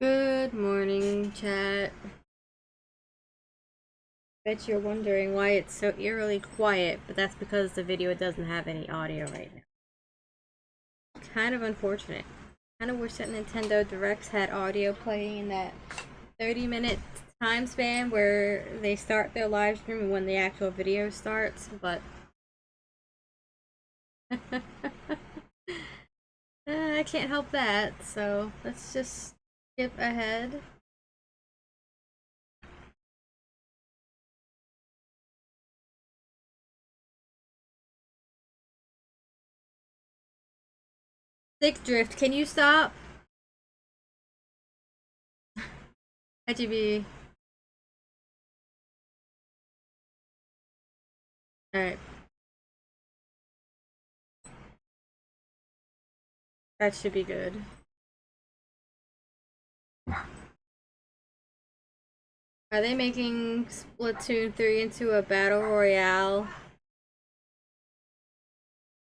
Good morning, chat. Bet you're wondering why it's so eerily quiet, but that's because the video doesn't have any audio right now. Kind of unfortunate. Kind of wish that Nintendo Directs had audio playing in that 30-minute time span where they start their live stream and when the actual video starts, but I can't help that, so let's just skip ahead. Thick Drift, can you stop? IGB. Alright. That should be good. Are they making Splatoon 3 into a battle royale?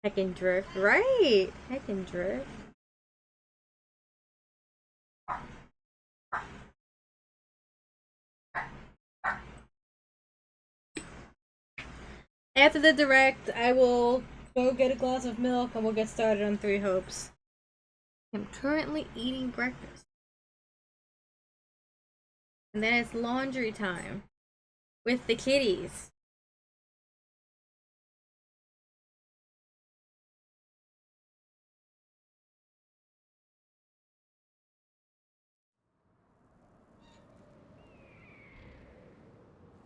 Heckin' Drift, right? Heckin' Drift. After the direct, I will go get a glass of milk and we'll get started on Three Hopes. I'm currently eating breakfast. And then it's laundry time with the kitties.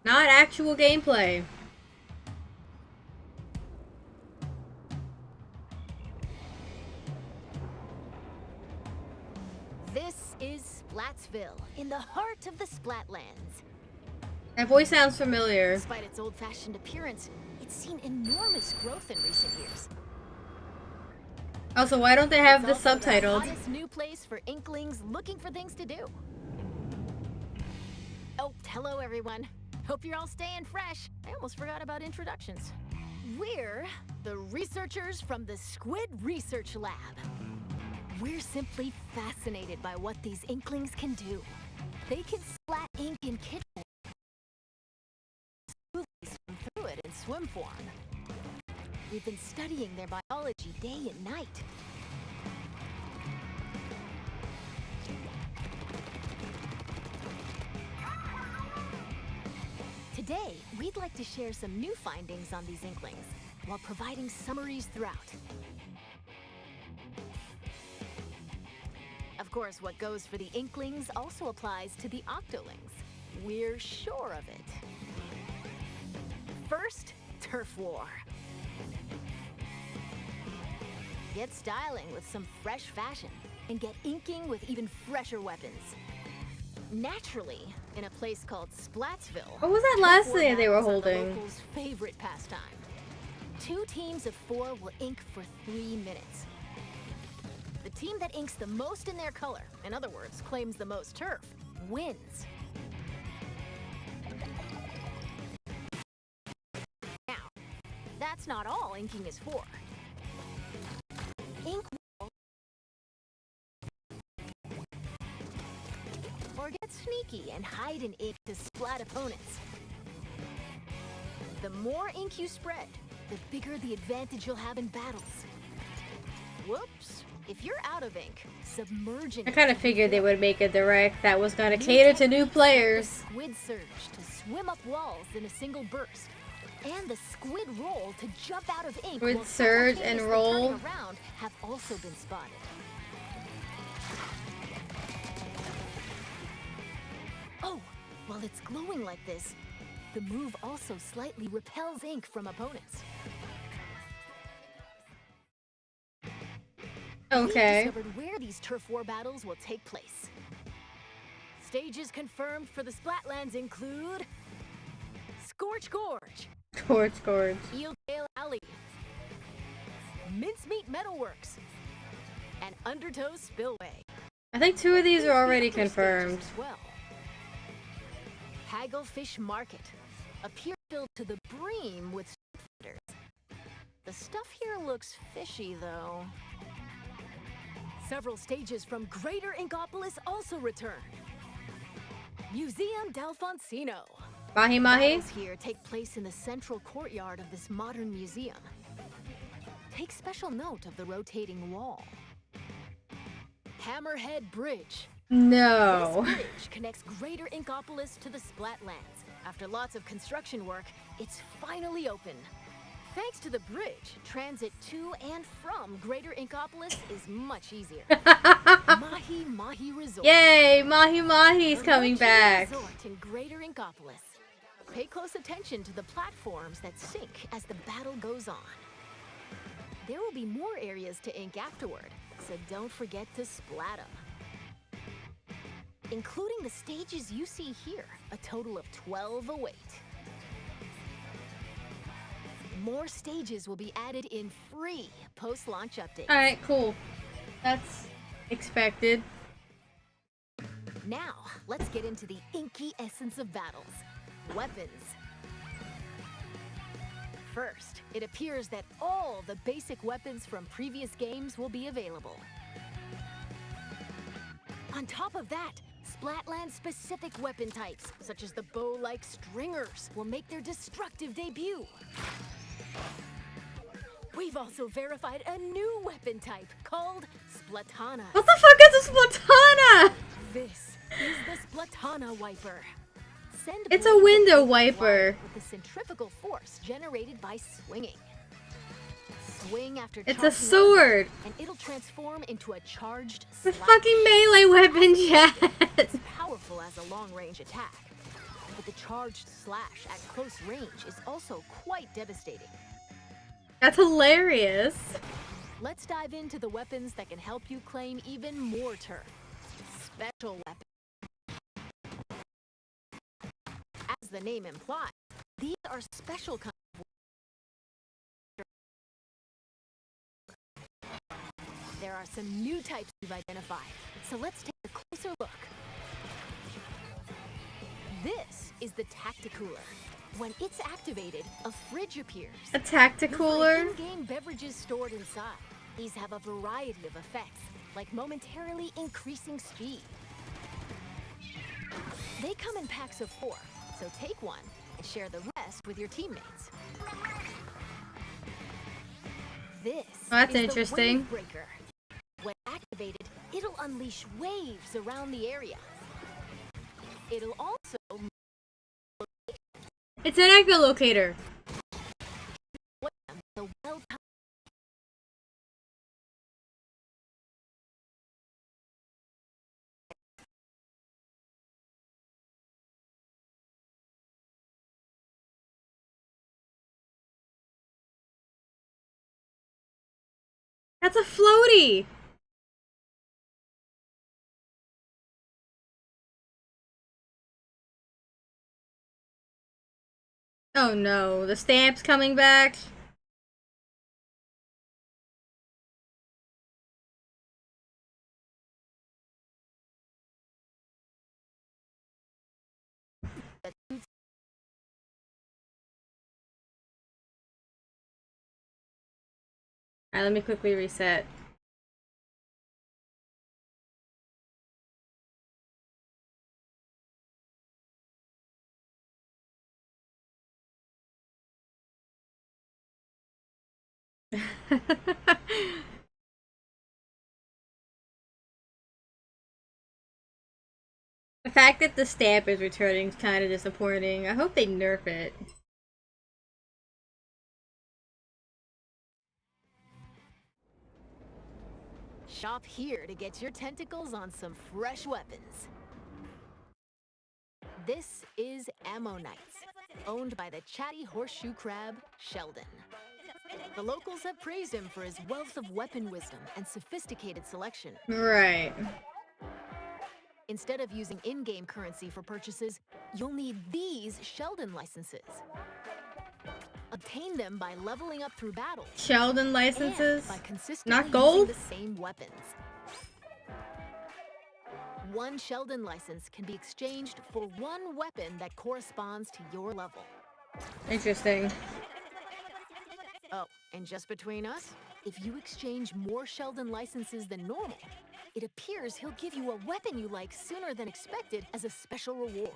Not actual gameplay. This is Splatsville, in the heart of the Splatlands. That voice sounds familiar. Despite its old-fashioned appearance, it's seen enormous growth in recent years. Also, why don't they have It's the also subtitled? The hottest new place for Inklings looking for things to do. Oh, hello everyone. Hope you're all staying fresh. I almost forgot about introductions. We're the researchers from the Squid Research Lab. We're simply fascinated by what these Inklings can do. They can splat ink in kitchen, smoothly swim through it in swim form. We've been studying their biology day and night. Today, we'd like to share some new findings on these Inklings, while providing summaries throughout. Of course, what goes for the Inklings also applies to the Octolings. We're sure of it. First, Turf War. Get styling with some fresh fashion, and get inking with even fresher weapons. Naturally, in a place called Splatsville. What was that last thing they were holding? The locals' favorite pastime. 2 teams of 4 will ink for 3 minutes. The team that inks the most in their color, in other words, claims the most turf, wins. Now, that's not all inking is for. Ink or get sneaky and hide in ink to splat opponents. The more ink you spread, the bigger the advantage you'll have in battles. Whoops. If you're out of ink, submerging. I kind of figured they would make a direct that was going to cater to new players. Squid surge to swim up walls in a single burst, and the squid roll to jump out of ink. Squid surge and roll around have also been spotted. Oh, while it's glowing like this, the move also slightly repels ink from opponents. Okay. We discovered where these turf war battles will take place. Stages confirmed for the Splatlands include Scorch Gorge, Gorge. Eeltail Alley, Mincemeat Metalworks, and Undertow Spillway. I think 2 of these are already confirmed. Well, Hagglefish Market, a pier filled to the brim with street vendors. The stuff here looks fishy, though. Several stages from Greater Inkopolis also return. Museum D'Alfonsino. Mahi Mahi? Battles here take place in the central courtyard of this modern museum. Take special note of the rotating wall. Hammerhead Bridge. No. This bridge connects Greater Inkopolis to the Splatlands. After lots of construction work, it's finally open. Thanks to the bridge, transit to and from Greater Inkopolis is much easier. Mahi Mahi Resort. Yay! Mahi Mahi's A coming luxury back. Resort in Greater Inkopolis. Pay close attention to the platforms that sink as the battle goes on. There will be more areas to ink afterward, so don't forget to splat them. Including the stages you see here, a total of 12 await. More stages will be added in free post-launch updates. Alright, cool. That's expected. Now, let's get into the inky essence of battles. Weapons. First, it appears that all the basic weapons from previous games will be available. On top of that, Splatland-specific weapon types, such as the bow-like stringers, will make their destructive debut. We've also verified a new weapon type called Splatana. What the fuck is a Splatana? This is the Splatana Wiper. Send It's a blades of window heat wiper. with the centrifugal force generated by swinging. Swing after It's charging a sword. up, and it'll transform into a charged The slash. fucking melee weapon, Chad. It's powerful as a long-range attack, but the charged slash at close range is also quite devastating. That's hilarious. Let's dive into the weapons that can help you claim even more turf. Special weapons. As the name implies, these are special kinds of weapons. There are some new types we've identified, so let's take a closer look. This is the Tacticooler. When it's activated, a fridge appears. A You'll Tacticooler? find in-game beverages stored inside. These have a variety of effects, like momentarily increasing speed. They come in packs of 4, so take one and share the rest with your teammates. This That's is interesting. the Wave Breaker. When activated, it'll unleash waves around the area. It'll also It's an echolocator. the well. That's a floaty. Oh no, the stamp's coming back. Alright, let me quickly reset. The fact that the stamp is returning is kind of disappointing. I hope they nerf it. Shop here to get your tentacles on some fresh weapons. This is Ammonites, owned by the chatty horseshoe crab, Sheldon. The locals have praised him for his wealth of weapon wisdom and sophisticated selection. Right. Instead of using in-game currency for purchases, you'll need these Sheldon licenses. Obtain them by leveling up through battles. Sheldon licenses? And by consistently Not gold? using the same weapons. One Sheldon license can be exchanged for one weapon that corresponds to your level. Interesting. Oh, and just between us, If you exchange more Sheldon licenses than normal, it appears he'll give you a weapon you like sooner than expected as a special reward.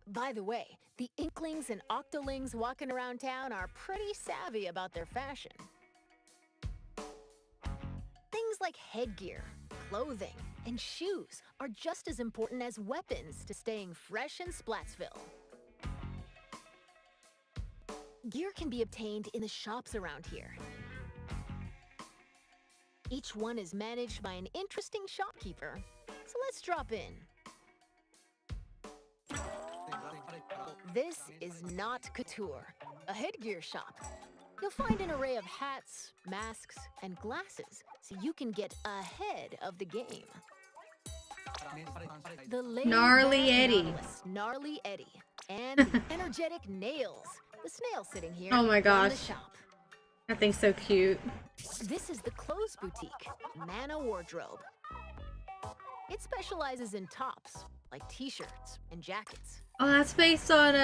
By the way, the Inklings and Octolings walking around town are pretty savvy about their fashion. Things like headgear, clothing, and shoes are just as important as weapons to staying fresh in Splatsville. Gear can be obtained in the shops around here. Each one is managed by an interesting shopkeeper, so let's drop in. This is not Couture, a headgear shop. You'll find an array of hats, masks, and glasses, so you can get ahead of the game. The Gnarly Eddie. Gnarly Eddie, and the energetic Nails, the snail sitting here. Oh my gosh. In the shop. That thing's so cute. This is the clothes boutique, Mana Wardrobe. It specializes in tops, like t-shirts and jackets. Oh, that's based on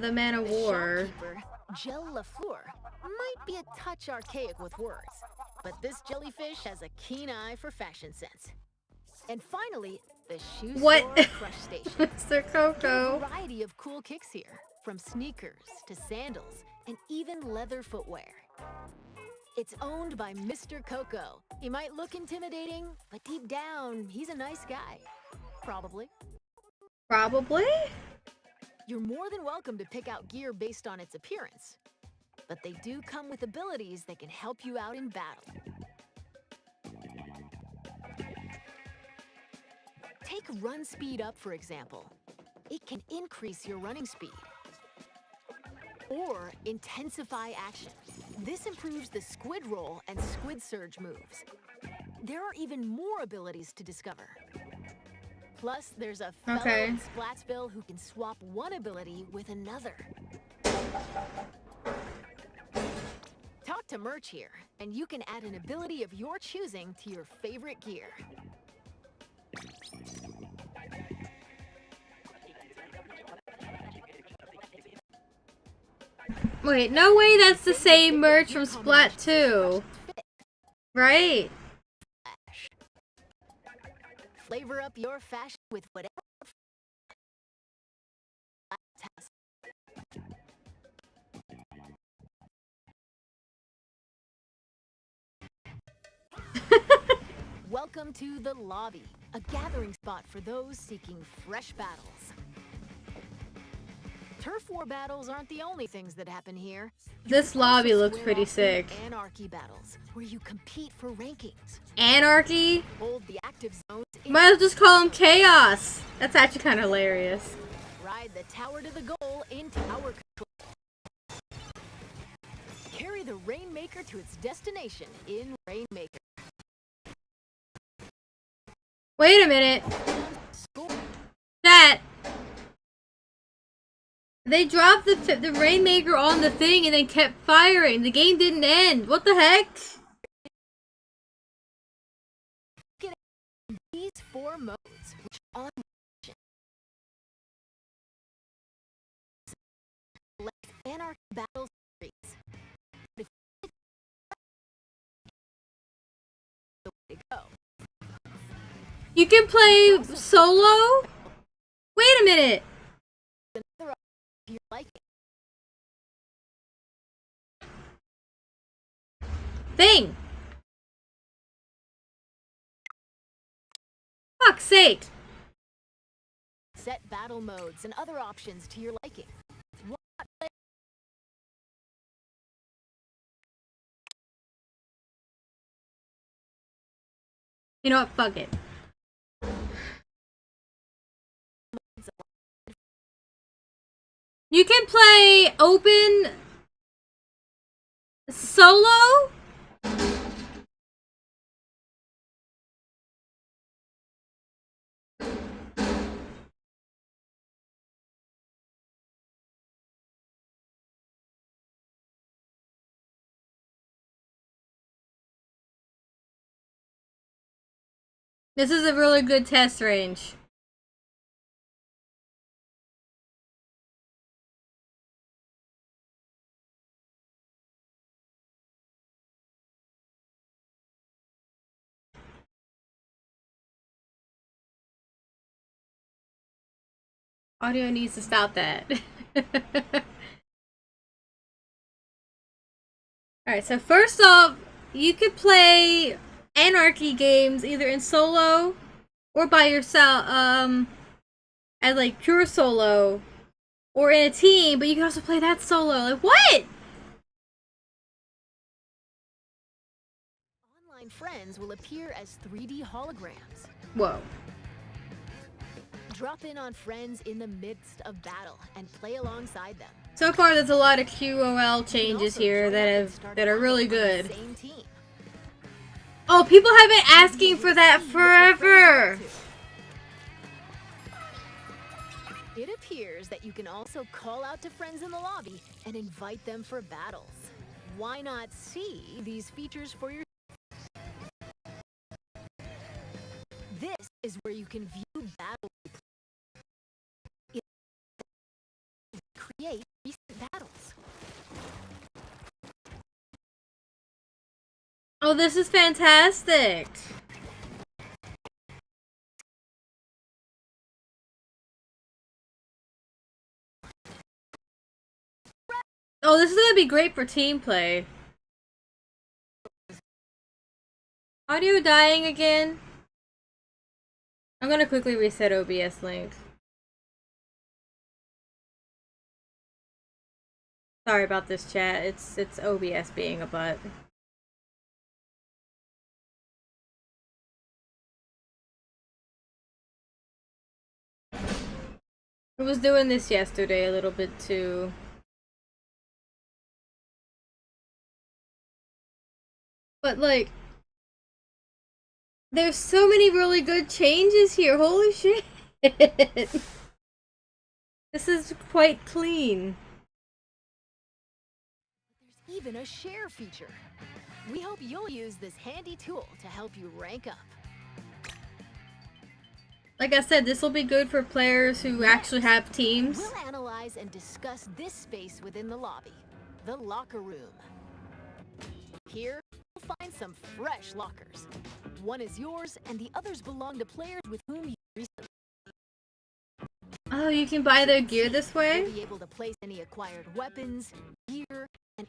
the Man of War. Shopkeeper, Gel Lafleur, might be a touch archaic with words, but this jellyfish has a keen eye for fashion sense. And finally, the shoe What? store Crush Station. Mr. Coco. A variety of cool kicks here, from sneakers to sandals and even leather footwear. It's owned by Mr. Coco. He might look intimidating, but deep down, he's a nice guy. Probably. Probably? You're more than welcome to pick out gear based on its appearance, but they do come with abilities that can help you out in battle. Take run speed up, for example. It can increase your running speed. Or intensify action. This improves the squid roll and squid surge moves. There are even more abilities to discover. Plus, there's a fellow in Splatsville who can swap one ability with another. Talk to Merch here, and you can add an ability of your choosing to your favorite gear. Wait, no way that's the same merch from Splat 2. Right? Flavor up your fashion with whatever. Welcome to the lobby, a gathering spot for those seeking fresh battles. Turf war battles aren't the only things that happen here. This lobby looks pretty sick. Anarchy battles, where you compete for rankings. Anarchy? Hold the active zones. Might as well just call them Chaos. That's actually kind of hilarious. Ride the tower to the goal in tower control. Carry the Rainmaker to its destination in Rainmaker. Wait a minute. That. They dropped the Rainmaker on the thing and then kept firing. The game didn't end. What the heck? These 4 modes, which on Anarchy Battle Series. The way to go. You can play solo? Wait a minute. Another option if you like it. Thing. Fuck's sake. Set battle modes and other options to your liking. You know what? Fuck it. You can play open solo? This is a really good test range. Audio needs to stop that. Alright, so first off, you could play Anarchy games either in solo or by yourself, as like pure solo, or in a team, but you can also play that solo. Like, what? Online friends will appear as 3D holograms. Whoa. Drop in on friends in the midst of battle and play alongside them. So far, there's a lot of QOL changes here that are really good. Same team. Oh, people have been asking for that forever. It appears that you can also call out to friends in the lobby and invite them for battles. Why not see these features for yourself? This is where you can view battle replays. Create recent battles. Oh, this is fantastic. Oh, this is gonna be great for team play. Audio dying again? I'm gonna quickly reset OBS link. Sorry about this, chat. It's OBS being a butt. I was doing this yesterday a little bit too. But like, there's so many really good changes here. Holy shit. This is quite clean. There's even a share feature. We hope you'll use this handy tool to help you rank up. Like I said, this will be good for players who actually have teams. We'll analyze and discuss this space within the lobby, the locker room. Here, you'll find some fresh lockers. One is yours, and the others belong to players with whom you recently. Oh, you can buy their gear this way? You'll be able to place any acquired weapons, gear, and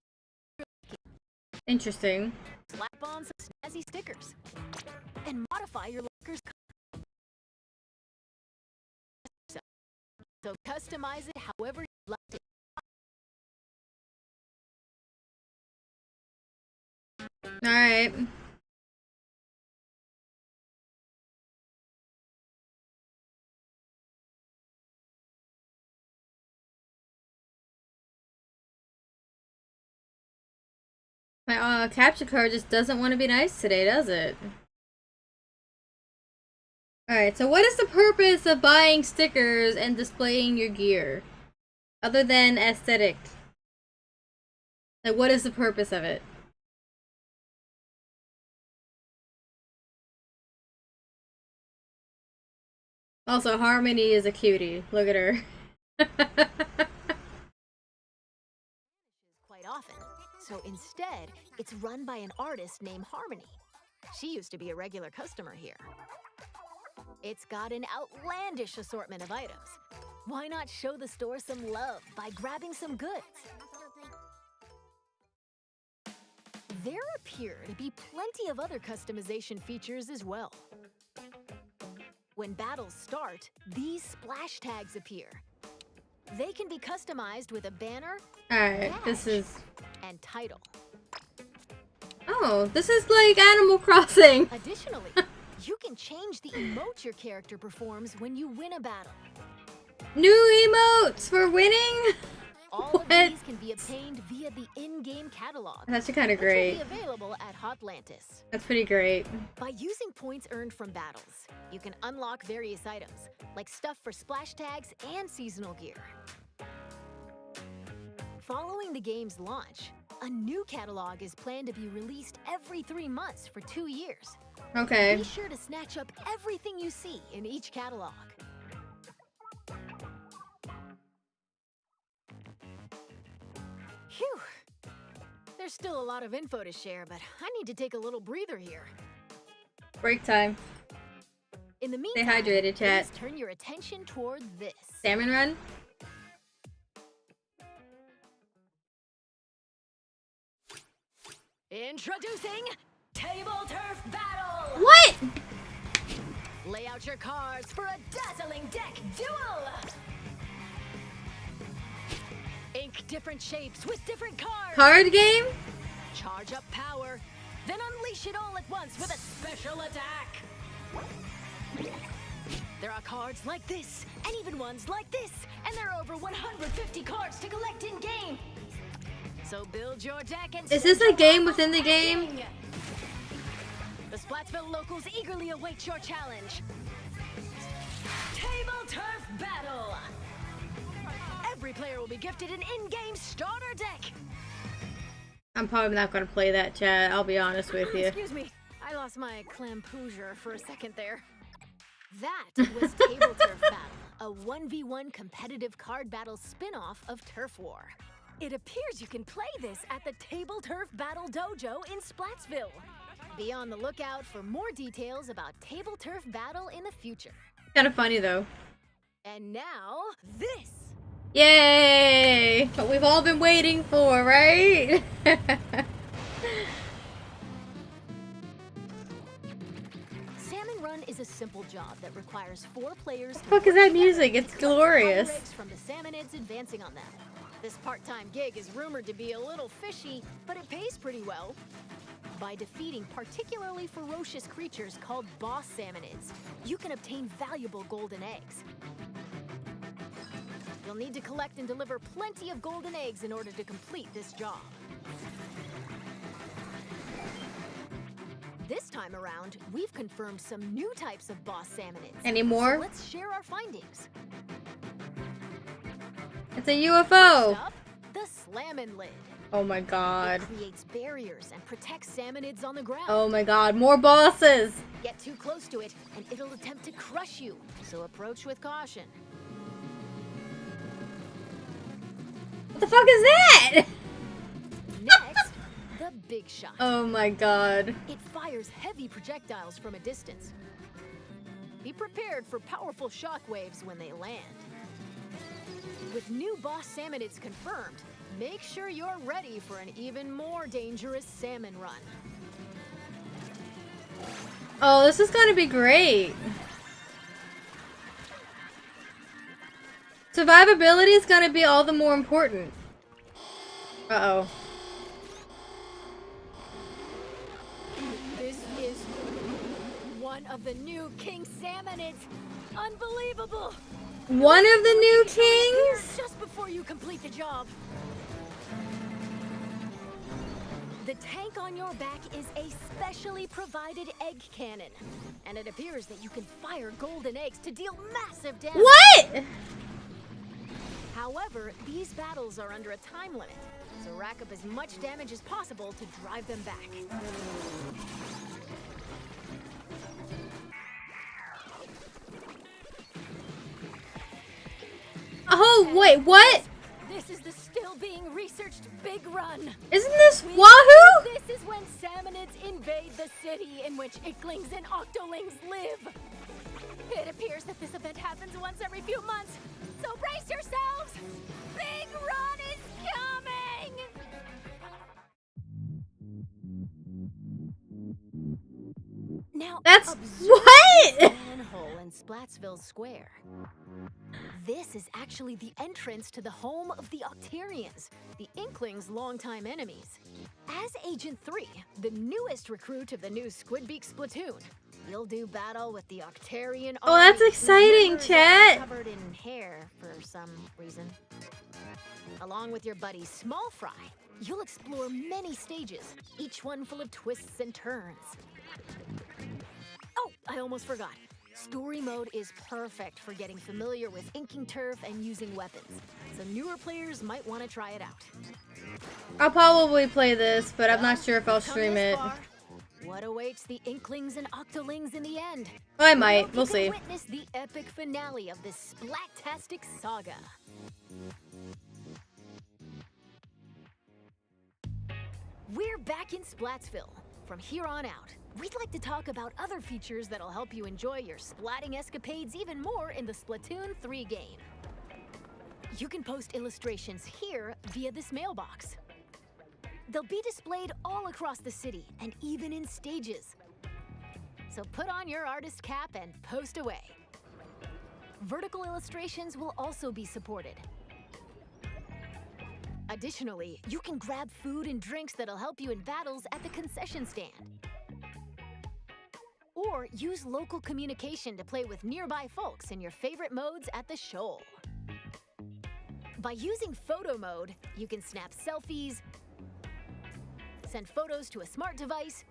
Interesting. slap on some snazzy stickers, and modify your locker's color. So customize it however you like it. Alright. My capture card just doesn't want to be nice today, does it? Alright, so what is the purpose of buying stickers and displaying your gear? Other than aesthetic. Like, what is the purpose of it? Also, Harmony is a cutie. Look at her. Quite often. So instead, it's run by an artist named Harmony. She used to be a regular customer here. It's got an outlandish assortment of items. Why not show the store some love by grabbing some goods? There appear to be plenty of other customization features as well. When battles start, these splash tags appear. They can be customized with a banner, Alright, this is... and title. Oh, this is like Animal Crossing. Additionally, you can change the emote your character performs when you win a battle. New emotes for winning? All of these can be obtained via the in-game catalog. That's kind of which will great. be available at Hotlantis. That's pretty great. By using points earned from battles, you can unlock various items, like stuff for splash tags and seasonal gear. Following the game's launch, a new catalog is planned to be released every 3 months for 2 years. Okay. Be sure to snatch up everything you see in each catalog. Phew! There's still a lot of info to share, but I need to take a little breather here. Break time. In the Stay meantime, hydrated, chat. please turn your attention toward this. Salmon run? Introducing Table Turf Battle! What? Lay out your cards for a dazzling deck duel! Ink different shapes with different cards! Card game? Charge up power, then unleash it all at once with a special attack! There are cards like this, and even ones like this, and there are over 150 cards to collect in-game! So build your deck and... Is this a game within the game? The Splatsville locals eagerly await your challenge. Table Turf Battle! Every player will be gifted an in-game starter deck! I'm probably not gonna play that, chat. I'll be honest with you. Excuse me, I lost my clampoosier for a second there. That was Table Turf Battle, a 1v1 competitive card battle spin-off of Turf War. It appears you can play this at the Table Turf Battle Dojo in Splatsville. Be on the lookout for more details about Table Turf Battle in the future. Kind of funny though. And now, this! Yay! What we've all been waiting for, right? Salmon Run is a simple job that requires 4 players. What the fuck is that music? It's glorious. From the salmonids advancing on them. This part-time gig is rumored to be a little fishy, but it pays pretty well. By defeating particularly ferocious creatures called boss salmonids, you can obtain valuable golden eggs. You'll need to collect and deliver plenty of golden eggs in order to complete this job. This time around, we've confirmed some new types of boss salmonids. Any more? So let's share our findings. It's a UFO! First up, the Slammin' Lid. Oh my god. It creates barriers and protects salmonids on the ground. Oh my god, more bosses! Get too close to it, and it'll attempt to crush you, so approach with caution. What the fuck is that? Next, the Big Shot. Oh my god. It fires heavy projectiles from a distance. Be prepared for powerful shockwaves when they land. With new boss salmonids confirmed, make sure you're ready for an even more dangerous salmon run. Oh, this is gonna be great. Survivability is gonna be all the more important. Uh-oh. This is one of the new king salmonids. Unbelievable! One of the new kings? Just before you complete the job. The tank on your back is a specially provided egg cannon. And it appears that you can fire golden eggs to deal massive damage. What? However, these battles are under a time limit, so rack up as much damage as possible to drive them back. Oh, wait, what? This is the still being researched big run. Isn't this Wahoo? This is when salmonids invade the city in which icklings and octolings live. It appears that this event happens once every few months, so brace yourselves! Big run is coming! Now, That's observe what? this manhole in Splatsville Square. This is actually the entrance to the home of the Octarians, the Inklings' longtime enemies. As Agent 3, the newest recruit of the new Squidbeak platoon, you'll do battle with the Octarian Oh, that's army, exciting, whose members chat. are covered in hair for some reason. Along with your buddy Small Fry, you'll explore many stages, each one full of twists and turns. Oh, I almost forgot. Story mode is perfect for getting familiar with inking turf and using weapons, so newer players might want to try it out. I'll probably play this, but I'm not sure if I'll Come stream this it. far. What awaits the Inklings and Octolings in the end? I might. You We'll can see. Witness the epic finale of this splat-tastic saga. We're back in Splatsville. From here on out, we'd like to talk about other features that'll help you enjoy your splatting escapades even more in the Splatoon 3 game. You can post illustrations here via this mailbox. They'll be displayed all across the city and even in stages. So put on your artist cap and post away. Vertical illustrations will also be supported. Additionally, you can grab food and drinks that'll help you in battles at the concession stand. Or use local communication to play with nearby folks in your favorite modes at the shoal. By using photo mode, you can snap selfies, send photos to a smart device,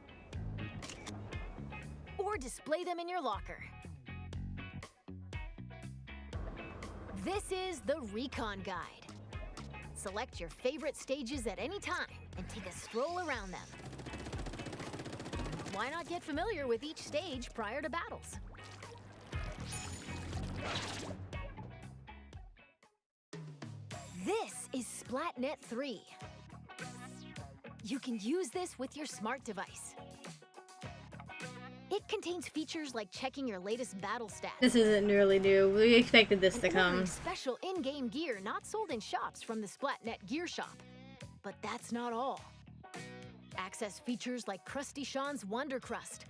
or display them in your locker. This is the Recon Guide. Select your favorite stages at any time and take a stroll around them. Why not get familiar with each stage prior to battles? This is SplatNet 3. You can use this with your smart device. It contains features like checking your latest battle stats. This isn't really new. We expected this to come. Special in-game gear not sold in shops from the SplatNet Gear Shop. But that's not all. Access features like Krusty Sean's Wonder Crust.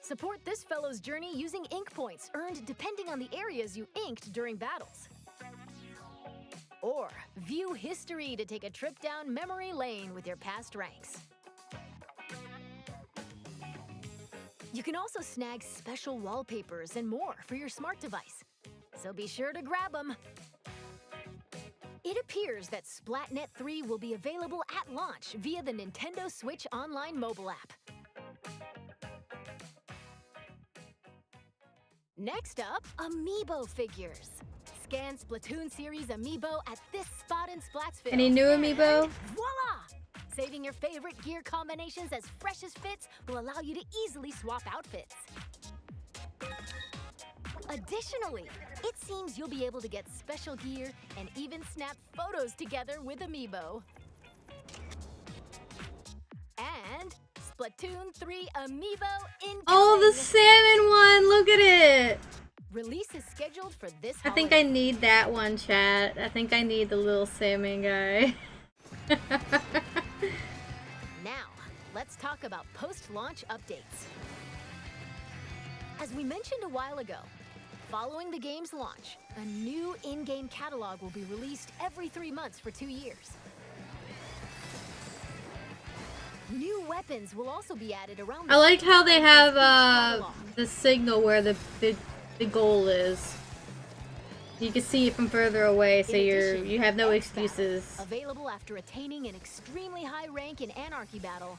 Support this fellow's journey using ink points earned depending on the areas you inked during battles. Or view history to take a trip down memory lane with your past ranks. You can also snag special wallpapers and more for your smart device. So be sure to grab them. It appears that SplatNet 3 will be available at launch via the Nintendo Switch Online mobile app. Next up, Amiibo figures. Scan Splatoon series Amiibo at this spot in Splatsville. Any new Amiibo? And voila! Saving your favorite gear combinations as fresh as fits will allow you to easily swap outfits. Additionally, it seems you'll be able to get special gear and even snap photos together with Amiibo. And Splatoon 3 Amiibo incoming! Oh, the salmon one! Look at it! Release is scheduled for this I think holiday. I need that one, chat. I think I need the little salmon guy. Now, let's talk about post-launch updates. As we mentioned a while ago, following the game's launch, a new in-game catalog will be released every 3 months for 2 years. New weapons will also be added around the I like how they have catalog. the signal where the goal is. You can see it from further away, so you have no excuses. Available after attaining an extremely high rank in Anarchy Battle.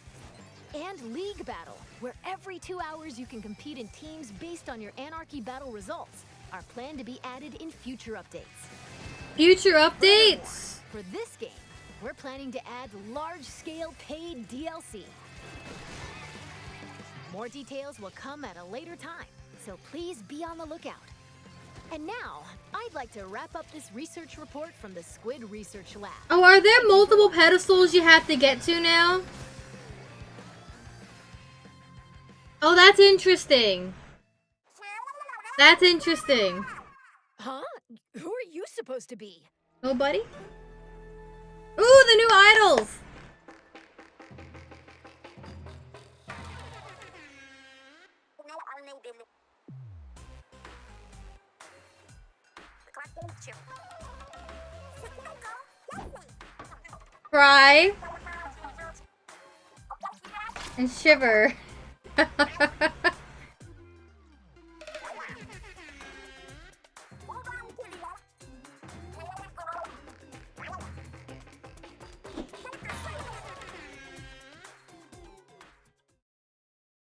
And League Battle, where every 2 hours you can compete in teams based on your Anarchy Battle results, are planned to be added in future updates. Future updates! For this game, we're planning to add large-scale paid DLC. More details will come at a later time, so please be on the lookout. And now, I'd like to wrap up this research report from the Squid Research Lab. Oh, are there multiple pedestals you have to get to now? Oh, that's interesting. That's interesting. Huh? Who are you supposed to be? Nobody? Ooh, the new idols! Cry and shiver.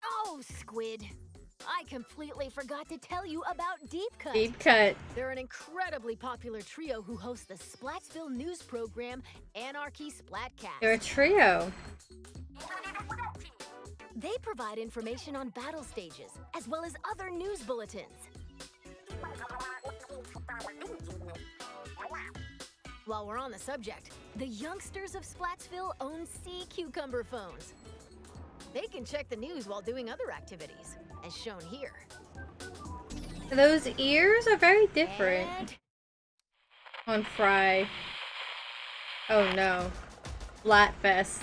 Oh, Squid. I completely forgot to tell you about Deep Cut. Deep Cut. They're an incredibly popular trio who host the Splatsville news program, Anarchy Splatcast. They're a trio. They provide information on battle stages, as well as other news bulletins. While we're on the subject, the youngsters of Splatsville own sea cucumber phones. They can check the news while doing other activities, as shown here. Those ears are very different And on Fry. Oh no. Flatfest.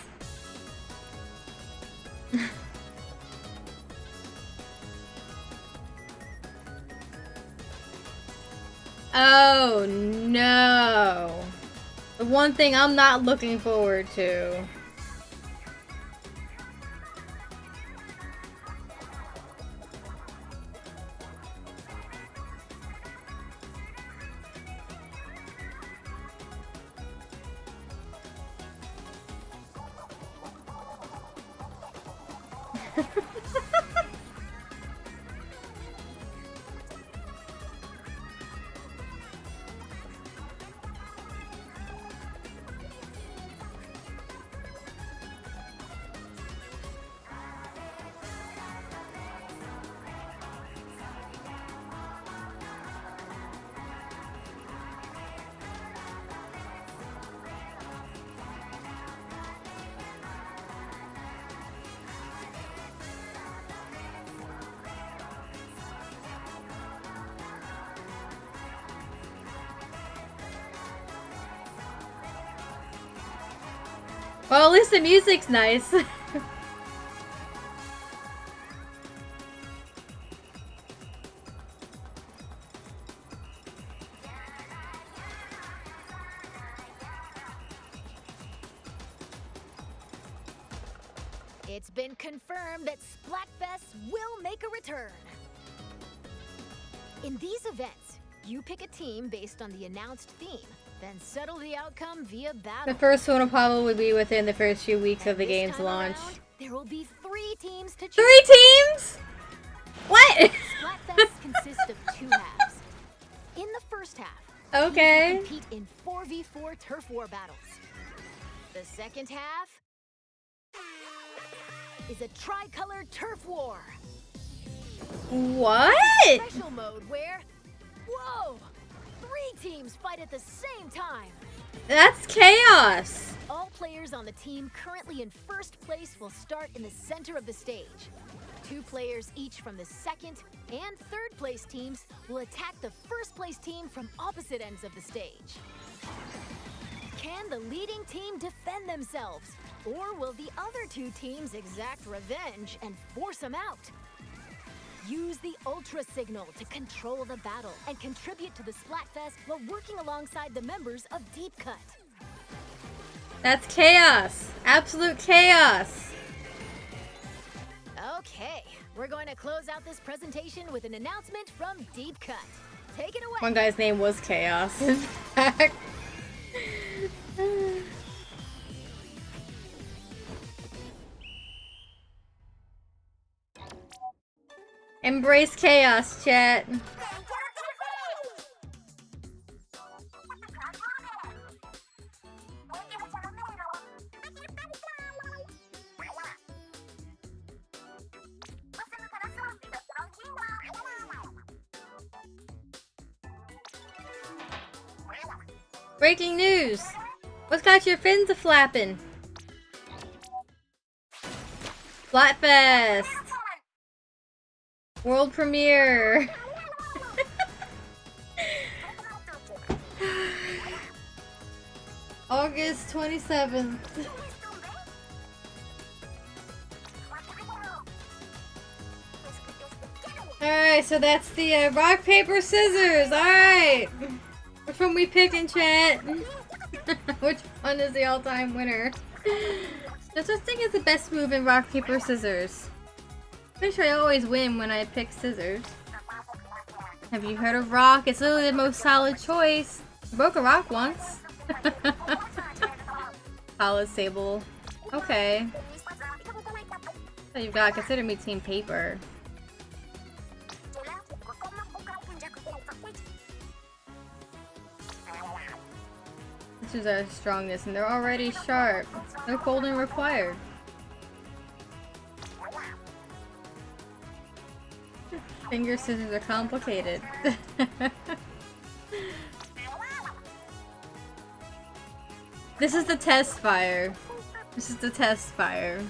Oh no. The one thing I'm not looking forward to. Well, at least the music's nice. it's been confirmed that Splatfest will make a return. In these events, you pick a team based on the announced theme, then settle the outcome via battle. The first one will probably be within the first few weeks of the This game's time launch. around, there will be 3 teams to choose. 3 teams? What? Splatfest consists of 2 halves. In the first half, Okay. teams will compete in 4v4 turf war battles. The second half is a tricolored turf war. What? Special mode where, whoa, 3 teams fight at the same time. That's chaos. All players on the team currently in first place will start in the center of the stage. 2 players each from the second and third place teams will attack the first place team from opposite ends of the stage. Can the leading team defend themselves? Or will the other 2 teams exact revenge and force them out? Use the Ultra Signal to control the battle and contribute to the Splatfest while working alongside the members of Deep Cut. That's chaos. Absolute chaos. Okay, we're going to close out this presentation with an announcement from Deep Cut. Take it away. One guy's name was Chaos, in fact. Embrace chaos, chat. Breaking news! What's got your fins a flapping? Splatfest! World premiere! August 27th. Alright, so that's the rock, paper, scissors! Alright! Which one we picking, chat? Which one is the all-time winner? There's such thing as the best move in rock, paper, scissors. Pretty sure I always win when I pick scissors. Have you heard of rock? It's literally the most solid choice. I broke a rock once. Solid sable. Okay. So you've got to consider me team paper. This is our strongest, and they're already sharp. No folding required. Finger scissors are complicated. This is the test fire. This is the test fire.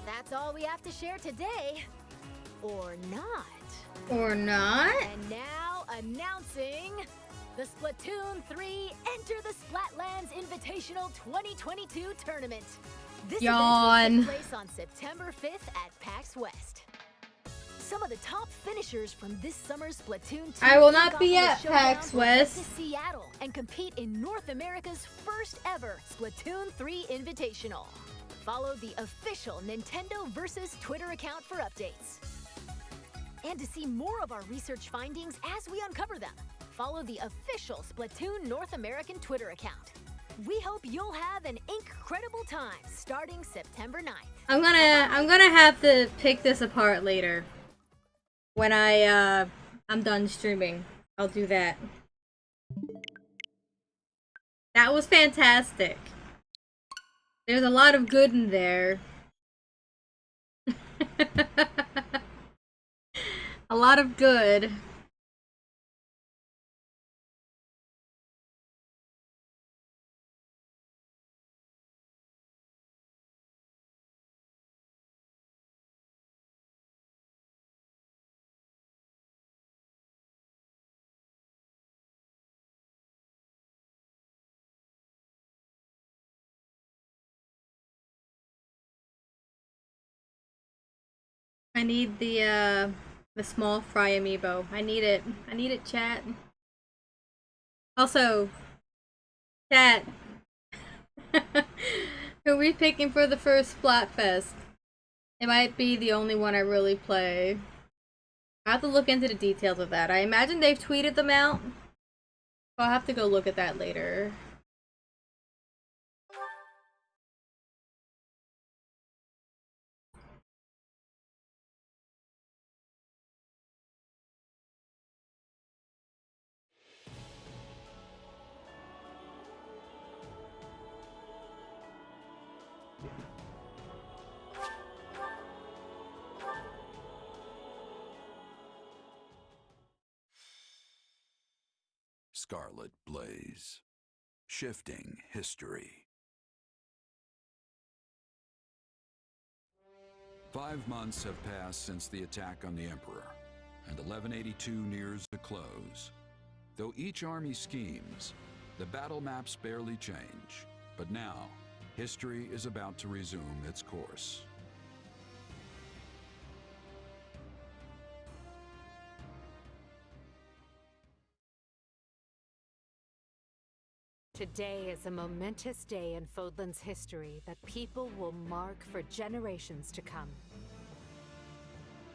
That's all we have to share today. Or not. Or not? And now, announcing the Splatoon 3 Enter the Splatlands Invitational 2022 tournament. This event will take place on September 5th at PAX West. Some of the top finishers from this summer's Splatoon 2 I will not be at PAX West. To Seattle and compete in North America's first ever Splatoon 3 Invitational. Follow the official Nintendo Versus Twitter account for updates. And to see more of our research findings as we uncover them, follow the official Splatoon North American Twitter account. We hope you'll have an incredible time starting September 9th. I'm gonna have to pick this apart later. When I'm done streaming. I'll do that. That was fantastic. There's a lot of good in there. A lot of good. I need the small fry amiibo. I need it. I need it, chat. Also, chat. Who are we picking for the first Splatfest? It might be the only one I really play. I have to look into the details of that. I imagine they've tweeted them out. So I'll have to go look at that later. Scarlet Blaze. Shifting history. 5 months have passed since the attack on the Emperor, and 1182 nears a close. Though each army schemes, the battle maps barely change. But now, history is about to resume its course. Today is a momentous day in Fodlan's history that people will mark for generations to come.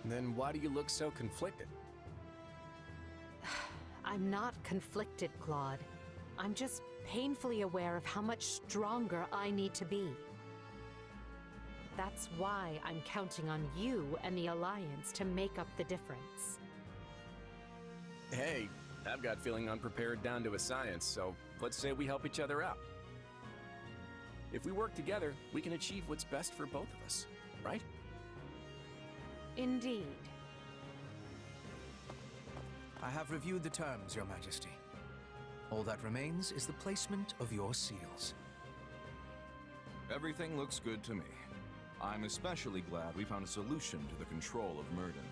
Then why do you look so conflicted? I'm not conflicted, Claude. I'm just painfully aware of how much stronger I need to be. That's why I'm counting on you and the Alliance to make up the difference. Hey, I've got feeling unprepared down to a science, so let's say we help each other out. If we work together, we can achieve what's best for both of us, right? Indeed. I have reviewed the terms, Your Majesty. All that remains is the placement of your seals. Everything looks good to me. I'm especially glad we found a solution to the control of Murden.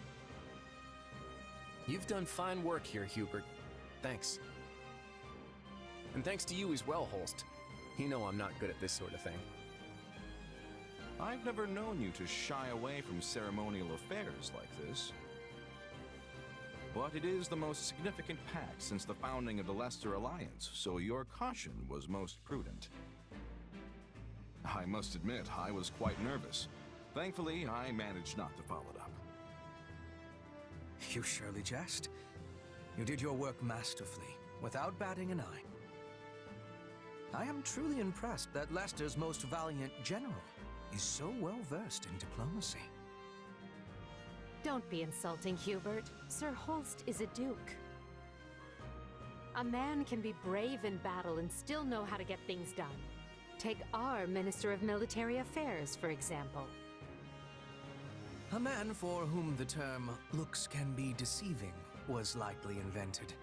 You've done fine work here, Hubert. Thanks. And thanks to you as well, Holst. You know I'm not good at this sort of thing. I've never known you to shy away from ceremonial affairs like this. But it is the most significant pact since the founding of the Leicester Alliance, so your caution was most prudent. I must admit, I was quite nervous. Thankfully, I managed not to follow it up. You surely jest. You did your work masterfully, without batting an eye. I am truly impressed that Leicester's most valiant general is so well versed in diplomacy. Don't be insulting, Hubert. Sir Holst is a duke. A man can be brave in battle and still know how to get things done. Take our Minister of Military Affairs, for example. A man for whom the term looks can be deceiving was likely invented.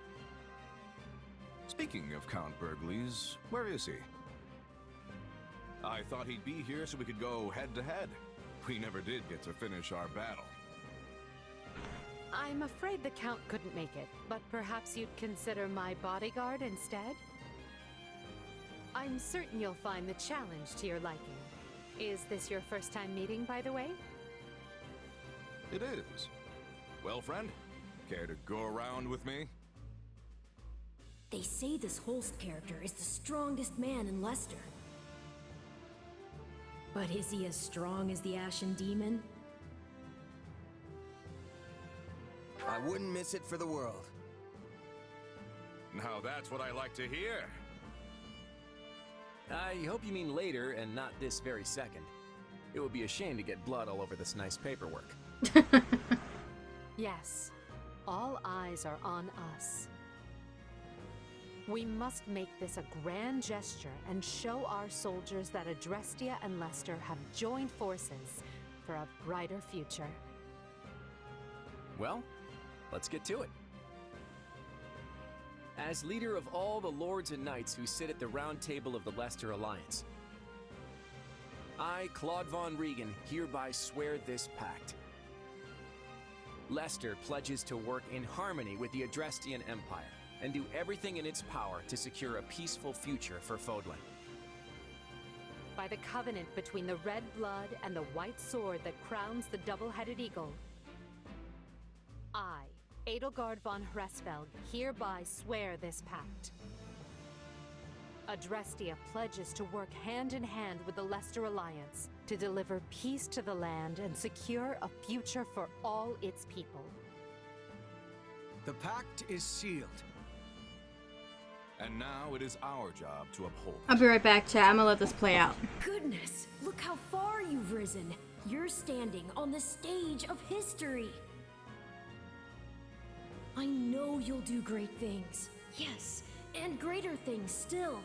Speaking of Count Burgleys, where is he? I thought he'd be here so we could go head-to-head. We never did get to finish our battle. I'm afraid the Count couldn't make it, but perhaps you'd consider my bodyguard instead? I'm certain you'll find the challenge to your liking. Is this your first time meeting, by the way? It is. Well, friend, care to go around with me? They say this Holst character is the strongest man in Leicester. But is he as strong as the Ashen Demon? I wouldn't miss it for the world. Now that's what I like to hear. I hope you mean later and not this very second. It would be a shame to get blood all over this nice paperwork. Yes. All eyes are on us. We must make this a grand gesture and show our soldiers that Adrestia and Leicester have joined forces for a brighter future. Well, let's get to it. As leader of all the lords and knights who sit at the round table of the Leicester Alliance, I, Claude von Regan, hereby swear this pact. Leicester pledges to work in harmony with the Adrestian Empire and do everything in its power to secure a peaceful future for Fodlan. By the covenant between the red blood and the white sword that crowns the double-headed eagle, I, Edelgard von Hresfeld, hereby swear this pact. Adrestia pledges to work hand in hand with the Leicester Alliance to deliver peace to the land and secure a future for all its people. The pact is sealed. And now it is our job to uphold it. I'll be right back, chat. I'm gonna let this play out. Goodness, look how far you've risen. You're standing on the stage of history. I know you'll do great things. Yes, and greater things still.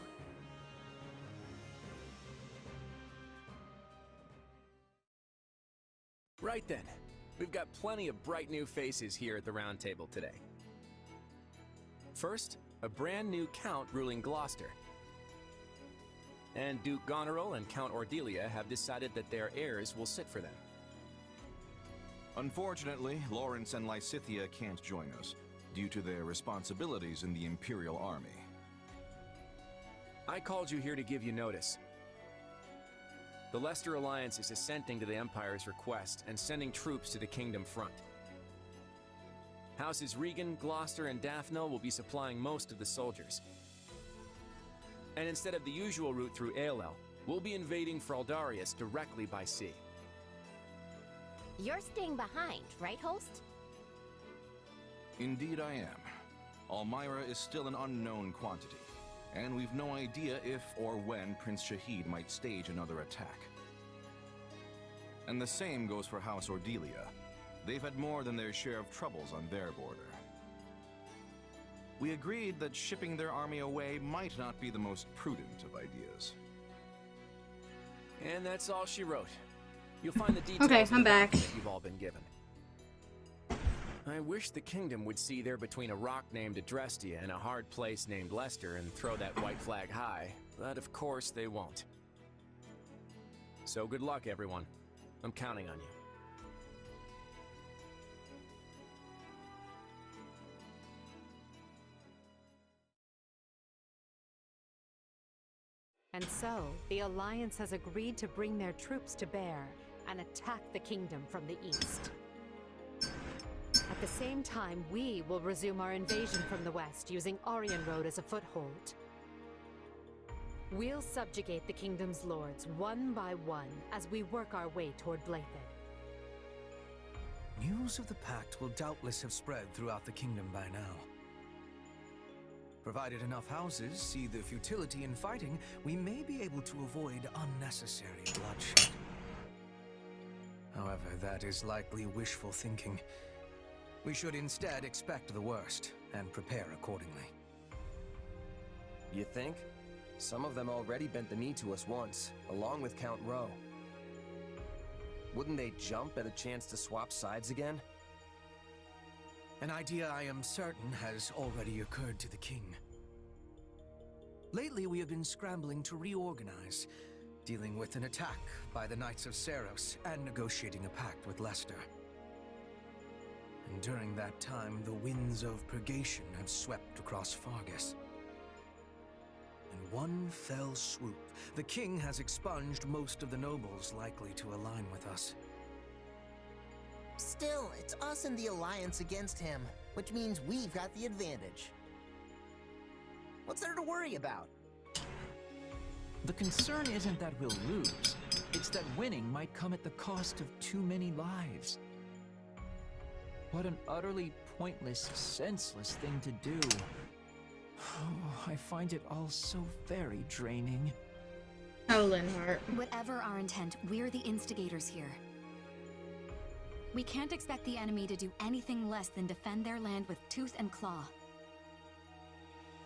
Right then, we've got plenty of bright new faces here at the round table today. First, a brand new Count ruling Gloucester. And Duke Goneril and Count Ordelia have decided that their heirs will sit for them. Unfortunately, Lawrence and Lysithea can't join us, due to their responsibilities in the Imperial Army. I called you here to give you notice. The Leicester Alliance is assenting to the Empire's request and sending troops to the Kingdom front. Houses Regan, Gloucester, and Daphne will be supplying most of the soldiers. And instead of the usual route through Aelel, we'll be invading Fraldarius directly by sea. You're staying behind, right, Holst? Indeed I am. Almyra is still an unknown quantity, and we've no idea if or when Prince Shahid might stage another attack. And the same goes for House Ordelia. They've had more than their share of troubles on their border. We agreed that shipping their army away might not be the most prudent of ideas. And that's all she wrote. You'll find the details Okay, in the I'm back. document you've all been given. I wish the kingdom would see there between a rock named Adrestia and a hard place named Leicester and throw that white flag high, but of course they won't. So good luck, everyone. I'm counting on you. And so, the Alliance has agreed to bring their troops to bear and attack the kingdom from the east. At the same time, we will resume our invasion from the west, using Aryan Road as a foothold. We'll subjugate the kingdom's lords one by one as we work our way toward Blythe. News of the pact will doubtless have spread throughout the kingdom by now. Provided enough houses see the futility in fighting, we may be able to avoid unnecessary bloodshed. However, that is likely wishful thinking. We should instead expect the worst and prepare accordingly. You think? Some of them already bent the knee to us once, along with Count Rowe. Wouldn't they jump at a chance to swap sides again? An idea I am certain has already occurred to the king. Lately, we have been scrambling to reorganize, dealing with an attack by the Knights of Seros and negotiating a pact with Leicester. And during that time, the winds of purgation have swept across Fargus. In one fell swoop, the king has expunged most of the nobles likely to align with us. Still, it's us and the Alliance against him, which means we've got the advantage. What's there to worry about? The concern isn't that we'll lose, it's that winning might come at the cost of too many lives. What an utterly pointless, senseless thing to do. Oh, I find it all so very draining. Oh, Linhart. Whatever our intent, we're the instigators here. We can't expect the enemy to do anything less than defend their land with tooth and claw.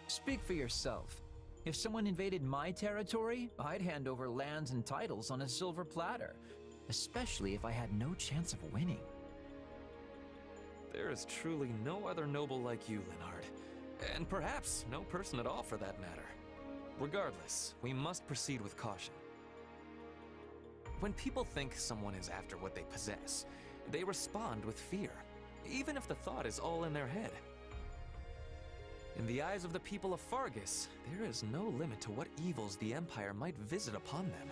Speak for yourself. If someone invaded my territory, I'd hand over lands and titles on a silver platter, especially if I had no chance of winning. There is truly no other noble like you, Linhart. And perhaps no person at all for that matter. Regardless, we must proceed with caution. When people think someone is after what they possess, they respond with fear, even if the thought is all in their head. In the eyes of the people of Fargus, there is no limit to what evils the Empire might visit upon them.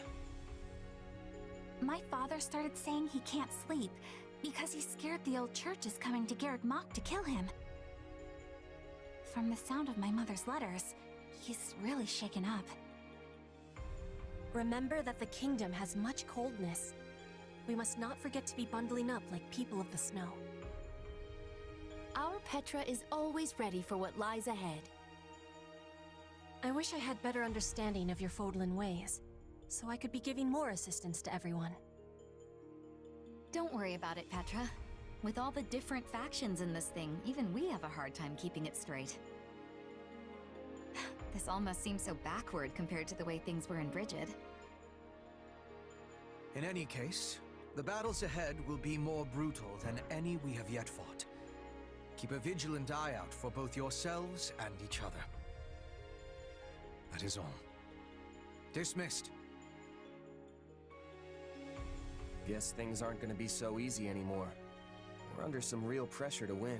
My father started saying he can't sleep because he's scared the old church is coming to Garreg Mach to kill him. From the sound of my mother's letters, he's really shaken up. Remember that the kingdom has much coldness. We must not forget to be bundling up like people of the snow. Our Petra is always ready for what lies ahead. I wish I had better understanding of your Fodlan ways, so I could be giving more assistance to everyone. Don't worry about it, Petra. With all the different factions in this thing, even we have a hard time keeping it straight. This almost seems so backward compared to the way things were in Brigid. In any case, the battles ahead will be more brutal than any we have yet fought. Keep a vigilant eye out for both yourselves and each other. That is all. Dismissed. Guess things aren't gonna be so easy anymore. We're under some real pressure to win.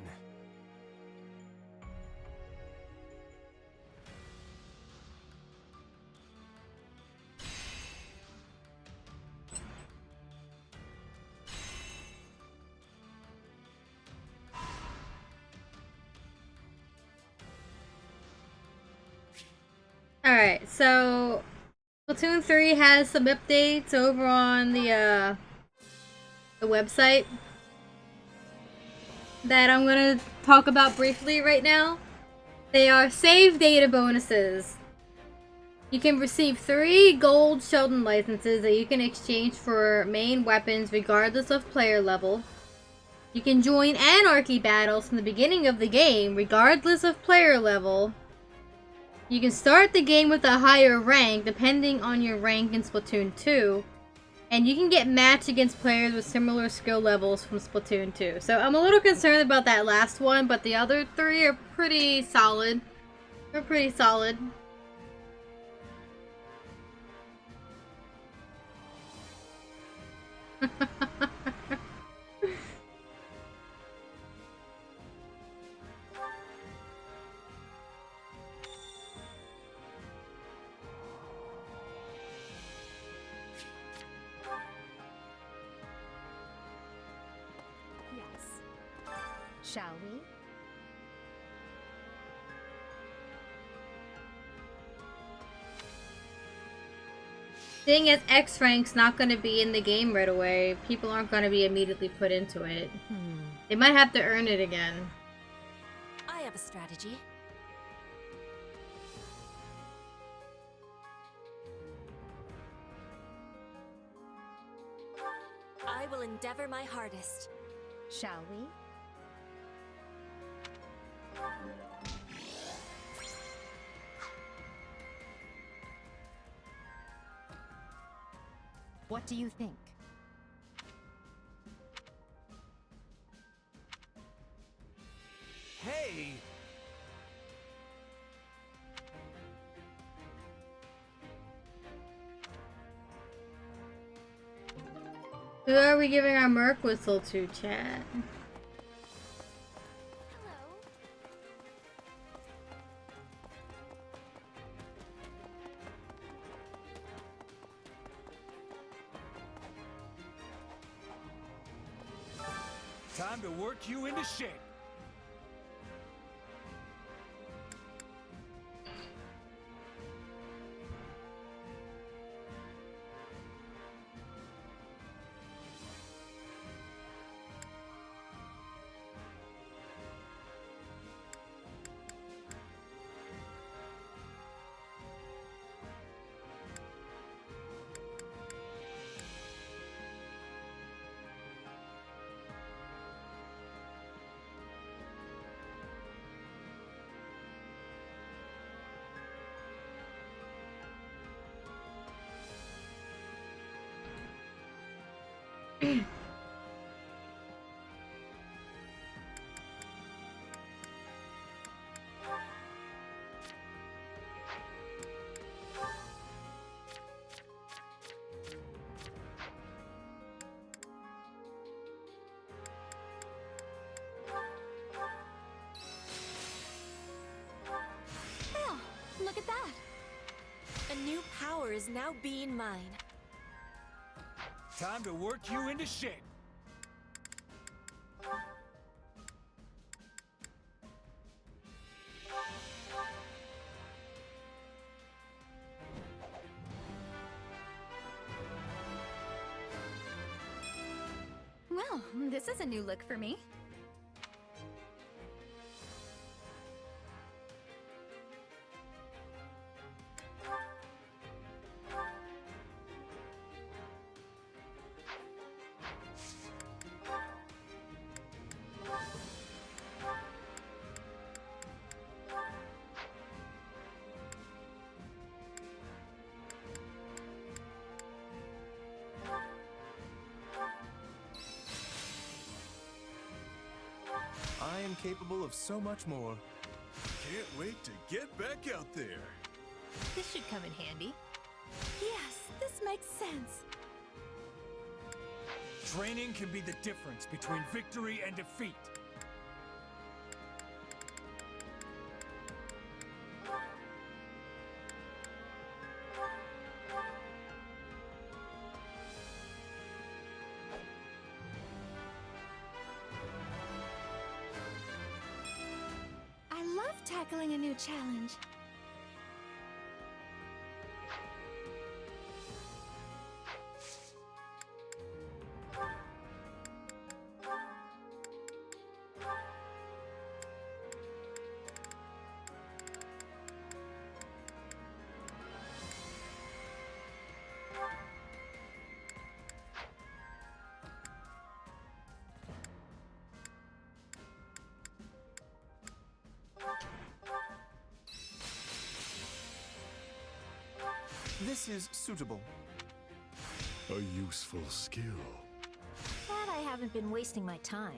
Alright, so Splatoon 3 has some updates over on the website that I'm gonna talk about briefly right now. They are save data bonuses. You can receive 3 gold Sheldon licenses that you can exchange for main weapons regardless of player level. You can join Anarchy battles from the beginning of the game regardless of player level. You can start the game with a higher rank depending on your rank in Splatoon 2. And you can get matched against players with similar skill levels from Splatoon 2. So I'm a little concerned about that last one, but the other 3 are pretty solid. They're pretty solid. Shall we? Seeing as X rank's not going to be in the game right away, people aren't going to be immediately put into it. They might have to earn it again. I have a strategy. I will endeavor my hardest. Shall we? What do you think? Hey! Who are we giving our Merc whistle to, chat? Time to work you into shape. Oh, look at that! A new power is now being mine. Time to work you into shape. Well, this is a new look for me. I am capable of so much more. Can't wait to get back out there. This should come in handy. Yes, this makes sense. Training can be the difference between victory and defeat. I love tackling a new challenge. This is suitable. A useful skill. Glad I haven't been wasting my time.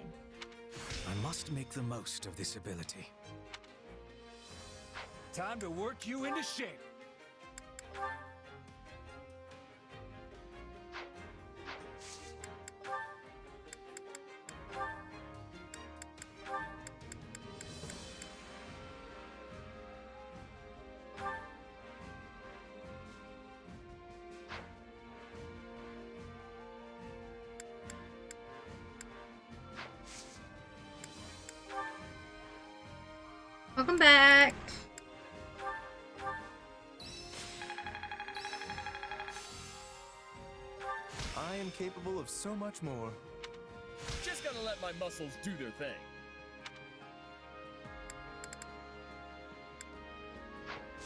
I must make the most of this ability. Time to work you into shape. Welcome back. I am capable of so much more. Just gotta let my muscles do their thing.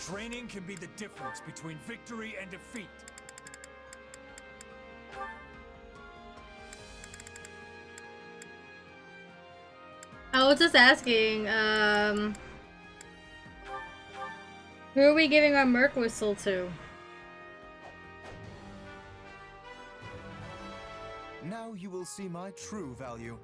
Training can be the difference between victory and defeat. I was just asking, who are we giving our Merc whistle to? you will see my true value.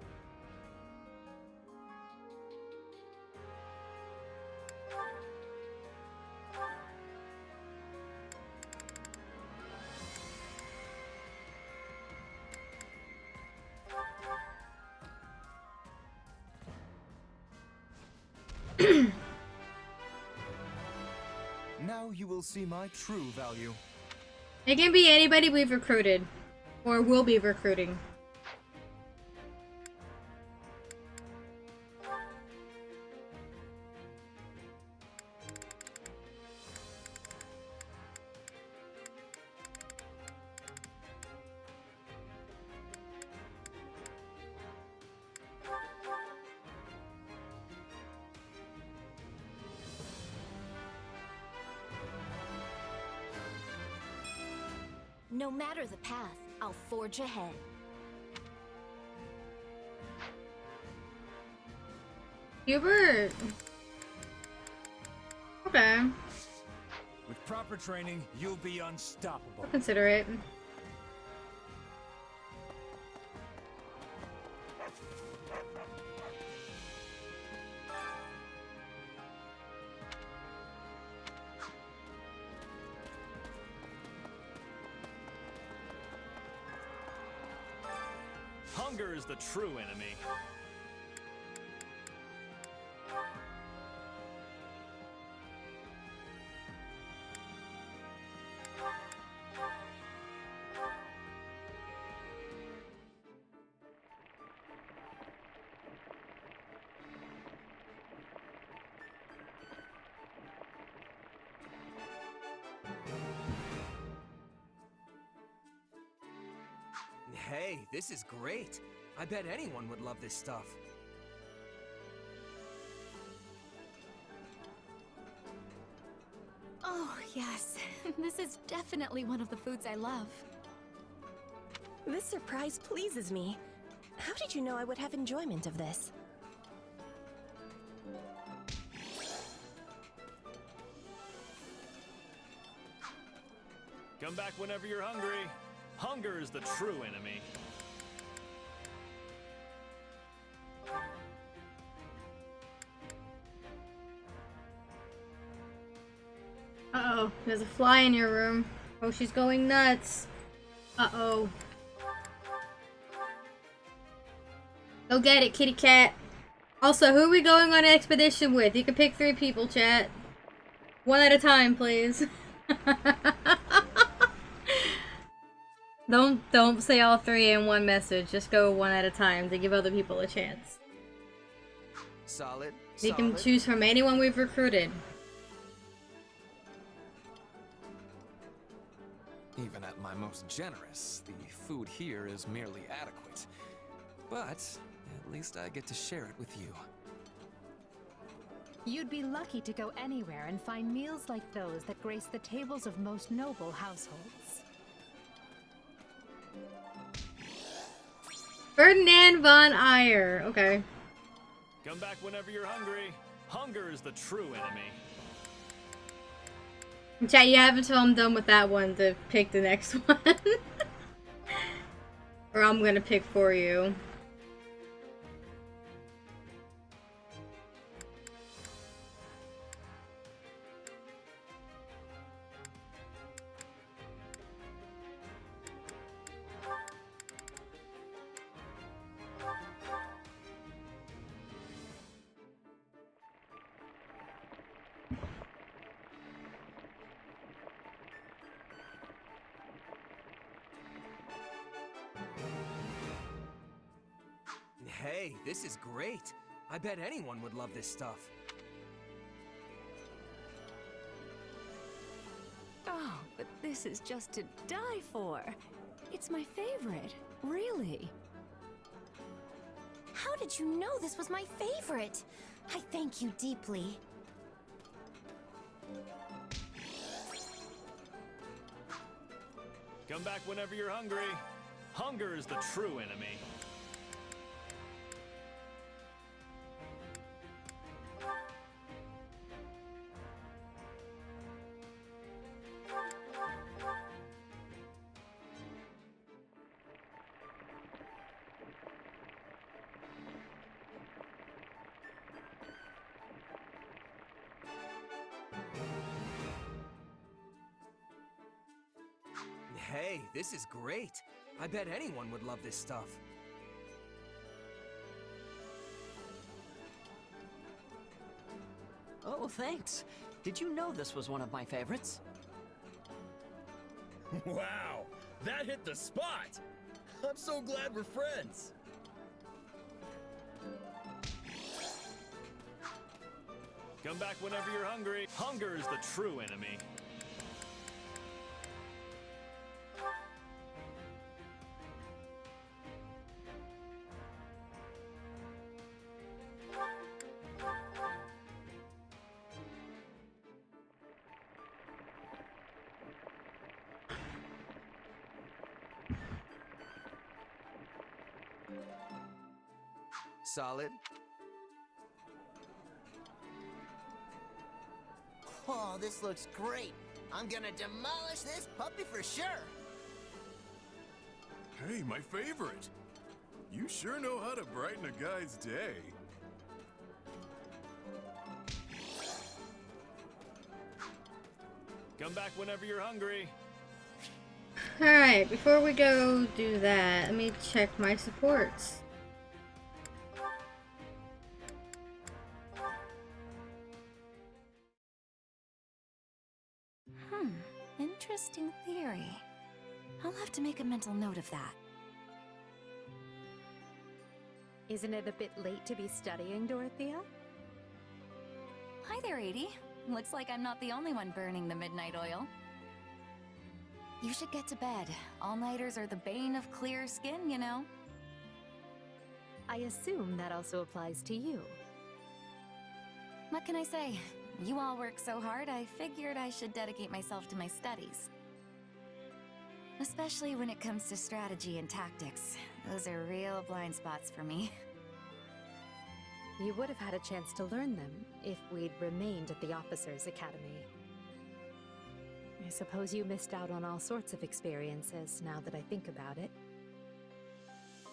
Now you will see my true value. It can be anybody we've recruited. Or will be recruiting. No matter the path, I'll forge ahead. Hubert. Okay. With proper training, you'll be unstoppable. I'll consider it. Hunger is the true enemy. Hey, this is great. I bet anyone would love this stuff. Oh, yes. This is definitely one of the foods I love. This surprise pleases me. How did you know I would have enjoyment of this? Come back whenever you're hungry. Hunger is the true enemy. Uh-oh, there's a fly in your room. Oh, she's going nuts. Uh-oh. Go get it, kitty cat. Also, who are we going on an expedition with? You can pick 3 people, chat. One at a time, please. Don't say all 3 in one message. Just go one at a time to give other people a chance. Solid. You can choose from anyone we've recruited. Even at my most generous, the food here is merely adequate. But at least I get to share it with you. You'd be lucky to go anywhere and find meals like those that grace the tables of most noble households. Ferdinand von Ayer. Okay. Come back whenever you're hungry. Hunger is the true enemy. Chat, you have until I'm done with that one to pick the next one. Or I'm gonna pick for you. Hey, this is great. I bet anyone would love this stuff. Oh, but this is just to die for. It's my favorite, really. How did you know this was my favorite? I thank you deeply. Come back whenever you're hungry. Hunger is the true enemy. Hey, this is great. I bet anyone would love this stuff. Oh, thanks. Did you know this was one of my favorites? Wow, that hit the spot! I'm so glad we're friends! Come back whenever you're hungry. Hunger is the true enemy. Solid. Oh, this looks great. I'm gonna demolish this puppy for sure. Hey, my favorite. You sure know how to brighten a guy's day. Come back whenever you're hungry. Alright, before we go do that, let me check my supports. Interesting theory. I'll have to make a mental note of that. Isn't it a bit late to be studying, Dorothea? Hi there, Edie. Looks like I'm not the only one burning the midnight oil. You should get to bed. All-nighters are the bane of clear skin, you know. I assume that also applies to you. What can I say? You all work so hard, I figured I should dedicate myself to my studies. Especially when it comes to strategy and tactics. Those are real blind spots for me. You would have had a chance to learn them if we'd remained at the Officers' Academy. I suppose you missed out on all sorts of experiences now that I think about it.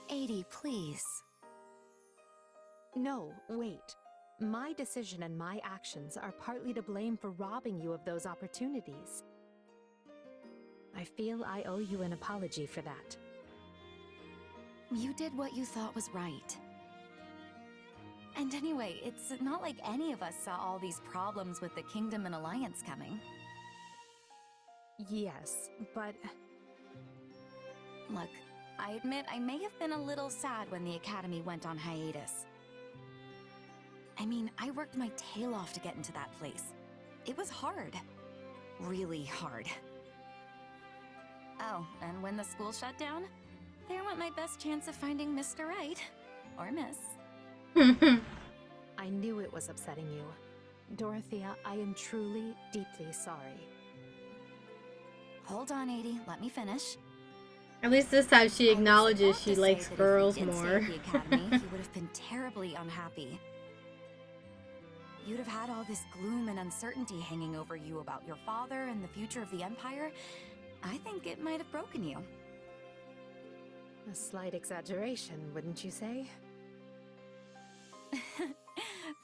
Edie, please. No, wait. My decision and my actions are partly to blame for robbing you of those opportunities. I feel I owe you an apology for that. You did what you thought was right. And anyway, it's not like any of us saw all these problems with the Kingdom and Alliance coming. Yes, but... Look, I admit I may have been a little sad when the Academy went on hiatus. I mean, I worked my tail off to get into that place. It was hard. Really hard. Oh, and when the school shut down, there went my best chance of finding Mr. Right. Or Miss. I knew it was upsetting you. Dorothea, I am truly, deeply sorry. Hold on, Edie. Let me finish. At least this time she acknowledges she likes girls If you did more. stay at the Academy, you would have been terribly unhappy. You'd have had all this gloom and uncertainty hanging over you about your father and the future of the Empire. I think it might have broken you. A slight exaggeration, wouldn't you say?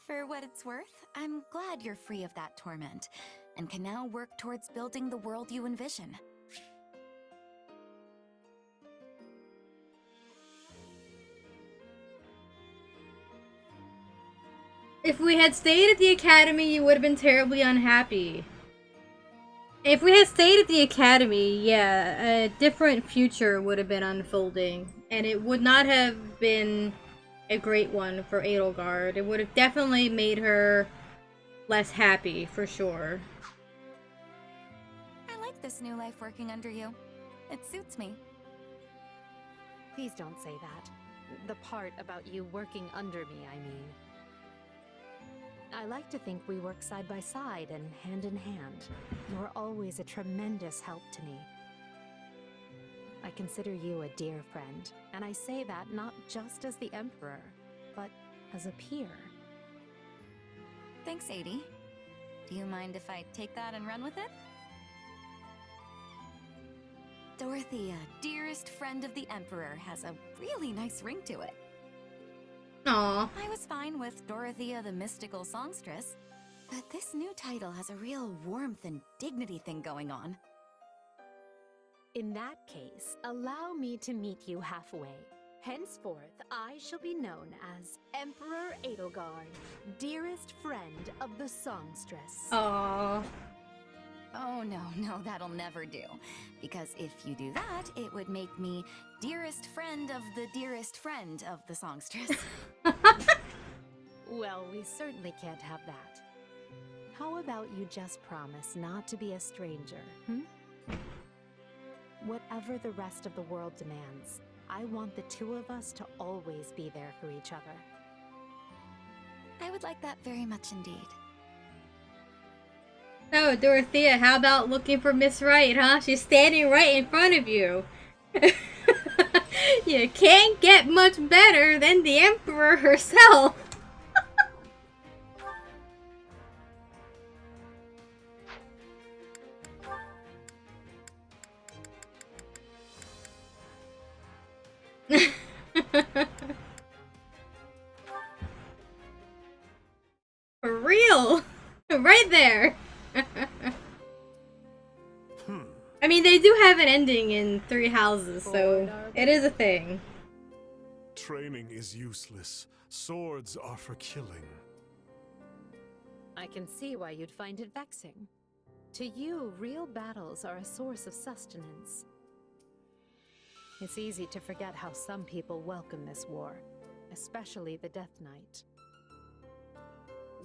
For what it's worth, I'm glad you're free of that torment, and can now work towards building the world you envision. If we had stayed at the Academy, you would have been terribly unhappy. If we had stayed at the Academy, yeah, a different future would have been unfolding. And it would not have been a great one for Edelgard. It would have definitely made her less happy, for sure. I like this new life working under you. It suits me. Please don't say that. The part about you working under me, I mean. I like to think we work side by side and hand in hand. You're always a tremendous help to me. I consider you a dear friend, and I say that not just as the Emperor, but as a peer. Thanks, Edie. Do you mind if I take that and run with it? Dorothea, dearest friend of the Emperor, has a really nice ring to it. Aww. I was fine with Dorothea the Mystical Songstress, but this new title has a real warmth and dignity thing going on. In that case, allow me to meet you halfway. Henceforth, I shall be known as Emperor Edelgard, dearest friend of the songstress. Aww. Oh, no, that'll never do. Because if you do that, it would make me dearest friend of the songstress. Well, we certainly can't have that. How about you just promise not to be a stranger, Whatever the rest of the world demands, I want the two of us to always be there for each other. I would like that very much indeed. So, Dorothea, how about looking for Miss Right, huh? She's standing right in front of you. You can't get much better than the Emperor herself. For real. Right there. I mean, they do have an ending in Three Houses, so it is a thing. Training is useless. Swords are for killing. I can see why you'd find it vexing. To you, real battles are a source of sustenance. It's easy to forget how some people welcome this war, especially the Death Knight.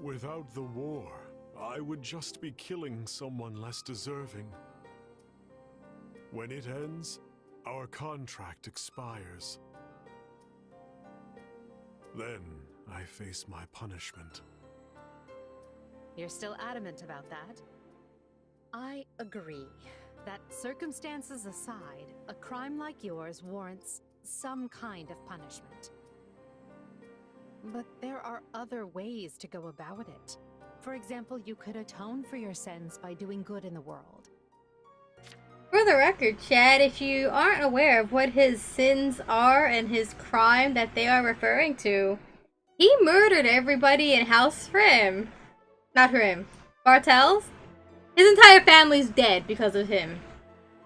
Without the war, I would just be killing someone less deserving. When it ends, our contract expires. Then I face my punishment. You're still adamant about that? I agree that, circumstances aside, a crime like yours warrants some kind of punishment. But there are other ways to go about it. For example, you could atone for your sins by doing good in the world. For the record, Chad, if you aren't aware of what his sins are and his crime that they are referring to, he murdered everybody in House Rim. Not Rim. Bartels? His entire family's dead because of him.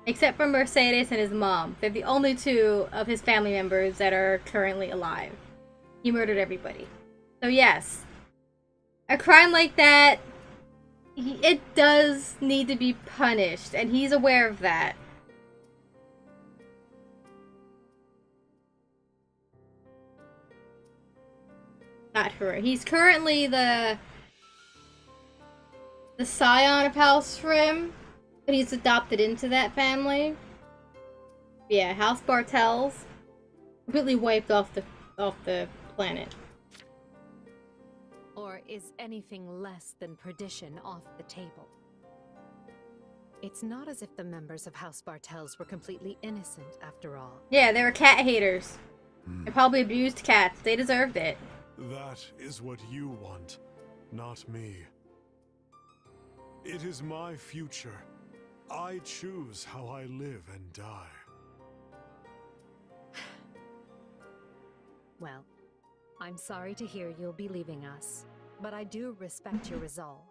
Except for Mercedes and his mom. They're the only two of his family members that are currently alive. He murdered everybody. So yes, a crime like that, it does need to be punished, and he's aware of that. Not her. He's currently the scion of House Rim, but he's adopted into that family. Yeah, House Bartels completely wiped off the planet. Or is anything less than perdition off the table? It's not as if the members of House Bartels were completely innocent, after all. Yeah, they were cat haters. They probably abused cats. They deserved it. That is what you want, not me. It is my future. I choose how I live and die. Well, I'm sorry to hear you'll be leaving us, but I do respect your resolve.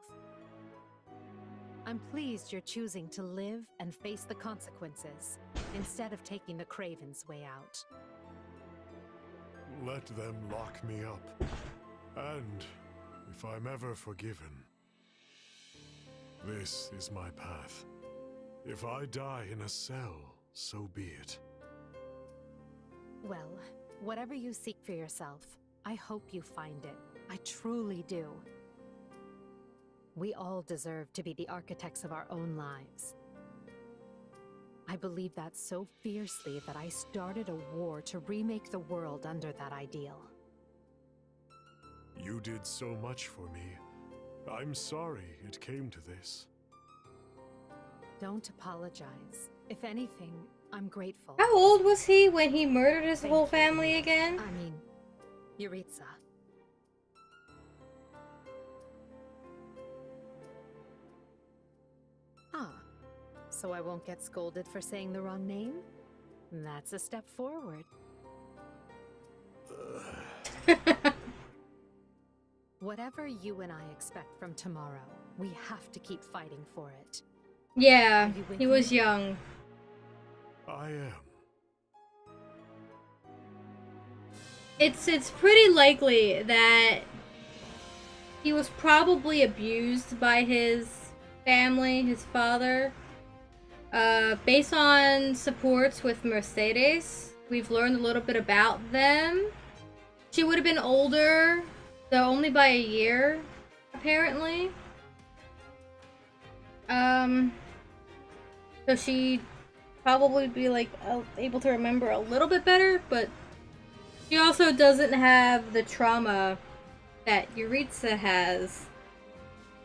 I'm pleased you're choosing to live and face the consequences, instead of taking the Craven's way out. Let them lock me up. And if I'm ever forgiven, this is my path. If I die in a cell, so be it. Well, whatever you seek for yourself, I hope you find it. I truly do. We all deserve to be the architects of our own lives. I believe that so fiercely that I started a war to remake the world under that ideal. You did so much for me. I'm sorry it came to this. Don't apologize. If anything, I'm grateful. How old was he when he murdered his whole family again? I mean, Yuritsa. Ah, so I won't get scolded for saying the wrong name? That's a step forward. Whatever you and I expect from tomorrow, we have to keep fighting for it. Yeah, he was young. I am. It's pretty likely that he was probably abused by his family, his father. Based on supports with Mercedes, we've learned a little bit about them. She would have been older, though only by a year, apparently. So she'd probably be like able to remember a little bit better, but she also doesn't have the trauma that Yuritsa has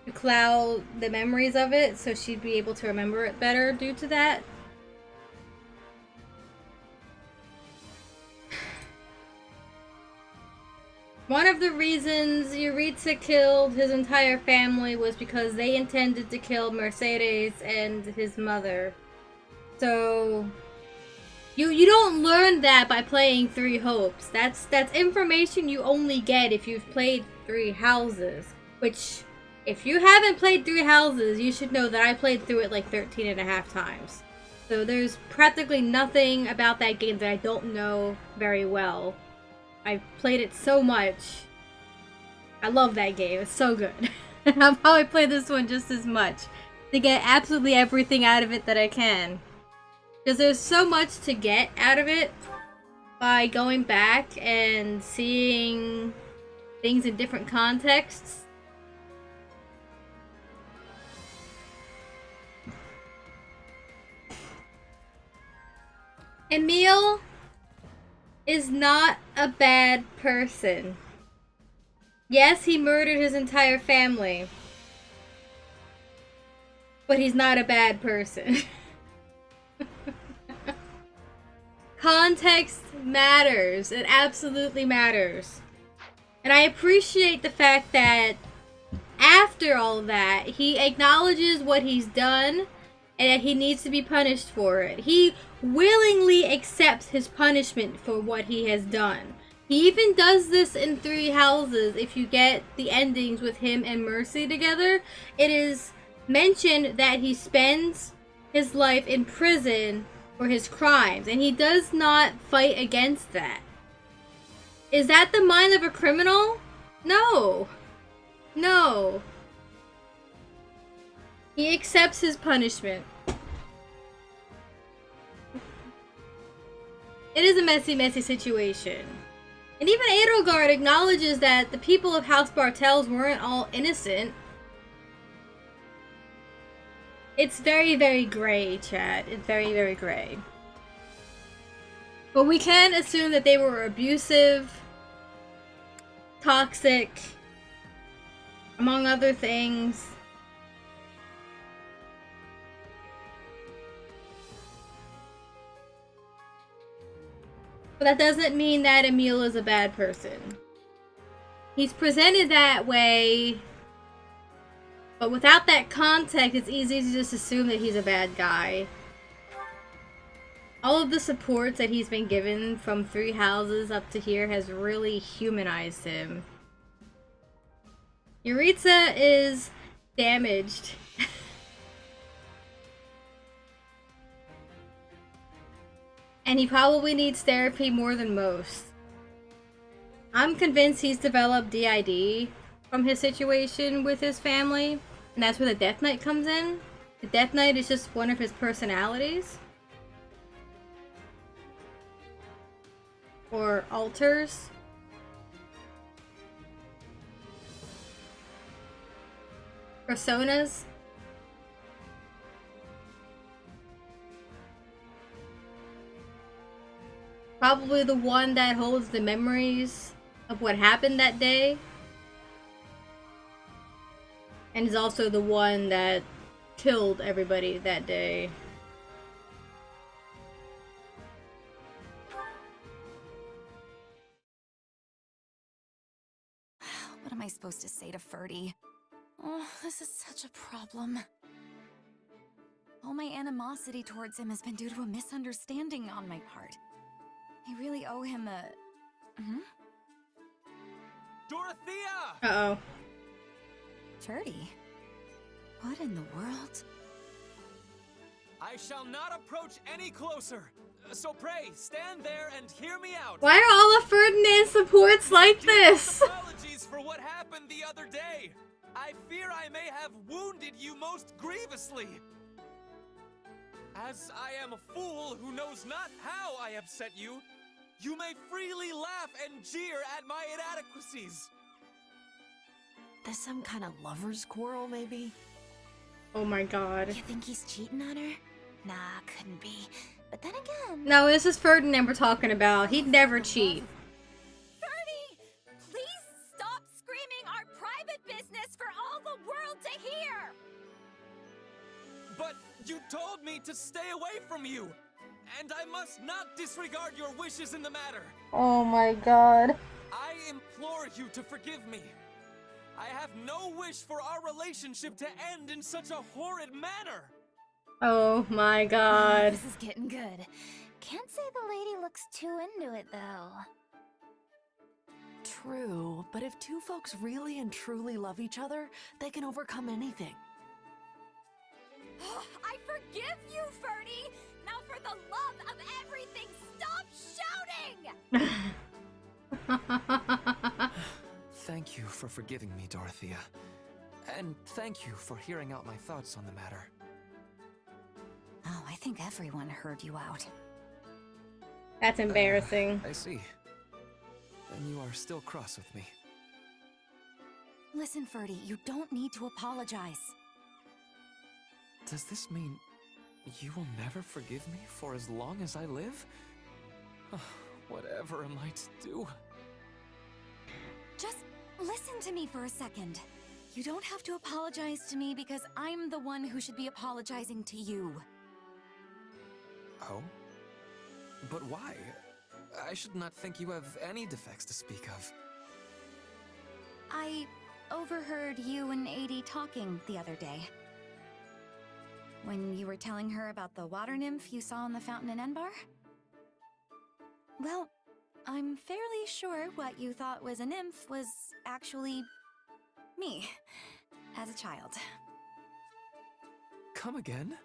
to cloud the memories of it, so she'd be able to remember it better due to that. One of the reasons Yuritsa killed his entire family was because they intended to kill Mercedes and his mother. So you don't learn that by playing Three Hopes. That's information you only get if you've played Three Houses, which if you haven't played Three Houses, you should know that I played through it like 13.5 times. So there's practically nothing about that game that I don't know very well. I've played it so much. I love that game. It's so good. I'll probably play this one just as much to get absolutely everything out of it that I can. Because there's so much to get out of it by going back and seeing things in different contexts. Emil is not a bad person. Yes, he murdered his entire family. But he's not a bad person. Context matters. It absolutely matters. And I appreciate the fact that after all of that, he acknowledges what he's done and that he needs to be punished for it. He willingly accepts his punishment for what he has done. He even does this in Three Houses. If you get the endings with him and Mercy together, it is mentioned that he spends his life in prison for his crimes, and he does not fight against that. Is that the mind of a criminal? No. No. He accepts his punishment. It is a messy, messy situation. And even Edelgard acknowledges that the people of House Bartels weren't all innocent. It's very, very gray, chat. It's very, very gray. But we can assume that they were abusive, toxic, among other things. But that doesn't mean that Emil is a bad person. He's presented that way, but without that context, it's easy to just assume that he's a bad guy. All of the supports that he's been given from Three Houses up to here has really humanized him. Yuritsa is damaged. And he probably needs therapy more than most. I'm convinced he's developed DID from his situation with his family, and that's where the Death Knight comes in. The Death Knight is just one of his personalities. Or alters. Personas. Probably the one that holds the memories of what happened that day. And is also the one that killed everybody that day. What am I supposed to say to Ferdy? Oh, this is such a problem. All my animosity towards him has been due to a misunderstanding on my part. I really owe him a... Dorothea! Uh-oh. Ferdy? What in the world? I I shall not approach any closer. So pray, stand there and hear me out. Why are all of Ferdinand's supports like this? Apologies for what happened the other day. I fear I may have wounded you most grievously. As I am a fool who knows not how I upset you, you may freely laugh and jeer at my inadequacies. There's some kind of lover's quarrel, maybe? Oh my god. You think he's cheating on her? Nah, couldn't be. But then again... No, this is Ferdinand we're talking about. He'd never cheat. Ferdy! Please stop screaming our private business for all the world to hear! But you told me to stay away from you, and I must not disregard your wishes in the matter. Oh my god. I implore you to forgive me. I have no wish for our relationship to end in such a horrid manner. Oh my god. This is getting good. Can't say the lady looks too into it, though. True, but if two folks really and truly love each other, they can overcome anything. I forgive you, Ferdy! Now for the love of everything, stop shouting! Thank you for forgiving me, Dorothea. And thank you for hearing out my thoughts on the matter. Oh, I think everyone heard you out. That's embarrassing. I see. Then you are still cross with me. Listen, Ferdy, you don't need to apologize. Does this mean you will never forgive me for as long as I live? Whatever am I to do? Just listen to me for a second. You don't have to apologize to me because I'm the one who should be apologizing to you. Oh? But why? I should not think you have any defects to speak of. I overheard you and Adie talking the other day. When you were telling her about the water nymph you saw in the fountain in Enbar? Well, I'm fairly sure what you thought was a nymph was actually me, as a child. Come again?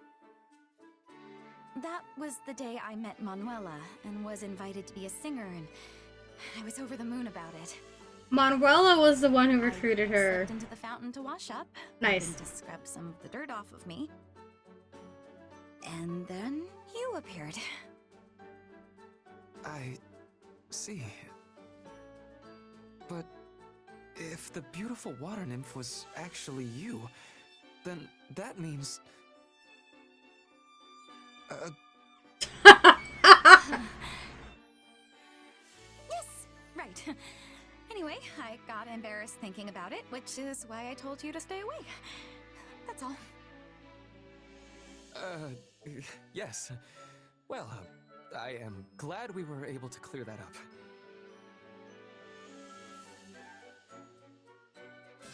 That was the day I met Manuela and was invited to be a singer, and I was over the moon about it. Manuela was the one who recruited her. Slipped into the fountain to wash up. Nice. To scrub some of the dirt off of me. And then you appeared. I see. But if the beautiful water nymph was actually you, then that means... Yes, right. Anyway, I got embarrassed thinking about it, which is why I told you to stay away. That's all. Yes. Well, I am glad we were able to clear that up.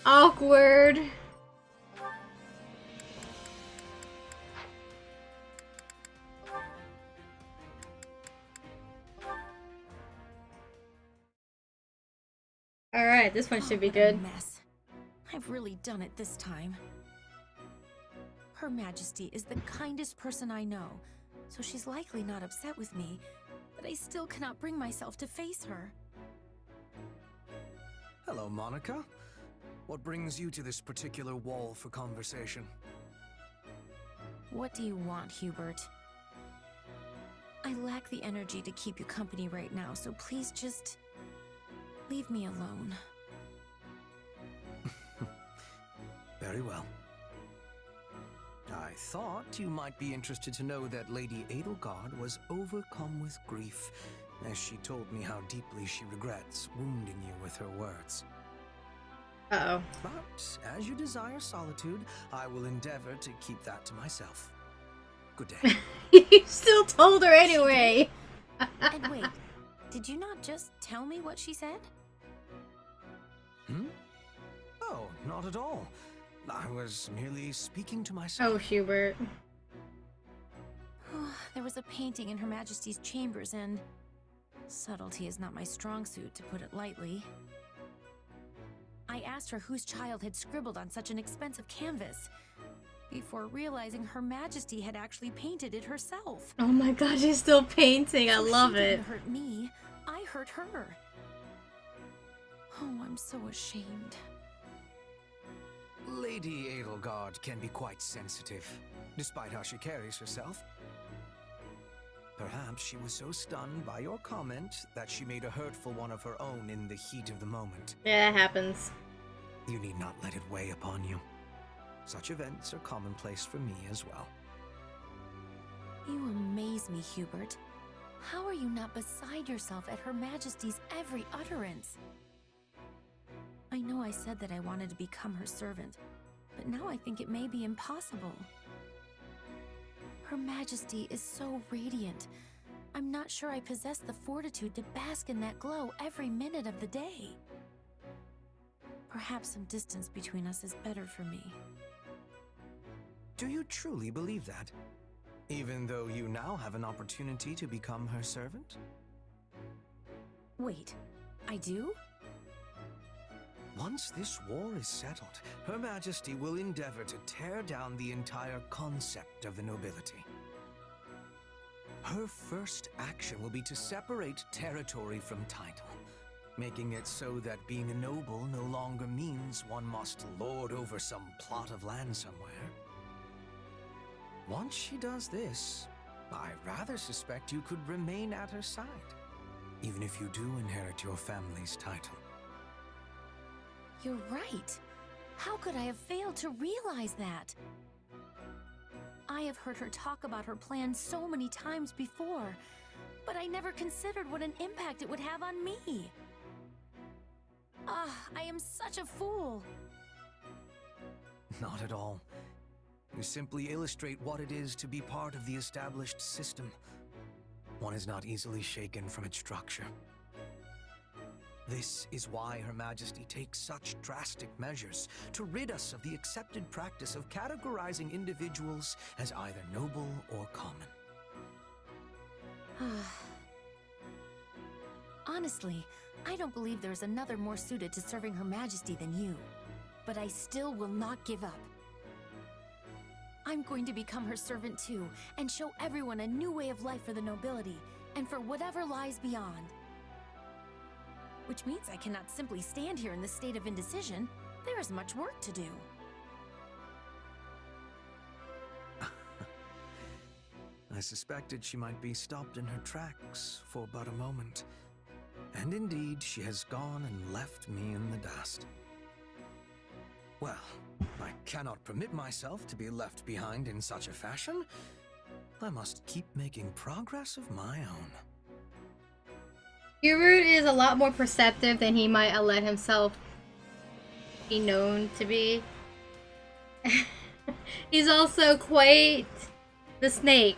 Awkward. Alright, this one should be good. Mess. I've really done it this time. Her Majesty is the kindest person I know, so she's likely not upset with me, but I still cannot bring myself to face her. Hello, Monica. What brings you to this particular wall for conversation? What do you want, Hubert? I lack the energy to keep you company right now, so please just leave me alone. Very well. I thought you might be interested to know that Lady Edelgard was overcome with grief, as she told me how deeply she regrets wounding you with her words. Uh-oh. But as you desire solitude, I will endeavor to keep that to myself. Good day. You still told her anyway. And wait, did you not just tell me what she said? Hmm? Oh, not at all. I was merely speaking to myself. Oh, Hubert. There was a painting in Her Majesty's chambers, and subtlety is not my strong suit, to put it lightly. I asked her whose child had scribbled on such an expensive canvas, before realizing Her Majesty had actually painted it herself. Oh my god, she's still painting. I love she it. didn't hurt me. I hurt her. Oh, I'm so ashamed. Lady Edelgard can be quite sensitive, despite how she carries herself. Perhaps she was so stunned by your comment that she made a hurtful one of her own in the heat of the moment. Yeah, that happens. You need not let it weigh upon you. Such events are commonplace for me as well. You amaze me, Hubert. How are you not beside yourself at Her Majesty's every utterance? I know I said that I wanted to become her servant, but now I think it may be impossible. Her Majesty is so radiant. I'm not sure I possess the fortitude to bask in that glow every minute of the day. Perhaps some distance between us is better for me. Do you truly believe that? Even though you now have an opportunity to become her servant? Wait, I do? Once this war is settled, Her Majesty will endeavor to tear down the entire concept of the nobility. Her first action will be to separate territory from title, making it so that being a noble no longer means one must lord over some plot of land somewhere. Once she does this, I rather suspect you could remain at her side, even if you do inherit your family's title. You're right. How could I have failed to realize that? I have heard her talk about her plans so many times before, but I never considered what an impact it would have on me. Ah, I am such a fool. Not at all. You simply illustrate what it is to be part of the established system. One is not easily shaken from its structure. This is why Her Majesty takes such drastic measures to rid us of the accepted practice of categorizing individuals as either noble or common. Honestly, I don't believe there's another more suited to serving Her Majesty than you. But I still will not give up. I'm going to become her servant too, and show everyone a new way of life for the nobility, and for whatever lies beyond. Which means I cannot simply stand here in this state of indecision. There is much work to do. I suspected she might be stopped in her tracks for but a moment. And indeed, she has gone and left me in the dust. Well, I cannot permit myself to be left behind in such a fashion. I must keep making progress of my own. Hubert is a lot more perceptive than he might let himself be known to be. He's also quite the snake.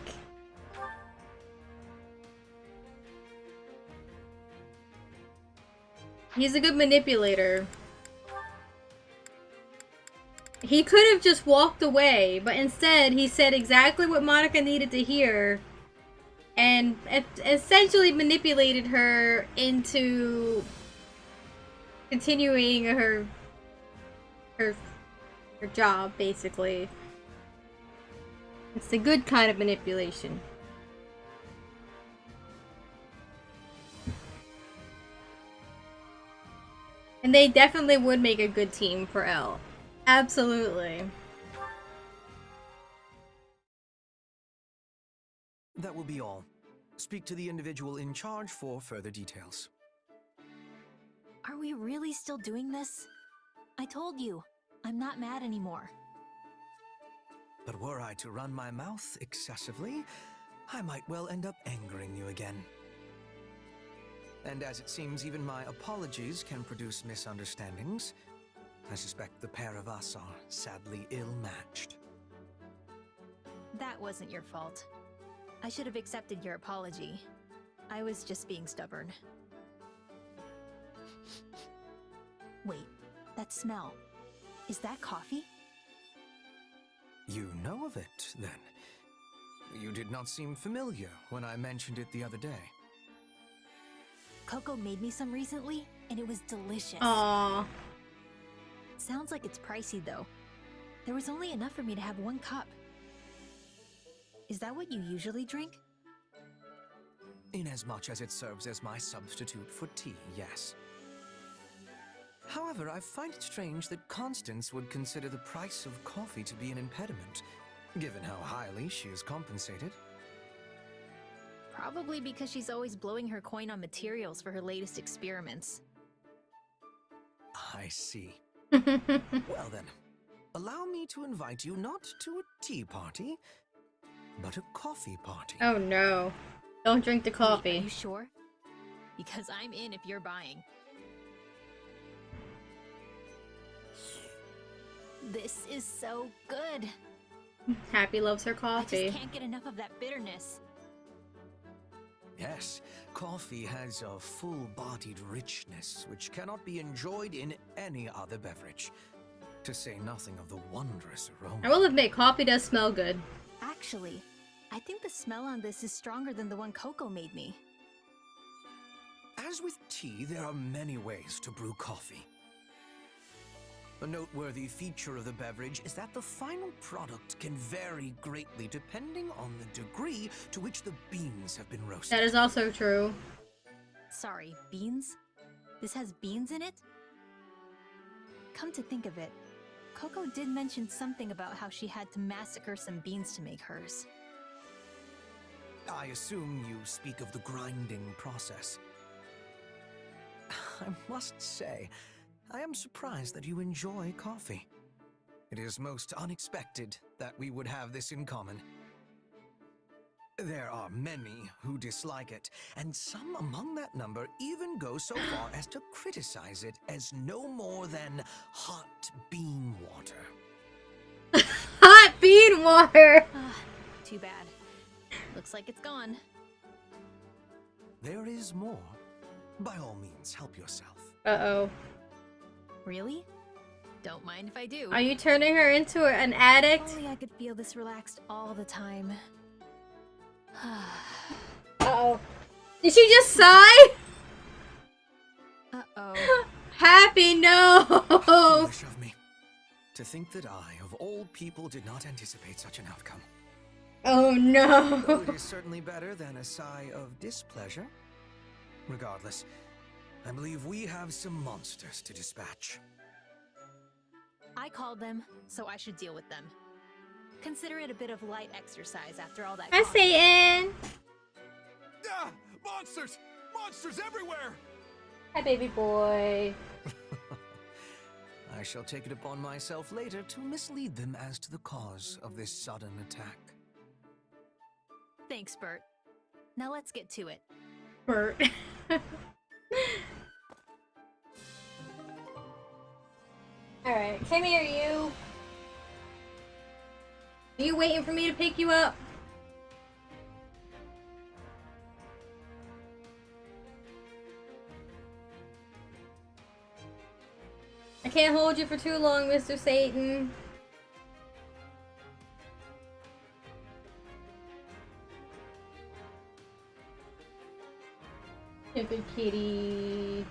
He's a good manipulator. He could have just walked away, but instead he said exactly what Monica needed to hear and essentially manipulated her into continuing her job, basically. It's the good kind of manipulation. And they definitely would make a good team for Elle. Absolutely. That will be all. Speak to the individual in charge for further details. Are we really still doing this? I told you, I'm not mad anymore. But were I to run my mouth excessively, I might well end up angering you again. And as it seems even my apologies can produce misunderstandings, I suspect the pair of us are sadly ill-matched. That wasn't your fault. I should have accepted your apology. I was just being stubborn. Wait, that smell. Is that coffee? You know of it, then? You did not seem familiar when I mentioned it the other day. Coco made me some recently, and it was delicious. Aww. Sounds like it's pricey, though. There was only enough for me to have 1 cup. Is that what you usually drink? Inasmuch as it serves as my substitute for tea, yes. However, I find it strange that Constance would consider the price of coffee to be an impediment, given how highly she is compensated. Probably because she's always blowing her coin on materials for her latest experiments. I see. Well then, allow me to invite you not to a tea party, but a coffee party. Oh no. Don't drink the coffee. Wait, are you sure? Because I'm in if you're buying. This is so good. Happy loves her I coffee. just can't get enough of that bitterness. Yes, coffee has a full-bodied richness which cannot be enjoyed in any other beverage, to say nothing of the wondrous aroma. I will admit, coffee does smell good. Actually, I think the smell on this is stronger than the one Coco made me. As with tea, there are many ways to brew coffee. A noteworthy feature of the beverage is that the final product can vary greatly depending on the degree to which the beans have been roasted. That is also true. Sorry, beans? This has beans in it? Come to think of it, Coco did mention something about how she had to massacre some beans to make hers. I assume you speak of the grinding process. I must say, I am surprised that you enjoy coffee. It is most unexpected that we would have this in common. There are many who dislike it, and some among that number even go so far as to criticize it as no more than hot bean water. Hot bean water! Too bad. Looks like it's gone. There is more. By all means, help yourself. Uh-oh. Really? Don't mind if I do. Are you turning her into an addict? Only I could feel this relaxed all the time. Uh-oh. Did she just sigh? Uh-oh. Happy, no! Foolish of me. To think that I, of all people, did not anticipate such an outcome. Oh no! Though it is certainly better than a sigh of displeasure. Regardless, I believe we have some monsters to dispatch. I called them, so I should deal with them. Consider it a bit of light exercise after all that. Hi, Satyn! Ah! Monsters! Monsters everywhere! Hi, baby boy. I shall take it upon myself later to mislead them as to the cause of this sudden attack. Thanks, Bert. Now let's get to it. Bert. Alright, come here, you. Are you waiting for me to pick you up? I can't hold you for too long, Mr. Satyn. Stupid kitty.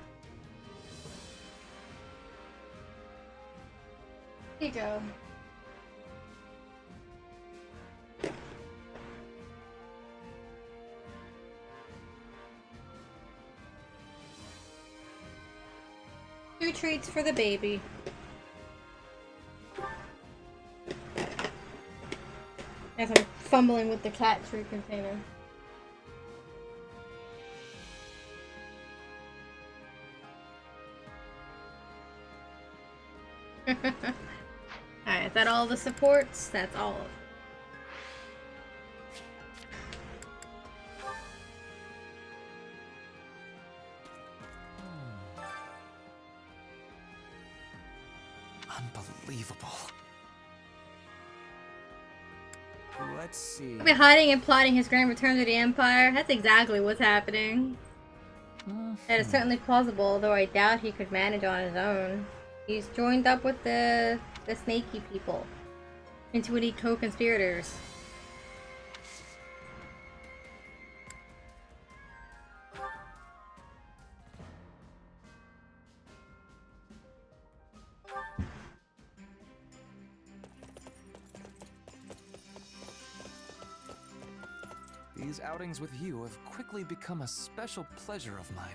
Here you go. Two treats for the baby. As I'm fumbling with the cat treat container. Alright, is that all the supports? That's all of them. Unbelievable. Let's see. He'll be hiding and plotting his grand return to the Empire. That's exactly what's happening. That is certainly plausible, though I doubt he could manage on his own. He's joined up with the snaky people. Intuity co-conspirators. these outings with you have quickly become a special pleasure of mine.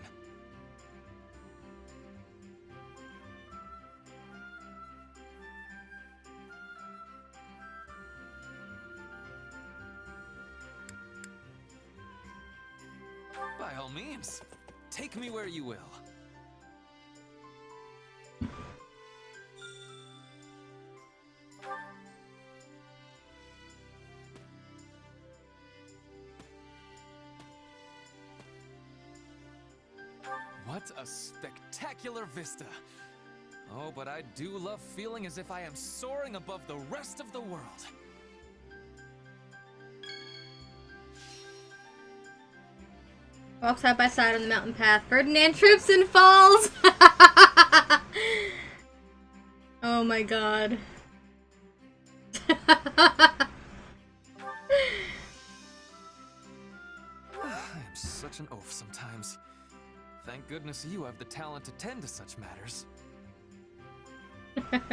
By all means, take me where you will. What a spectacular vista! Oh, but I do love feeling as if I am soaring above the rest of the world. Walk side by side on the mountain path. Ferdinand trips and falls! Oh my god. I'm such an oaf sometimes. Thank goodness you have the talent to tend to such matters. I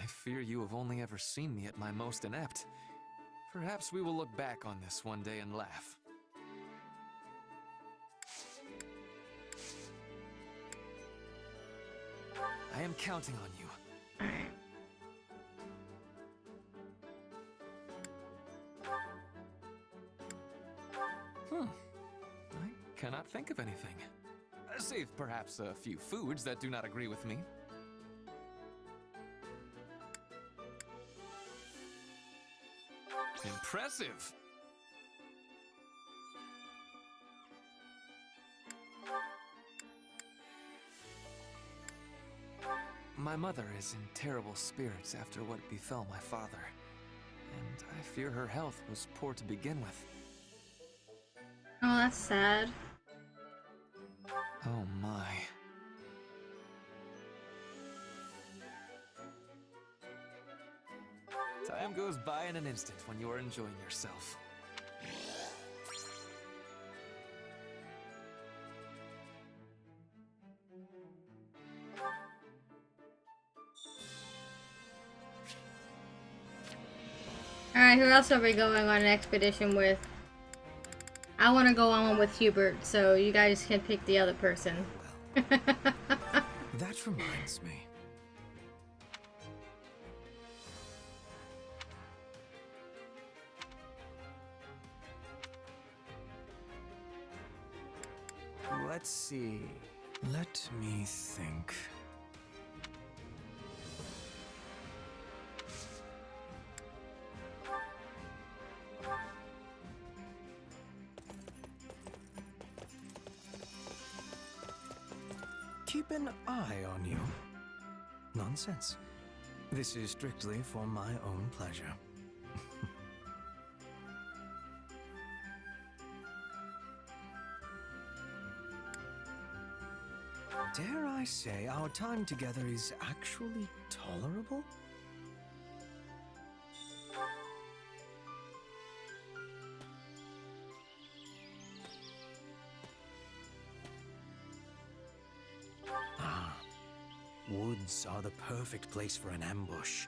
fear you have only ever seen me at my most inept. Perhaps we will look back on this one day and laugh. I am counting on you. I cannot think of anything. Save perhaps a few foods that do not agree with me. Impressive! My mother is in terrible spirits after what befell my father, and I fear her health was poor to begin with. Oh, that's sad. Oh my. Time goes by in an instant when you are enjoying yourself. Alright, who else are we going on an expedition with? I want to go on one with Hubert, so you guys can pick the other person. That reminds me. Let's see. Let me think. Keep an eye on you. Nonsense. This is strictly for my own pleasure. Dare I say our time together is actually tolerable? Woods are the perfect place for an ambush.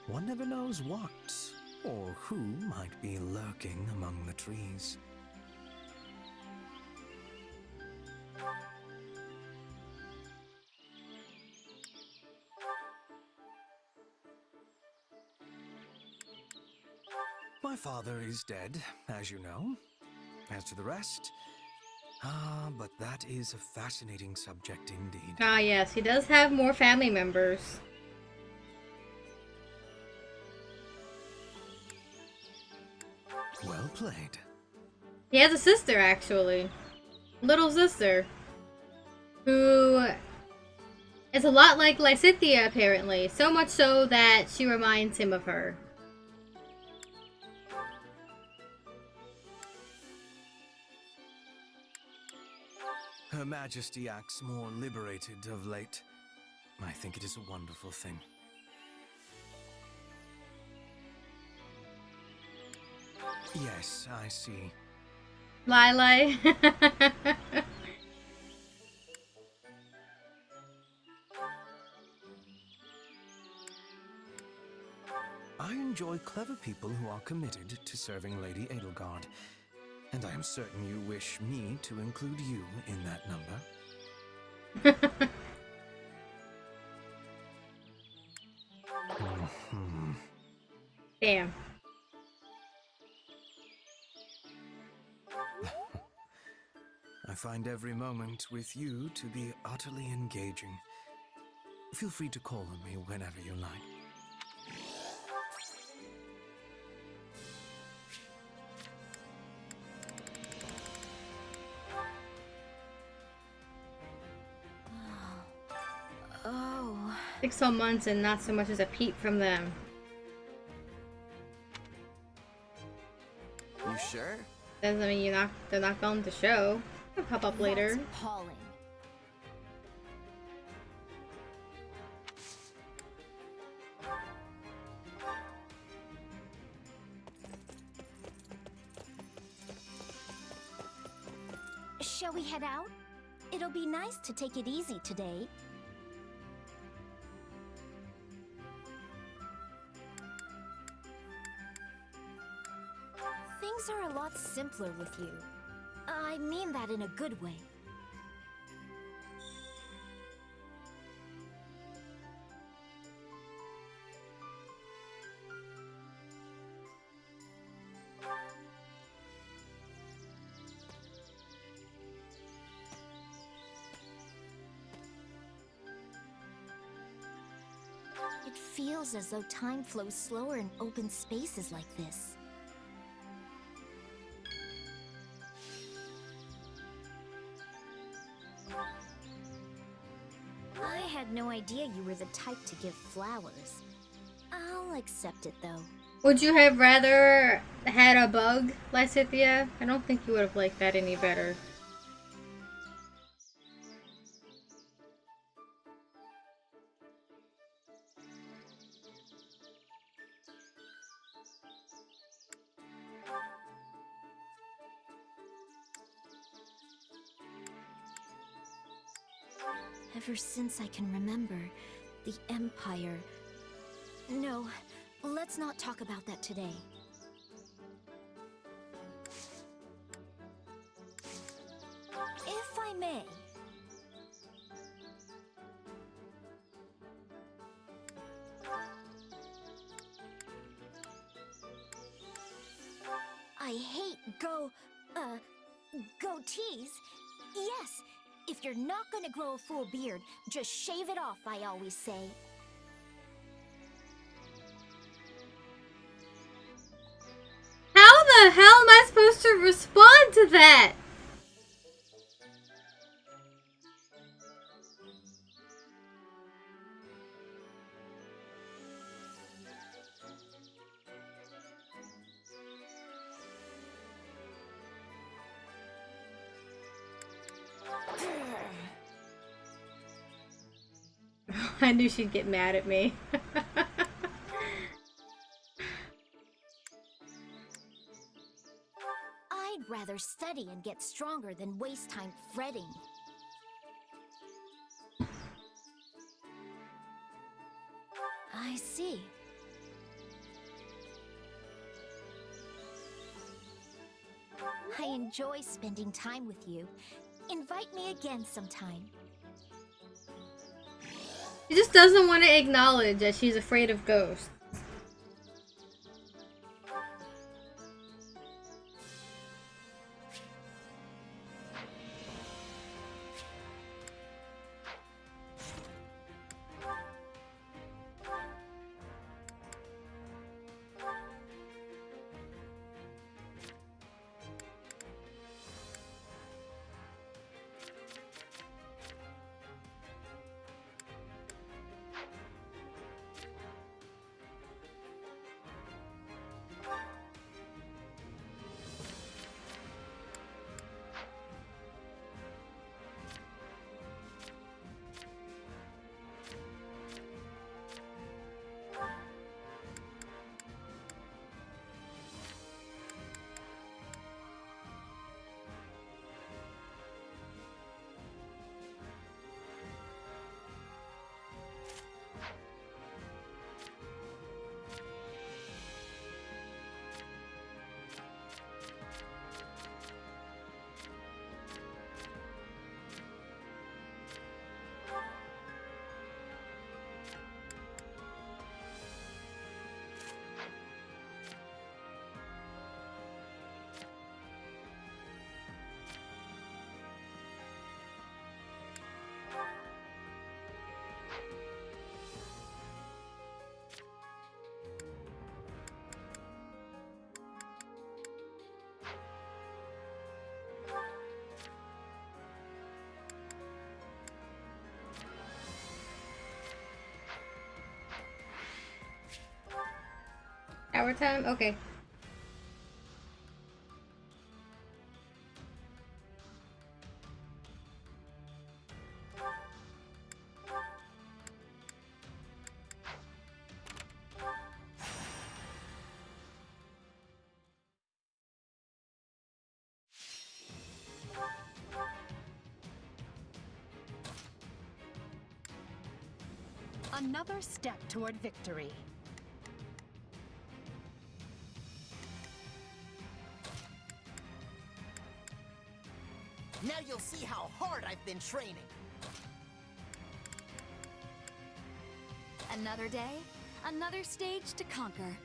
One never knows what or who might be lurking among the trees. My father is dead, as you know. As to the rest, but that is a fascinating subject indeed. Ah, yes, he does have more family members. Well played. He has a sister, actually. Little sister. Who is a lot like Lysithea, apparently. So much so that she reminds him of her. Her Majesty acts more liberated of late. I think it is a wonderful thing. Yes, I see. Lyle. enjoy clever people who are committed to serving Lady Edelgard. And I am certain you wish me to include you in that number. Damn. I find every moment with you to be utterly engaging. Feel free to call on me whenever you like. Oh. 6 whole months and not so much as a peep from them. You sure? Doesn't mean they're not going to show. They'll pop up later. That's appalling. Shall we head out? It'll be nice to take it easy today. Things are a lot simpler with you. I mean that in a good way. It feels as though time flows slower in open spaces like this. I had no idea you were the type to give flowers. I'll accept it though. Would you have rather had a bug, Lysithia? I don't think you would have liked that any better. Ever since I can remember, the Empire... No, let's not talk about that today. If I may... I hate goatees. Yes, if you're not gonna grow a full beard, just shave it off, I always say. How the hell am I supposed to respond to that? I knew she'd get mad at me. I'd rather study and get stronger than waste time fretting. I see. I enjoy spending time with you. Invite me again sometime. She just doesn't want to acknowledge that she's afraid of ghosts. shower time? Okay. Another step toward victory. Now you'll see how hard I've been training. Another day, another stage to conquer.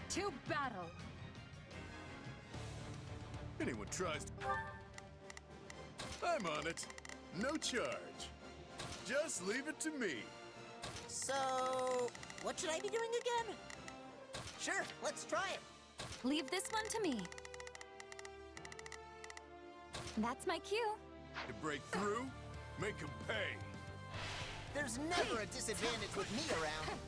To battle! Anyone tries to... I'm on it. No charge. Just leave it to me. So, what should I be doing again? Sure, let's try it. Leave this one to me. That's my cue. To break through, make them pay. There's never a disadvantage with me around.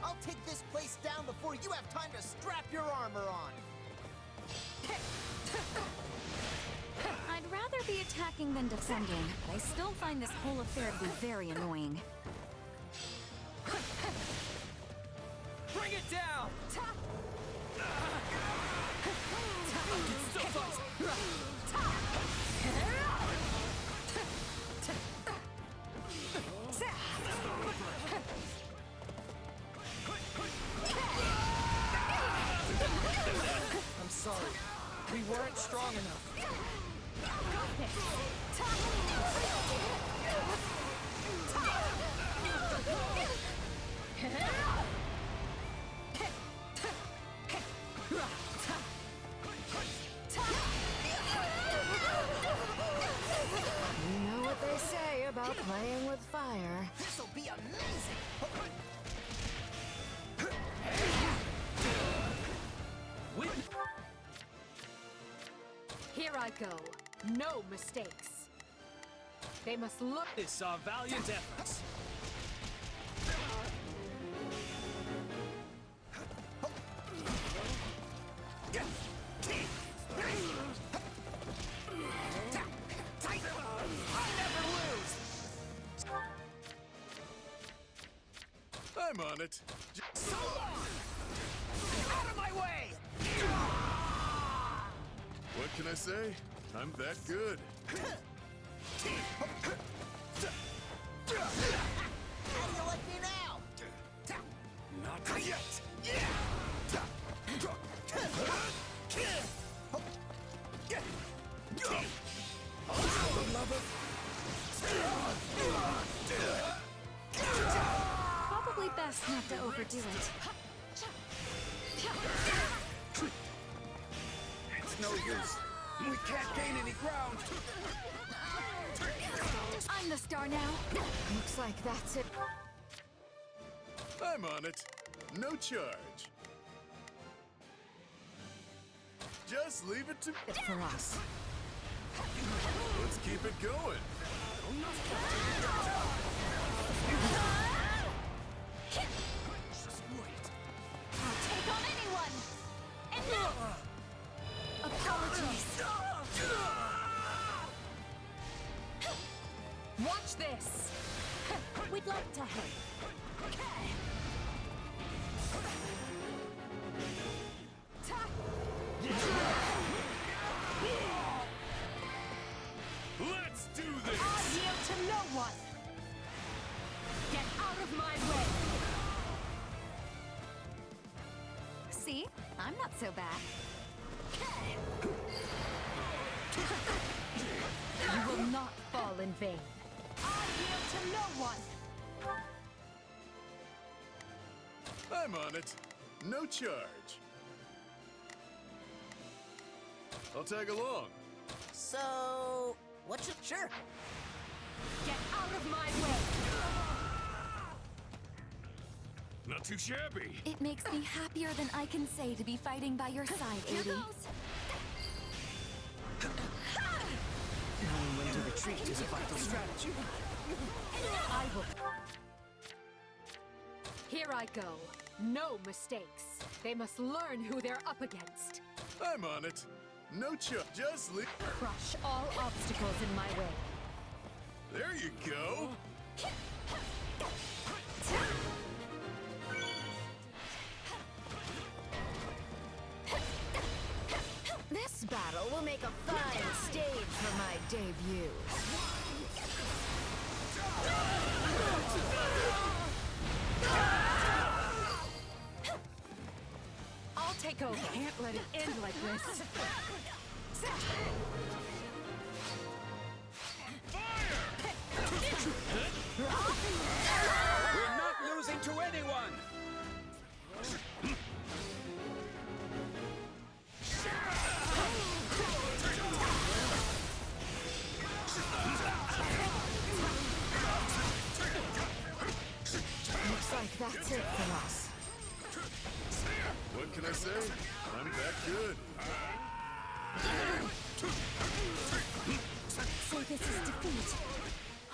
I'll take this place down before you have time to strap your armor on. I'd rather be attacking than defending, but I still find this whole affair to be very annoying. Bring it down! I'm sorry. We weren't strong enough. You know what they say about playing with fire. This'll be amazing! Here I go. No mistakes. They must look. This our valiant efforts. I'm on it. So long! Out of my way! What can I say? I'm that good. How do you like me now? Not yet. Probably best not to overdo it. It's no use. We can't gain any ground. I'm the star now. Looks like that's it. I'm on it. No charge. Just leave it to For us. Let's keep it going. Just wait. I'll take on anyone. Enough. Apologies. Watch this. We'd like to help. Let's do this. I yield to no one. Get out of my way. See? I'm not so bad. You will not fall in vain. I yield to no one. I'm on it. no charge. I'll tag along. So, what should... Sure. Get out of my way! Not too shabby. It makes me happier than I can say to be fighting by your side, Here Adie. goes! Knowing when to retreat is a vital strategy. I will. Here I go. No mistakes. They must learn who they're up against. I'm on it. No charge. Just leave. Crush all obstacles in my way. There you go. This battle will make a fine stage for my debut. I'll take over. Can't let it end like this. We're not losing to anyone! Looks like that's it for us. What can I say? I'm that good. So this is defeat.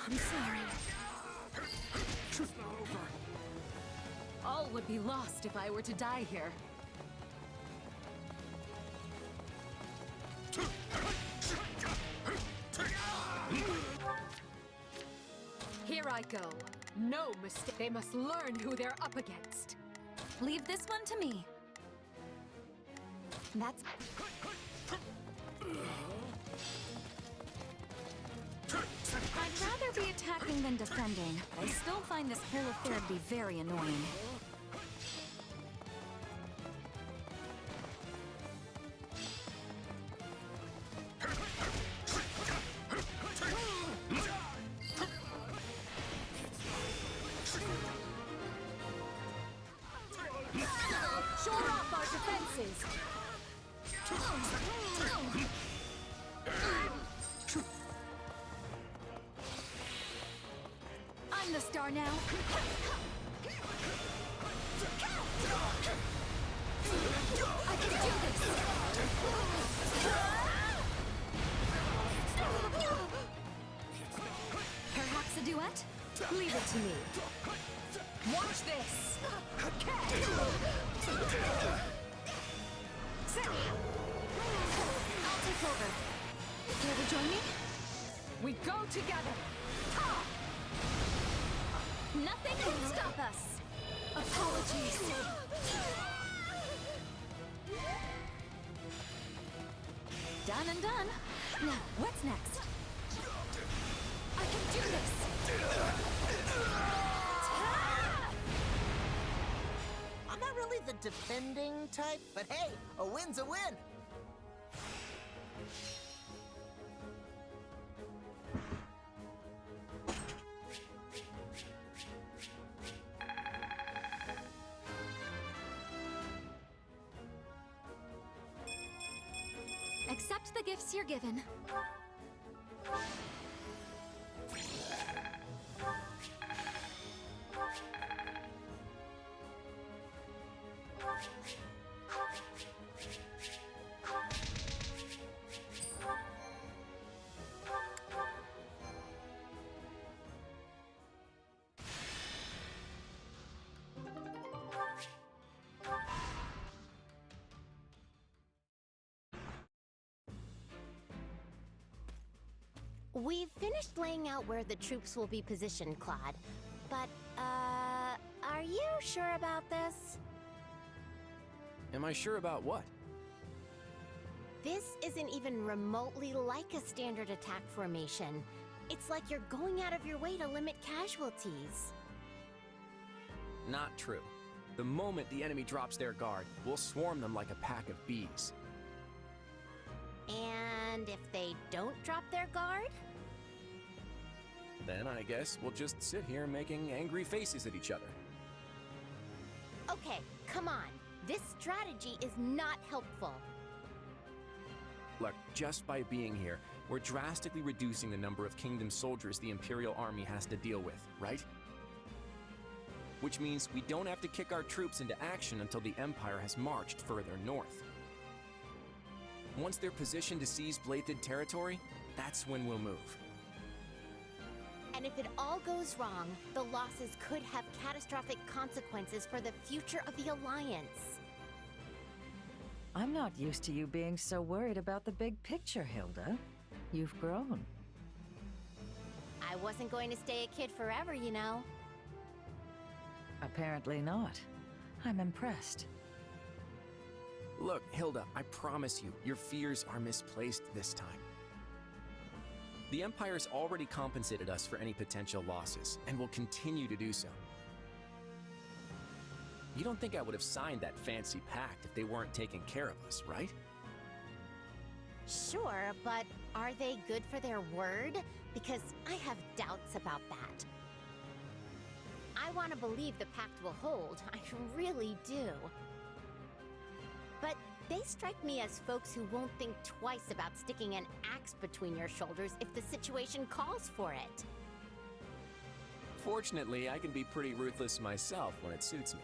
I'm sorry. All would be lost if I were to die here. Here I go. No mistake. They must learn who they're up against. Leave this one to me. That's... I'd rather be attacking than defending. I still find this whole affair to be very annoying. Shore up our defenses! I'm the star now. I can do this! Perhaps a duet? Leave it to me. Watch this! I'll take over. Care to join me? We go together! Nothing can stop us! Apologies. Done and done. Now, what's next? I can do this! I'm not really the defending type, but hey, a win's a win! Accept the gifts you're given. We've finished laying out where the troops will be positioned, Claude. But, are you sure about this? Am I sure about what? This isn't even remotely like a standard attack formation. It's like you're going out of your way to limit casualties. Not true. The moment the enemy drops their guard, we'll swarm them like a pack of bees. And if they don't drop their guard? Then I guess we'll just sit here making angry faces at each other. Okay, come on. This strategy is not helpful. Look, just by being here, we're drastically reducing the number of Kingdom soldiers the Imperial Army has to deal with, right? Which means we don't have to kick our troops into action until the Empire has marched further north. Once they're positioned to seize Blythed territory, that's when we'll move. And if it all goes wrong, the losses could have catastrophic consequences for the future of the Alliance. I'm not used to you being so worried about the big picture, Hilda. You've grown. I wasn't going to stay a kid forever, you know. Apparently not. I'm impressed. Look, Hilda, I promise you, your fears are misplaced this time. The Empire's already compensated us for any potential losses, and will continue to do so. You don't think I would have signed that fancy pact if they weren't taking care of us, right? Sure, but are they good for their word? Because I have doubts about that. I want to believe the pact will hold, I really do. But they strike me as folks who won't think twice about sticking an axe between your shoulders if the situation calls for it. Fortunately, I can be pretty ruthless myself when it suits me.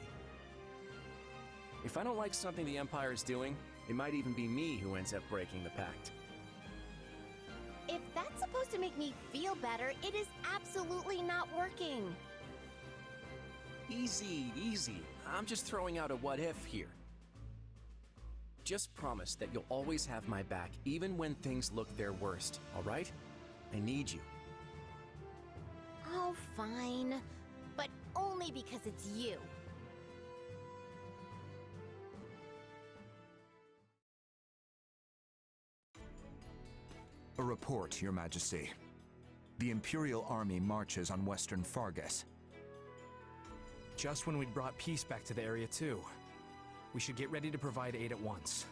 If I don't like something the Empire is doing, it might even be me who ends up breaking the pact. If that's supposed to make me feel better, it is absolutely not working. Easy, easy. I'm just throwing out a what if here. Just promise that you'll always have my back, even when things look their worst, all right? I need you. Oh, fine. But only because it's you. A report, Your Majesty. The Imperial Army marches on Western Fargus. Just when we'd brought peace back to the area, too. We should get ready to provide aid at once.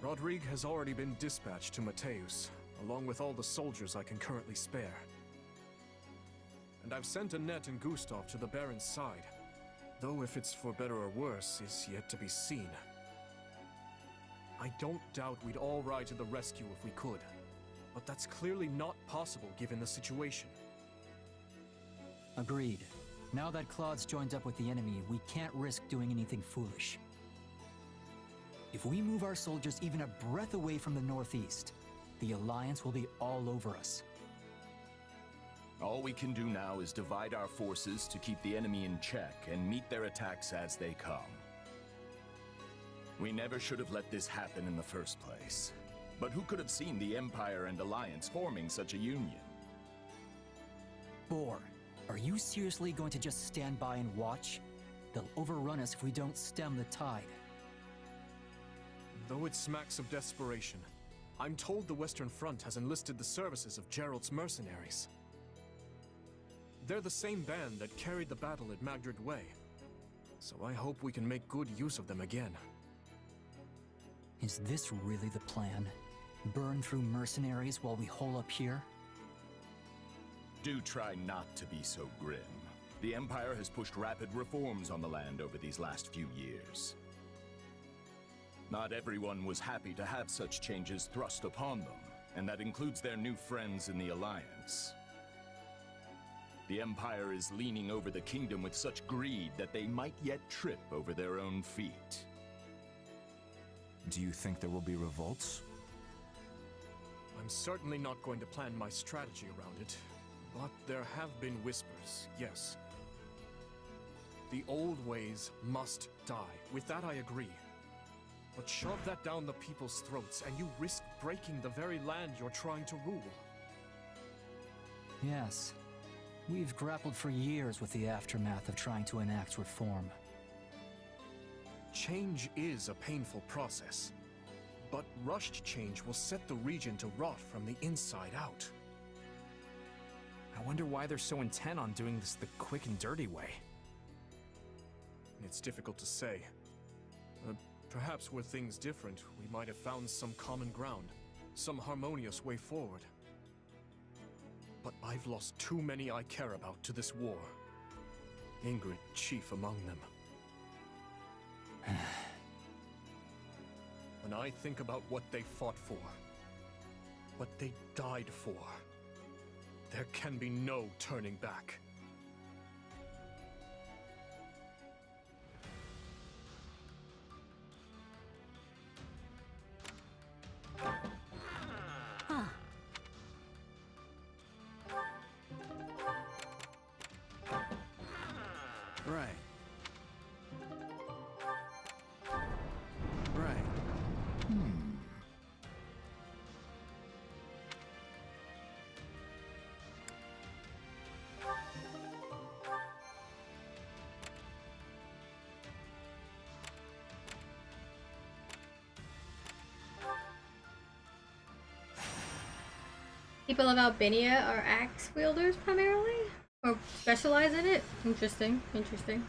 Rodrigue has already been dispatched to Mateus, along with all the soldiers I can currently spare. And I've sent Annette and Gustav to the Baron's side, though if it's for better or worse is yet to be seen. I don't doubt we'd all ride to the rescue if we could, but that's clearly not possible given the situation. Agreed. Now that Claude's joined up with the enemy, we can't risk doing anything foolish. If we move our soldiers even a breath away from the northeast, the Alliance will be all over us. All we can do now is divide our forces to keep the enemy in check and meet their attacks as they come. We never should have let this happen in the first place. But who could have seen the Empire and Alliance forming such a union? Boar, are you seriously going to just stand by and watch? They'll overrun us if we don't stem the tide. Though it smacks of desperation, I'm told the Western Front has enlisted the services of Gerald's mercenaries. They're the same band that carried the battle at Magdred Way, so I hope we can make good use of them again. Is this really the plan? Burn through mercenaries while we hole up here? Do try not to be so grim. The Empire has pushed rapid reforms on the land over these last few years. Not everyone was happy to have such changes thrust upon them, and that includes their new friends in the Alliance. The Empire is leaning over the kingdom with such greed that they might yet trip over their own feet. Do you think there will be revolts? I'm certainly not going to plan my strategy around it, but there have been whispers, yes. The old ways must die. With that I agree. But shove that down the people's throats, and you risk breaking the very land you're trying to rule. Yes. We've grappled for years with the aftermath of trying to enact reform. Change is a painful process, but rushed change will set the region to rot from the inside out. I wonder why they're so intent on doing this the quick and dirty way. It's difficult to say. Perhaps were things different, we might have found some common ground, some harmonious way forward. But I've lost too many I care about to this war. Ingrid chief among them. When I think about what they fought for, what they died for, there can be no turning back. Huh. Right. Right. People of Albania are axe wielders primarily? Or specialize in it? Interesting, interesting.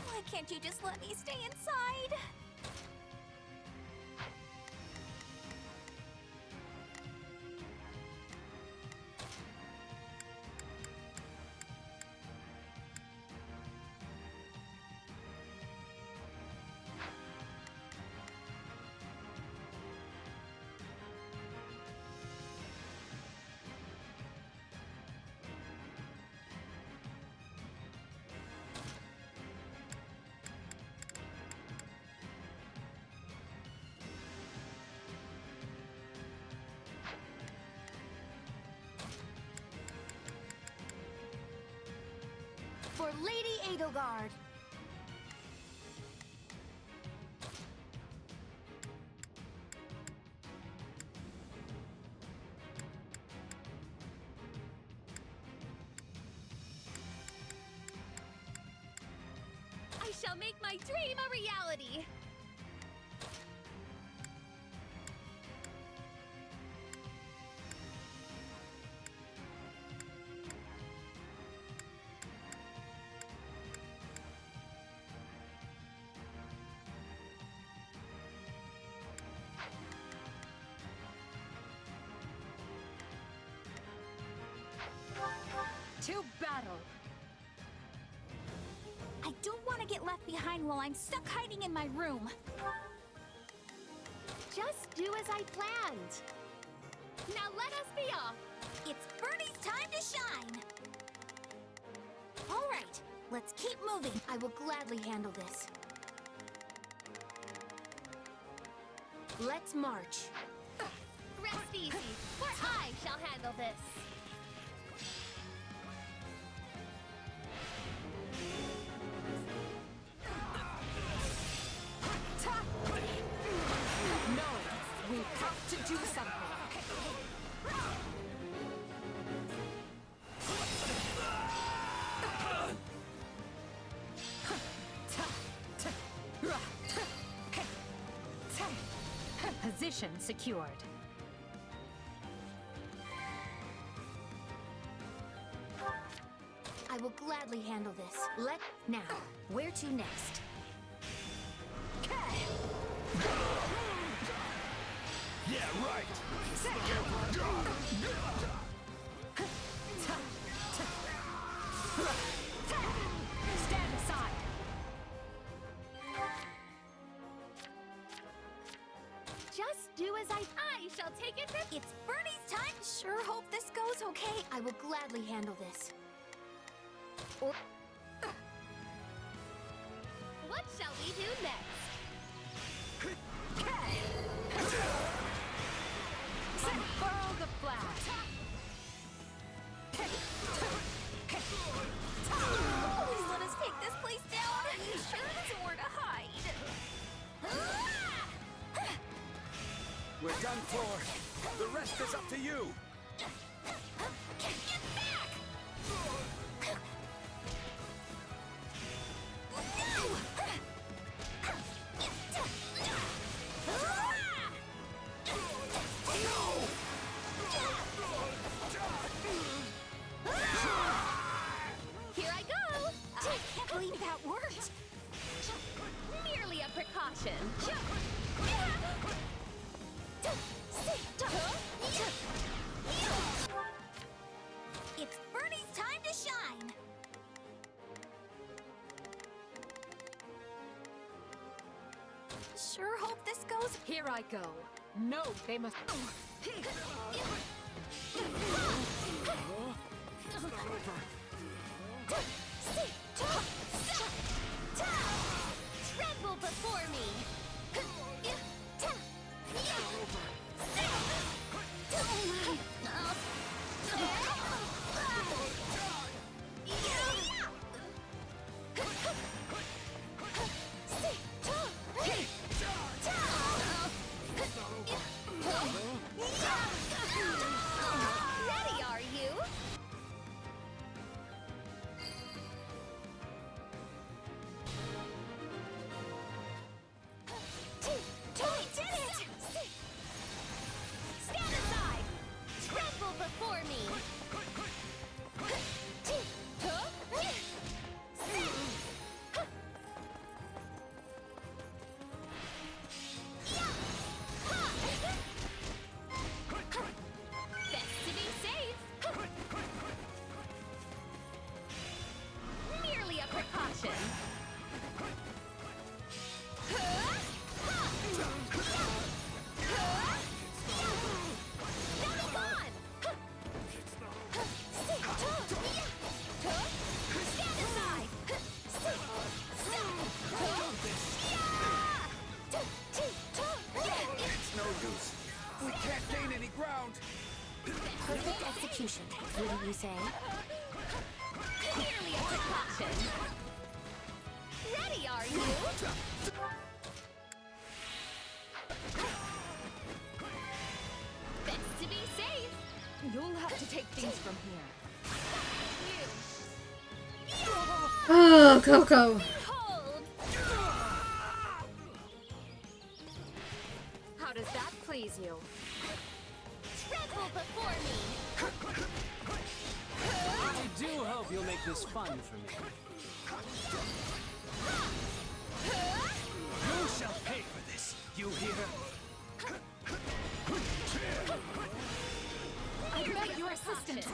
Why can't you just let me stay inside? For Lady Edelgard. I shall make my dream a reality. To battle! I don't want to get left behind while I'm stuck hiding in my room. Just do as I planned. Now let us be off. It's Bernie's time to shine. All right, let's keep moving. I will gladly handle this. Let's march. Rest easy, for I shall handle this. No, we have to do something. Position secured. I will gladly handle this. Now, where to next? Yeah, right. Stand aside. Just do as I shall take it. It's Bernie's time. Sure hope this goes okay. I will gladly handle this. What shall we do next? Unfurl the flag. Please let us take this place down. Are you sure there's somewhere to hide? We're done for. The rest is up to you. Get back! Here I go. I can't believe that worked. Merely a precaution. Here I go. No, they must. Tremble before me! Ready, are you? We did it! Stand aside! Tremble before me! Best to be safe! Merely a precaution! It's no use. We can't gain any ground. Perfect execution, wouldn't you say? Merely a precaution! Ready, are you? Best to be safe! You'll have to take things from here. Oh, Coco. How does that please you? Tremble before me! I do hope you'll make this fun for me. You shall pay for this, you hear? I beg your assistance.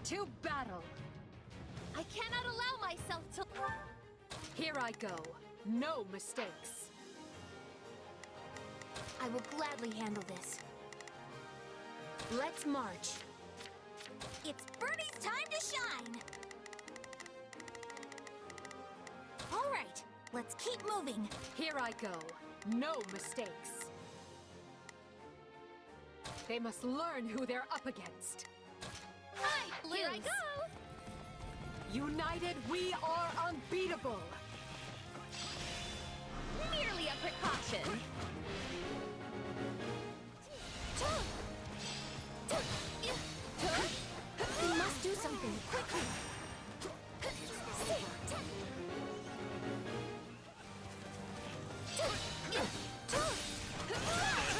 To battle! I cannot allow myself to... Here I go. No mistakes. I will gladly handle this. Let's march. It's Birdie's time to shine! All right, let's keep moving. Here I go. No mistakes. They must learn who they're up against. Here I go! United, we are unbeatable! Merely a precaution! We must do something quickly.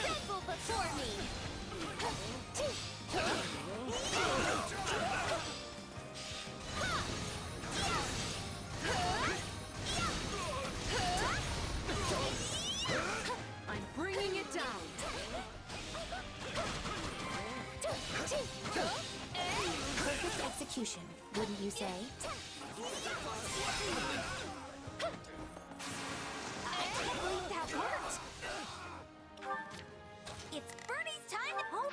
Tremble before me! I'm bringing it down. Perfect execution, wouldn't you say? I can't believe that worked! It's Birdie's time to... Oh,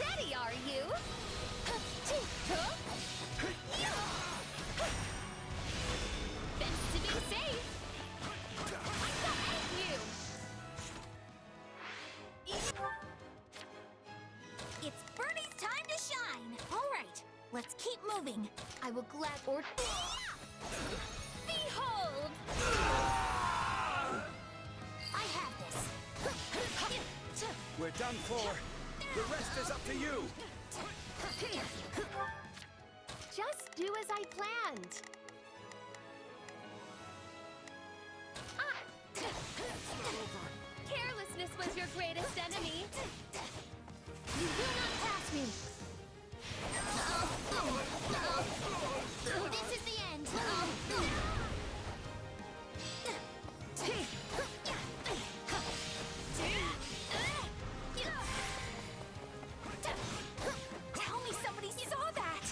Ready, are you? Best to be safe! It's Birdie's time to shine! All right, let's keep moving. I will glad... Or... Behold! I have this. We're done for. The rest is up to you. Just do as I planned. Carelessness was your greatest enemy. You will not pass me. This is the end. Tell me somebody saw that!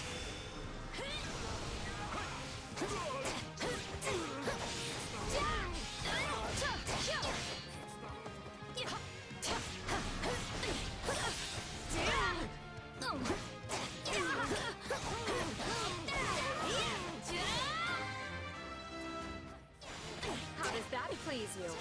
How does that please you?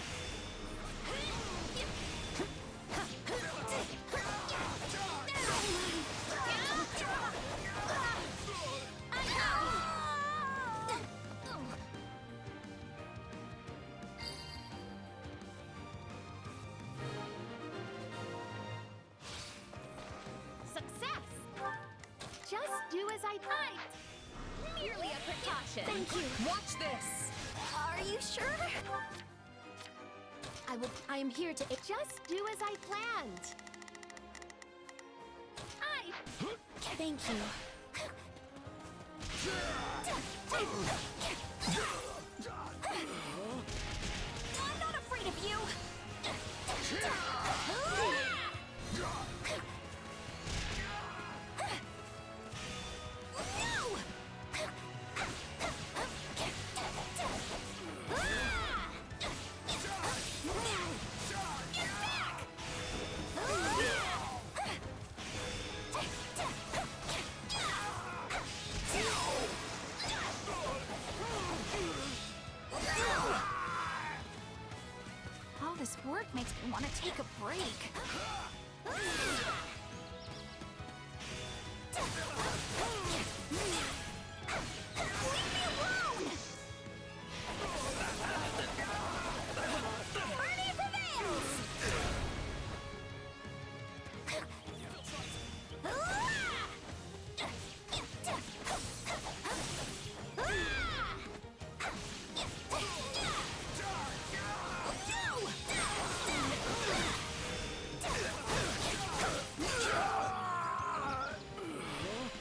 Success! Just do as I typed. Merely a precaution. Thank you. Watch this! Are you sure? I am here to just do as I planned. Thank you. I'm not afraid of you. All this work makes me want to take a break.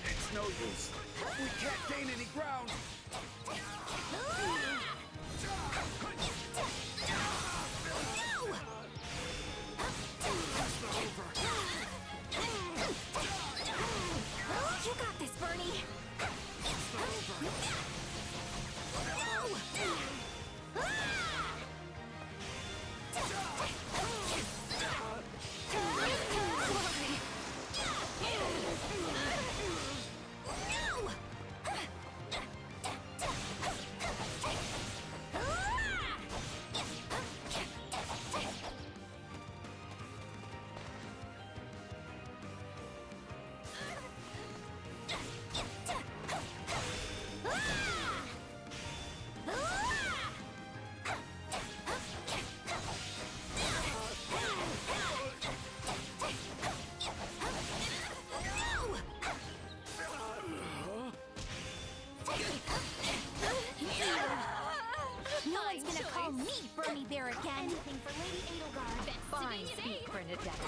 It's no use. We can't gain any ground. You got this, Bernie. No one's gonna call me Bernie Bear again. Anything for Lady Edelgard. Fine, speak, Bernadette.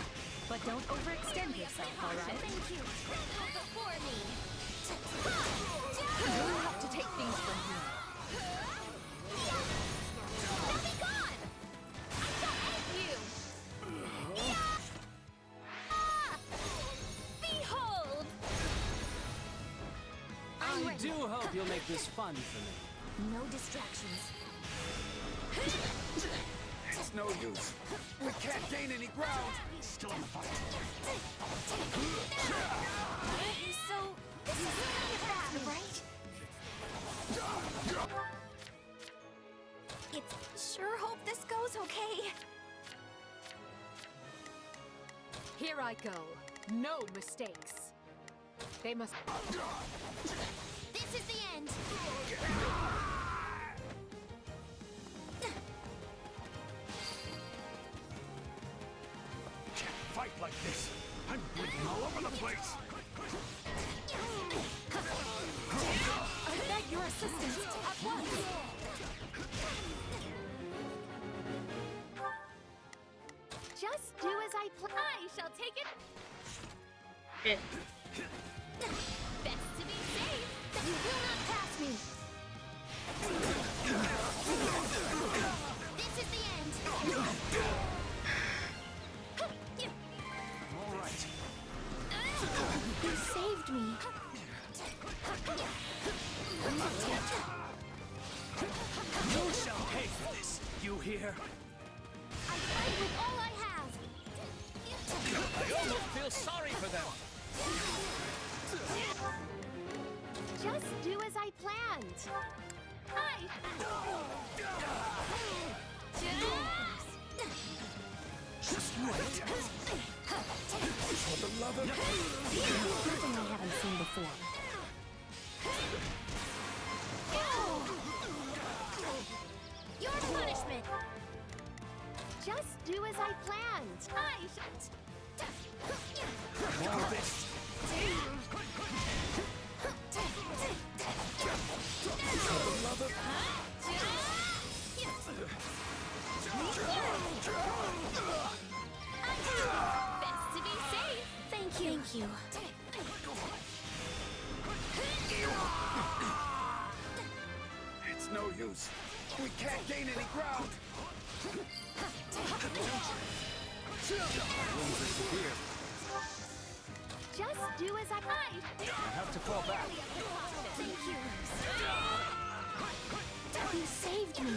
But don't overextend yourself, alright? Thank you. Go before me. You'll have to take things from here. Now be gone! I shall end you! Behold! I do hope you'll make this fun for me. No distractions. It's no use. We can't gain any ground. Still in the fight. So, this is kind of bad, right? It's sure hope this goes okay. Here I go. No mistakes. They must... This is the end! Can't fight like this. I'm bleeding all over the place. I beg your assistance at once. I shall take it. Shit. Best to be safe. You will not pass me. This is the end. All right. You saved me. You shall pay for this. You hear? I fight with all I have. I almost feel sorry for them. Just do as I planned. Just wait. For the love of... Something I haven't seen before. Your punishment. Just do as I planned. More of this. For the love of... Best to be safe. Thank you. Thank you. It's no use. We can't gain any ground. Just do as I have to fall back. Thank you. You saved me.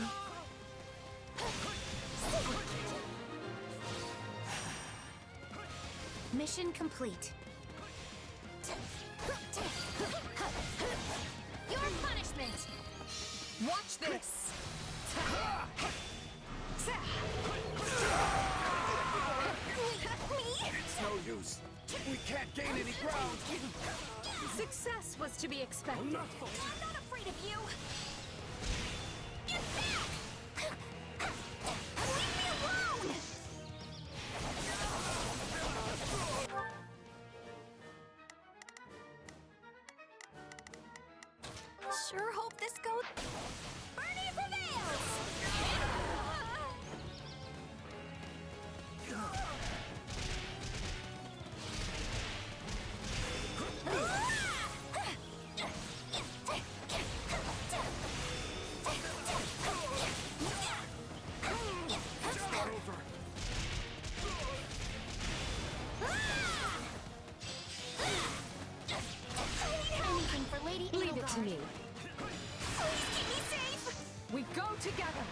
Mission complete. Your punishment. Watch this! It's no use. We can't gain any ground. Success was to be expected. I'm not afraid of you. Get back! Leave me alone! Sure hope this goes. Bernie prevails! Anything for Lady Leave it to me. Please keep me safe! We go together.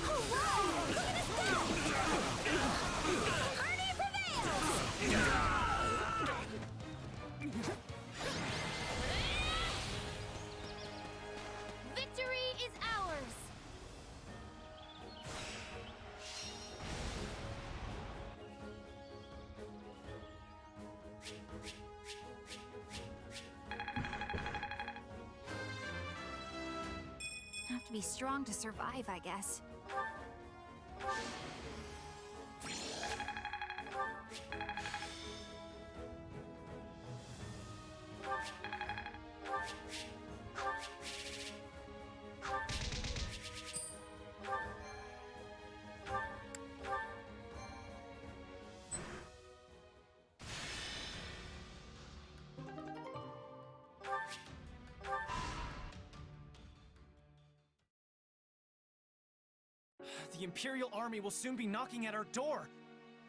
Hooray! Look at us go! Ernie prevails! Victory is ours! Have to be strong to survive, I guess. The Imperial army will soon be knocking at our door.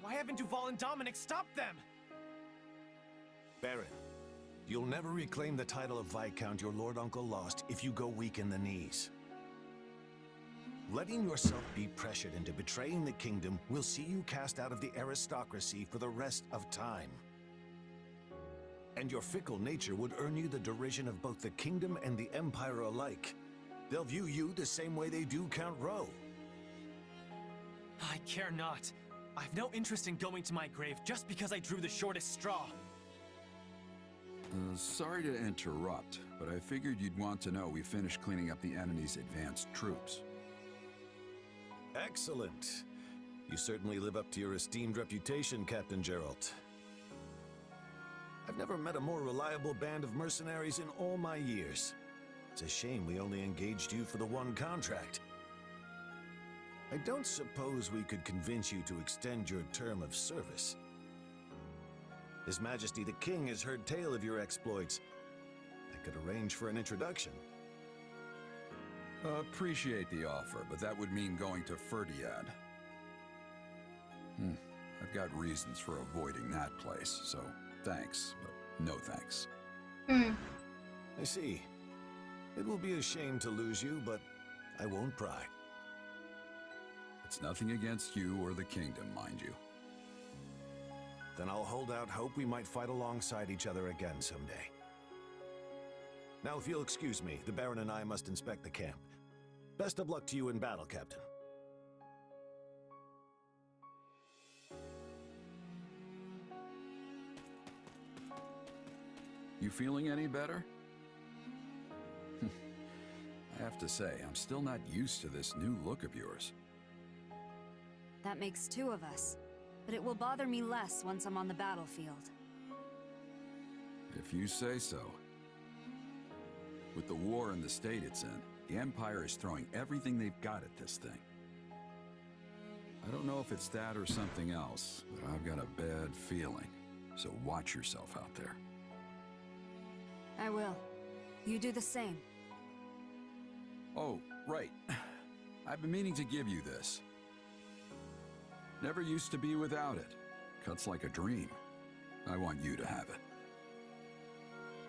Why haven't Duval and Dominic stopped them? Baron, you'll never reclaim the title of Viscount your Lord Uncle lost if you go weak in the knees. Letting yourself be pressured into betraying the kingdom will see you cast out of the aristocracy for the rest of time. And your fickle nature would earn you the derision of both the kingdom and the Empire alike. They'll view you the same way they do Count Rowe. I care not. I've no interest in going to my grave just because I drew the shortest straw. Sorry to interrupt, but I figured you'd want to know we finished cleaning up the enemy's advanced troops. Excellent. You certainly live up to your esteemed reputation, Captain Geralt. I've never met a more reliable band of mercenaries in all my years. It's a shame we only engaged you for the one contract. I don't suppose we could convince you to extend your term of service. His Majesty the King has heard tale of your exploits. I could arrange for an introduction. Appreciate the offer, but that would mean going to Ferdiad. I've got reasons for avoiding that place, so thanks, but no thanks. I see. It will be a shame to lose you, but I won't pry. It's nothing against you or the kingdom, mind you. Then I'll hold out hope we might fight alongside each other again someday. Now, if you'll excuse me, the Baron and I must inspect the camp. Best of luck to you in battle, Captain. You feeling any better? I have to say, I'm still not used to this new look of yours. That makes two of us, but it will bother me less once I'm on the battlefield. If you say so. With the war and the state it's in, the Empire is throwing everything they've got at this thing. I don't know if it's that or something else, but I've got a bad feeling. So watch yourself out there. I will. You do the same. Oh, right. I've been meaning to give you this. Never used to be without it. Cuts like a dream. I want you to have it.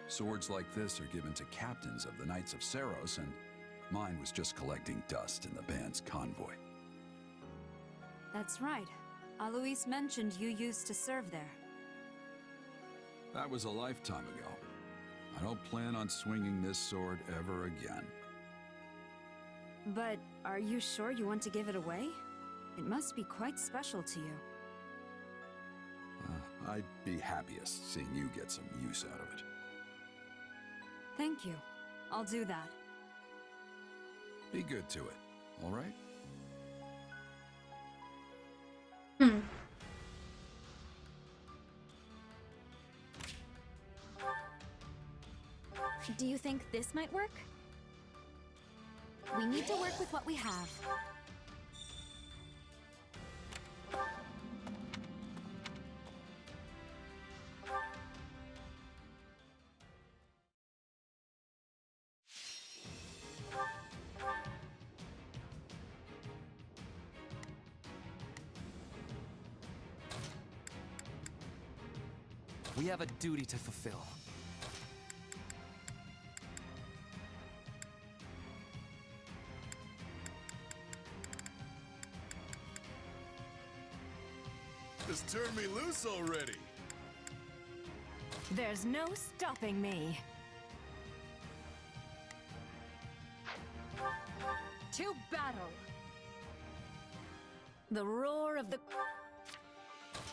Swords like this are given to captains of the Knights of Saros, and mine was just collecting dust in the band's convoy. That's right. Alois mentioned you used to serve there. That was a lifetime ago. I don't plan on swinging this sword ever again. But are you sure you want to give it away? It must be quite special to you. I'd be happiest seeing you get some use out of it. Thank you. I'll do that. Be good to it, all right? Do you think this might work? We need to work with what we have. We have a duty to fulfill. Just turn me loose already. There's no stopping me. To battle. The roar of the...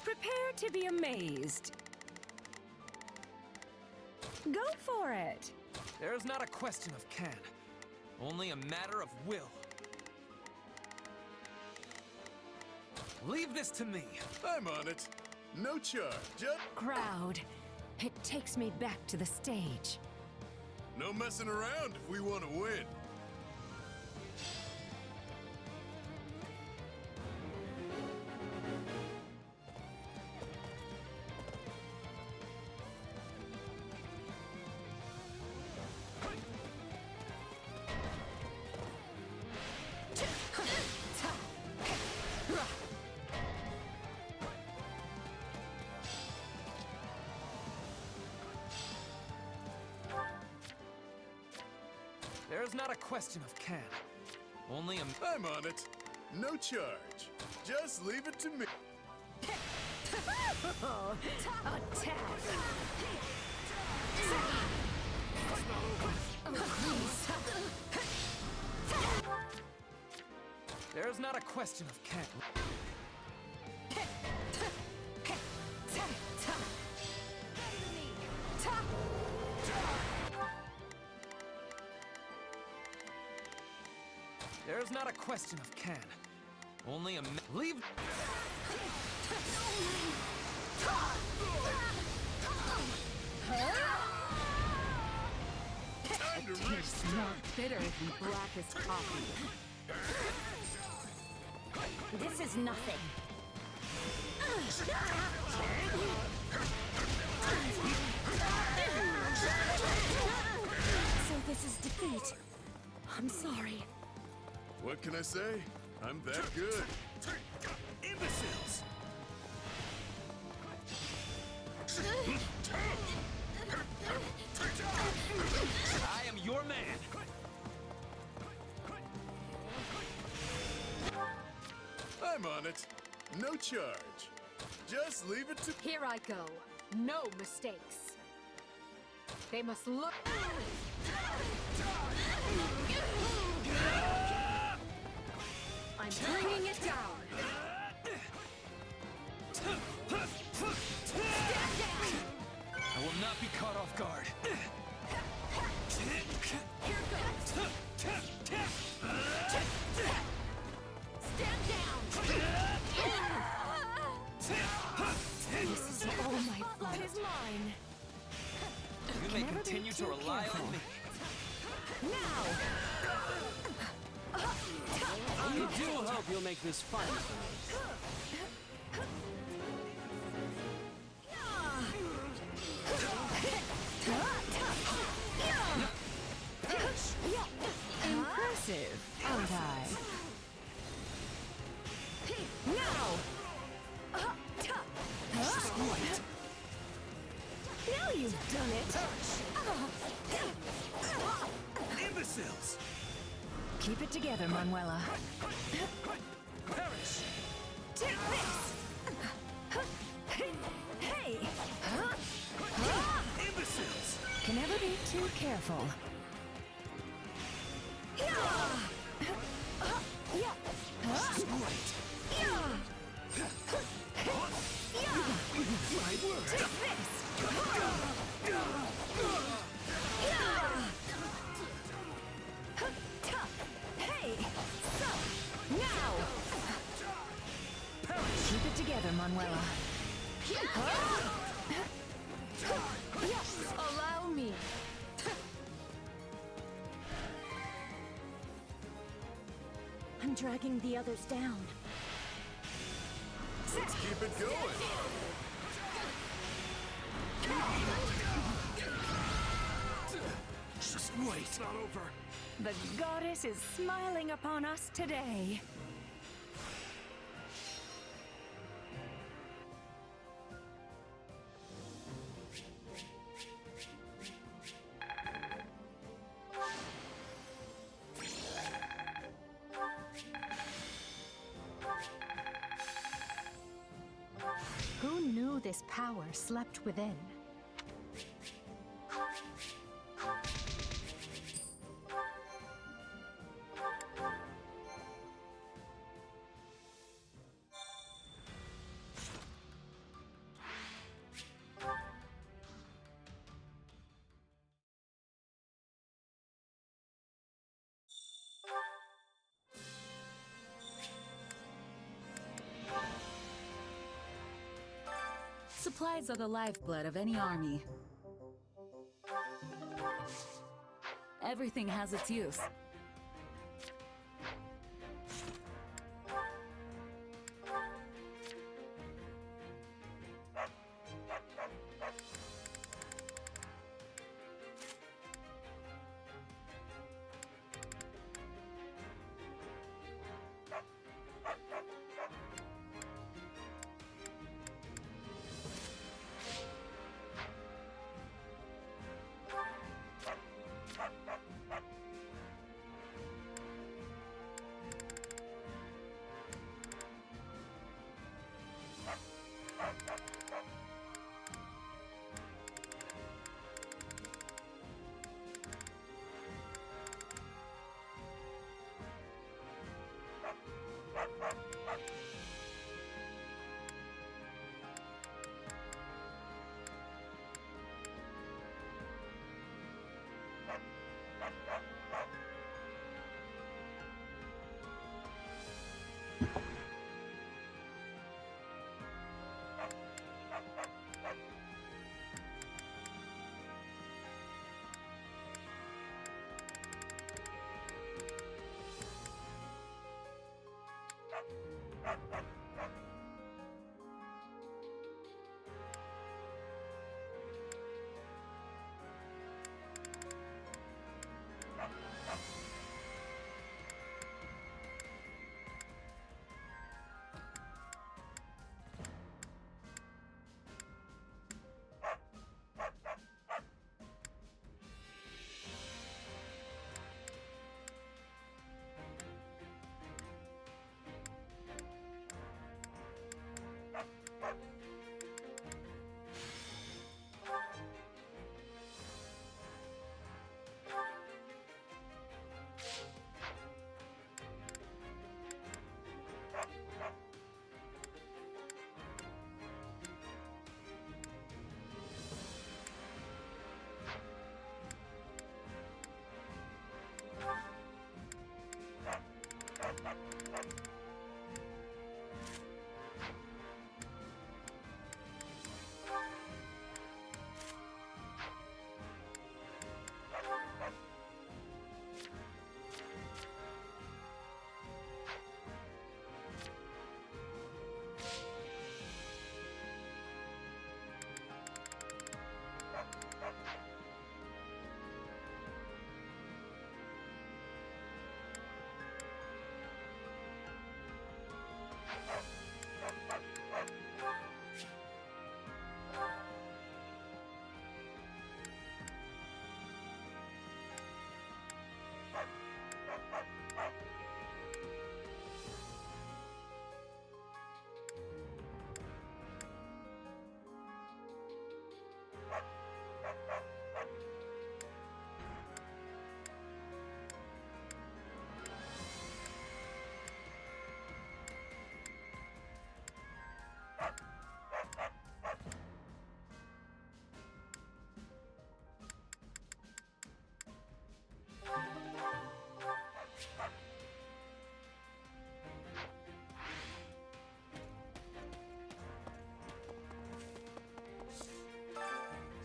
Prepare to be amazed. Go for it. There's not a question of can, only a matter of will. Leave this to me. I'm on it. No charge. Crowd, it takes me back to the stage. No messing around if we want to win. There's not a question of can, only a... I'm on it. No charge. Just leave it to me. Attack! There's not a question of can. There's not a question of can, only a leave. It tastes more bitter than blackest coffee. This is nothing. So this is defeat. I'm sorry. What can I say? I'm that good. Imbeciles! I am your man! I'm on it. No charge. Just leave it to... Here I go. No mistakes. They must look... I'm bringing it down. Stand down. I will not be caught off guard. Here goes. Stand down. This is all my fault. That is mine. You may continue to rely on me. Now. I do hope you'll make this fun for me. Impressive, aren't I? Now. Now you've done it. Imbeciles! Keep it together, Manuela. Perish! Take this. Hey. Imbeciles! Can never be too careful. My word! Take this. Hey. So. Now. Keep it together, Manuela. Allow me. I'm dragging the others down. Let's keep it going. Just wait! It's not over! The goddess is smiling upon us today. Who knew this power slept within? Supplies are the lifeblood of any army. Everything has its use.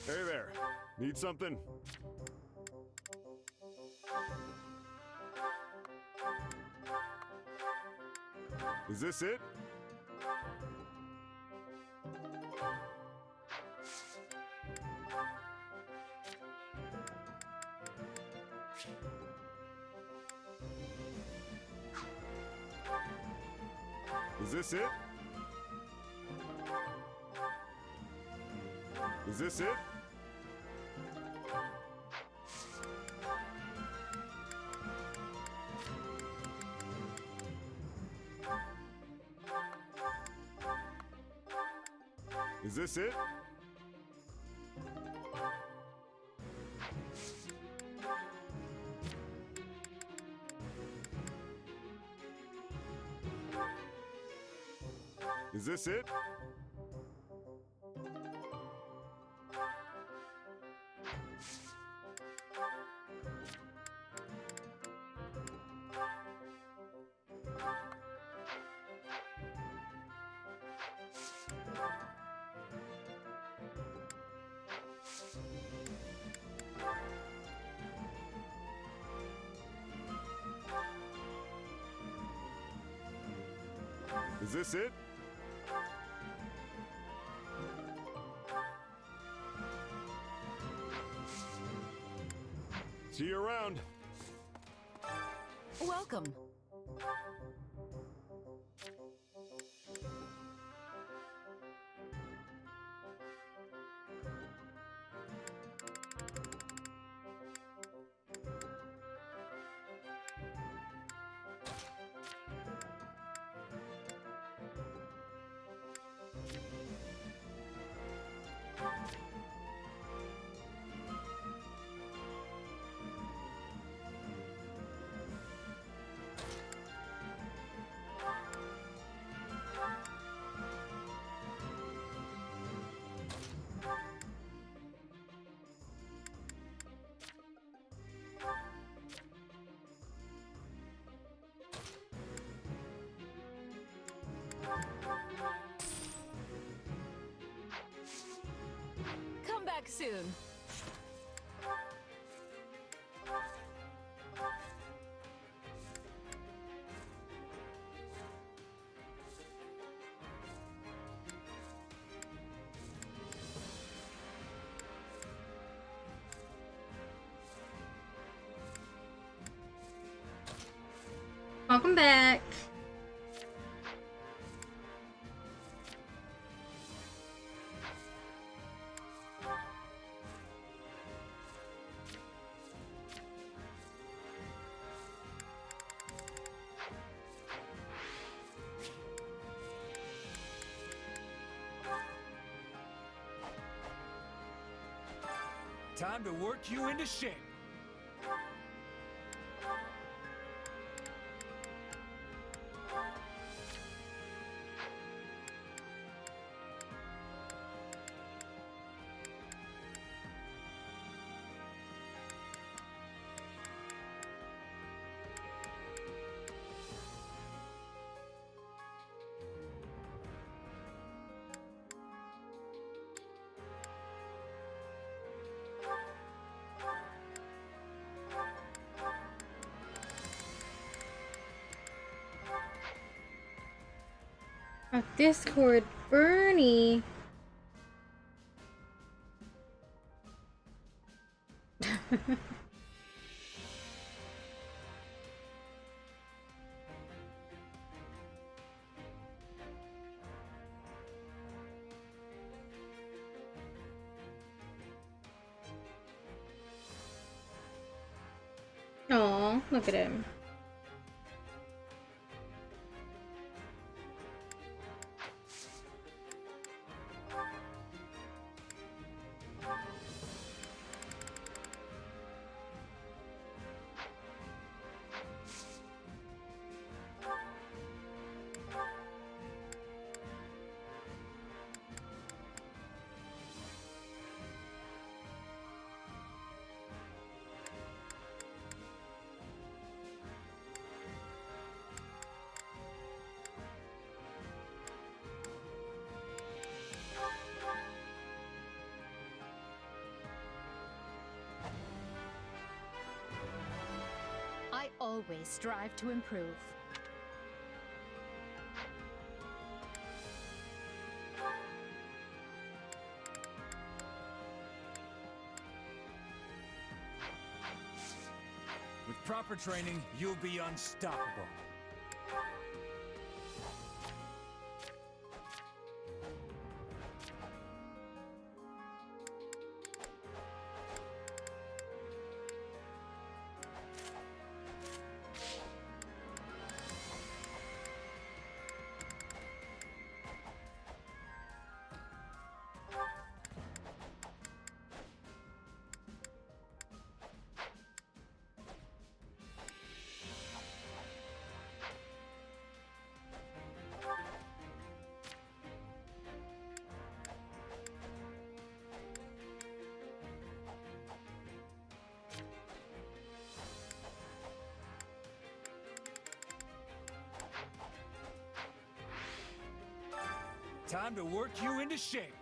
Hey there. Need something? Is this it? Is this it? Is this it? Is this it? Is this it? Is this it? See you around. Welcome. Come back soon. Welcome back. Time to work you into shape. Oh, Discord, Bernie. Aw, look at him. always strive to improve. With proper training, you'll be unstoppable. Time to work you into shape.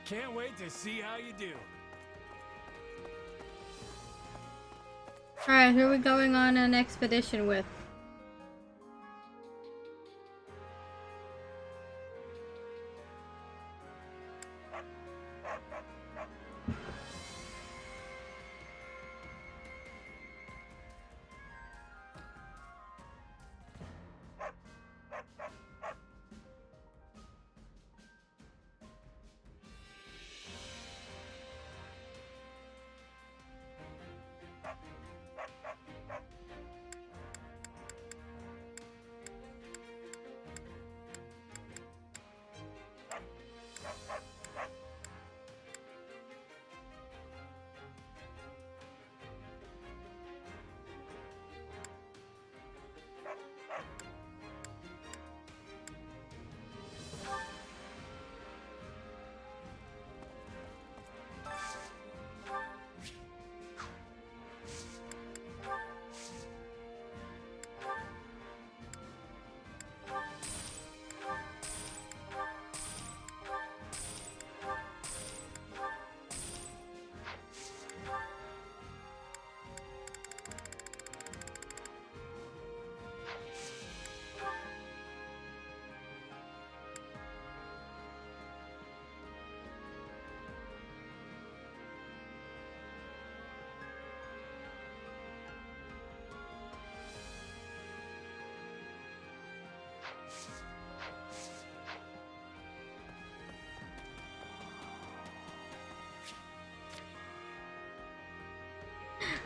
Can't wait to see how you do. Alright, who are we going on an expedition with?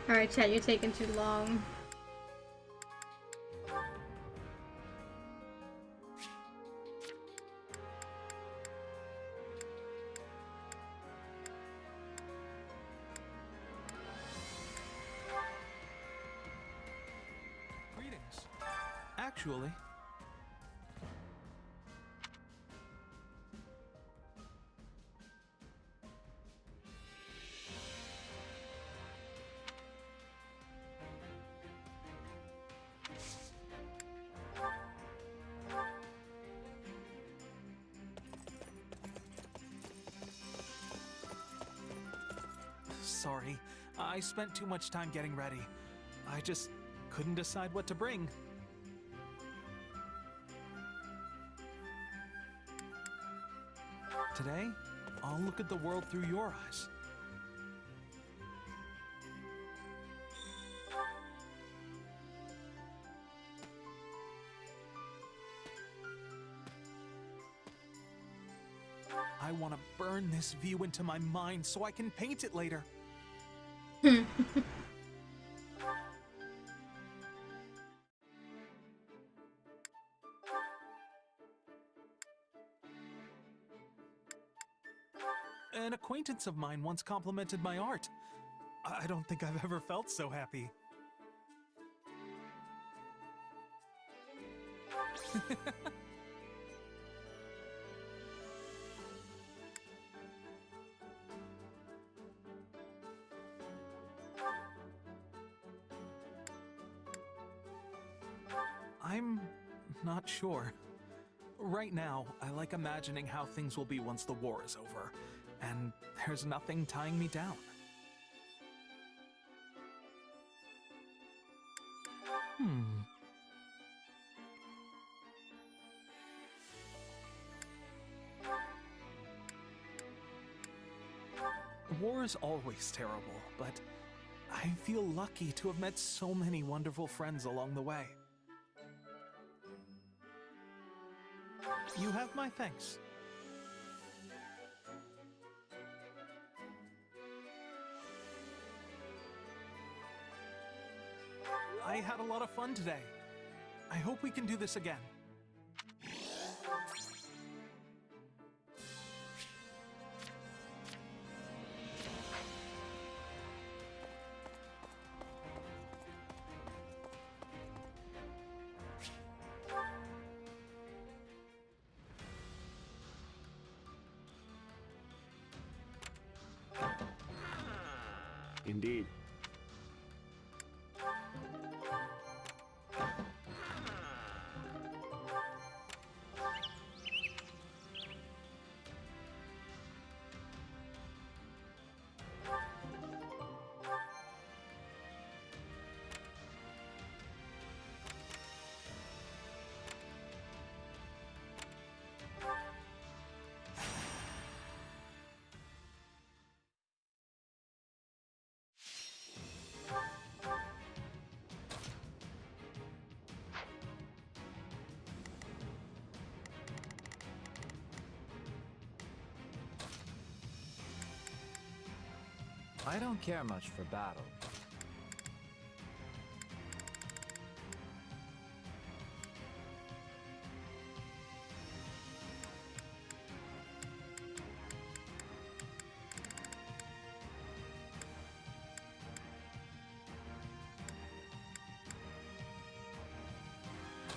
Alright, chat, you're taking too long. Greetings. Actually. Sorry, I spent too much time getting ready. I just couldn't decide what to bring. Today, I'll look at the world through your eyes. I want to burn this view into my mind so I can paint it later. An acquaintance of mine once complimented my art. I don't think I've ever felt so happy. I'm not sure. Right now, I like imagining how things will be once the war is over, and there's nothing tying me down. War is always terrible, but I feel lucky to have met so many wonderful friends along the way. You have my thanks. I had a lot of fun today. I hope we can do this again. Indeed. I don't care much for battle.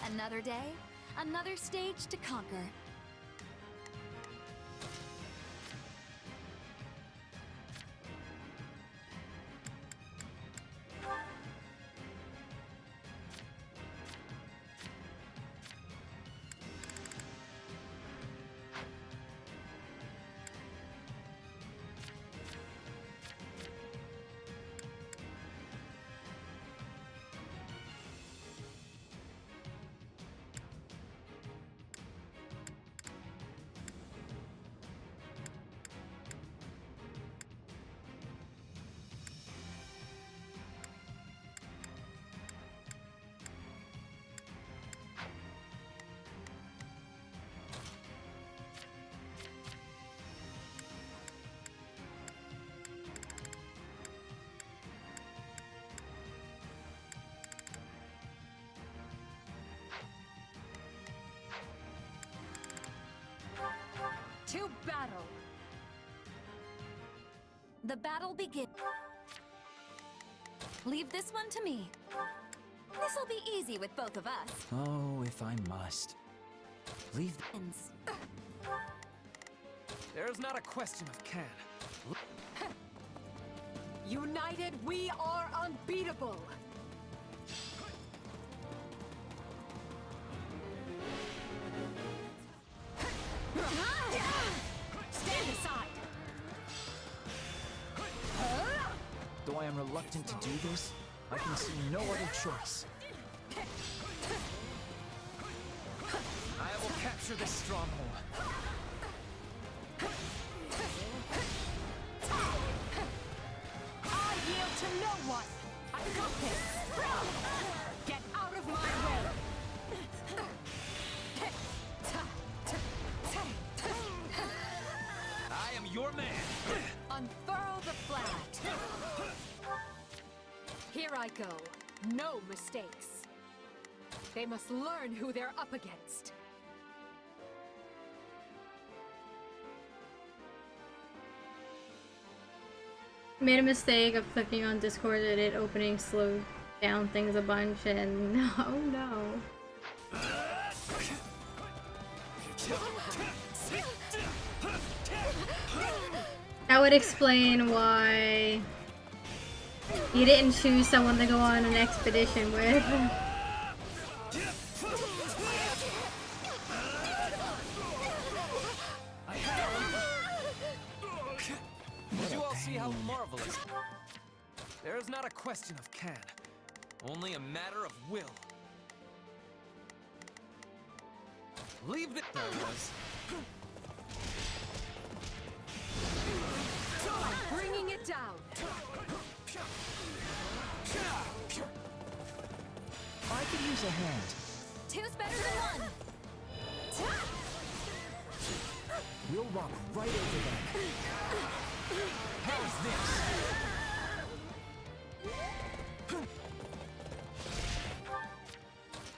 Another day, another stage to conquer. To battle! The battle begins. Leave this one to me. This'll be easy with both of us. Oh, if I must. Leave Ends. There's not a question of can. United, we are unbeatable! Stand aside! Though I am reluctant to do this, I can see no other choice. I will capture this stronghold. I yield to no one! I got this! Get out of my way! Here I go. No mistakes. They must learn who they're up against. Made a mistake of clicking on Discord and it opening slowed down things a bunch and no. That would explain why you didn't choose someone to go on an expedition with. Did you all see how marvelous? There is not a question of can, only a matter of will. Leave the— There it was. Bringing it down. I could use a hand. Two's better than one. We'll walk right over that. How's this?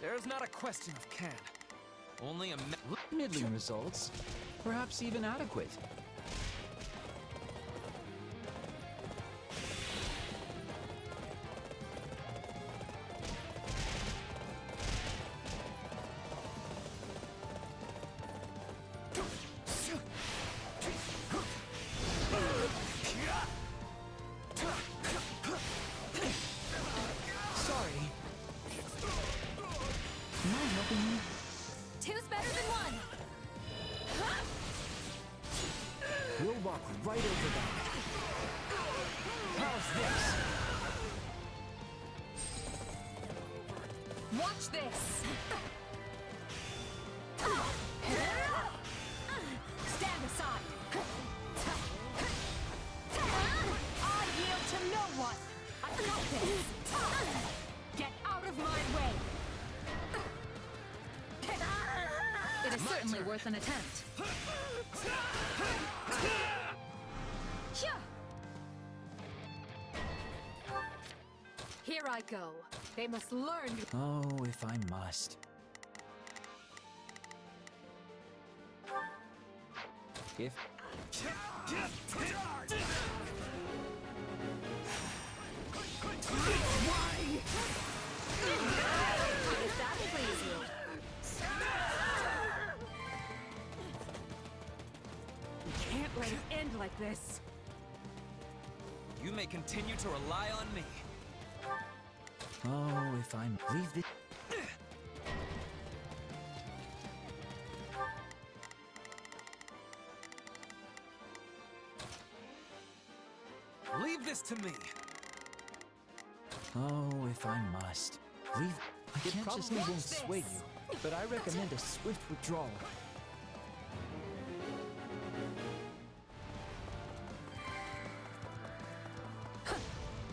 There is not a question of can, only a middling results. Perhaps even adequate. Two's better than one. We'll walk right over that. How's this? Watch this. Stand aside. I yield to no one. I got this. Get out of my way. It is certainly worth an attempt. Here I go. They must learn. Oh, if I must. If... If that please you. We can't let it end like this. You may continue to rely on me. Oh, if I leave this... Leave this to me. Oh, if I must. Leave... It probably won't sway you, but I recommend a swift withdrawal.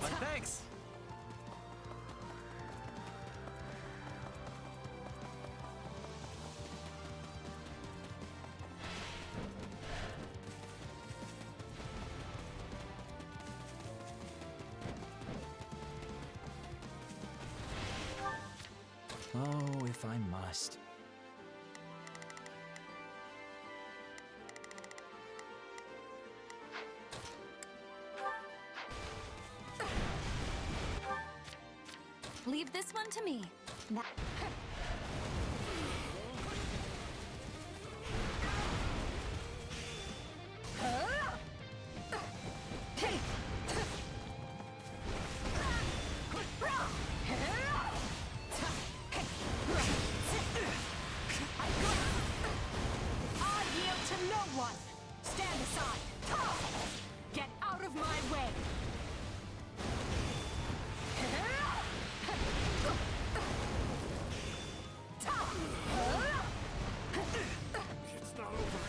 My thanks. Oh, if I must. Leave this one to me. Now I yield to no one. Stand aside. Get out of my way. It's not over.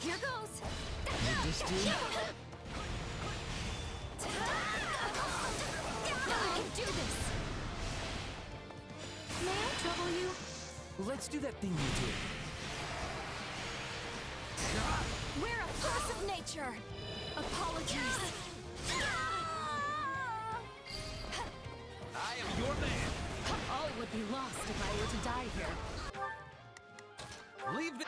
here goes. Would this do? I can do this. May I trouble you? Let's do that thing you do. We're a force of nature. Apologies. be lost if I were to die here. Leave the...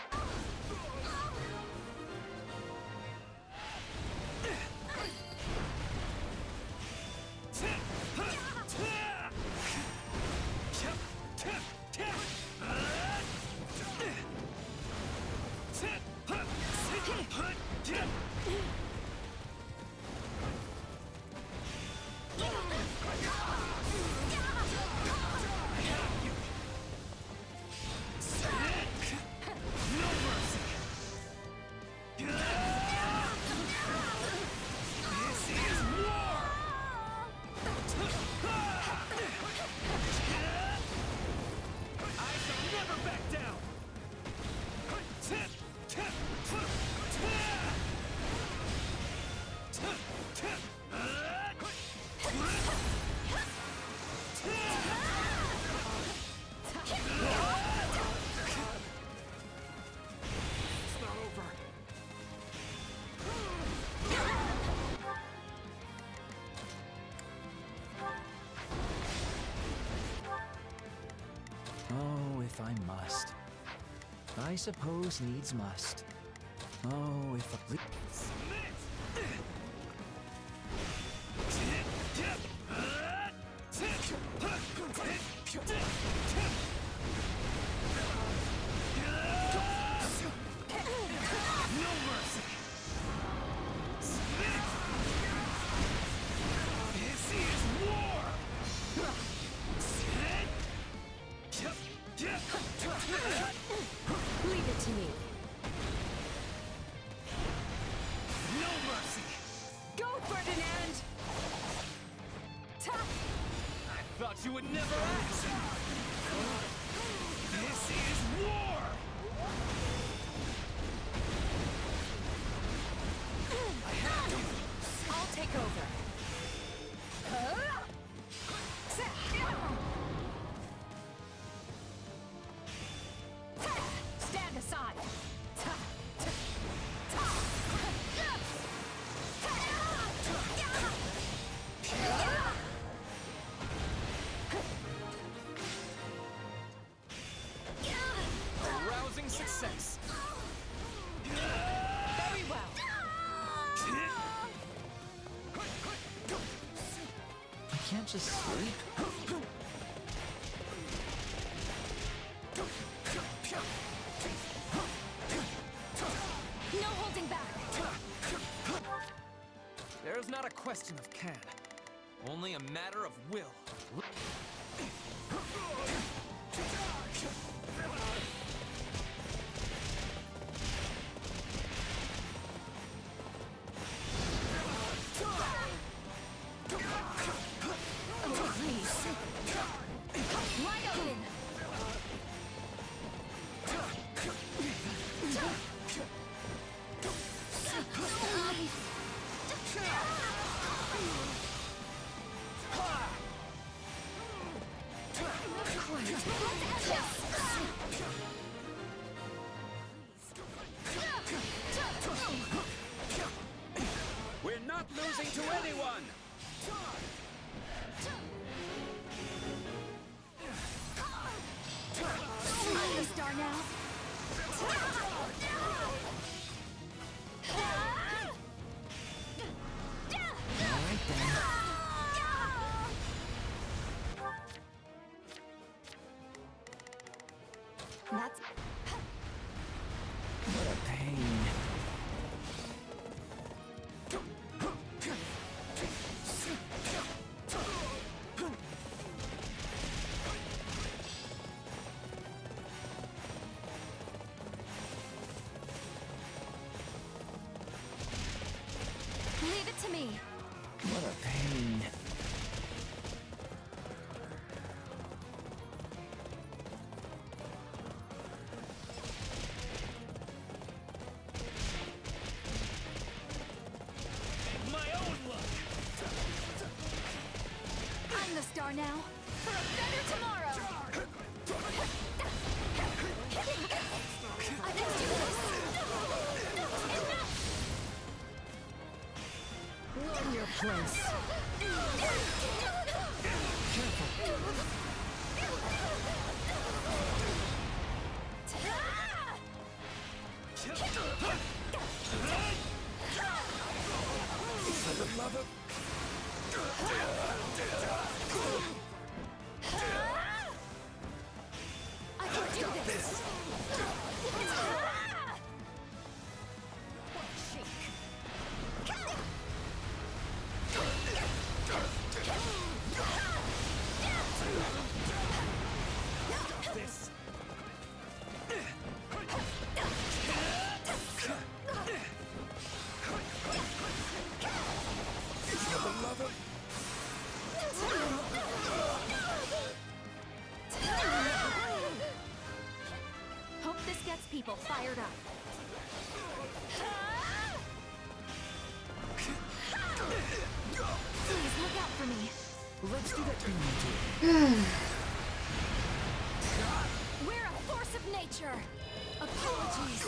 Oh, if I must. I suppose needs must. Oh, if I... Leave it to me. No mercy! Go, Ferdinand! I thought you would never ask! This is war! I have you! I'll take over. Stand aside. A rousing success! Very well. I can't just sleep. No holding back. There's not a question of can, only a matter of will. Wide open. We're not losing to anyone! I'm the star now. Alright then. That's What a pain. leave it to me. What a pain. My own luck! I'm the star now. For a better tomorrow. I can do this. Enough. Learn your place. Careful. fired up. Please look out for me. Let's do that. We're a force of nature. Apologies.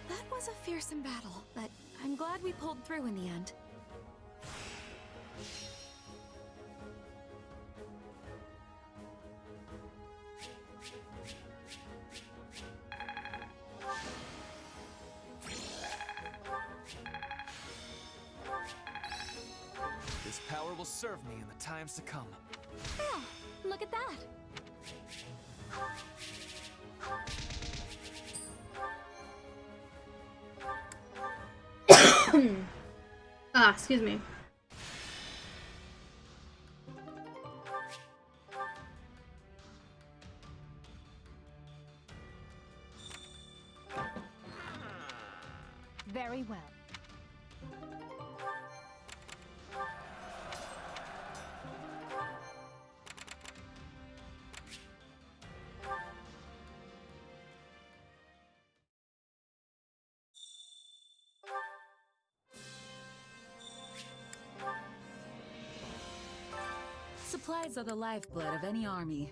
That was a fearsome battle, but I'm glad we pulled through in the end. This power will serve me in the times to come. Oh, look at that. Ah, excuse me. Very well. Supplies are the lifeblood of any army.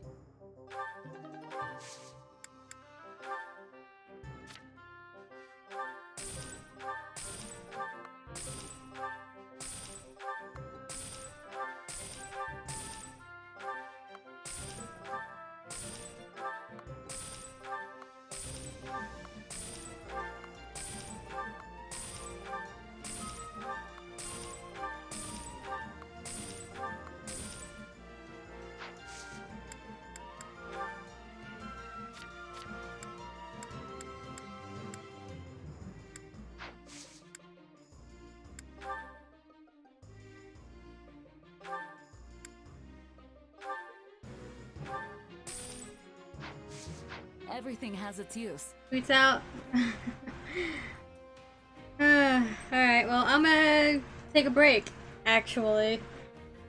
Everything has its use. Tweets out. Alright, well, I'm gonna take a break, actually.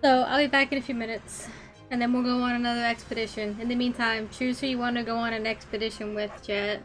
So, I'll be back in a few minutes. And then we'll go on another expedition. In the meantime, choose who you want to go on an expedition with, chat.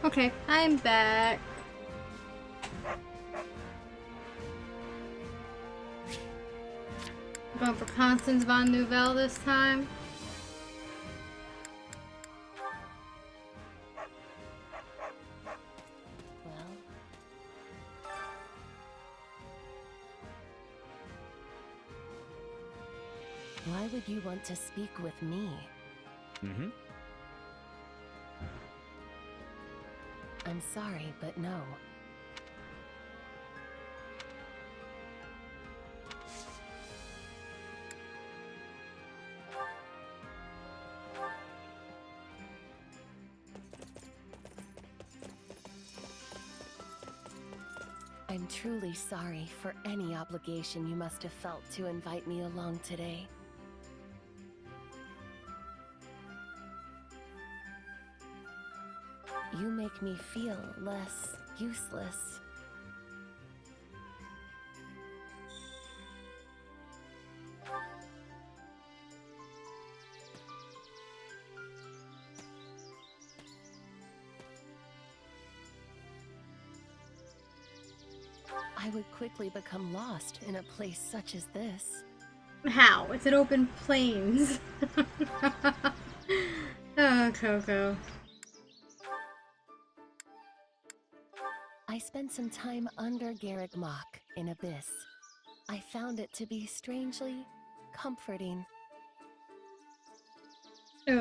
Okay, I'm back. Going for Constance von Nouvelle this time. Why would you want to speak with me? Mm-hmm. I'm sorry, but no. I'm truly sorry for any obligation you must have felt to invite me along today. You make me feel less useless. I would quickly become lost in a place such as this. How? It's an open plains. Oh, Coco. I spent some time under Garreg Mach in Abyss. I found it to be strangely comforting. In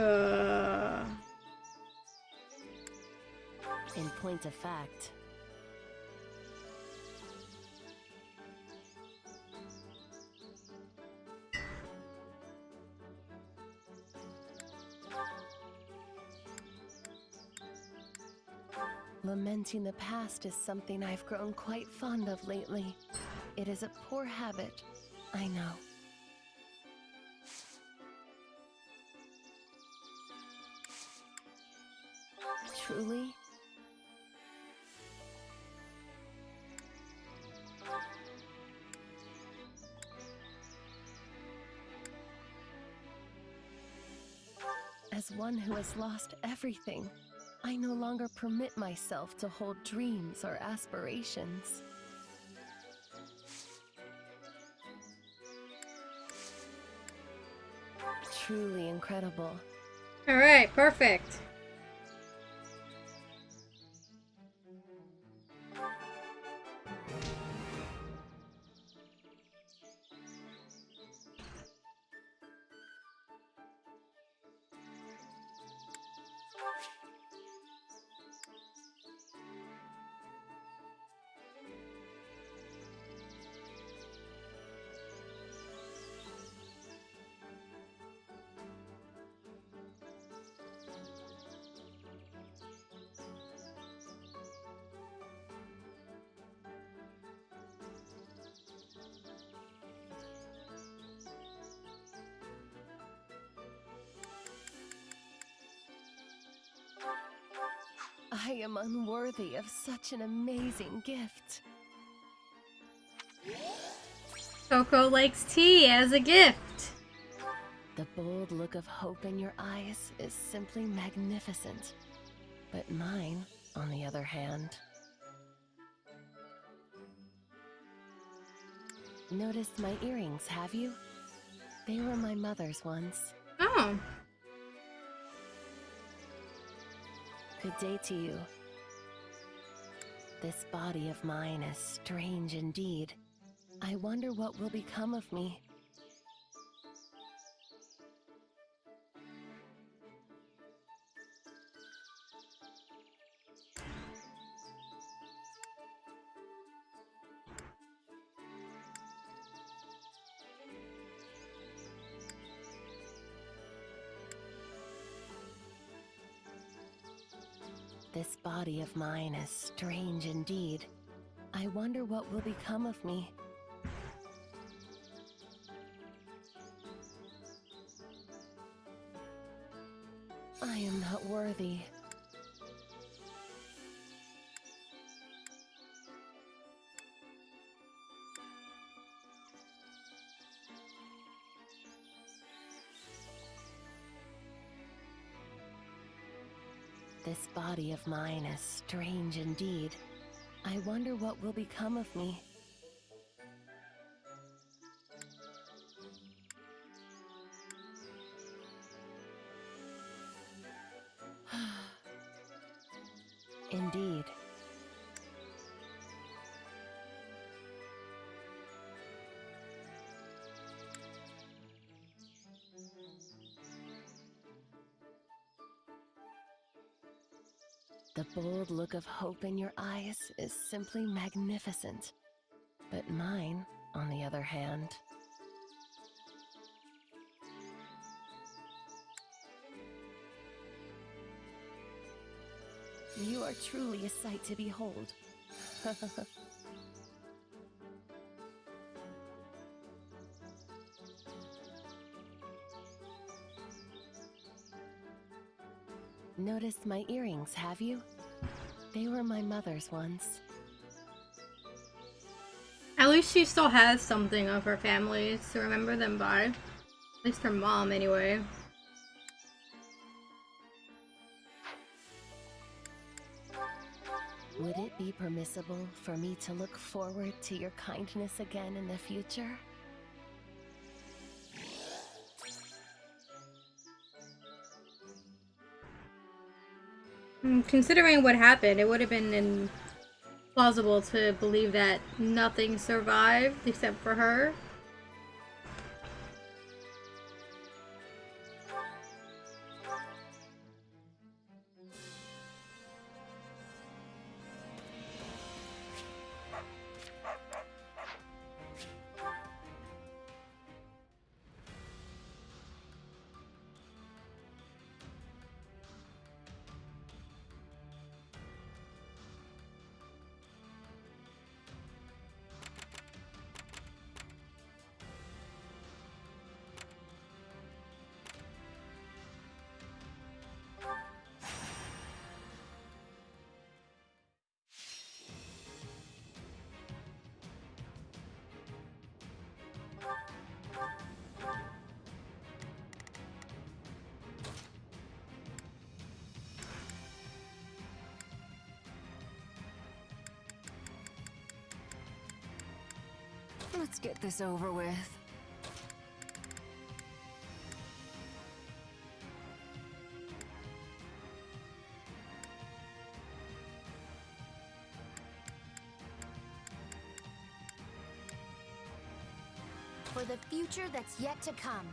point of fact, lamenting the past is something I've grown quite fond of lately. It is a poor habit, I know. Truly? As one who has lost everything, I no longer permit myself to hold dreams or aspirations. Truly incredible. Alright, perfect. I am unworthy of such an amazing gift. Coco likes tea as a gift. The bold look of hope in your eyes is simply magnificent. But mine, on the other hand... Noticed my earrings, have you? They were my mother's once. Oh. Good day to you. This body of mine is strange indeed. I wonder what will become of me. This body of mine is strange indeed. I wonder what will become of me. I am not worthy. This body of mine is strange indeed. I wonder what will become of me. Indeed. The bold look of hope in your eyes is simply magnificent. But mine, on the other hand... You are truly a sight to behold. Noticed my earrings, have you? They were my mother's once. At least she still has something of her family to remember them by. At least her mom, anyway. Would it be permissible for me to look forward to your kindness again in the future? Considering what happened, it would have been implausible to believe that nothing survived except for her. Let's get this over with. For the future that's yet to come.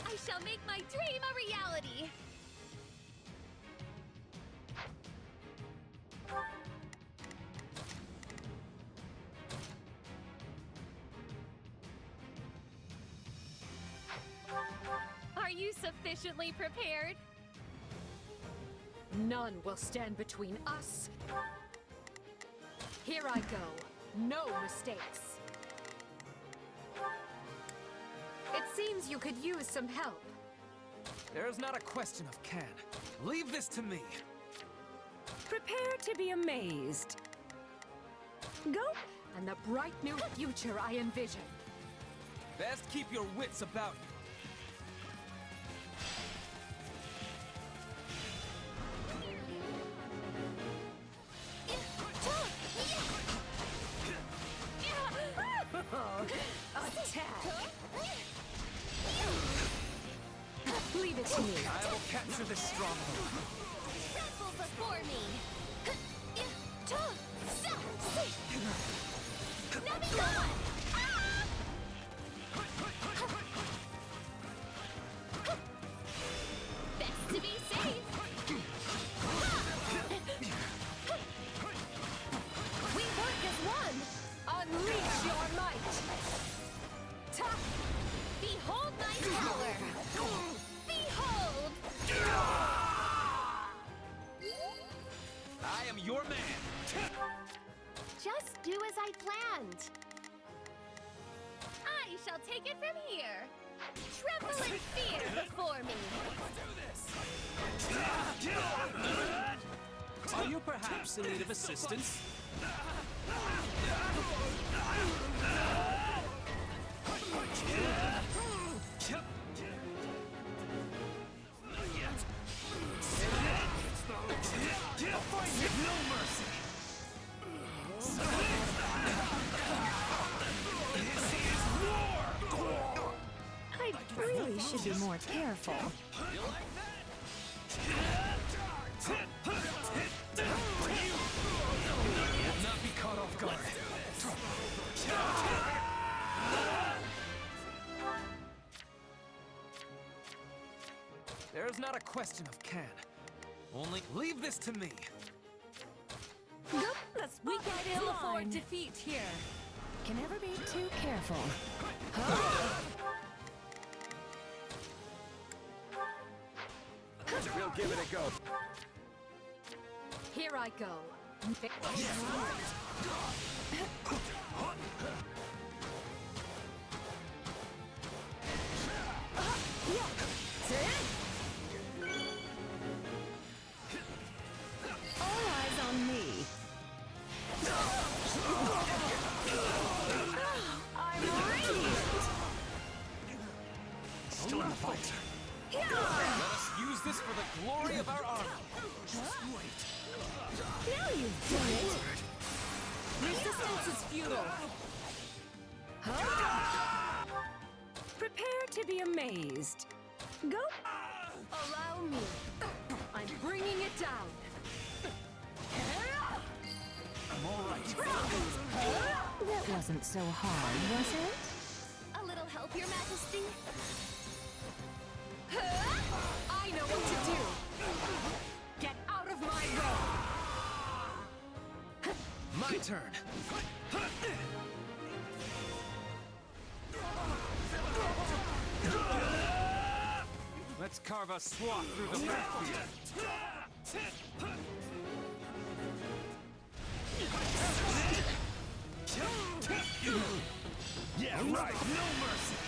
I shall make my dream a reality! Are you sufficiently prepared? None will stand between us. Here I go. No mistakes. It seems you could use some help. There's not a question of can. Leave this to me. Prepare to be amazed. Go, and the bright new future I envision. Best keep your wits about you. Attack! Leave it to me. I will capture this stronghold. Tremble before me! Now be gone! Best to be safe! We work as one! Unleash your might! Behold my power! Behold! I am your man! Just do as I planned! I shall take it from here! Tremble in fear before me! Are you perhaps in need of assistance? No mercy! This is war! really should be more careful. You like that? Will not be caught off guard. There's not a question of can. Only leave this to me. Nope, we can ill afford defeat here. Can never be too careful. We'll give it a go. Here I go. All eyes on me. I'm radiant. Still in the fight. Let us use this for the glory of our army. Just wait. Now you've done it. Resistance is futile. Prepare to be amazed. Go. Allow me. I'm bringing it down. I'm all right. That wasn't so hard, was it? A little help, Your Majesty? I know what to do. Get out of my way. My turn. Let's carve a swath through the battlefield. Yeah, right. No mercy.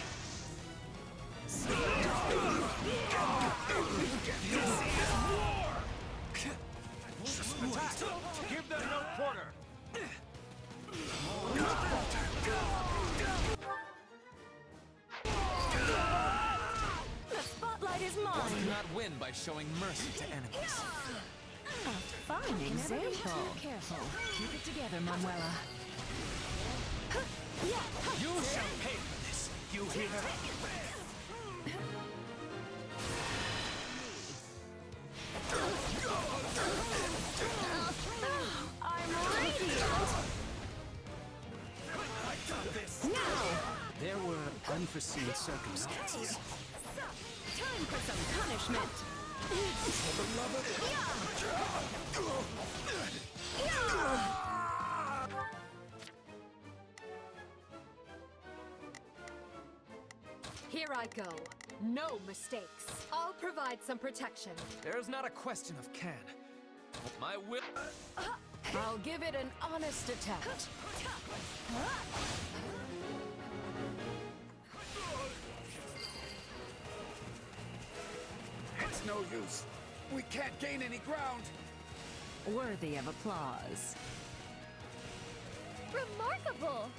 Attack! Give them no quarter! The spotlight is mine. One cannot win by showing mercy to enemies. A fine example. Careful. Keep it together, Manuela. You shall pay for this. You hear? I'm radiant. I got this. Now. There were unforeseen circumstances. Time for some punishment. Here I go. No mistakes. I'll provide some protection. There's not a question of can. My will. I'll give it an honest attempt. It's no use. We can't gain any ground. Worthy of applause. Remarkable!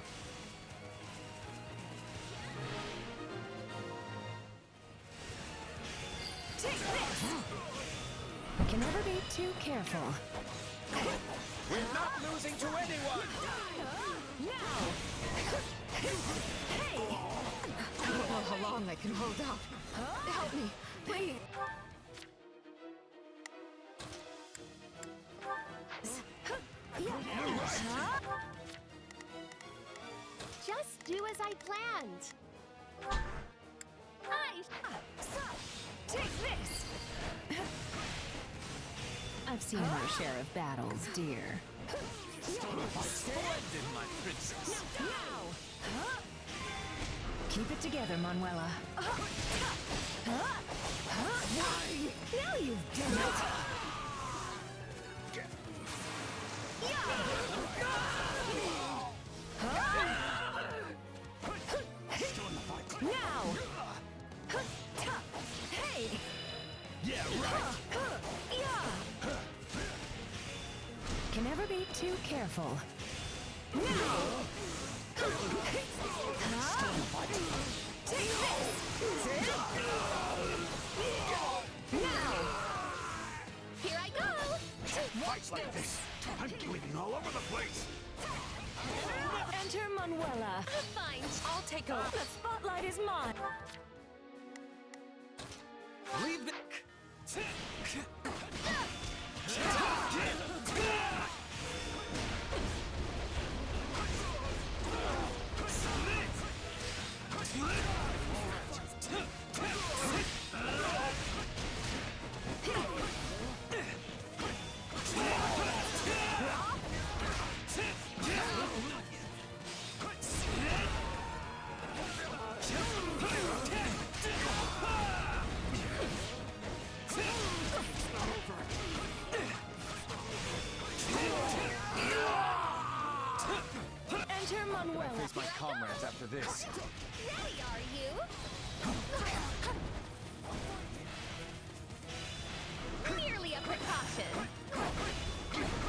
Take this! Can never be too careful. We're not losing to anyone! Now! Hey! I don't know how long I can hold out. Help me, please. Just do as I planned. Take this! I've seen my share of battles, dear. Splendid, my princess. Now! Keep it together, Manuela. Now you've done it! Now! Hey! Yeah, right. Can never be too careful. Now! Take this! Now! Here I go! Fights like this, I'm bleeding all over the place. Enter Manuela. Fine. I'll take over. The spotlight is mine. Leave the... I face my comrades after this. Ready, are you? Merely a precaution.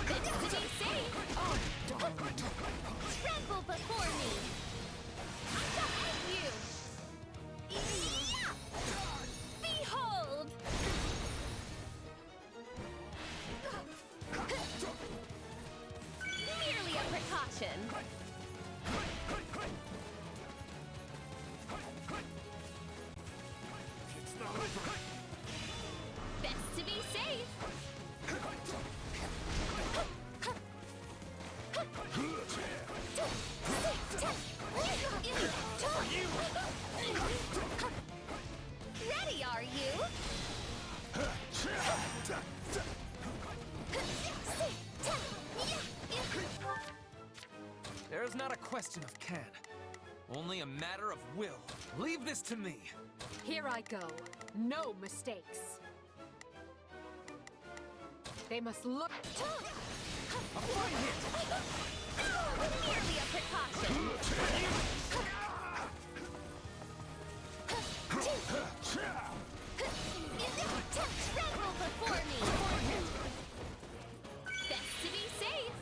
Best to be safe. Oh, darling. Tremble before me. I shall end you. Behold. Merely a precaution. Best to be safe. Ready, are you? There's not a question of can, only a matter of will. Leave this to me. Here I go. No mistakes. They must look. A fine hit. Merely a precaution. Tremble before me. Best to be safe.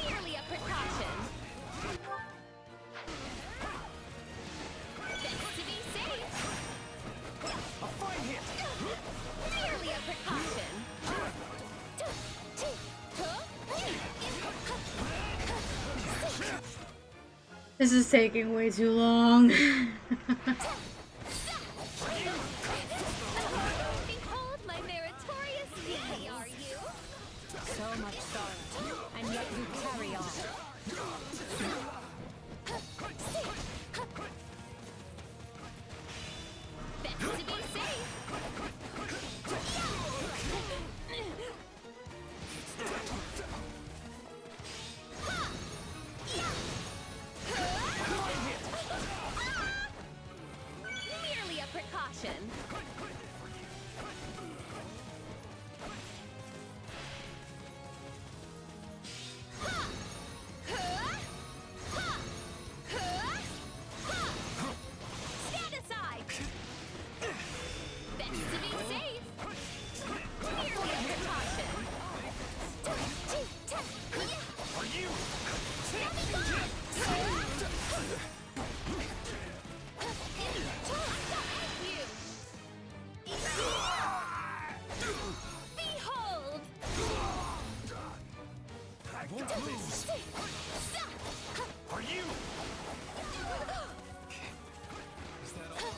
Merely a precaution. Best to be safe. A fine hit. Merely a precaution. This is taking way too long. Behold my meritorious beauty, are you? So much sorrow, and yet you carry on. Best to be safe. Merely a precaution. Stand aside. Best to be safe. Merely a precaution. Are you? Behold! I won't lose. Are you? Is that all?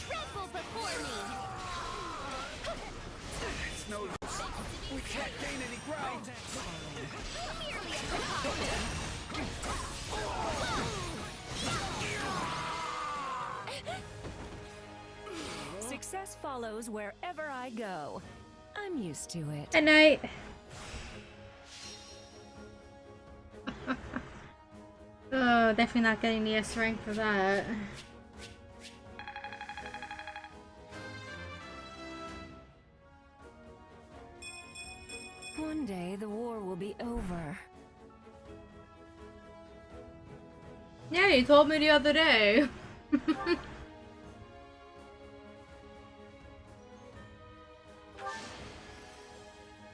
Tremble before me! It's no use. We can't gain any ground. Merely a precaution. Success follows wherever I go. I'm used to it. Good night. Oh, definitely not getting the S rank for that. One day the war will be over. Yeah, you told me the other day.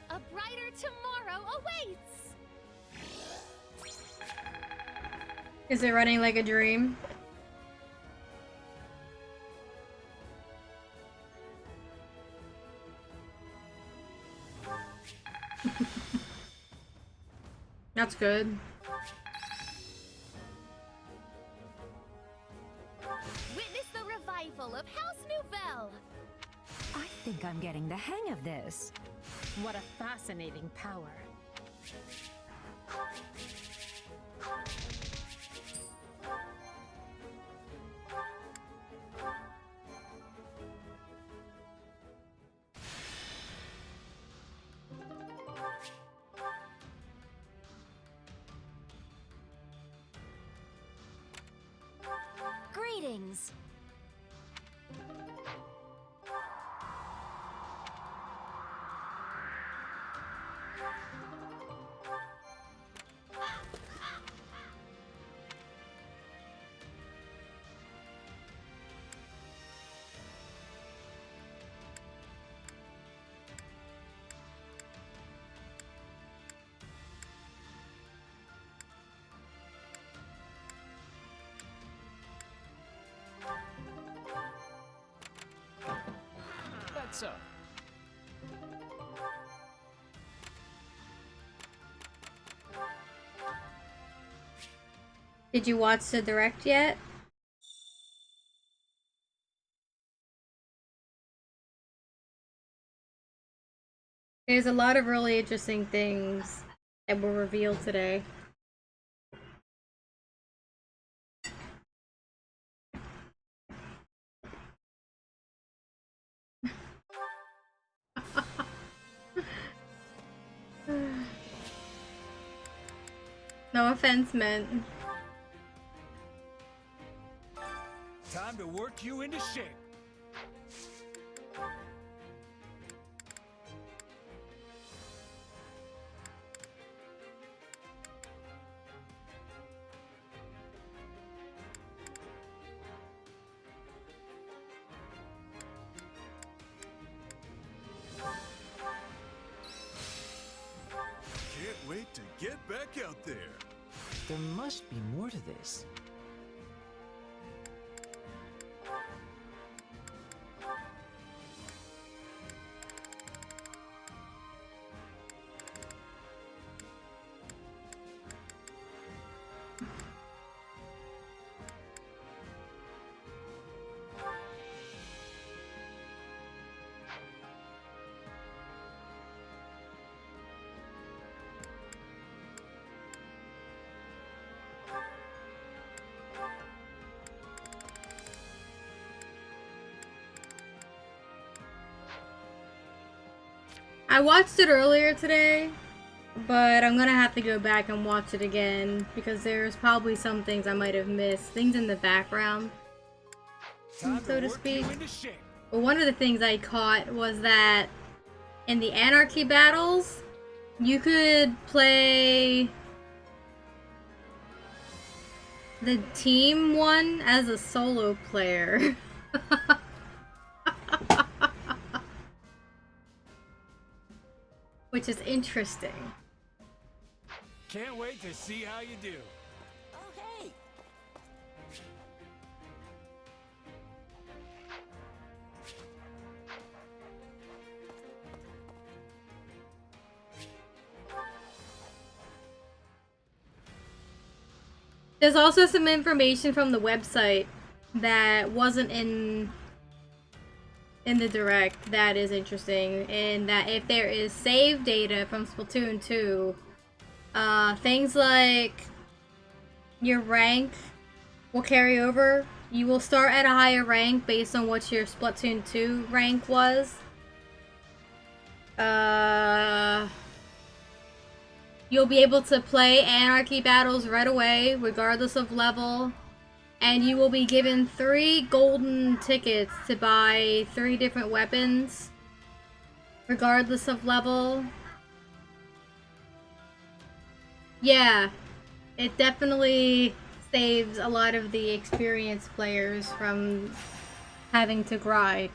A brighter tomorrow awaits! Is it running like a dream? That's good. Witness the revival of House Nouvelle. I think I'm getting the hang of this. What a fascinating power. Greetings. That's so. Did you watch the direct yet? There's a lot of really interesting things that were revealed today. No offense meant. Time to work you into shape. Can't wait to get back out there. There must be more to this. I watched it earlier today, but I'm gonna have to go back and watch it again because there's probably some things I might have missed, things in the background, so to speak. But one of the things I caught was that in the Anarchy battles, you could play the team one as a solo player. Which is interesting. Can't wait to see how you do. Oh, hey. There's also some information from the website that wasn't in the direct that is interesting, and that if there is save data from Splatoon 2, things like your rank will carry over. You will start at a higher rank based on what your Splatoon 2 rank was. You'll be able to play Anarchy battles right away, regardless of level. And you will be given 3 golden tickets to buy 3 different weapons, regardless of level. Yeah, it definitely saves a lot of the experienced players from having to grind.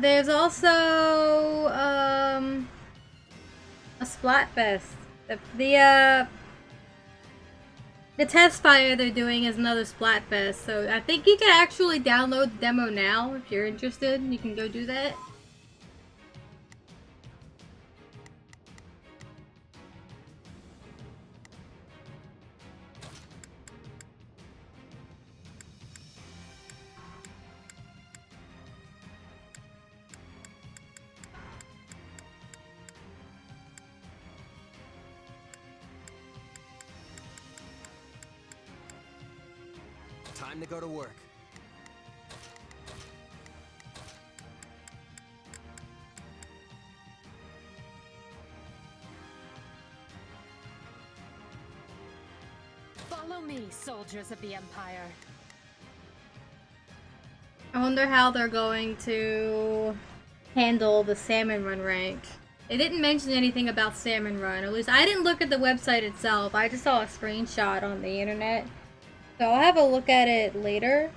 There's also a Splatfest. The test fire they're doing is another Splatfest, so I think you can actually download the demo now if you're interested. You can go do that. Time to go to work. Follow me, soldiers of the Empire. I wonder how they're going to handle the Salmon Run rank. They didn't mention anything about Salmon Run, or at least I didn't look at the website itself. I just saw a screenshot on the internet. So I'll have a look at it later.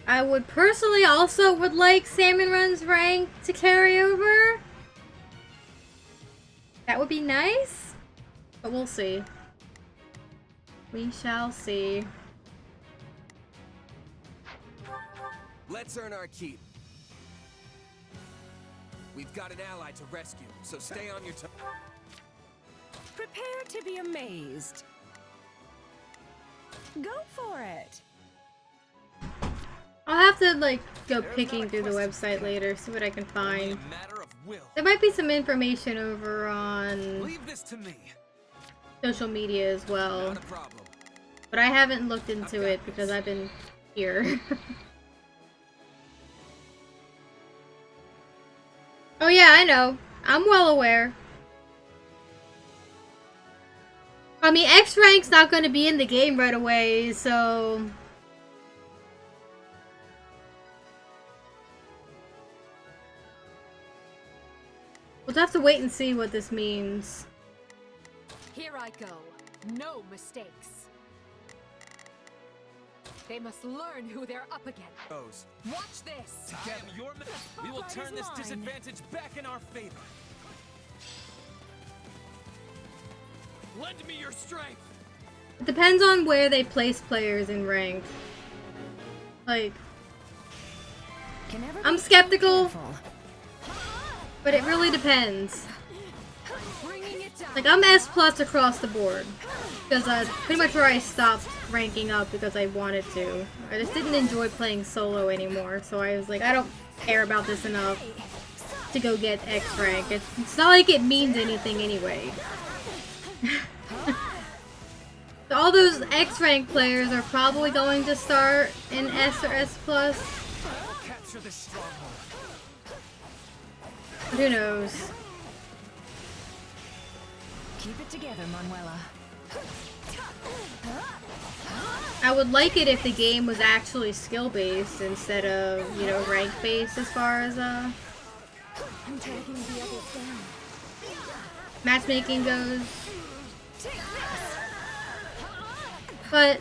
I would personally also would like Salmon Run's rank to carry over. That would be nice, but we'll see. We shall see. Let's earn our keep. We've got an ally to rescue, so stay on your toes. Prepare to be amazed. Go for it. I'll have to like go picking through the website later, see what I can find. There might be some information over on Leave this to me. social media as well. But I haven't looked into it because I've been here. Oh yeah, I know. I'm well aware. I mean, X rank's not going to be in the game right away, so... we'll have to wait and see what this means. Here I go. No mistakes. They must learn who they're up against. Watch this. Together, we will turn this disadvantage back in our favor. Lend me your strength. It depends on where they place players in rank. Like, I'm skeptical, but it really depends. Like, I'm S+ across the board, because that's pretty much where I stopped ranking up because I wanted to. I just didn't enjoy playing solo anymore, so I was like, I don't care about this enough to go get X rank. It's not like it means anything anyway. So all those X rank players are probably going to start in S or S+. But who knows? Keep it together, Manuela. I would like it if the game was actually skill-based instead of, you know, rank-based as far as matchmaking goes. But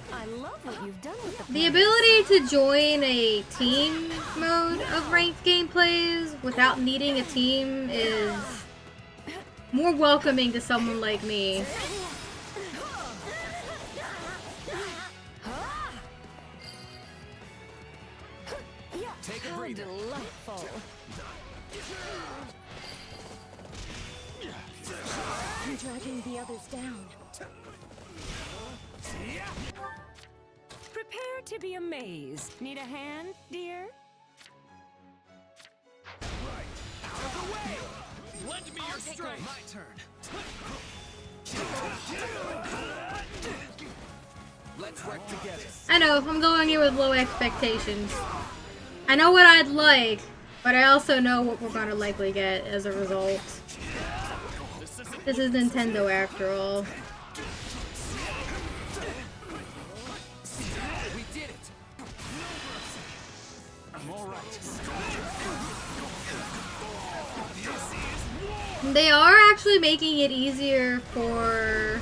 the ability to join a team mode of ranked gameplays without needing a team is more welcoming to someone like me. Take a breather. Delightful. I'm dragging the others down. Prepare to be amazed. Need a hand, dear? Out of the way! Lend me your strength. My turn. Let's work together. I know, I'm going in with low expectations. I know what I'd like, but I also know what we're gonna likely get as a result. This is Nintendo after all. We did it. I'm all right. They are actually making it easier for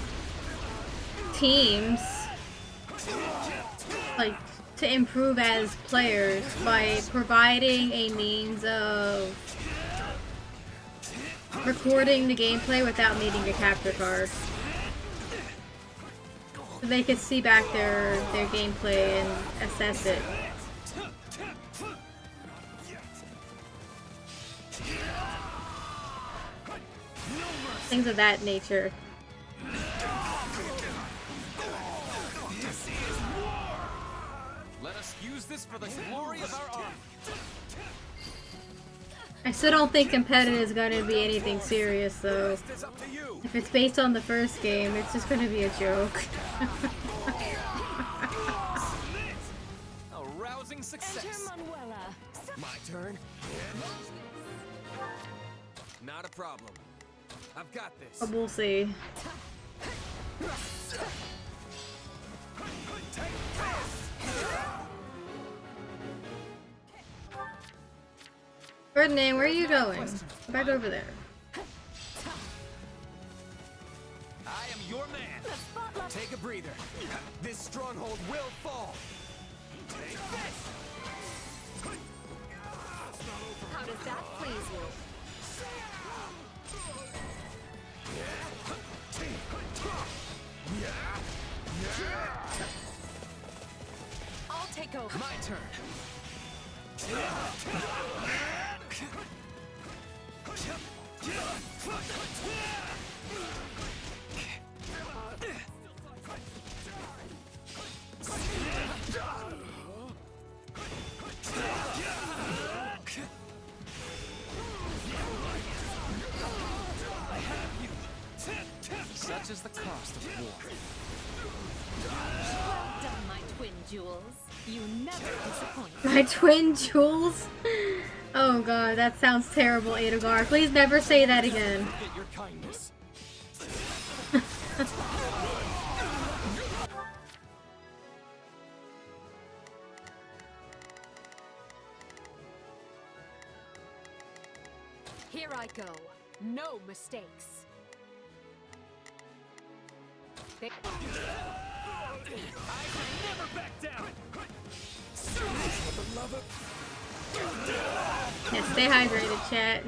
teams. Like, to improve as players by providing a means of recording the gameplay without needing a capture card. So they could see back their gameplay and assess it. Things of that nature. Let us use this for the glory of our army. I still don't think competitive is going to be anything serious, though. If it's based on the first game, it's just going to be a joke. A rousing success. My turn. Not a problem. I've got this. But we'll see. Ferdinand, where are you going? Back over there. I am your man. Take a breather. This stronghold will fall. Take this. How does that please you? I'll take over. My turn. Such is the cost of war. Well done, my twin jewels. You never disappoint. My twin jewels? Oh god, that sounds terrible, Edogar. Please never say that again. Get your kindness. Here I go. No mistakes. I will never back down. For the love of... Yeah, stay hydrated, chat.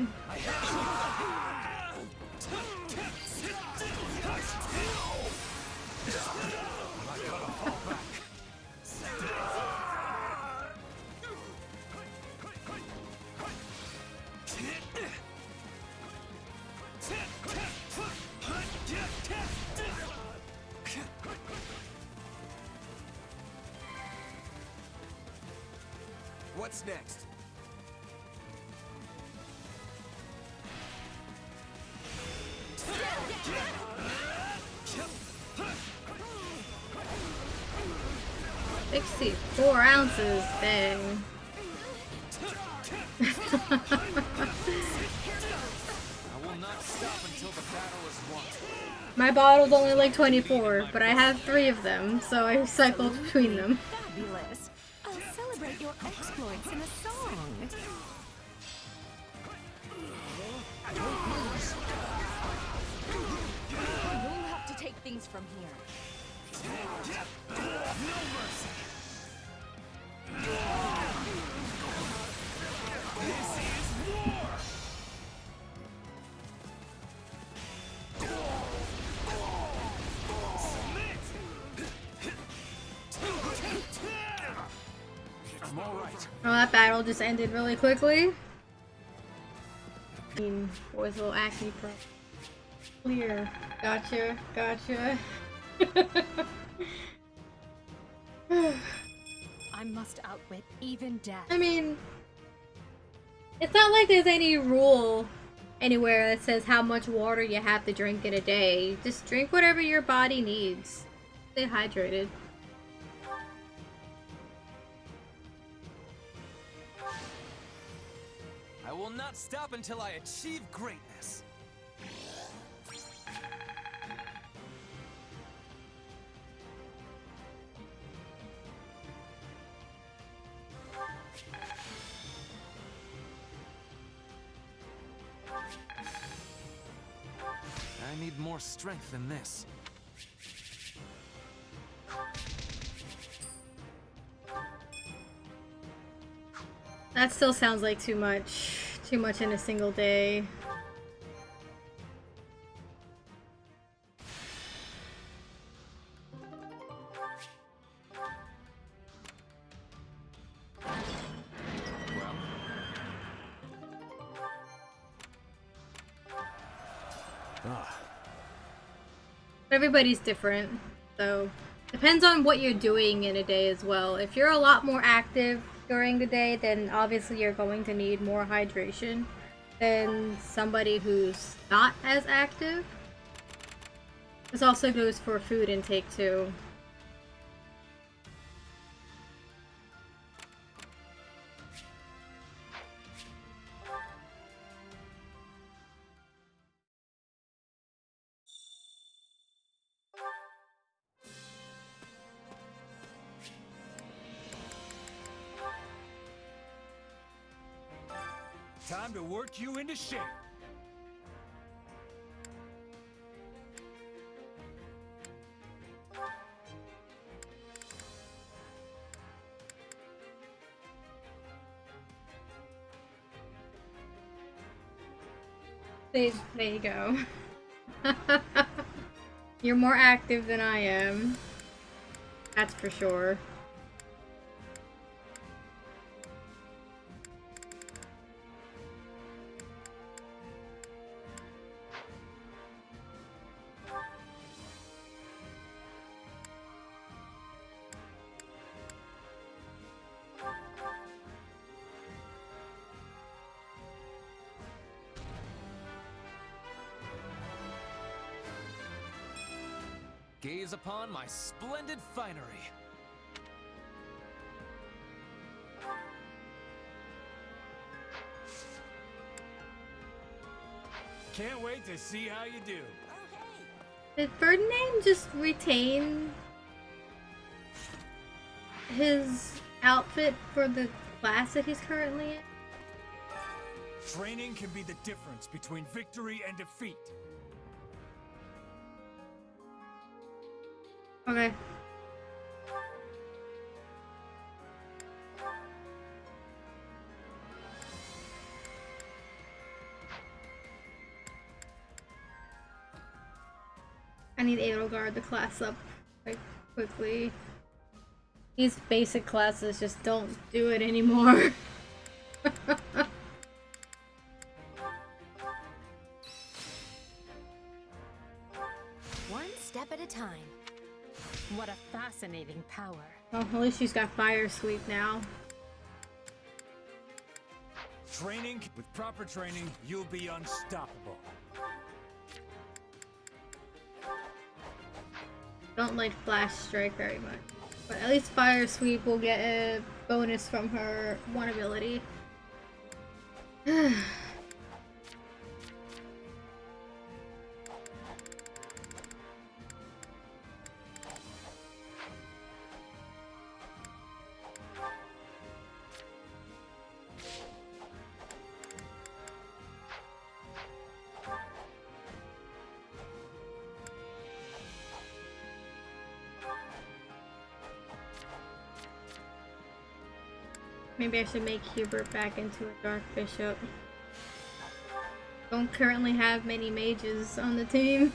What's next? $64 ounces, dang. I will not stop until the battle is won. My bottle's only like 24, but I have 3 of them, so I cycle between them. Fabulous. I'll celebrate your exploits in a song. You'll have to take things from here. No mercy. This is war. I'm all right. Oh, that battle just ended really quickly. Boys little acne pro. Clear. Gotcha. Gotcha. I must outwit even death. I mean, it's not like there's any rule anywhere that says how much water you have to drink in a day. Just drink whatever your body needs. Stay hydrated. I will not stop until I achieve greatness. I need more strength than this. That still sounds like too much. Too much in a single day. Everybody's different, so depends on what you're doing in a day as well. If you're a lot more active during the day, then obviously you're going to need more hydration than somebody who's not as active. This also goes for food intake too. Time to work you into shape. There you go. You're more active than I am. That's for sure. Gaze upon my splendid finery. Can't wait to see how you do. Did Ferdinand just retain his outfit for the class that he's currently in? Training can be the difference between victory and defeat. Okay. I need Edelgard to class up like quickly. These basic classes just don't do it anymore. One step at a time. What a fascinating power. Well, at least she's got fire sweep now. Training, with proper training, you'll be unstoppable. Don't like Flash Strike very much. But at least Fire Sweep will get a bonus from her one ability. Maybe I should make Hubert back into a Dark Bishop. Don't currently have many mages on the team.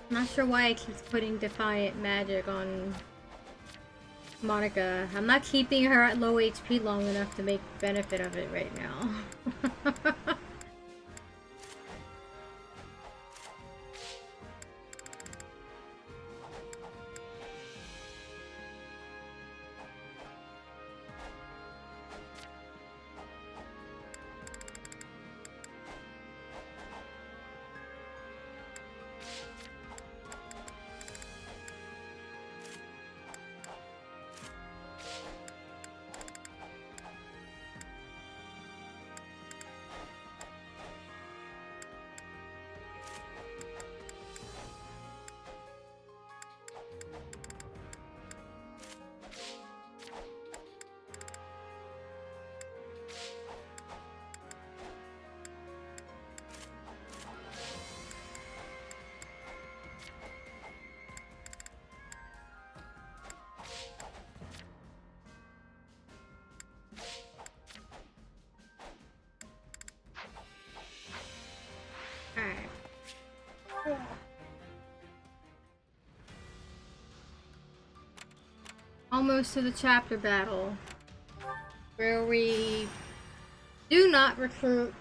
I'm not sure why it keeps putting Defiant Magic on Monica. I'm not keeping her at low HP long enough to make benefit of it right now. Almost to the chapter battle, where we do not recruit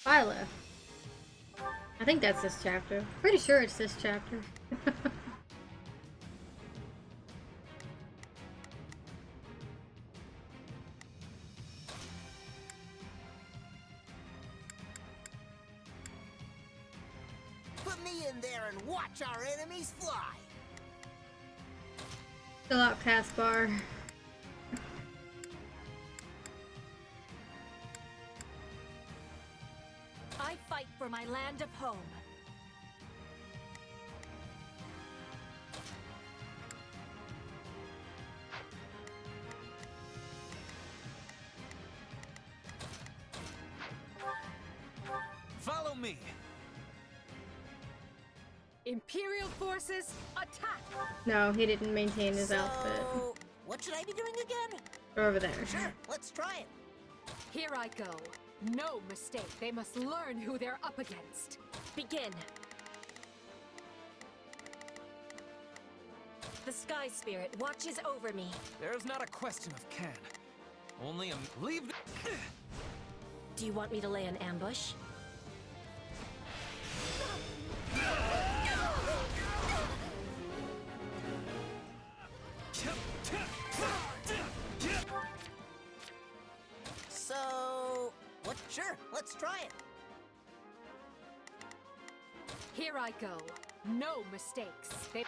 Byleth. I think that's this chapter. Pretty sure it's this chapter. Put me in there and watch our enemies fly. Fill out cast bar. I fight for my land of home. Follow me. Imperial forces, attack! No, he didn't maintain his outfit. What should I be doing again? They're over there. Sure, let's try it. Here I go. No mistake. They must learn who they're up against. Begin. The Sky Spirit watches over me. There's not a question of can. Only a leave the Do you want me to lay an ambush? So, what? Sure, let's try it. Here I go. No mistakes. They...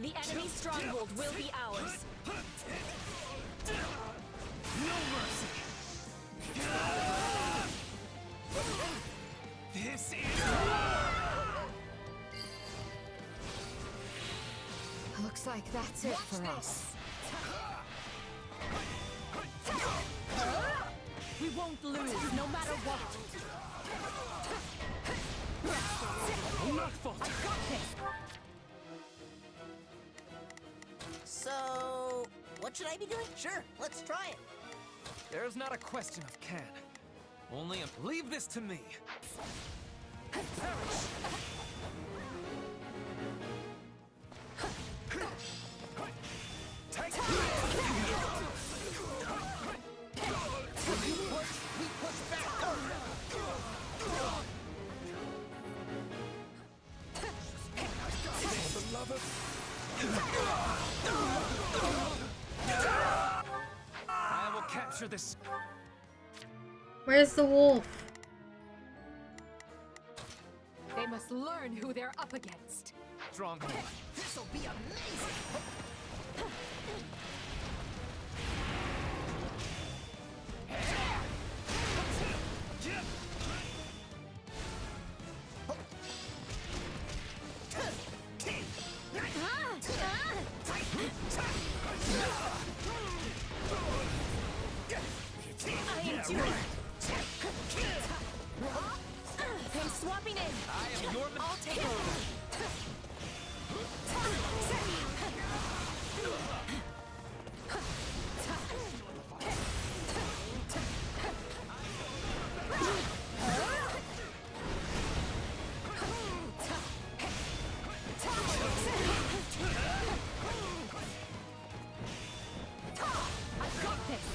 The enemy's stronghold will be ours. no mercy. This is Looks like that's it for us. We won't lose, no matter what. will not falter. So, what should I be doing? Sure, let's try it. There's not a question of can. Only a leave this to me. I will capture this. Where's the wolf? They must learn who they're up against. Stronghold. This'll be amazing. I endure. Take over. I've got this.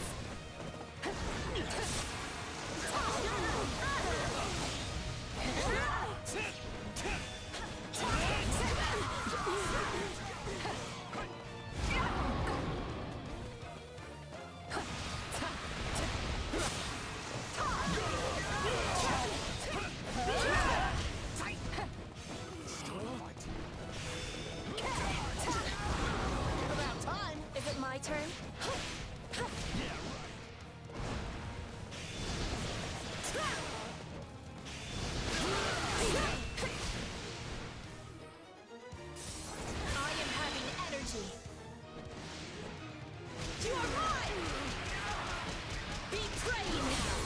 About time. Is it my turn? I am having energy. You are mine! Betray now!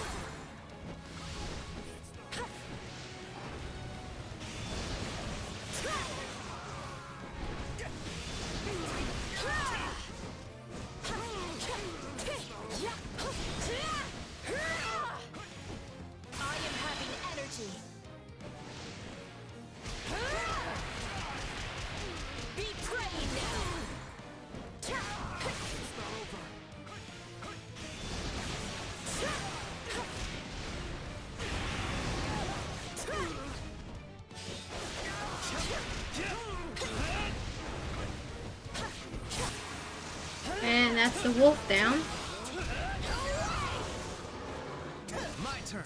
I am having energy. Betray now! And that's the wolf down. My turn.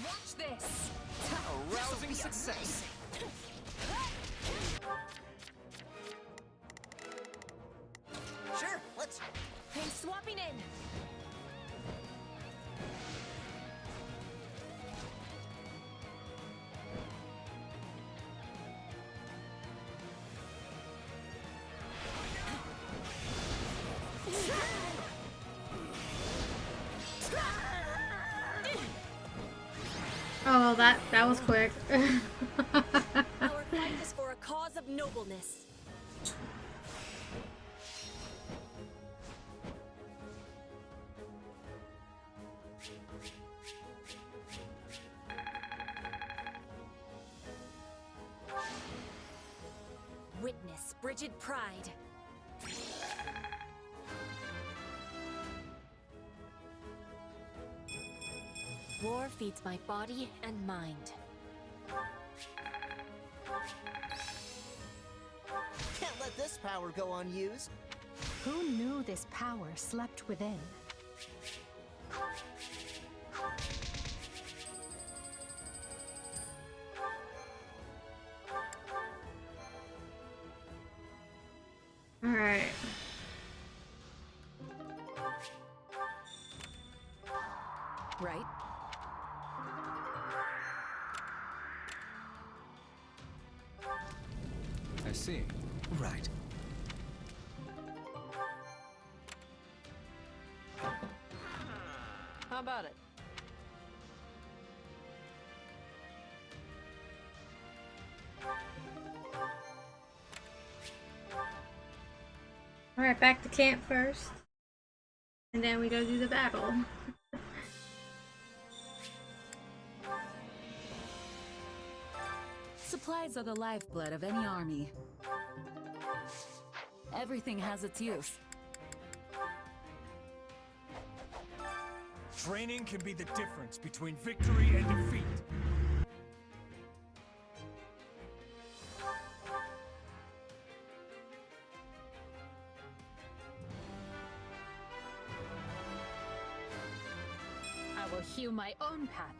Watch this! A rousing success. Sure, let's. I'm swapping in. Oh, that was quick. Our fight is for a cause of nobleness. Witness Brigid Pride. War feeds my body and mind. Can't let this power go unused. Who knew this power slept within? All right. Right? I see. Right. How about it? All right, back to camp first, and then we go do the battle. Supplies are the lifeblood of any army. Everything has its use. Training can be the difference between victory and defeat. I will hew my own path.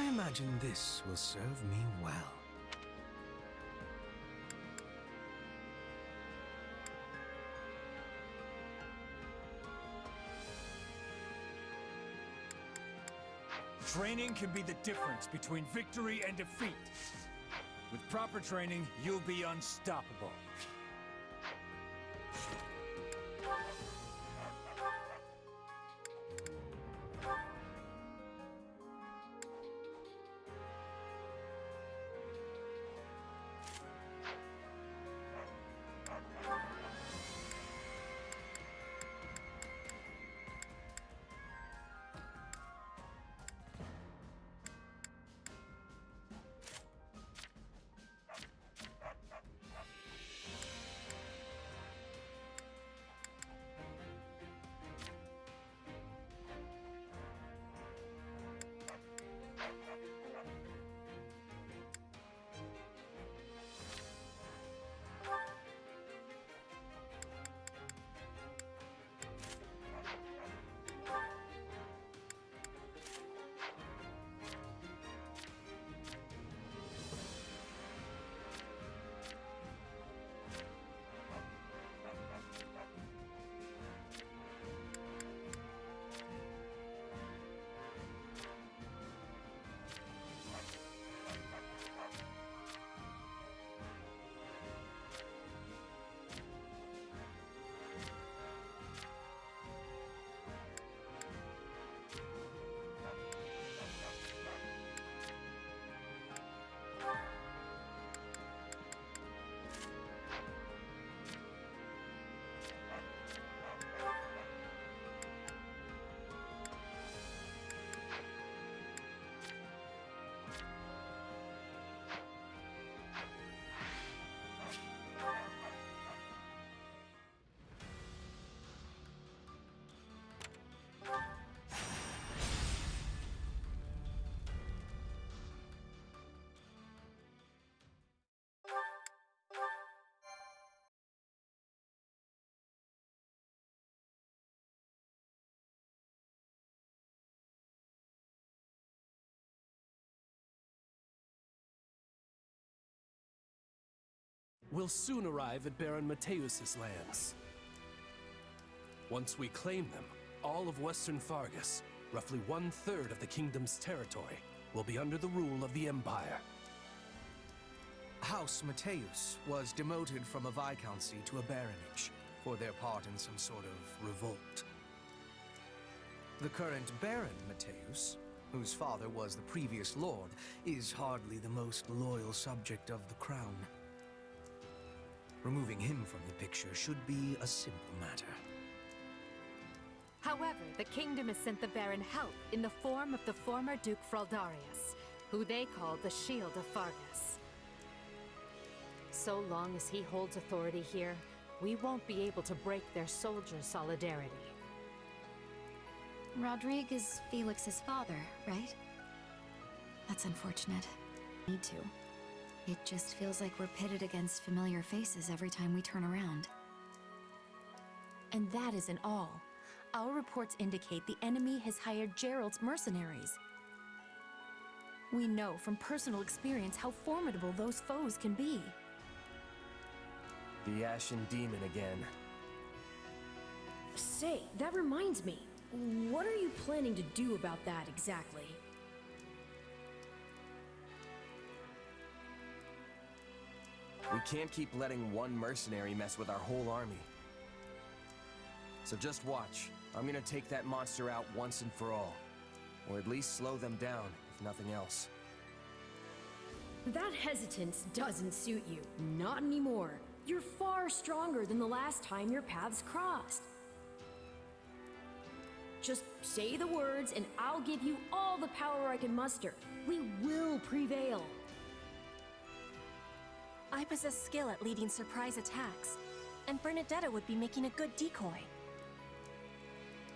imagine this will serve me well. Training can be the difference between victory and defeat. With proper training, you'll be unstoppable. We'll soon arrive at Baron Mateus's lands. Once we claim them, all of Western Fargus, roughly 1/3 of the kingdom's territory, will be under the rule of the Empire. House Mateus was demoted from a viscountcy to a baronage for their part in some sort of revolt. The current Baron Mateus, whose father was the previous lord, is hardly the most loyal subject of the crown. Removing him from the picture should be a simple matter. However, the kingdom has sent the Baron help in the form of the former Duke Fraldarius, who they call the Shield of Fargus. So long as he holds authority here, we won't be able to break their soldier solidarity. Rodrigue is Felix's father, right? That's unfortunate. Need to. It just feels like we're pitted against familiar faces every time we turn around. And that isn't all. Our reports indicate the enemy has hired Gerald's mercenaries. We know from personal experience how formidable those foes can be. The Ashen Demon again. Say, that reminds me. What are you planning to do about that exactly? We can't keep letting one mercenary mess with our whole army. So just watch. I'm gonna take that monster out once and for all. Or at least slow them down, if nothing else. That hesitance doesn't suit you. Not anymore. You're far stronger than the last time your paths crossed. Just say the words and I'll give you all the power I can muster. We will prevail. I possess skill at leading surprise attacks, and Bernadetta would be making a good decoy.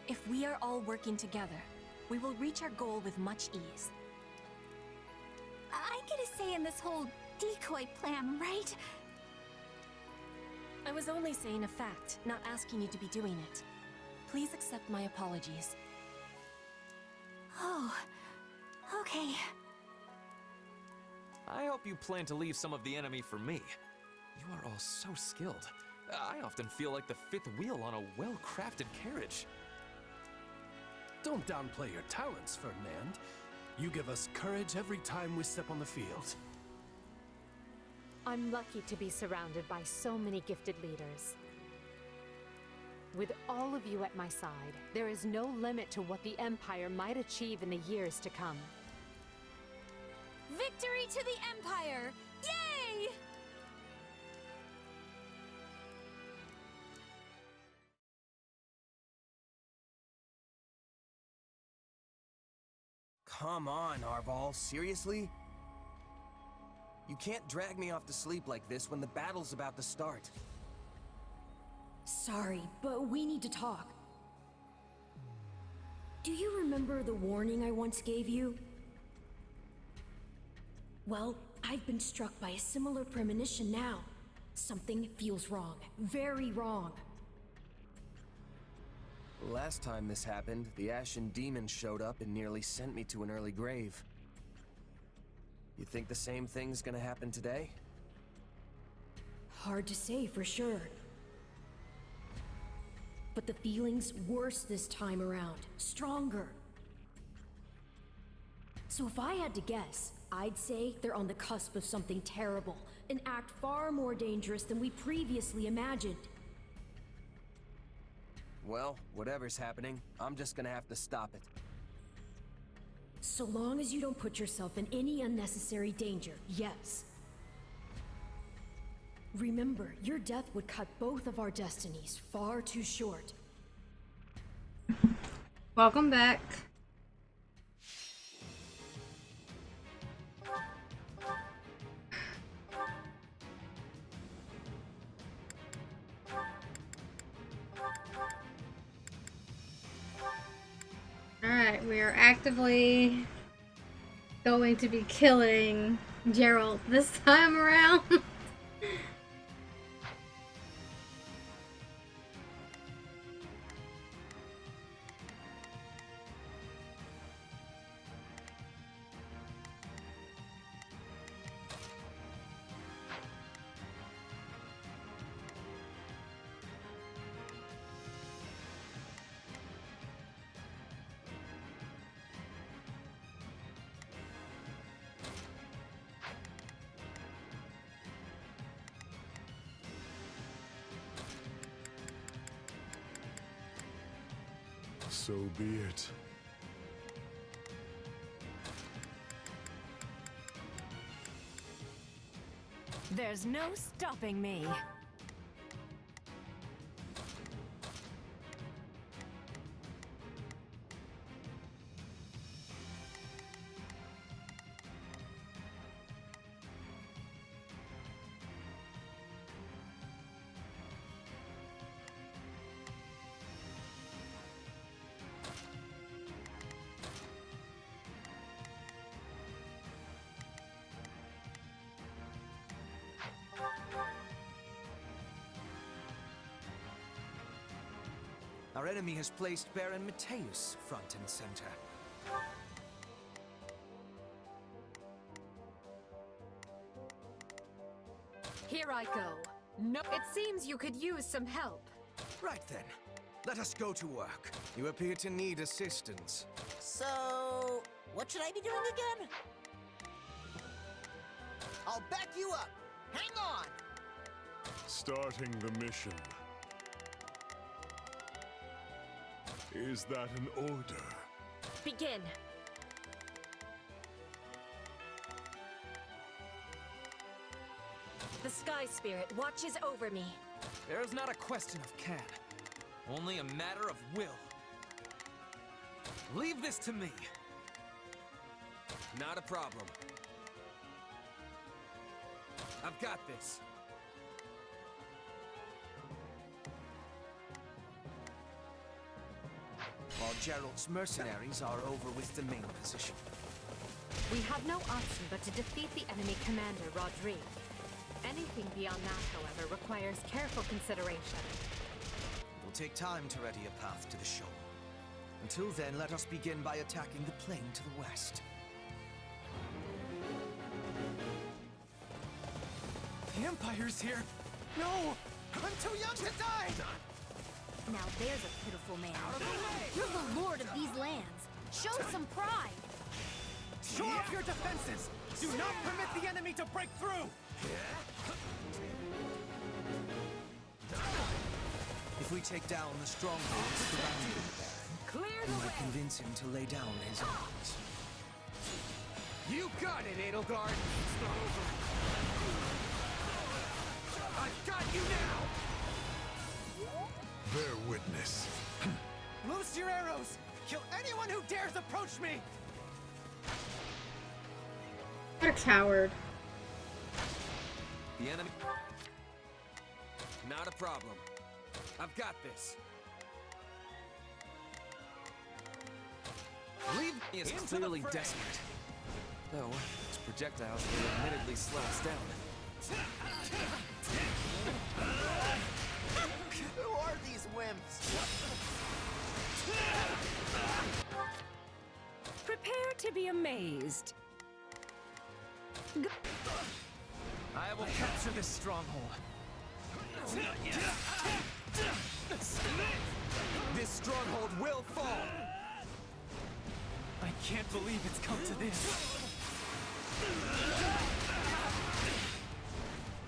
If we are all working together, we will reach our goal with much ease. I get a say in this whole decoy plan, right? I was only saying a fact, not asking you to be doing it. Please accept my apologies. Oh, okay. I hope you plan to leave some of the enemy for me. You are all so skilled. I often feel like the fifth wheel on a well-crafted carriage. Don't downplay your talents, Ferdinand. You give us courage every time we step on the field. I'm lucky to be surrounded by so many gifted leaders. With all of you at my side, there is no limit to what the Empire might achieve in the years to come. Victory to the Empire! Yay! Come on, Arval, seriously? You can't drag me off to sleep like this when the battle's about to start. Sorry, but we need to talk. Do you remember the warning I once gave you? Well, I've been struck by a similar premonition now. Something feels wrong. Very wrong. Last time this happened, the Ashen Demon showed up and nearly sent me to an early grave. You think the same thing's gonna happen today? Hard to say for sure. But the feeling's worse this time around. Stronger. So if I had to guess, I'd say they're on the cusp of something terrible. An act far more dangerous than we previously imagined. Well, whatever's happening, I'm just gonna have to stop it. So long as you don't put yourself in any unnecessary danger, yes. Remember, your death would cut both of our destinies far too short. Welcome back. Alright, we are actively going to be killing Gerald this time around. So be it. There's no stopping me. Our enemy has placed Baron Matthäus front and center. Here I go. No, it seems you could use some help. Right then, let us go to work. You appear to need assistance. So, what should I be doing again? I'll back you up. Hang on. Starting the mission. Is that an order? Begin. The Sky Spirit watches over me. There's not a question of can, only a matter of will. Leave this to me. Not a problem. I've got this. While Gerald's mercenaries are over with the main position. We have no option but to defeat the enemy commander, Rodrigue. Anything beyond that, however, requires careful consideration. It will take time to ready a path to the shore. Until then, let us begin by attacking the plain to the west. The Empire's here. No! I'm too young to die! Now there's a pitiful man. You're the lord of these lands. Show some pride. Shore off your defenses! Do not permit the enemy to break through! If we take down the strongholds surrounding the Baron, we might convince him to lay down his arms. You got it, Edelgard! It's not over. I've got you now! Bear witness. Loose your arrows! Kill anyone who dares approach me! What a coward. The enemy... Not a problem. I've got this. Leave me is clearly desperate. Though, his projectiles will admittedly slow us down. Who are these wimps? Prepare to be amazed. I will capture this stronghold. This stronghold will fall! I can't believe it's come to this.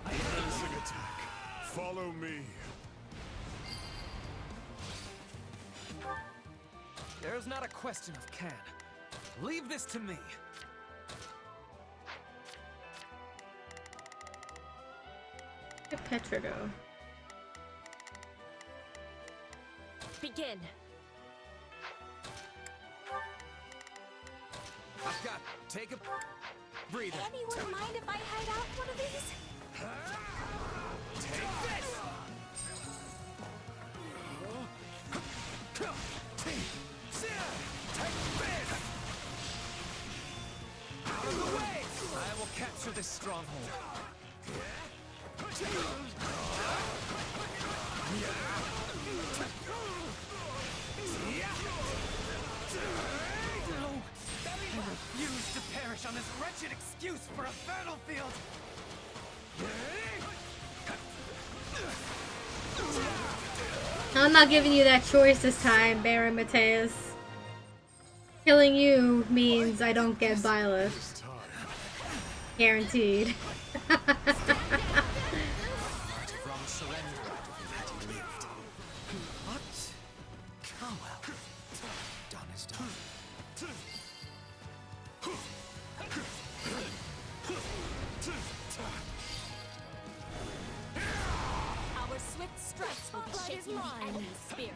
Menacing attack. Follow me. There's not a question of can. Leave this to me. Petrigo. Begin. I've got... Take a... breather. Anyone mind if I hide out one of these? Take this! Take this! Out of the way! I will capture this stronghold. No! I refuse to perish on this wretched excuse for a battlefield! I'm not giving you that choice this time, Baron Mateus. Killing you means I don't get Byleth. Guaranteed. Our swift strikes will be shaking the enemy's spirit.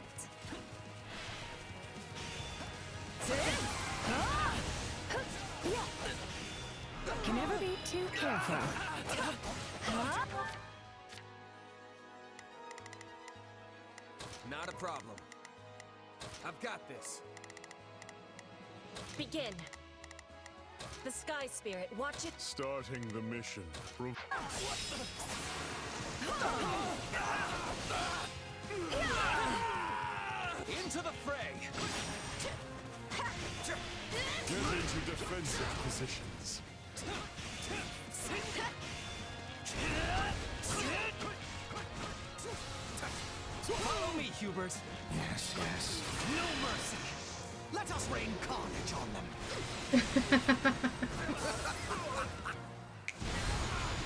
Can never be too careful. Not a problem. I've got this. Begin. The Sky Spirit, watch it. Starting the mission. Into the fray! Get into defensive positions. Follow me, Hubert. Yes, yes. No mercy. Let us rain carnage on them.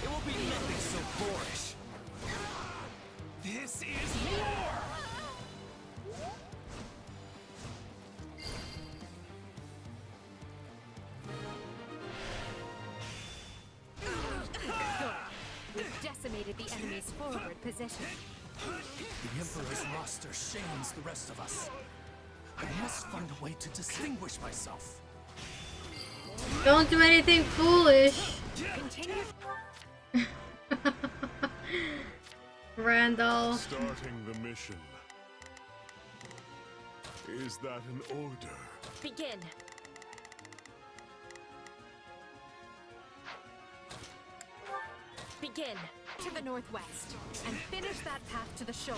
It will be nothing so boorish. This is war! We've decimated the enemy's forward position. The Emperor's roster shames the rest of us. I must find a way to distinguish myself. Don't do anything foolish. Continue. Randall. Starting the mission. Is that an order? Begin. Begin. To the northwest and finish that path to the shoal.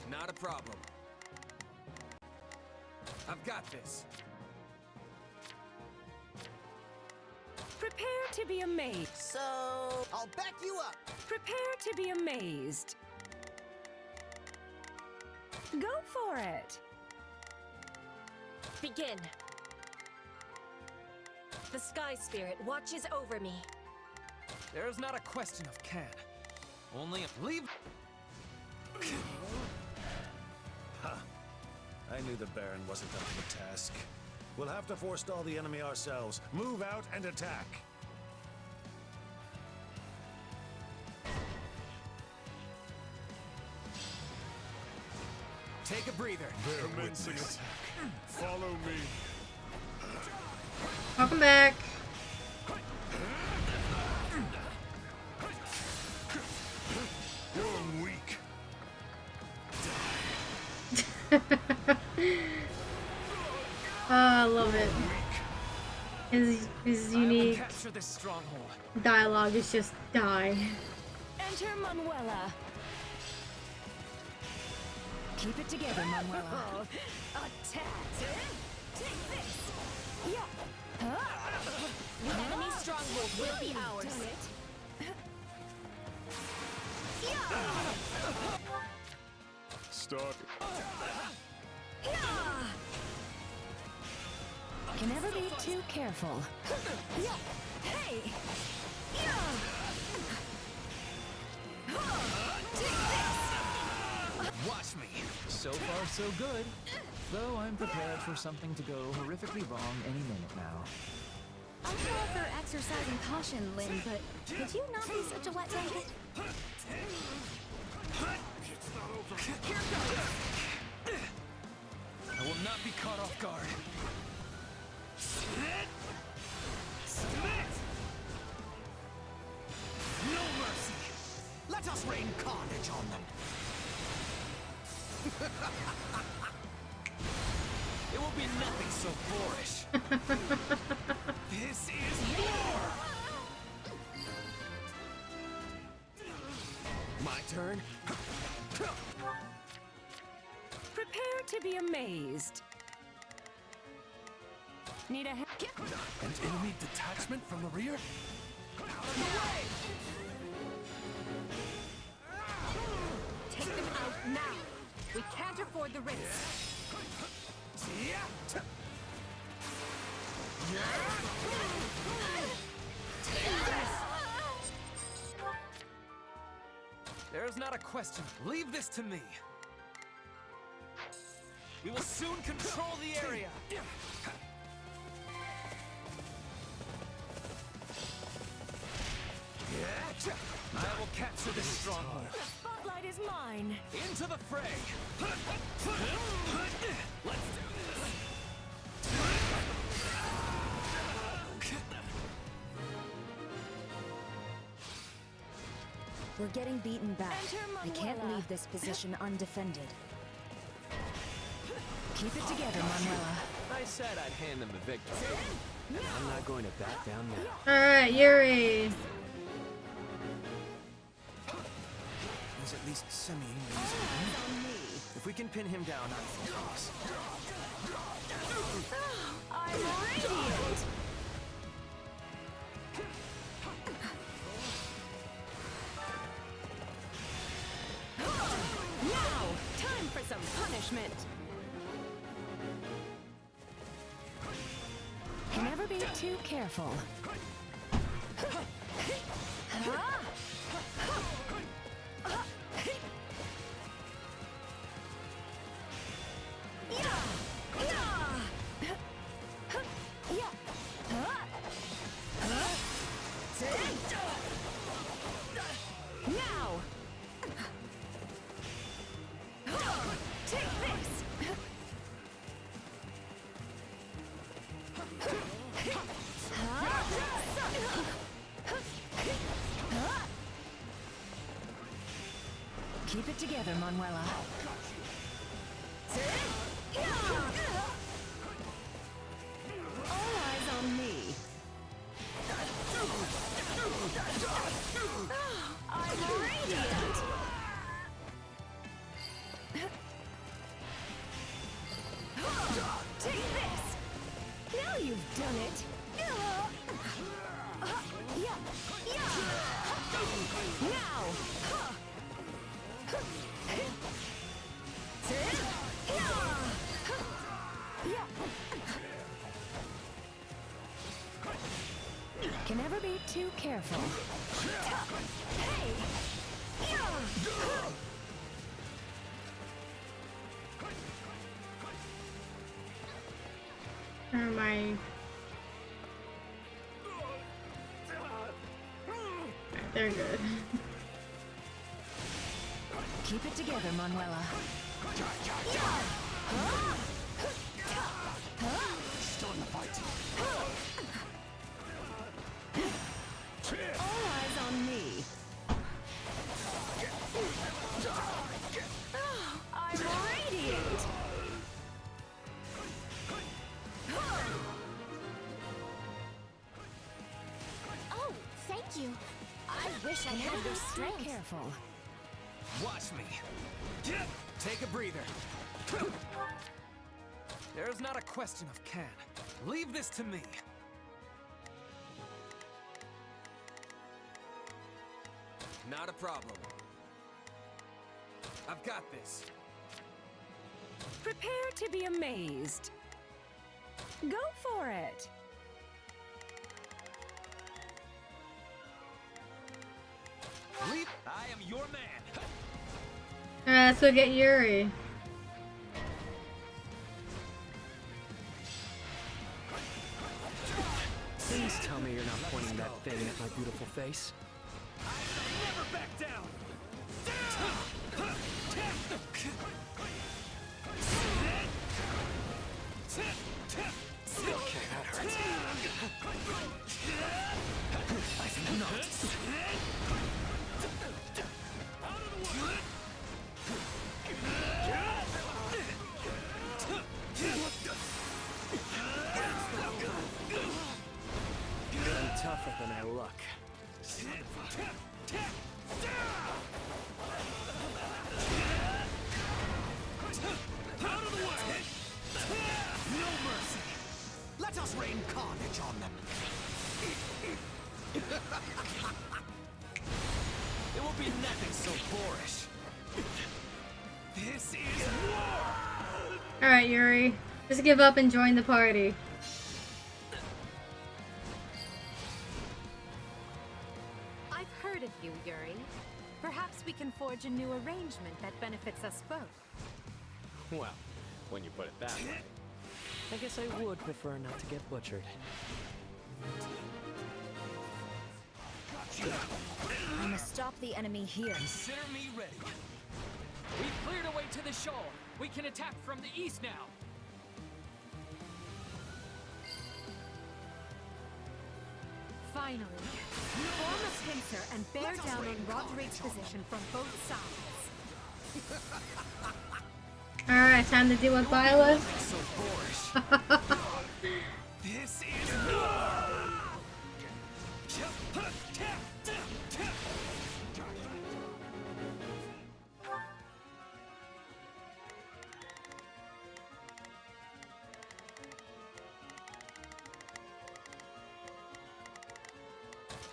Not a problem. I've got this. Prepare to be amazed. So, I'll back you up. Prepare to be amazed. Go for it. Begin. The Sky Spirit watches over me. There's not a question of can. Only leave. Huh. I knew the Baron wasn't up to the task. We'll have to forestall the enemy ourselves. Move out and attack. Take a breather. Commencing attack. Follow me. Welcome back. You're weak. Oh, I love it. His unique Capture this stronghold. dialogue is just die. Enter Manuela. Keep it together, Manuela. Attack! Take this! Yeah. The enemy stronghold will be ours. Start. Can never be too careful. Hey! Watch me. So far, so good. Though I'm prepared for something to go horrifically wrong any minute now. I'm all for exercising caution, Lynn, but could you not be such a wet blanket? I will not be caught off guard. No mercy. Let us rain carnage on them. It will be nothing so boorish. This is war! My turn? Prepare to be amazed. Need a An enemy detachment from the rear? Take them out now! We can't afford the risk! There's not a question. Leave this to me. We will soon control the area. I will capture this stronghold. The spotlight is mine. Into the fray. Let's do We're getting beaten back. I can't Manuela. leave this position undefended. Keep it together, Manuela. I said I'd hand them the victory. And I'm not going to back down now. Alright, Yuri. He's at least semi-invisible. If we can pin him down, I think yes. I'm radiant. Now, time for some punishment. Can never be too careful. Now! Take this! Keep it together, Manuela. All eyes on me. I'm radiant! Take this! Now you've done it! Can never be too careful. Or my... They're good. Keep it together, Manuela. Still in the fight. All eyes on me. Oh, I'm radiant. Oh, thank you. I wish I had your strength. Careful. Watch me. Take a breather. There's not a question of can. Leave this to me. Not a problem. I've got this. Prepare to be amazed. Go for it. Leap! I am your man. Alright, let's go get Yuri. Please tell me you're not pointing that thing at my beautiful face. Never back down. Okay, that hurts. I think not. I'm tougher than I look. Out of the way! No mercy! Let us rain carnage on them! It will be nothing so boorish. This is war! Alright, Yuri. Just give up and join the party. I've heard of you, Yuri. Perhaps we can forge a new arrangement that benefits us both. Well, when you put it that way. I guess I would prefer not to get butchered. I must stop the enemy here. Consider me ready. We've cleared a way to the shore. We can attack from the east now. Finally, form a pincer and bear down on Roderick's position from both sides. Alright, time to deal with Byleth. This is war!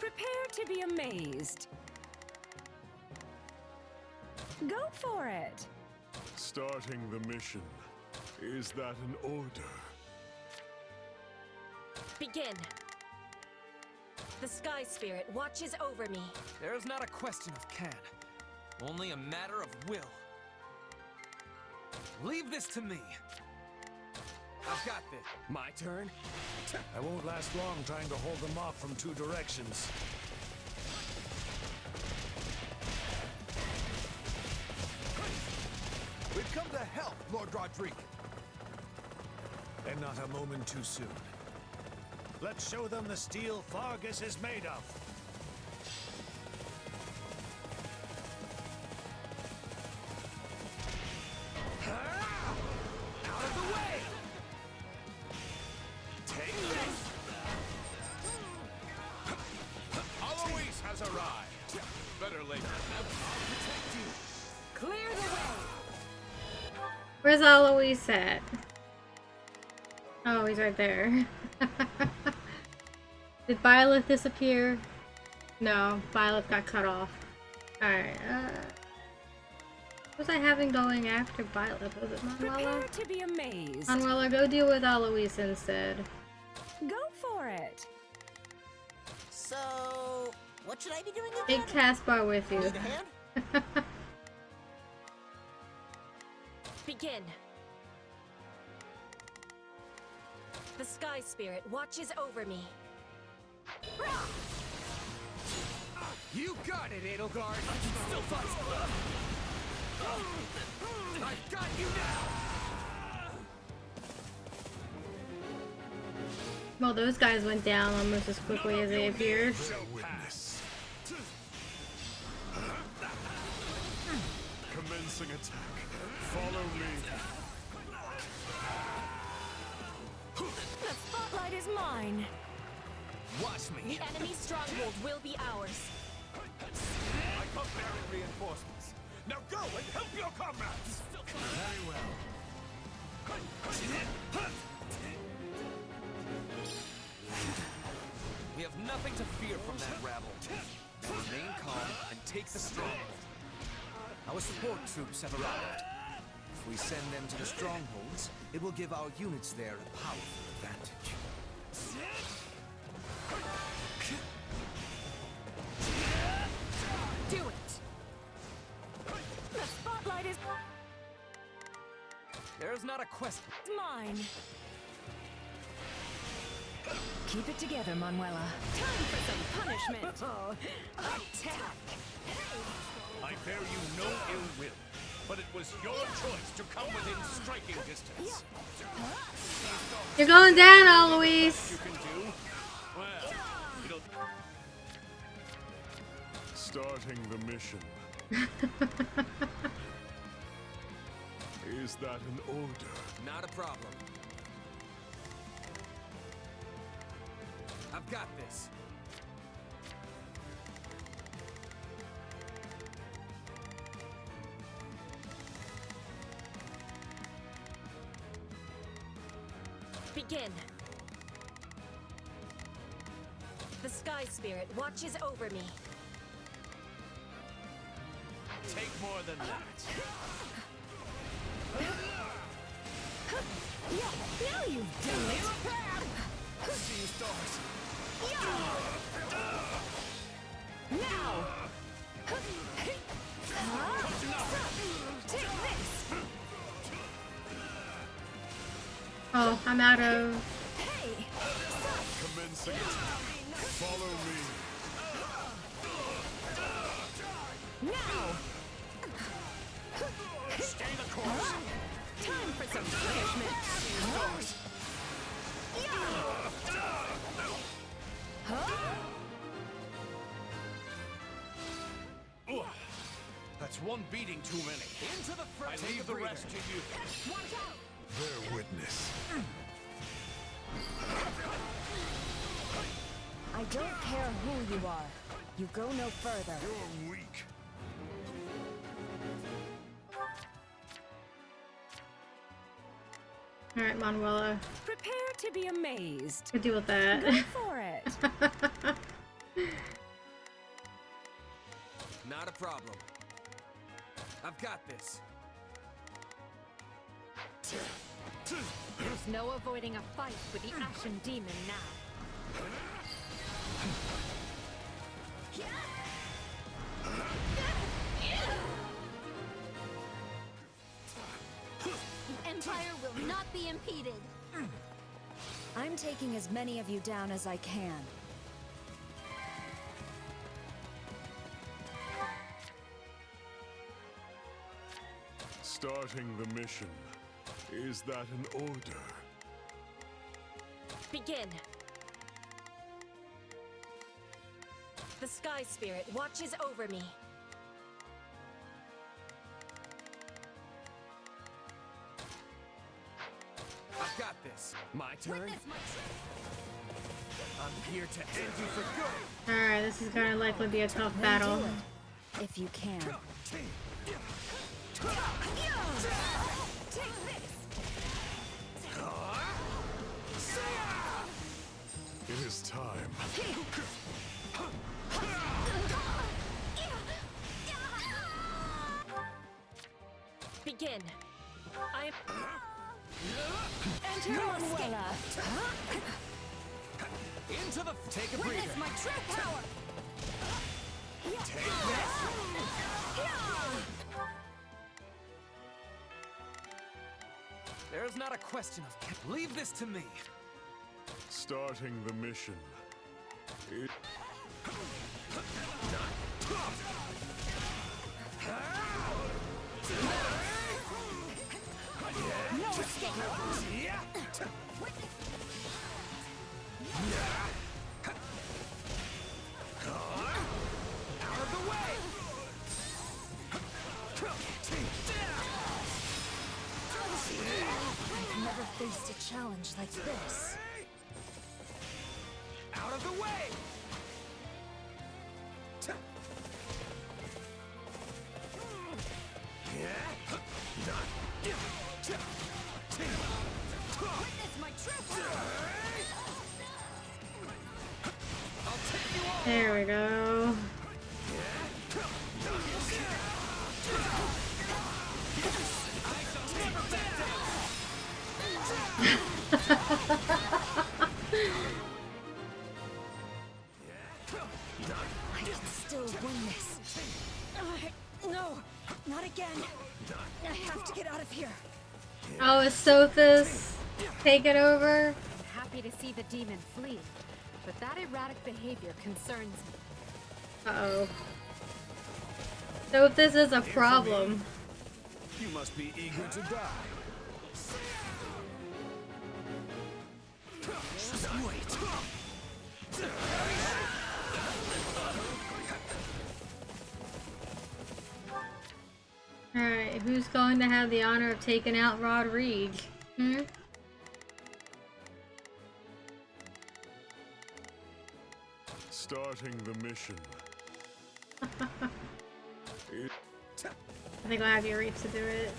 Prepare to be amazed. Go for it. Starting the mission. Is that an order? Begin. The Sky Spirit watches over me. There is not a question of can. Only a matter of will. Leave this to me. I've got this. My turn? I won't last long trying to hold them off from two directions. We've come to help, Lord Roderick. And not a moment too soon. Let's show them the steel Fargus is made of. Out of the way! Take this! Alois has arrived. Better late than never. I'll protect you. Clear the way! Where's Alois at? Oh, he's right there. Did Byleth disappear? No, Byleth got cut off. Alright, what was I having going after Byleth? Was it Manuela? Prepare to be amazed. Manuela, go deal with Alois instead. Go for it. So, what should I be doing again? Take taskbar with you. Need a hand? Begin. The Sky Spirit watches over me. You got it, Edelgard! Still fight! I've got you now! Well, those guys went down almost as quickly as they appeared. Commencing attack. Follow me. The spotlight is mine. Watch me. The enemy stronghold will be ours. I got Baron reinforcements. Now go and help your comrades. Very well. We have nothing to fear from that rabble. Remain calm and take the stronghold. Our support troops have arrived. If we send them to the strongholds, it will give our units there a powerful advantage. Do it. The spotlight is There's not a question. mine. Keep it together, Manuela. Time for some punishment. Attack. I bear you no ill will, but it was your choice to come within striking distance. You're going down, Alois! You can do? Well, it'll... Starting the mission. Is that an order? Not a problem. I've got this. Begin. The Sky Spirit watches over me. Take more than that. Now you've done it. See you, stars. Now. Take this. Oh, I'm out of... Hey. Commencing attack. Follow me. Now. Stay the course. Time for some punishment. That's one beating too many. Into the front. I leave the rest to you. Watch out! Bear witness. I don't care who you are. You go no further. You're weak. Alright, Manuela. Prepare to be amazed. Good deal with that. Go for it. Not a problem. I've got this. There's no avoiding a fight with the Ashen Demon now. The Empire will not be impeded. I'm taking as many of you down as I can. Starting the mission. Is that an order? Begin. The Sky Spirit watches over me. I've got this. My turn. I'm here to end you for good. Alright, this is gonna likely be a tough battle. If you can. It is time. Begin. I am. Enter Manuela. Into the. Take a breather. Witness my true power. Take that. There's not a question of. Leave this to me. Starting the mission. No escape. Out of the way. I've never faced a challenge like this. Out of the way. Witness my true power. There we go. I can still win this. No, not again. I have to get out of here. Oh, is Sothis taking over? I'm happy to see the demon flee, but that erratic behavior concerns me. Uh-oh. Sothis is a problem. You must be eager to die. Just wait. Alright, who's going to have the honor of taking out Rodrigue? Hmm? Starting the mission. I think I'll have Yurita do it.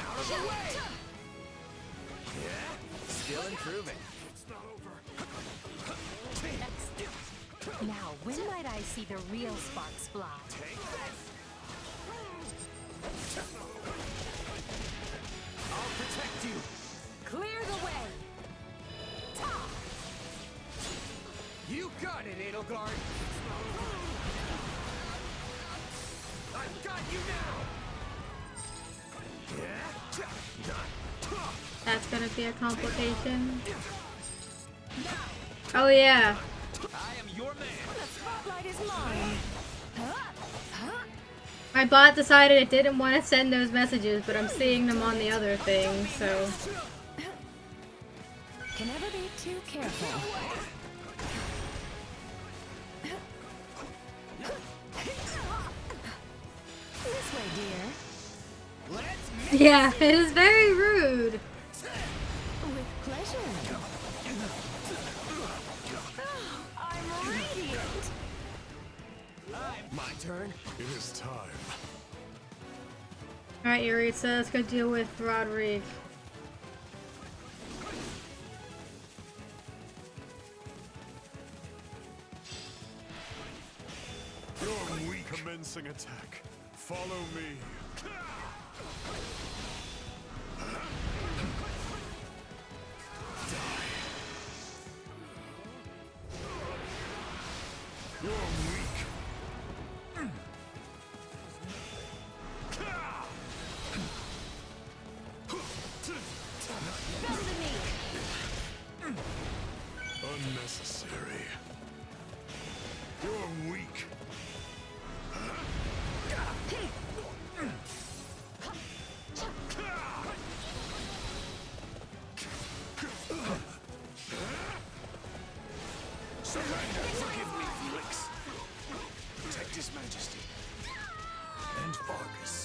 Out of the way. Still improving. Now, when might I see the real sparks fly? I'll protect you. Clear the way. You got it, Edelgard. I've got you now. That's gonna be a complication. Oh yeah. I am your man. The spotlight is mine. My bot decided it didn't want to send those messages, but I'm seeing them on the other thing, so... Can never be too careful. This way, dear. Yeah, it is very rude. With pleasure. Oh, I'm radiant. My turn. It is time. Alright, Yurita, let's go deal with Rodrigue. You're weak. Commencing attack. Follow me. You're weak. Unnecessary. You're weak. Surrender. Forgive me, Felix. Protect His Majesty. And Vargas.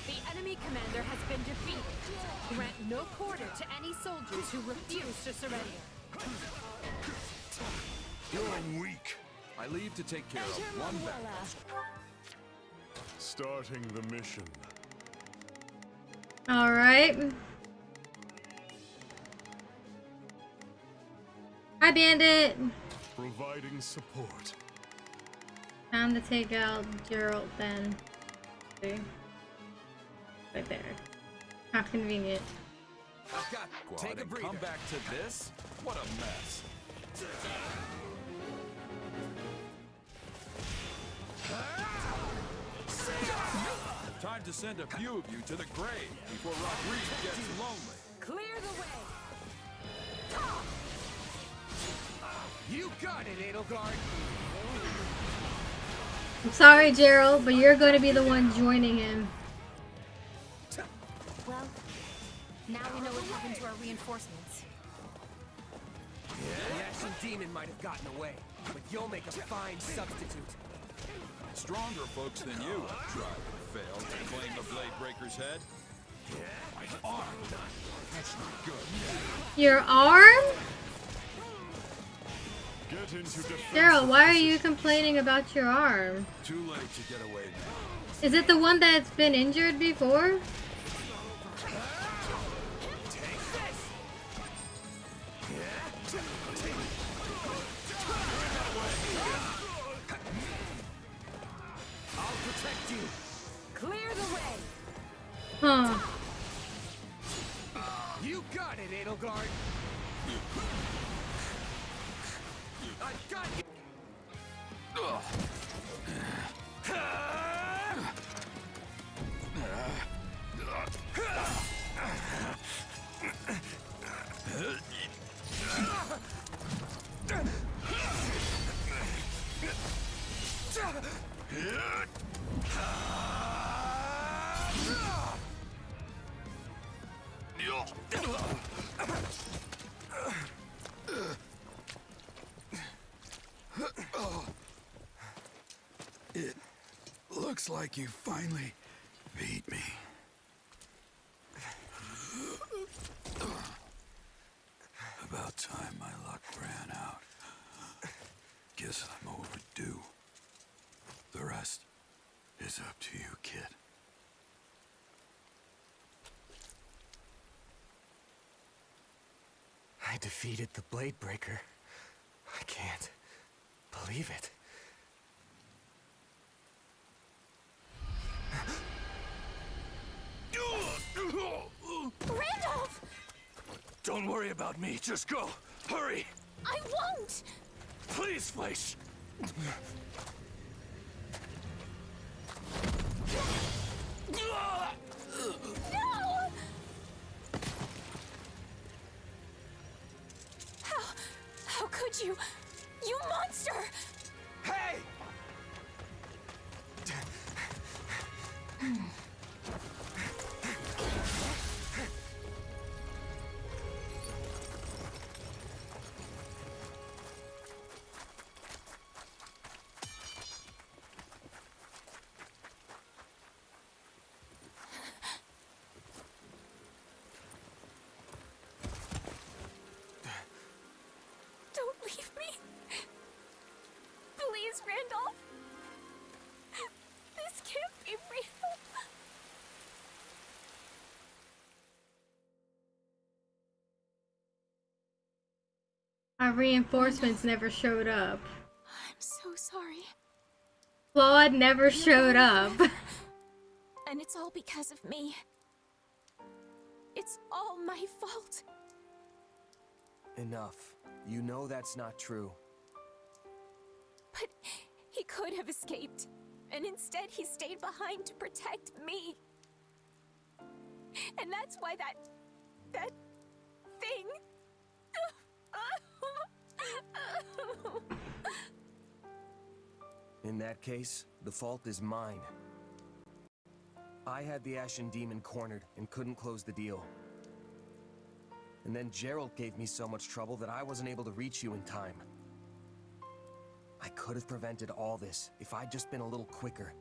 The enemy commander has been defeated. Grant no quarter to any soldiers who refuse to surrender. You're weak. I leave to take care of one battle. Starting the mission. All right. Hi, Bandit. Providing support. Time to take out Gerald then. See? Right there. How convenient. I've got take a breather. Come back to this? What a mess. Time to send a few of you to the grave before Rodriguez gets lonely. Clear the way. You got it, Edelgard. I'm sorry, Gerald, but you're going to be the one joining him. Well, now we know what happened to our reinforcements. The Ashen Demon might have gotten away, but you'll make a fine substitute. Stronger folks than you have tried and failed to claim the Blade Breaker's head. My arm. That's not good. Your arm? Get into defense. Gerald, why are you complaining about your arm? Too late to get away now. Is it the one that's been injured before? I'll protect you. Clear the way. Huh. You got it, Edelgard. I've got you. It looks like you finally beat me. About time my luck ran out. Guess I'm overdue. The rest is up to you, kid. I defeated the Blade Breaker. I can't believe it. Randolph! Don't worry about me, just go. Hurry! I won't! Please, Fleisch! No! How could you? You monster! Hey! Don't leave me. Please, Randolph. This can't be real. Our reinforcements never showed up. I'm so sorry. Claude never showed up. And it's all because of me. It's all my fault. Enough. You know that's not true. But he could have escaped. And instead he stayed behind to protect me. And that's why that thing... In that case, the fault is mine. I had the Ashen Demon cornered and couldn't close the deal. And then Gerald gave me so much trouble that I wasn't able to reach you in time. I could have prevented all this if I'd just been a little quicker.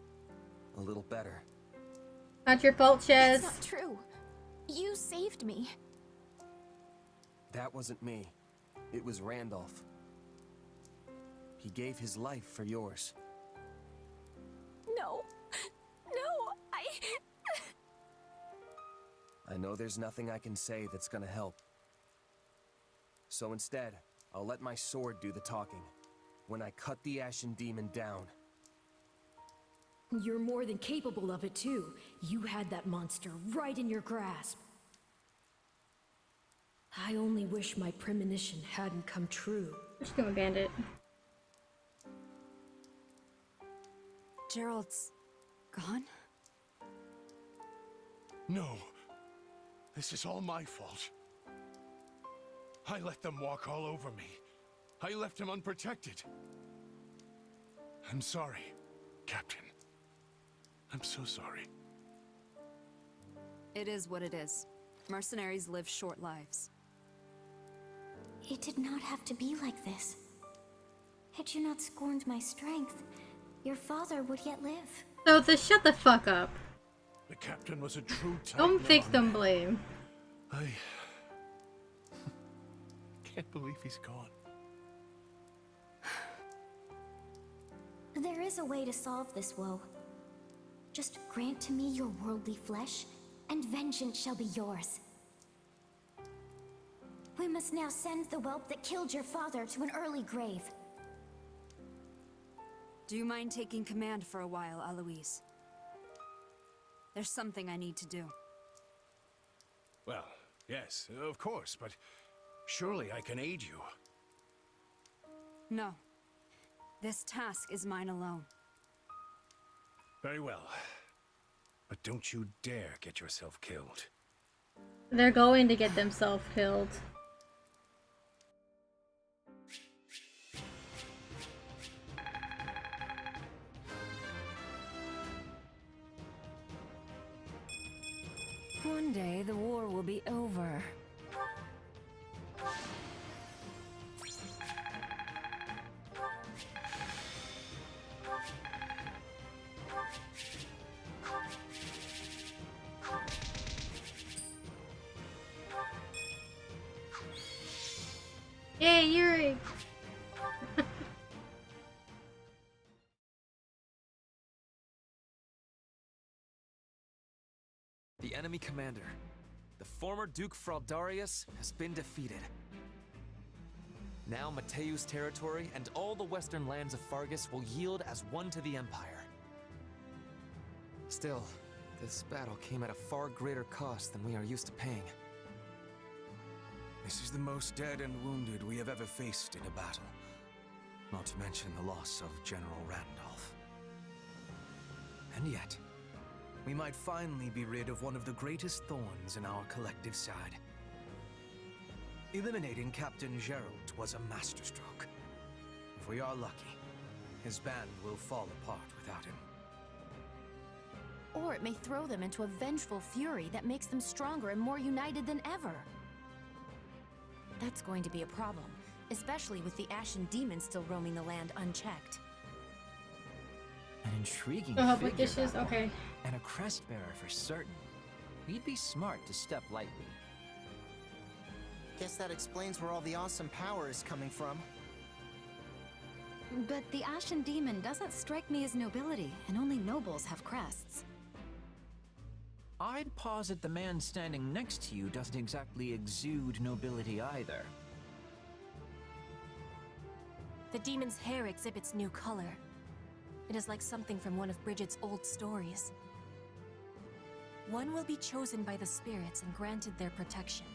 A little better. Not your fault, Chaz. That's not true. You saved me. That wasn't me. It was Randolph. He gave his life for yours. No. No, I know there's nothing I can say that's gonna help. So instead, I'll let my sword do the talking. When I cut the Ashen Demon down. You're more than capable of it, too. You had that monster right in your grasp. I only wish my premonition hadn't come true. Just gonna bandit. Gerald's gone? No. This is all my fault. I let them walk all over me. I left him unprotected. I'm sorry, Captain. I'm so sorry. It is what it is. Mercenaries live short lives. It did not have to be like this. Had you not scorned my strength, your father would yet live. So just shut the fuck up. The captain was a true titan. Don't victim blame. I can't believe he's gone. There is a way to solve this woe. Just grant to me your worldly flesh, and vengeance shall be yours. We must now send the whelp that killed your father to an early grave. Do you mind taking command for a while, Aloise? There's something I need to do. Well, yes, of course, but surely I can aid you. No. This task is mine alone. Very well. But don't you dare get yourself killed. They're going to get themselves killed. One day the war will be over. Yay, Yuri! The enemy commander, the former Duke Fraldarius, has been defeated. Now Mateu's territory and all the western lands of Fargus will yield as one to the Empire. Still, this battle came at a far greater cost than we are used to paying. This is the most dead and wounded we have ever faced in a battle. Not to mention the loss of General Randolph. And yet, we might finally be rid of one of the greatest thorns in our collective side. Eliminating Captain Gerald was a masterstroke. If we are lucky, his band will fall apart without him. Or it may throw them into a vengeful fury that makes them stronger and more united than ever. That's going to be a problem, especially with the Ashen Demon still roaming the land unchecked. An intriguing Oh, figure, but dishes, that one. okay. And a crest bearer for certain. We'd be smart to step lightly. Guess that explains where all the awesome power is coming from. But the Ashen Demon doesn't strike me as nobility, and only nobles have crests. I'd posit the man standing next to you doesn't exactly exude nobility either. The demon's hair exhibits new color. It is like something from one of Bridget's old stories. One will be chosen by the spirits and granted their protection.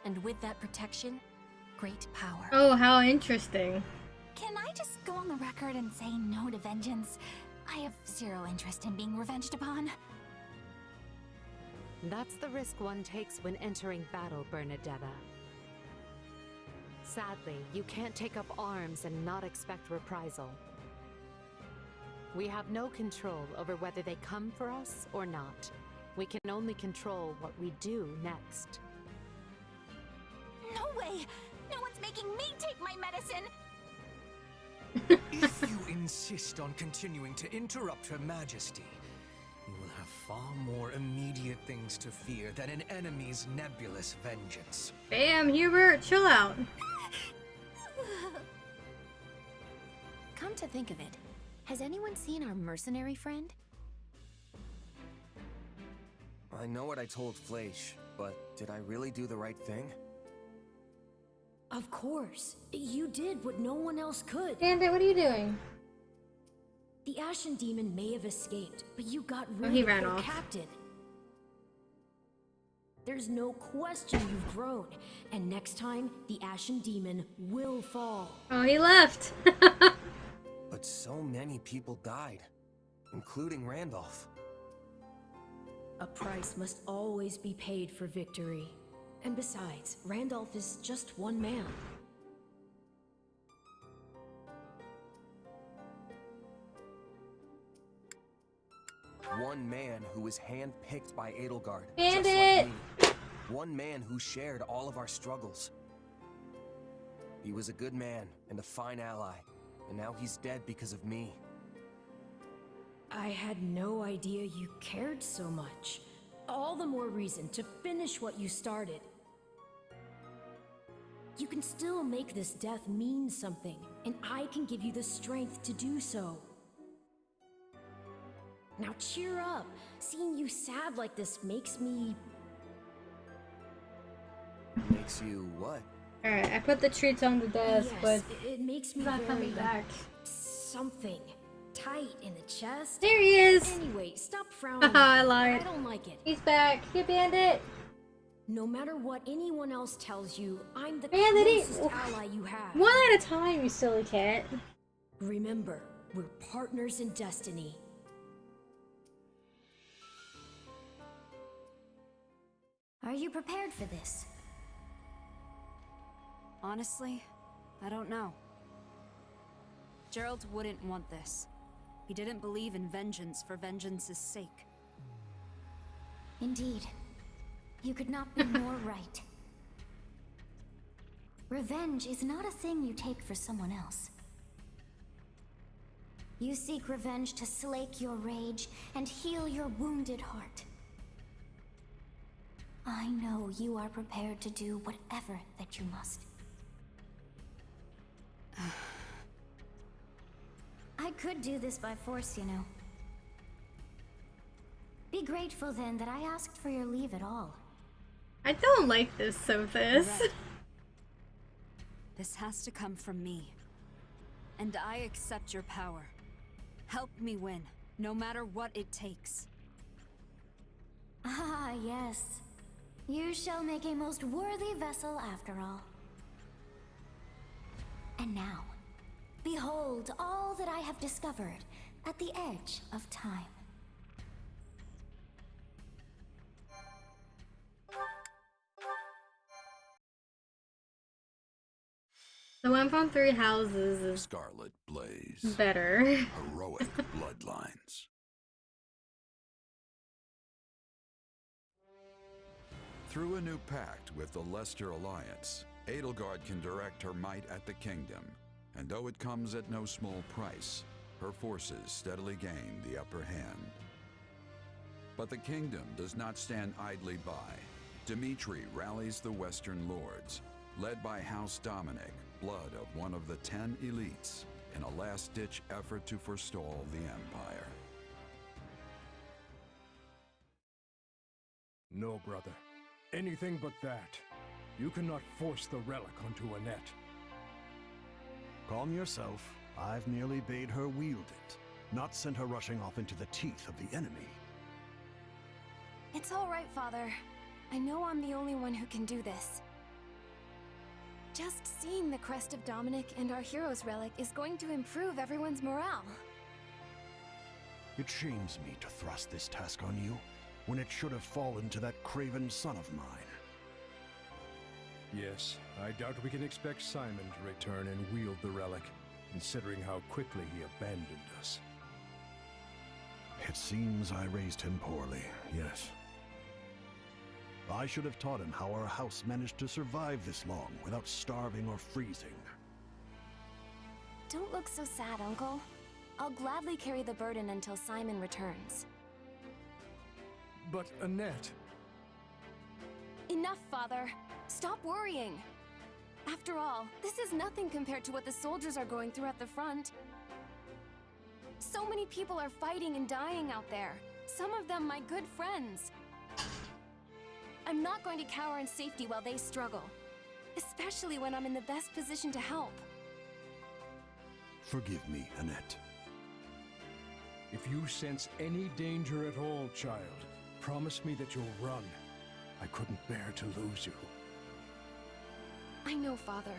And with that protection, great power. Oh, how interesting. Can I just go on the record and say no to vengeance? I have zero interest in being revenged upon. That's the risk one takes when entering battle, Bernadetta. Sadly, you can't take up arms and not expect reprisal. We have no control over whether they come for us or not. We can only control what we do next. No way! No one's making me take my medicine! If you insist on continuing to interrupt Her Majesty, you will have far more immediate things to fear than an enemy's nebulous vengeance. Bam, Hubert, chill out. come to think of it, has anyone seen our mercenary friend? I know what I told Fleisch, but did I really do the right thing? Of course. You did what no one else could. Bandit, what are you doing? The Ashen Demon may have escaped, but you got rid he of ran their off. captain. There's no question you've grown, and next time, the Ashen Demon will fall. Oh, he left. But so many people died, including Randolph. A price must always be paid for victory. And besides, Randolph is just one man. One man who was handpicked by Edelgard. Bandit! Just like me. One man who shared all of our struggles. He was a good man and a fine ally, and now he's dead because of me. I had no idea you cared so much. All the more reason to finish what you started. You can still make this death mean something, and I can give you the strength to do so. Now cheer up. Seeing you sad like this makes me... Makes you what? Alright, I put the treats on the desk, yes, but it makes me not very, coming back. Something tight in the chest. There he is! Anyway, stop frowning. Haha, I lied. I don't like it. He's back. Hey, Bandit! No matter what anyone else tells you, I'm the Bandit, closest ally you have. one at a time, you silly cat. Remember, we're partners in destiny. Are you prepared for this? Honestly, I don't know. Gerald wouldn't want this. He didn't believe in vengeance for vengeance's sake. Indeed. You could not be more right. Revenge is not a thing you take for someone else. You seek revenge to slake your rage and heal your wounded heart. I know you are prepared to do whatever that you must. I could do this by force, you know. Be grateful then that I asked for your leave at all. I don't like this, Sophis. Red. This has to come from me. And I accept your power. Help me win, no matter what it takes. Ah, yes. You shall make a most worthy vessel after all. And now, behold all that I have discovered at the edge of time. The one from Three Houses is Scarlet Blaze. better. Heroic bloodlines. Through a new pact with the Leicester Alliance, Edelgard can direct her might at the kingdom, and though it comes at no small price, her forces steadily gain the upper hand. But the kingdom does not stand idly by. Dimitri rallies the Western lords, led by House Dominic, blood of one of the 10 elites, in a last-ditch effort to forestall the Empire. No, brother. Anything but that. You cannot force the relic onto Annette. Calm yourself. I've merely bade her wield it, not sent her rushing off into the teeth of the enemy. It's all right, Father. I know I'm the only one who can do this. Just seeing the crest of Dominic and our hero's relic is going to improve everyone's morale. It shames me to thrust this task on you, when it should have fallen to that craven son of mine. Yes, I doubt we can expect Simon to return and wield the relic, considering how quickly he abandoned us. It seems I raised him poorly, yes. I should have taught him how our house managed to survive this long without starving or freezing. Don't look so sad, Uncle. I'll gladly carry the burden until Simon returns. But Annette... Enough, Father. Stop worrying. After all, this is nothing compared to what the soldiers are going through at the front. So many people are fighting and dying out there. Some of them my good friends. I'm not going to cower in safety while they struggle. Especially when I'm in the best position to help. Forgive me, Annette. If you sense any danger at all, child, promise me that you'll run. I couldn't bear to lose you. I know, Father.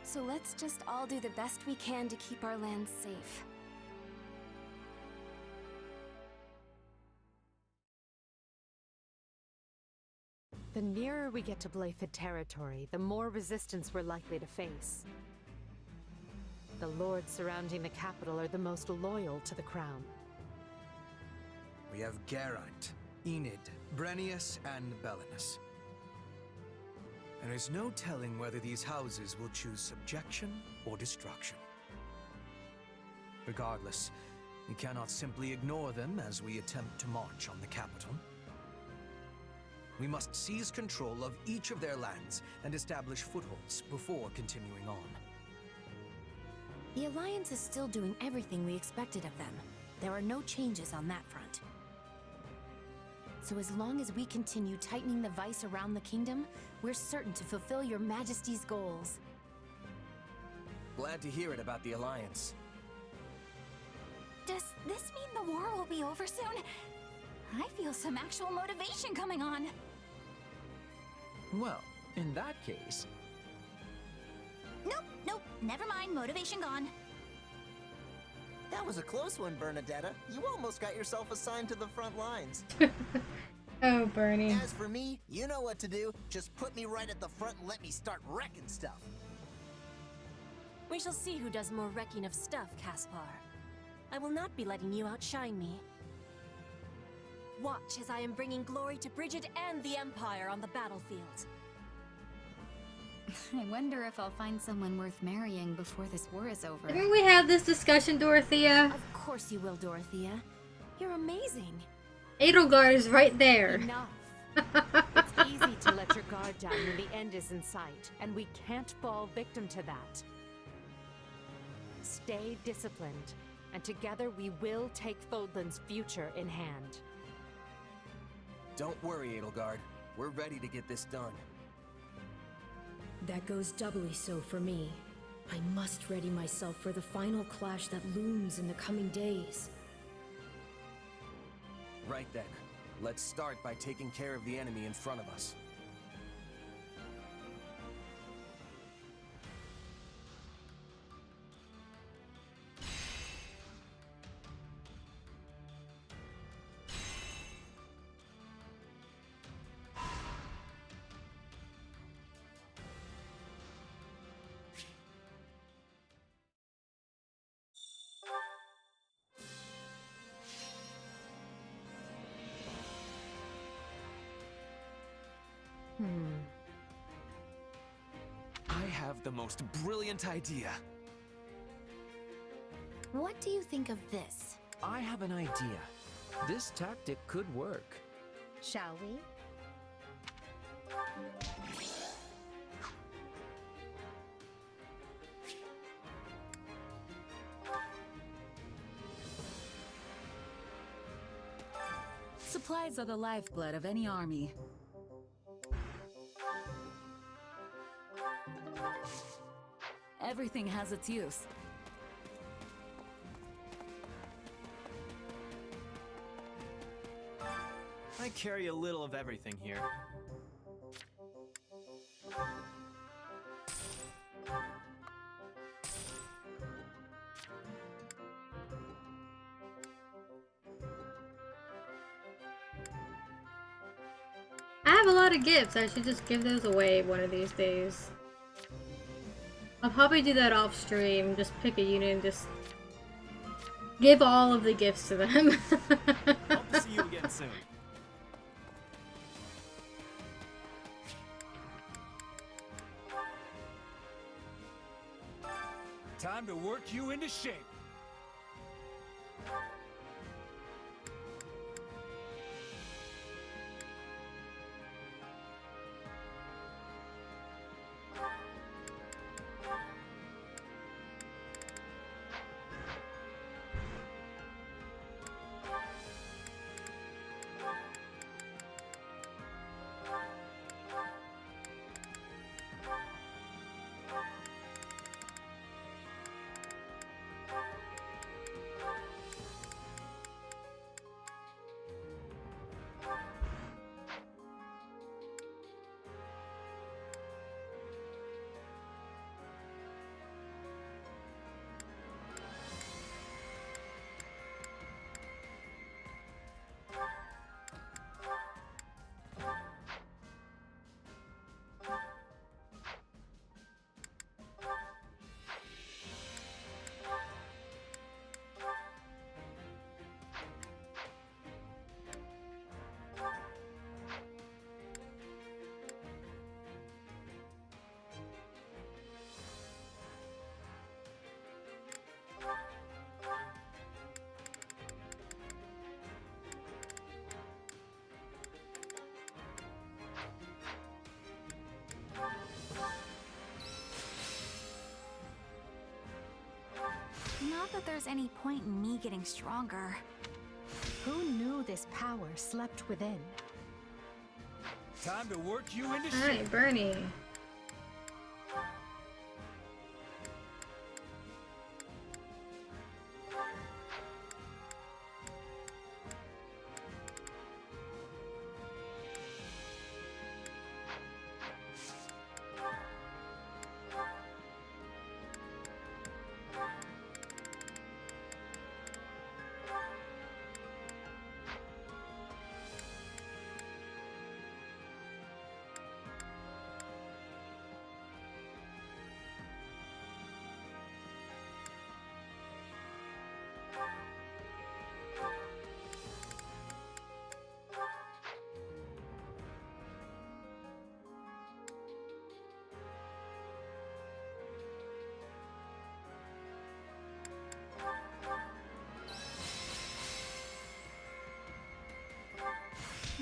So let's just all do the best we can to keep our land safe. The nearer we get to Byleth territory, the more resistance we're likely to face. The lords surrounding the capital are the most loyal to the crown. We have Geraint, Enid, Brennius, and Belinus. There is no telling whether these houses will choose subjection or destruction. Regardless, we cannot simply ignore them as we attempt to march on the capital. We must seize control of each of their lands and establish footholds before continuing on. The Alliance is still doing everything we expected of them. There are no changes on that front. So as long as we continue tightening the vice around the kingdom, we're certain to fulfill your Majesty's goals. Glad to hear it about the Alliance. Does this mean the war will be over soon? I feel some actual motivation coming on. Well, in that case... Nope, never mind, motivation gone. That was a close one, Bernadetta. You almost got yourself assigned to the front lines. Oh, Bernie. As for me, you know what to do. Just put me right at the front and let me start wrecking stuff. We shall see who does more wrecking of stuff, Caspar. I will not be letting you outshine me. Watch as I am bringing glory to Bridget and the Empire on the battlefield. I wonder if I'll find someone worth marrying before this war is over. Didn't we have this discussion, Dorothea? Of course you will, Dorothea. You're amazing. Edelgard is right there. Enough. It's easy to let your guard down when the end is in sight, and we can't fall victim to that. Stay disciplined, and together we will take Fodlan's future in hand. Don't worry, Edelgard. We're ready to get this done. That goes doubly so for me. I must ready myself for the final clash that looms in the coming days. Right then. Let's start by taking care of the enemy in front of us. I have the most brilliant idea. What do you think of this? I have an idea. This tactic could work. Shall we? Supplies are the lifeblood of any army. Everything has its use. I carry a little of everything here. I have a lot of gifts. I should just give those away one of these days. I'll probably do that off stream. Just pick a unit and just give all of the gifts to them. Hope to see you again soon. Time to work you into shape. Not that there's any point in me getting stronger. Who knew this power slept within? Time to work you into shape. Alright, Bernie.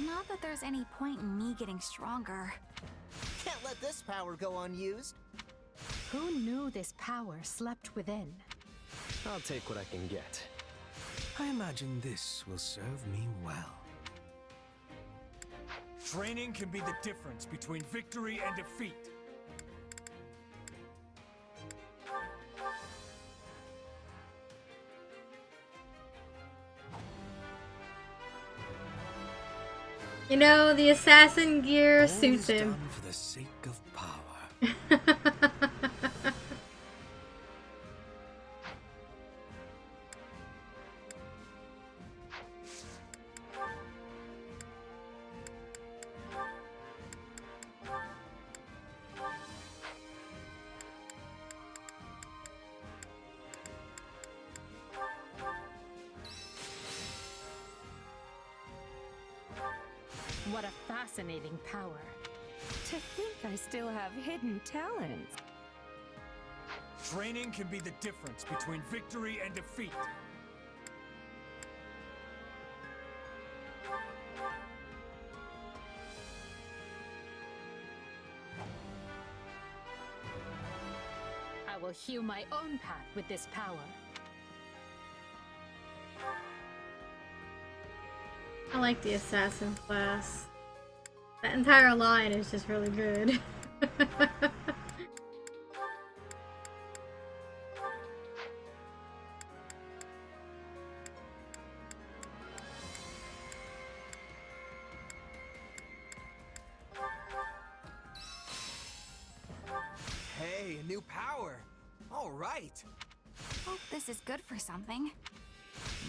Not that there's any point in me getting stronger. Can't let this power go unused. Who knew this power slept within? I'll take what I can get. I imagine this will serve me well. Training can be the difference between victory and defeat. You know, the assassin gear suits him. Done for the sake of power. What a fascinating power. To think I still have hidden talents. Training can be the difference between victory and defeat. I will hew my own path with this power. I like the assassin class. That entire line is just really good. Hey, a new power. All right. Hope this is good for something.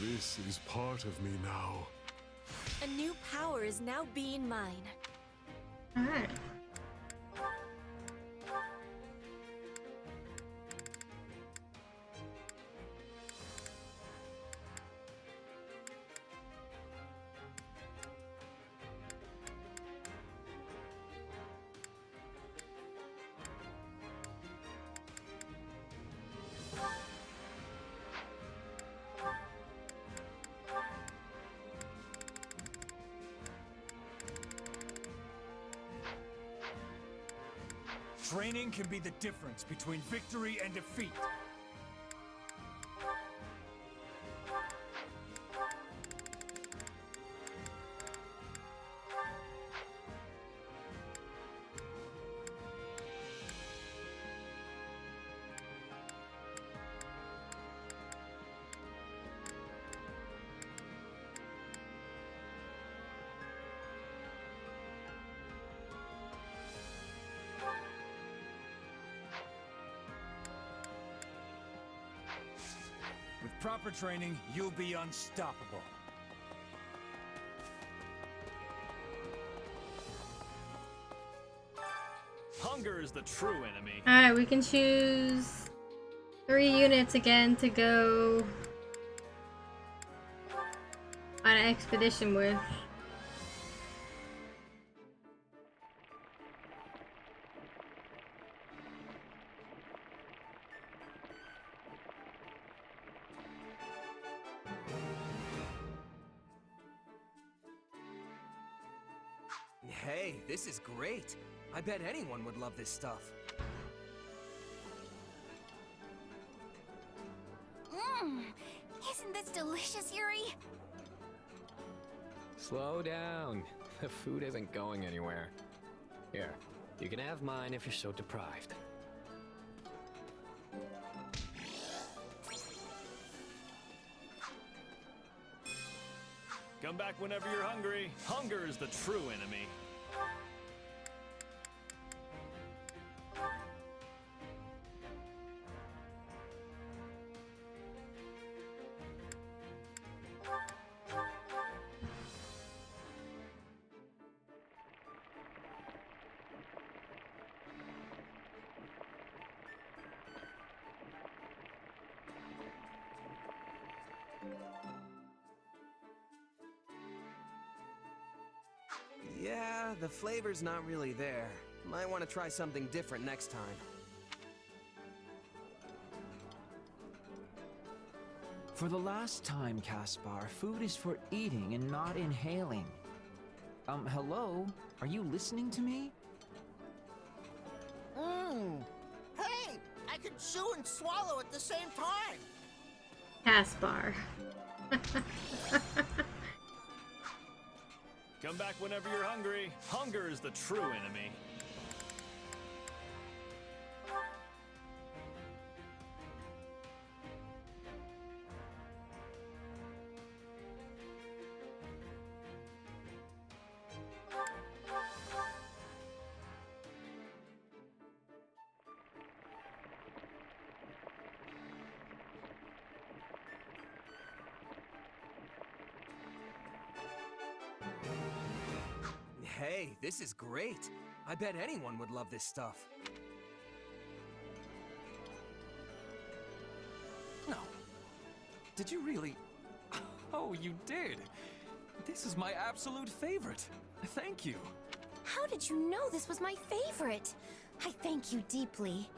This is part of me now. A new power is now being mine. Alright. Training can be the difference between victory and defeat. With proper training, you'll be unstoppable. Hunger is the true enemy. Alright, we can choose 3 units again to go on an expedition with. Hey, this is great. I bet anyone would love this stuff. Isn't this delicious, Yuri? Slow down. The food isn't going anywhere. Here, you can have mine if you're so deprived. Come back whenever you're hungry. Hunger is the true enemy. Yeah, the flavor's not really there. Might want to try something different next time. For the last time, Caspar, food is for eating and not inhaling. Hello? Are you listening to me? Hey! I can chew and swallow at the same time! Caspar. Come back whenever you're hungry. Hunger is the true enemy. Hey, this is great. I bet anyone would love this stuff. No. Did you really? Oh, you did. This is my absolute favorite. Thank you. How did you know this was my favorite? I thank you deeply.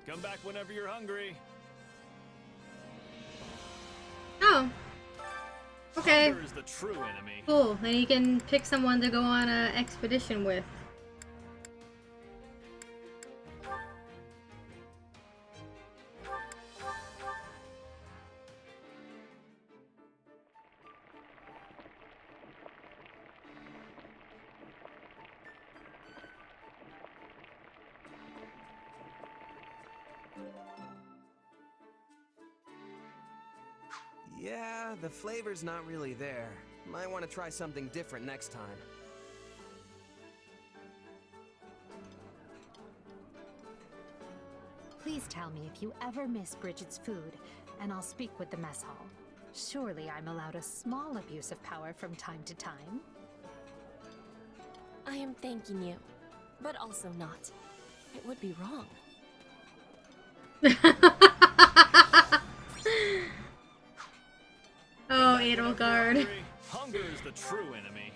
Come back whenever you're hungry. Oh. Okay. Hunger is the true enemy. Cool. Then you can pick someone to go on an expedition with. Yeah, the flavor's not really there. Might want to try something different next time. Please tell me if you ever miss Bridget's food, and I'll speak with the mess hall. Surely I'm allowed a small abuse of power from time to time. I am thanking you, but also not. It would be wrong. Oh, Edelgard. Hunger is the true enemy.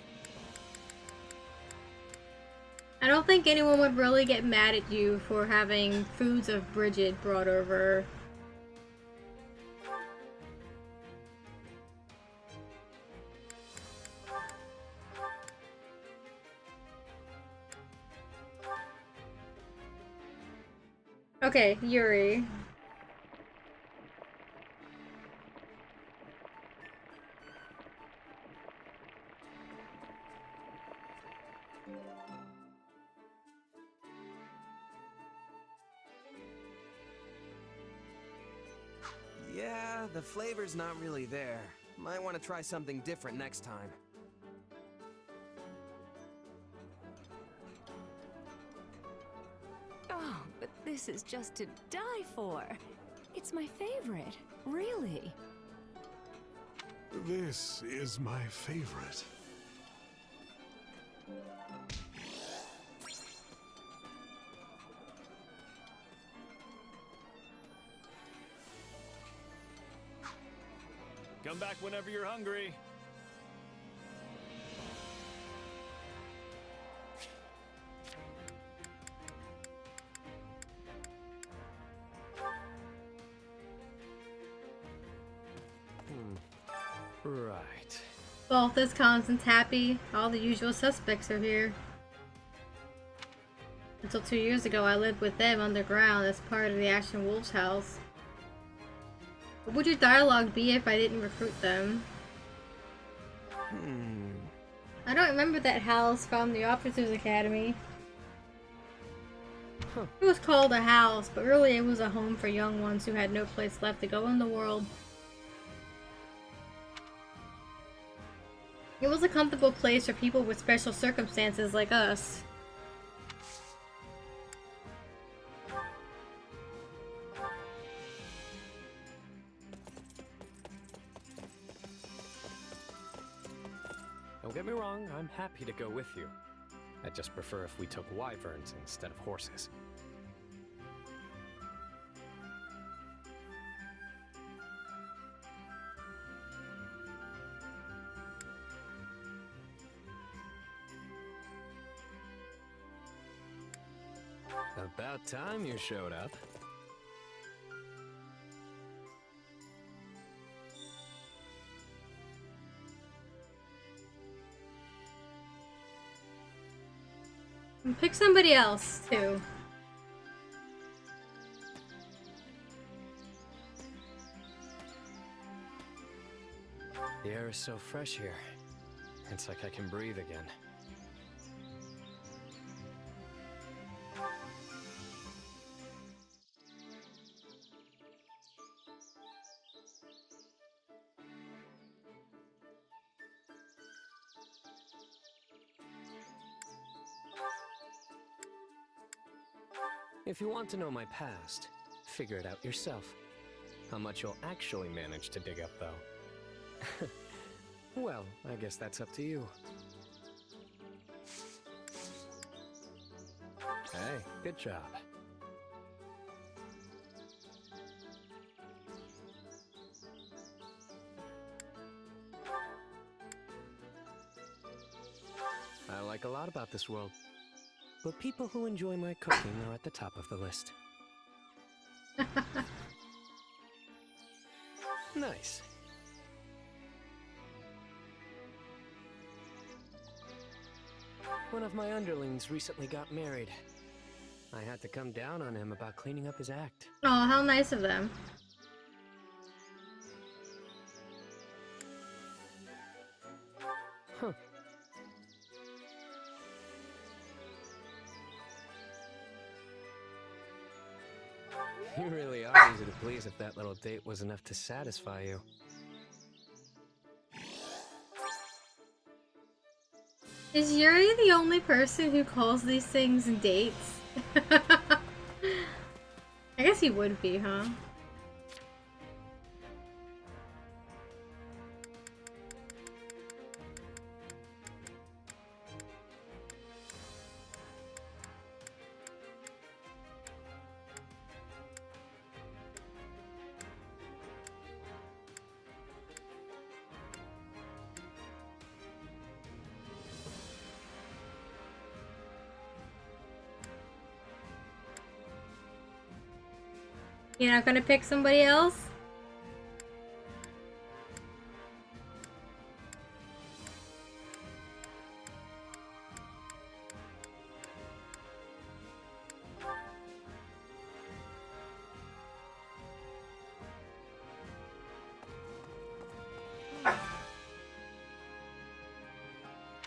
I don't think anyone would really get mad at you for having foods of Bridget brought over. Okay, Yuri. Yeah, the flavor's not really there. Might want to try something different next time. Oh, but this is just to die for. It's my favorite, really. This is my favorite. Come back whenever you're hungry. Right. Both as Constance happy. All the usual suspects are here. Until 2 years ago, I lived with them underground as part of the Action Wolves house. What would your dialogue be if I didn't recruit them? I don't remember that house from the Officers Academy. It was called a house, but really it was a home for young ones who had no place left to go in the world. It was a comfortable place for people with special circumstances like us. Don't get me wrong, I'm happy to go with you. I just prefer if we took wyverns instead of horses. About time you showed up. And pick somebody else, too. The air is so fresh here. It's like I can breathe again. If you want to know my past, figure it out yourself. How much you'll actually manage to dig up, though. Well, I guess that's up to you. Hey, good job. I like a lot about this world. But people who enjoy my cooking are at the top of the list. Nice. One of my underlings recently got married. I had to come down on him about cleaning up his act. Oh, how nice of them. Huh. You really are easy to please if that little date was enough to satisfy you. Is Yuri the only person who calls these things dates? I guess he would be, huh? You're not gonna pick somebody else?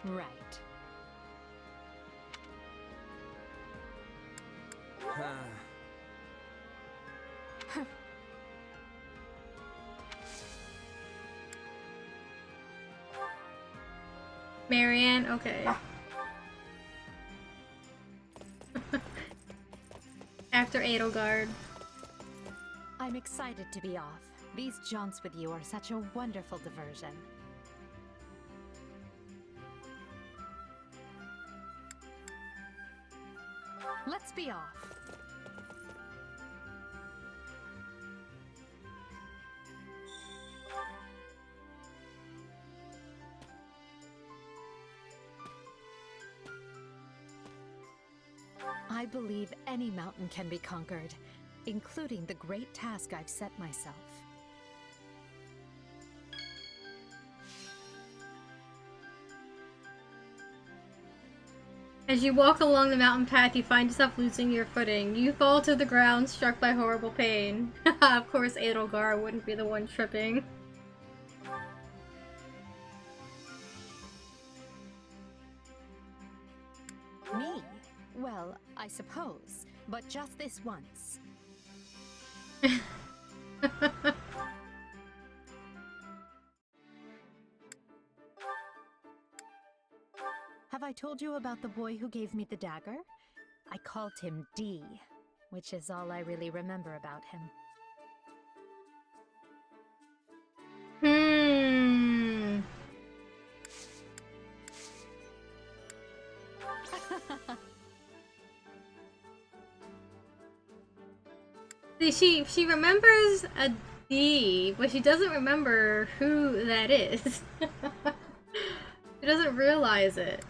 Right. Marianne? Okay. After Edelgard. I'm excited to be off. These jaunts with you are such a wonderful diversion. Let's be off. I believe any mountain can be conquered, including the great task I've set myself. As you walk along the mountain path, you find yourself losing your footing. You fall to the ground, struck by horrible pain. Of course, Edelgar wouldn't be the one tripping. Me? Well, I suppose, but just this once. Have I told you about the boy who gave me the dagger? I called him D, which is all I really remember about him. See, she remembers a D, but she doesn't remember who that is. She doesn't realize it.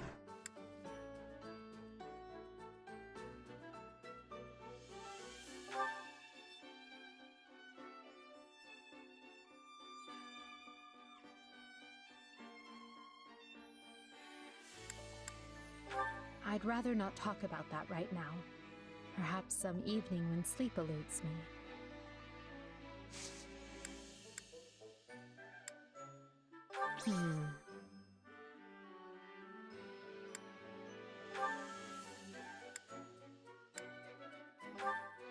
I'd rather not talk about that right now. Perhaps some evening when sleep eludes me.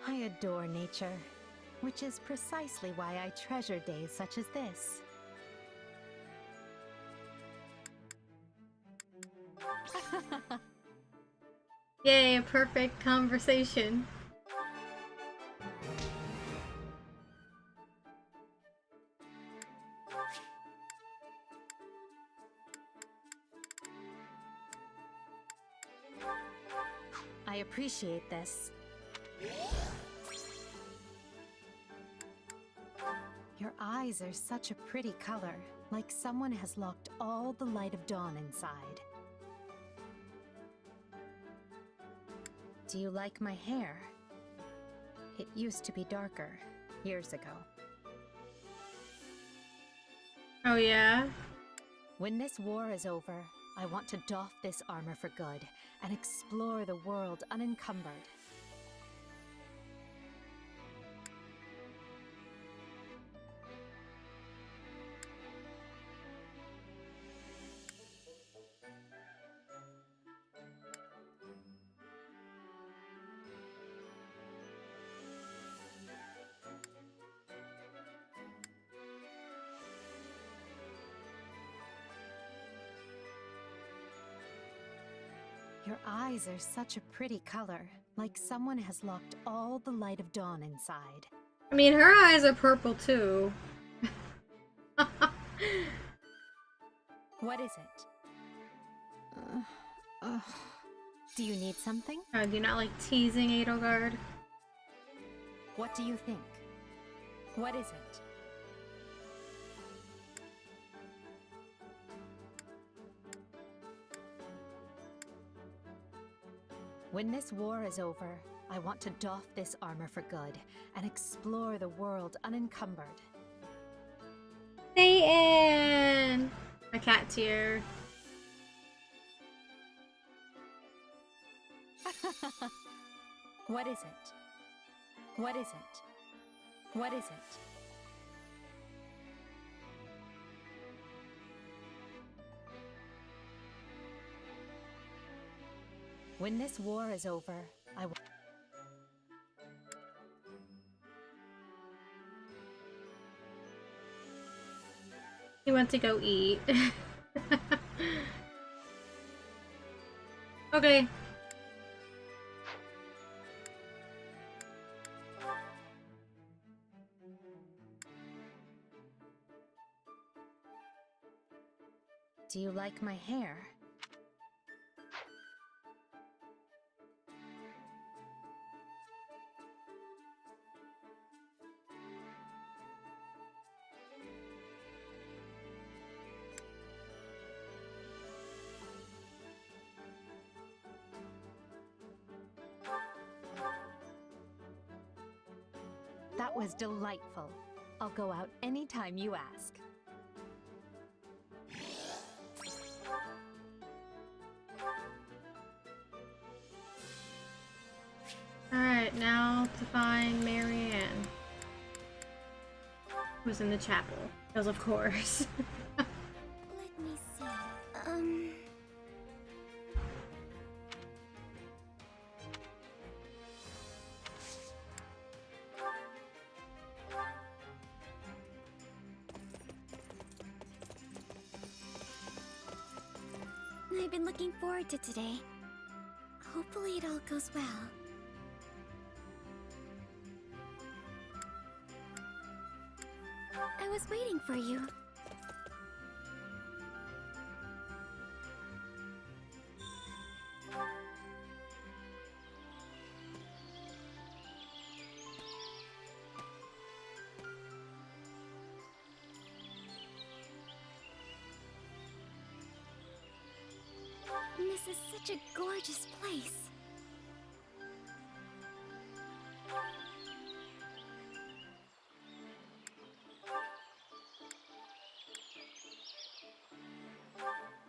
I adore nature, which is precisely why I treasure days such as this. Yay, a perfect conversation. I appreciate this. Your eyes are such a pretty color, like someone has locked all the light of dawn inside. Do you like my hair? It used to be darker, years ago. Oh yeah? When this war is over, I want to doff this armor for good and explore the world unencumbered. Your eyes are such a pretty color, like someone has locked all the light of dawn inside. I mean, her eyes are purple too. What is it? Do you need something? Do you not like teasing Edelgard? What do you think? What is it? When this war is over, I want to doff this armor for good and explore the world unencumbered. Satyn! A cat tear. What is it? What is it? What is it? When this war is over, I will... He went to go eat. Okay. Do you like my hair? That was delightful. I'll go out anytime you ask. right now to find Marianne. Who's in the chapel. Because of course. Let me see. I've been looking forward to today. Hopefully it all goes well. I was waiting for you. This is such a gorgeous place.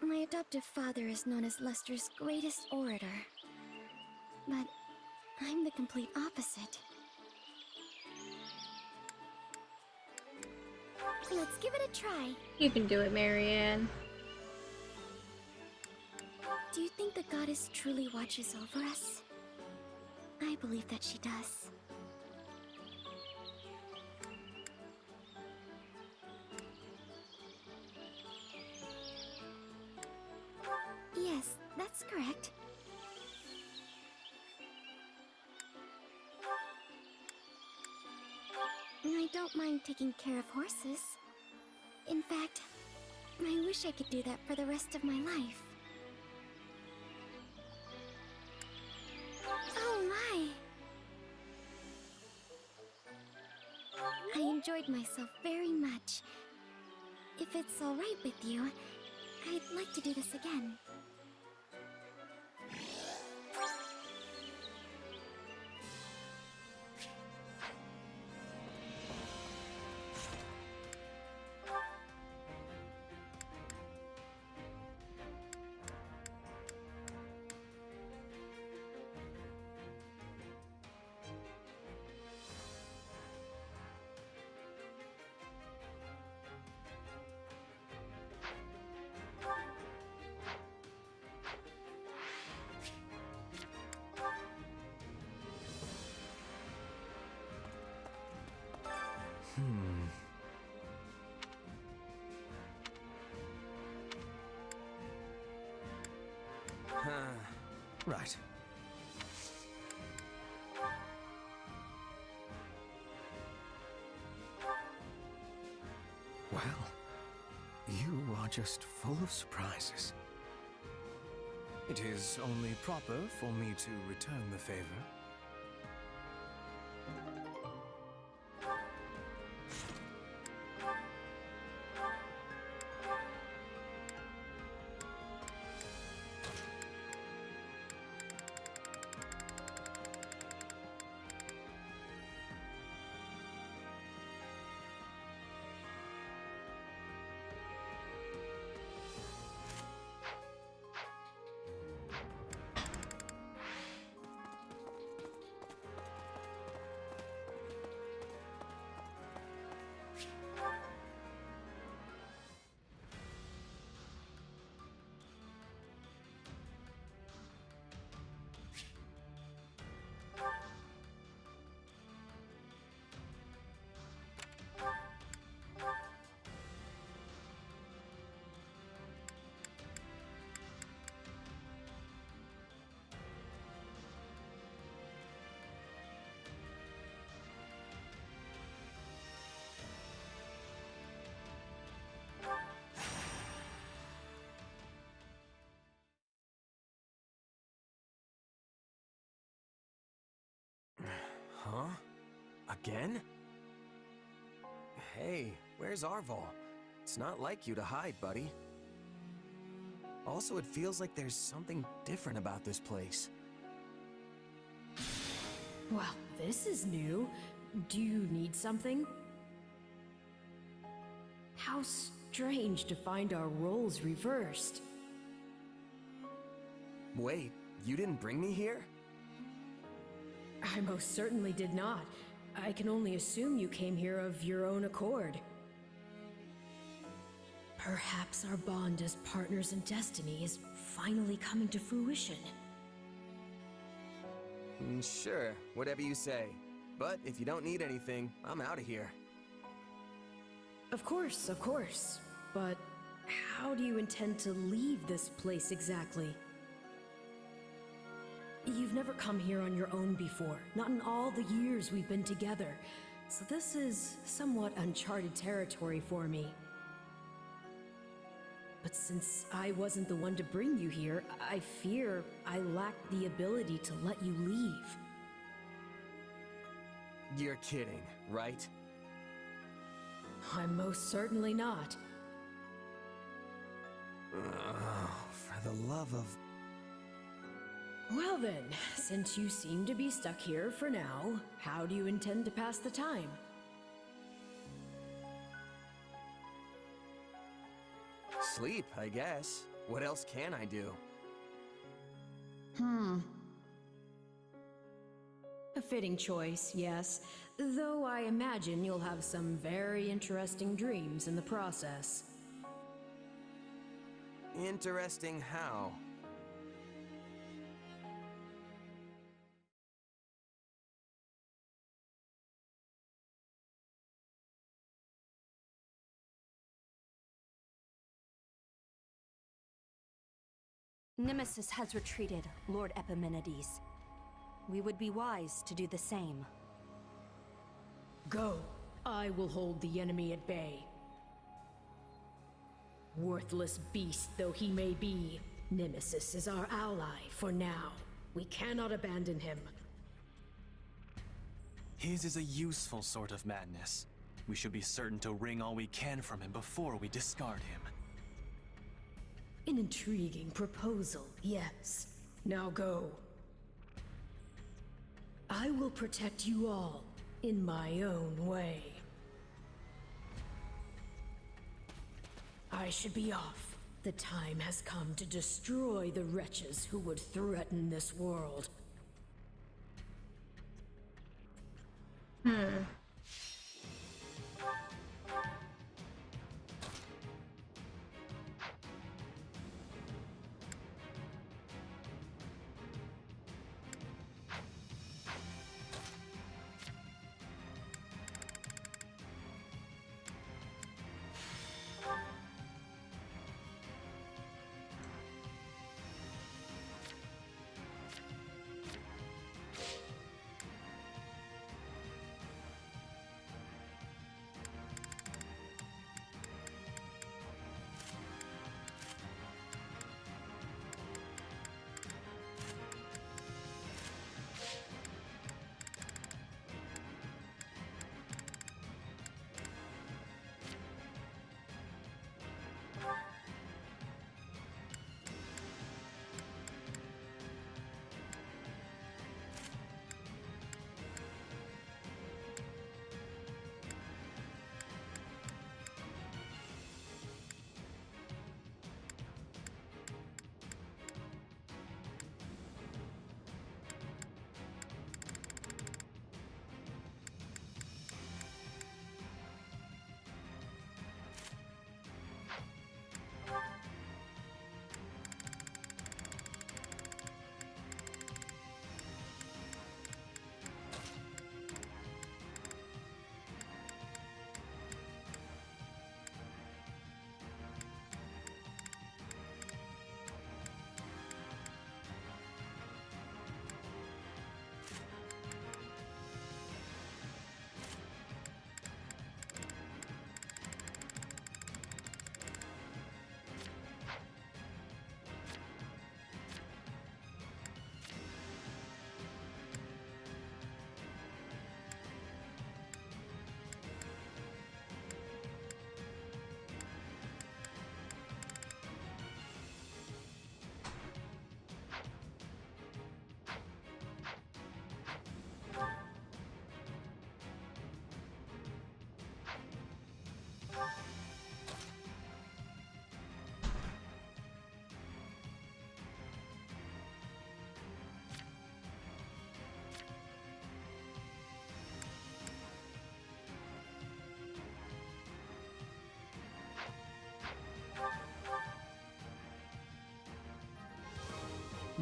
My adoptive father is known as Lester's greatest orator. But I'm the complete opposite. Let's give it a try. You can do it, Marianne. Do you think the goddess truly watches over us? I believe that she does. Yes, that's correct. I don't mind taking care of horses. In fact, I wish I could do that for the rest of my life. Oh my! I enjoyed myself very much. If it's alright with you, I'd like to do this again. Right. Well, you are just full of surprises. It is only proper for me to return the favor. Huh? Again? Hey, where's Arval? It's not like you to hide, buddy. Also, it feels like there's something different about this place. Well, this is new. Do you need something? How strange to find our roles reversed. Wait, you didn't bring me here? I most certainly did not. I can only assume you came here of your own accord. Perhaps our bond as partners in destiny is finally coming to fruition. Sure, whatever you say. But if you don't need anything, I'm out of here. Of course, of course. But how do you intend to leave this place exactly? You've never come here on your own before, not in all the years we've been together. So this is somewhat uncharted territory for me. But since I wasn't the one to bring you here, I fear I lack the ability to let you leave. You're kidding, right? I'm most certainly not. For the love of... Well then, since you seem to be stuck here for now, how do you intend to pass the time? Sleep, I guess. What else can I do? A fitting choice, yes. Though I imagine you'll have some very interesting dreams in the process. Interesting how? Nemesis has retreated, Lord Epimenides. We would be wise to do the same. Go. I will hold the enemy at bay. Worthless beast though he may be, Nemesis is our ally for now. We cannot abandon him. His is a useful sort of madness. We should be certain to wring all we can from him before we discard him. An intriguing proposal, yes. Now go. I will protect you all in my own way. I should be off. The time has come to destroy the wretches who would threaten this world.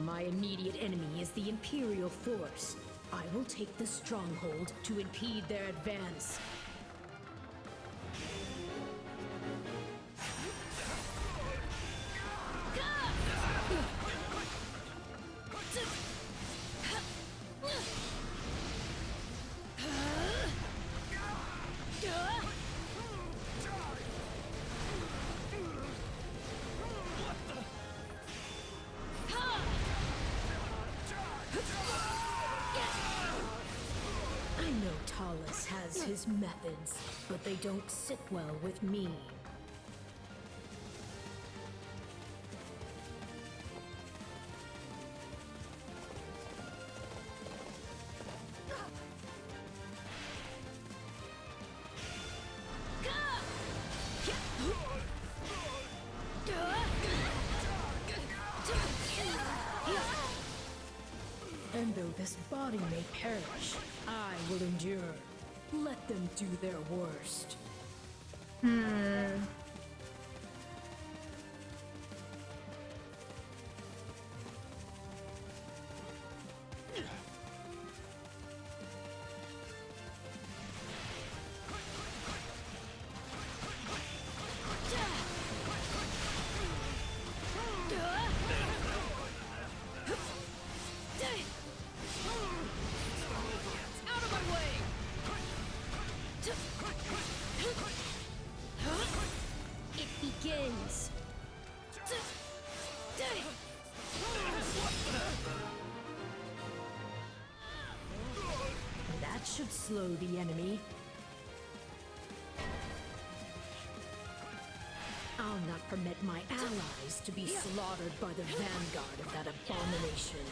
My immediate enemy is the Imperial force. I will take the stronghold to impede their advance. I know Talus has his methods, but they don't sit well with me. And though this body may perish, I will endure. Let them do their worst. Out of my way! It begins. That should slow the enemy. I'll not permit my allies to be slaughtered by the vanguard of that abomination.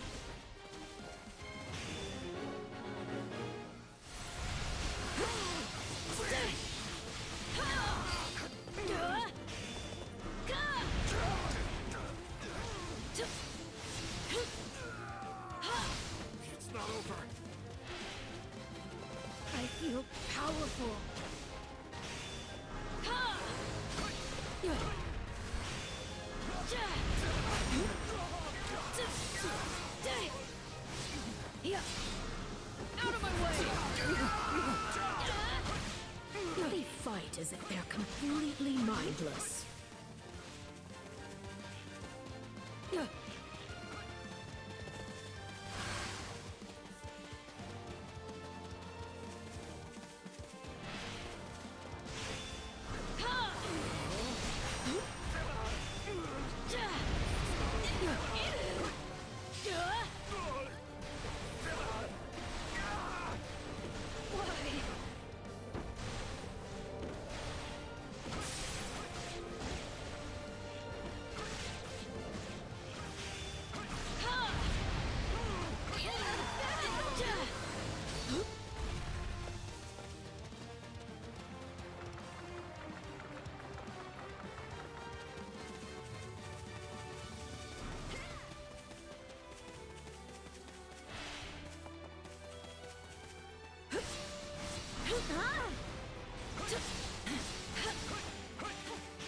It's not over. I feel powerful. Out of my way! They fight as if they're completely mindless.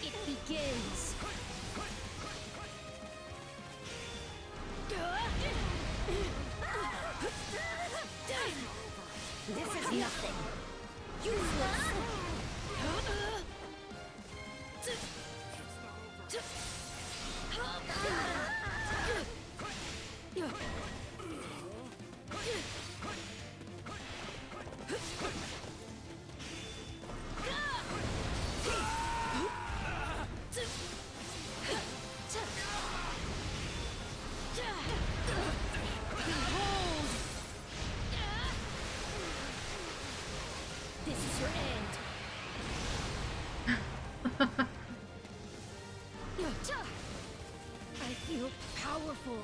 It begins. This is nothing. This is your end. I feel powerful.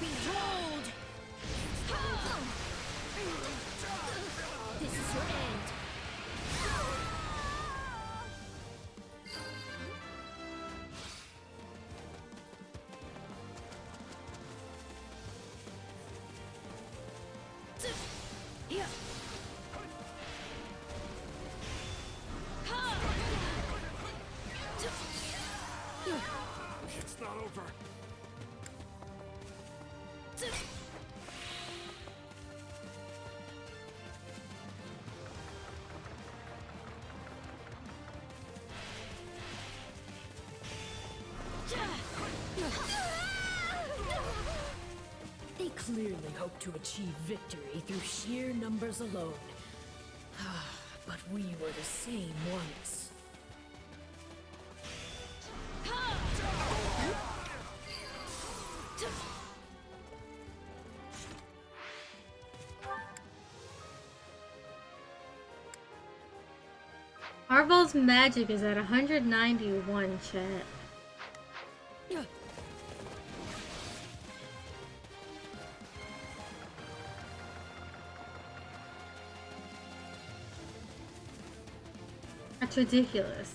Behold! This is your end. It's not over. hoped to achieve victory through sheer numbers alone. But we were the same once. Arvel's magic is at 191, chat. That's ridiculous.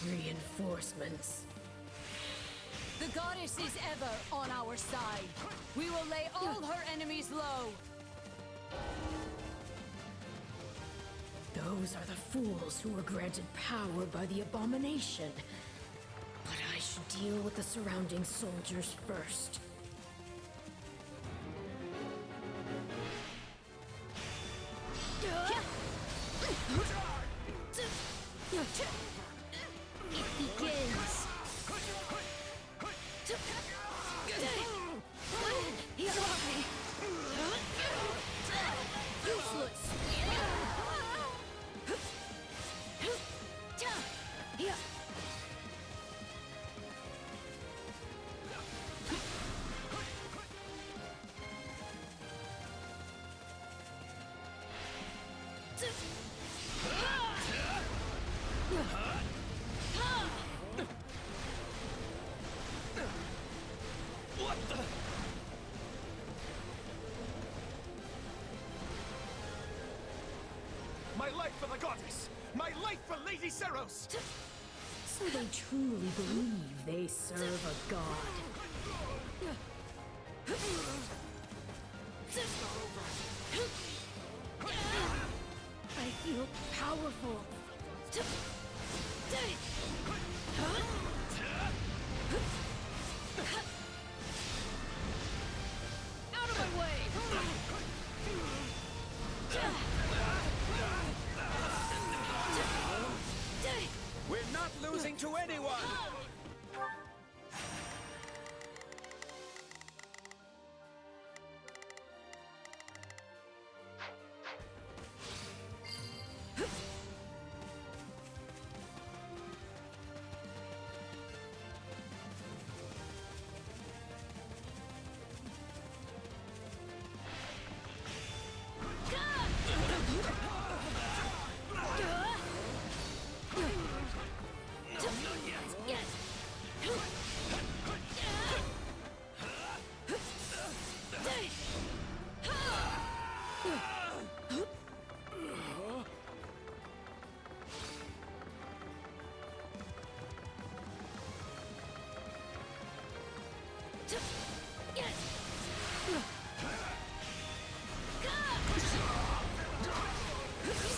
Reinforcements. The goddess is ever on our side. We will lay all her enemies low. Those are the fools who were granted power by the abomination. But I should deal with the surrounding soldiers first. It begins. Useless. My life for the goddess! My life for Lady Seros! So they truly believe they serve a god. I feel powerful. Out of my way! We're not losing to anyone!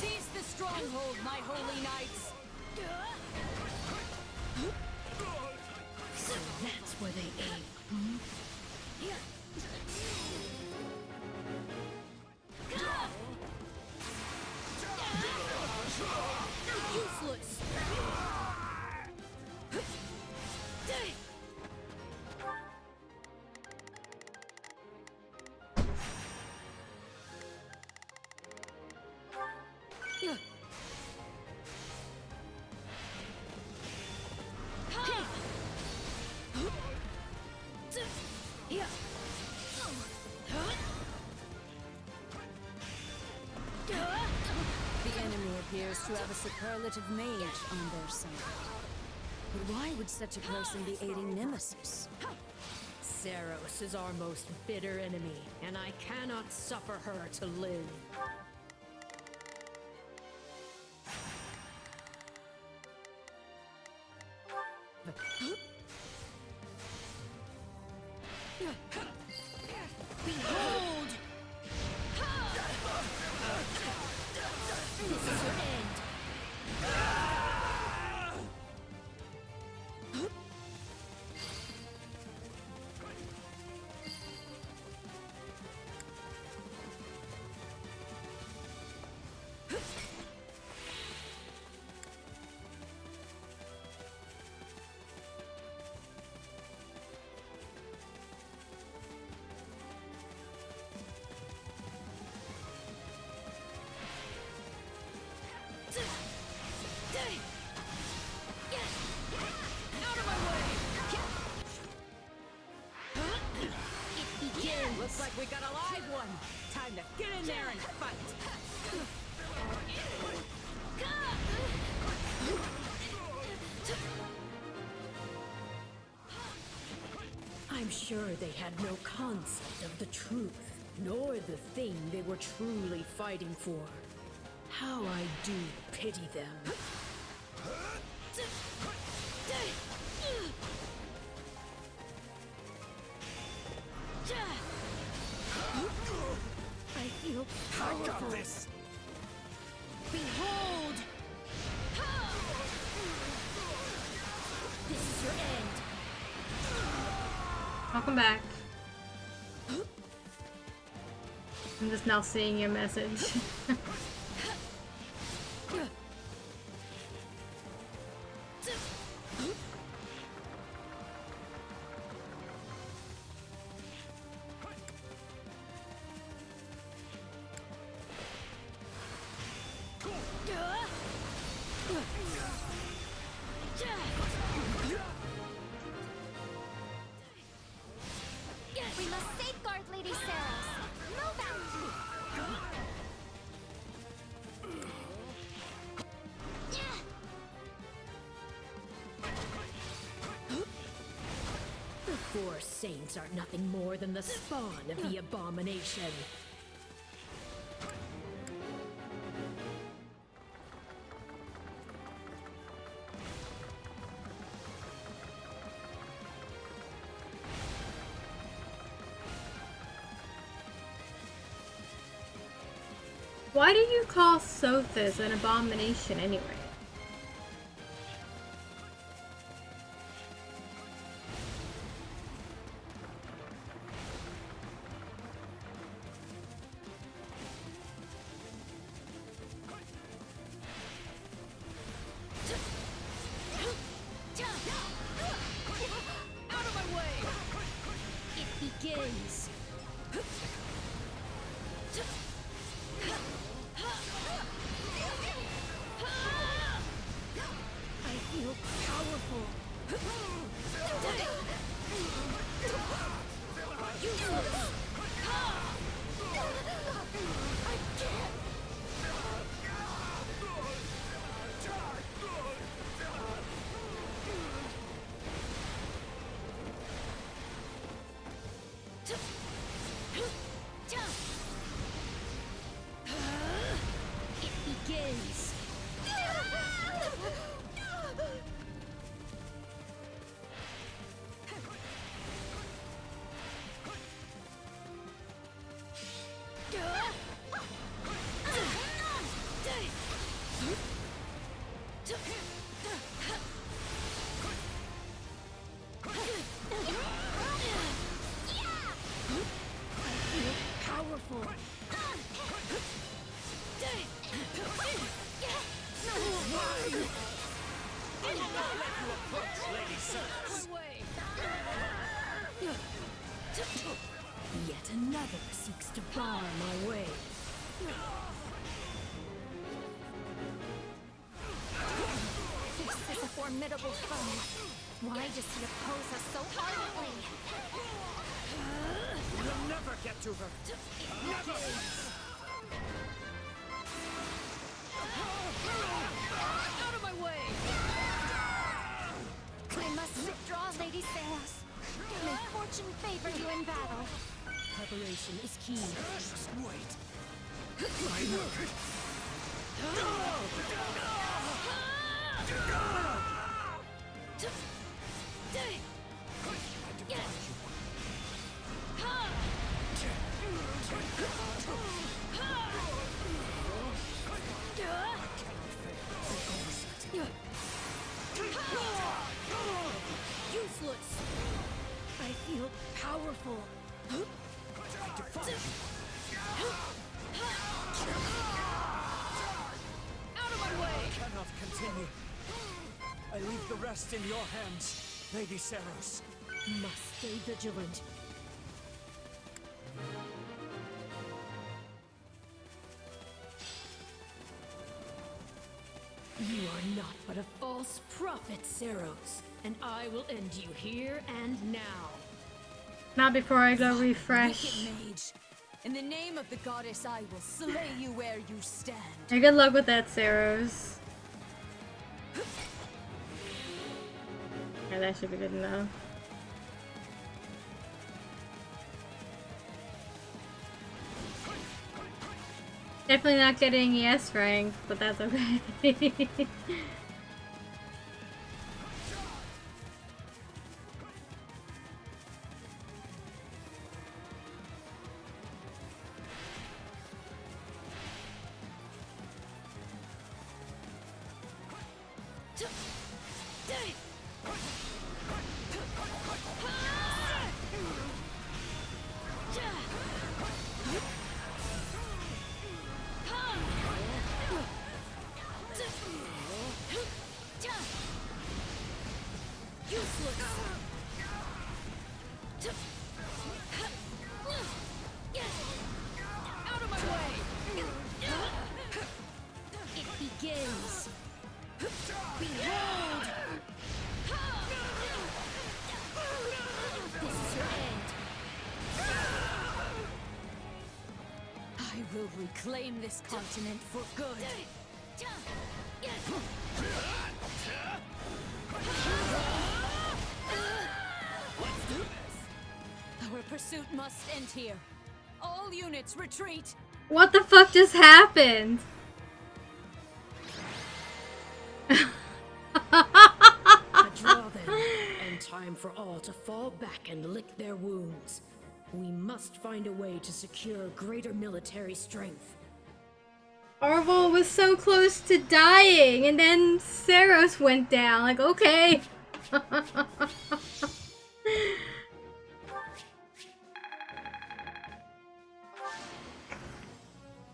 Seize the stronghold, my holy knights! So that's where they aim, hmm? Useless! have a superlative mage on their side. But why would such a person be aiding Nemesis? Saros is our most bitter enemy, and I cannot suffer her to live. Behold! This is your end. Out of my way! It begins! Looks like we got a live one. Time to get in there and fight. I'm sure they had no concept of the truth, nor the thing they were truly fighting for. How I do pity them. I feel powerful. I got this. Behold! This is your end. Welcome back. I'm just now seeing your message. We must safeguard Lady Saros. Move The four saints are nothing more than the spawn of the abomination. Why do you call Sothis an abomination anyway? Out of my way! It begins! I feel powerful. Useless. I can't. It begins. Powerful. Yet another seeks to bar my way. This is a formidable foe. Why does he oppose us so ardently? You'll never get to her. Never. way! I must withdraw, Lady Saros. May fortune favor you in battle. Preparation is key. Just wait. Useless! I feel powerful. Out of my way! I cannot continue. I leave the rest in your hands, Lady Saros. Must stay vigilant. You are not but a false prophet, Saros, and I will end you here and now. Not before I go refresh. Wicked mage. In the name of the goddess, I will slay you where you stand. Hey, good luck with that, Saros. Yeah, that should be good enough. Definitely not getting ES rank, but that's okay. Out of my way! It begins. Behold! This is your end. I will reclaim this continent for good. Let's do this! Our pursuit must end here. All units retreat! What the fuck just happened? A draw then, and time for all to fall back and lick their wounds. We must find a way to secure greater military strength. Arvel was so close to dying, and then Saros went down. Like, okay.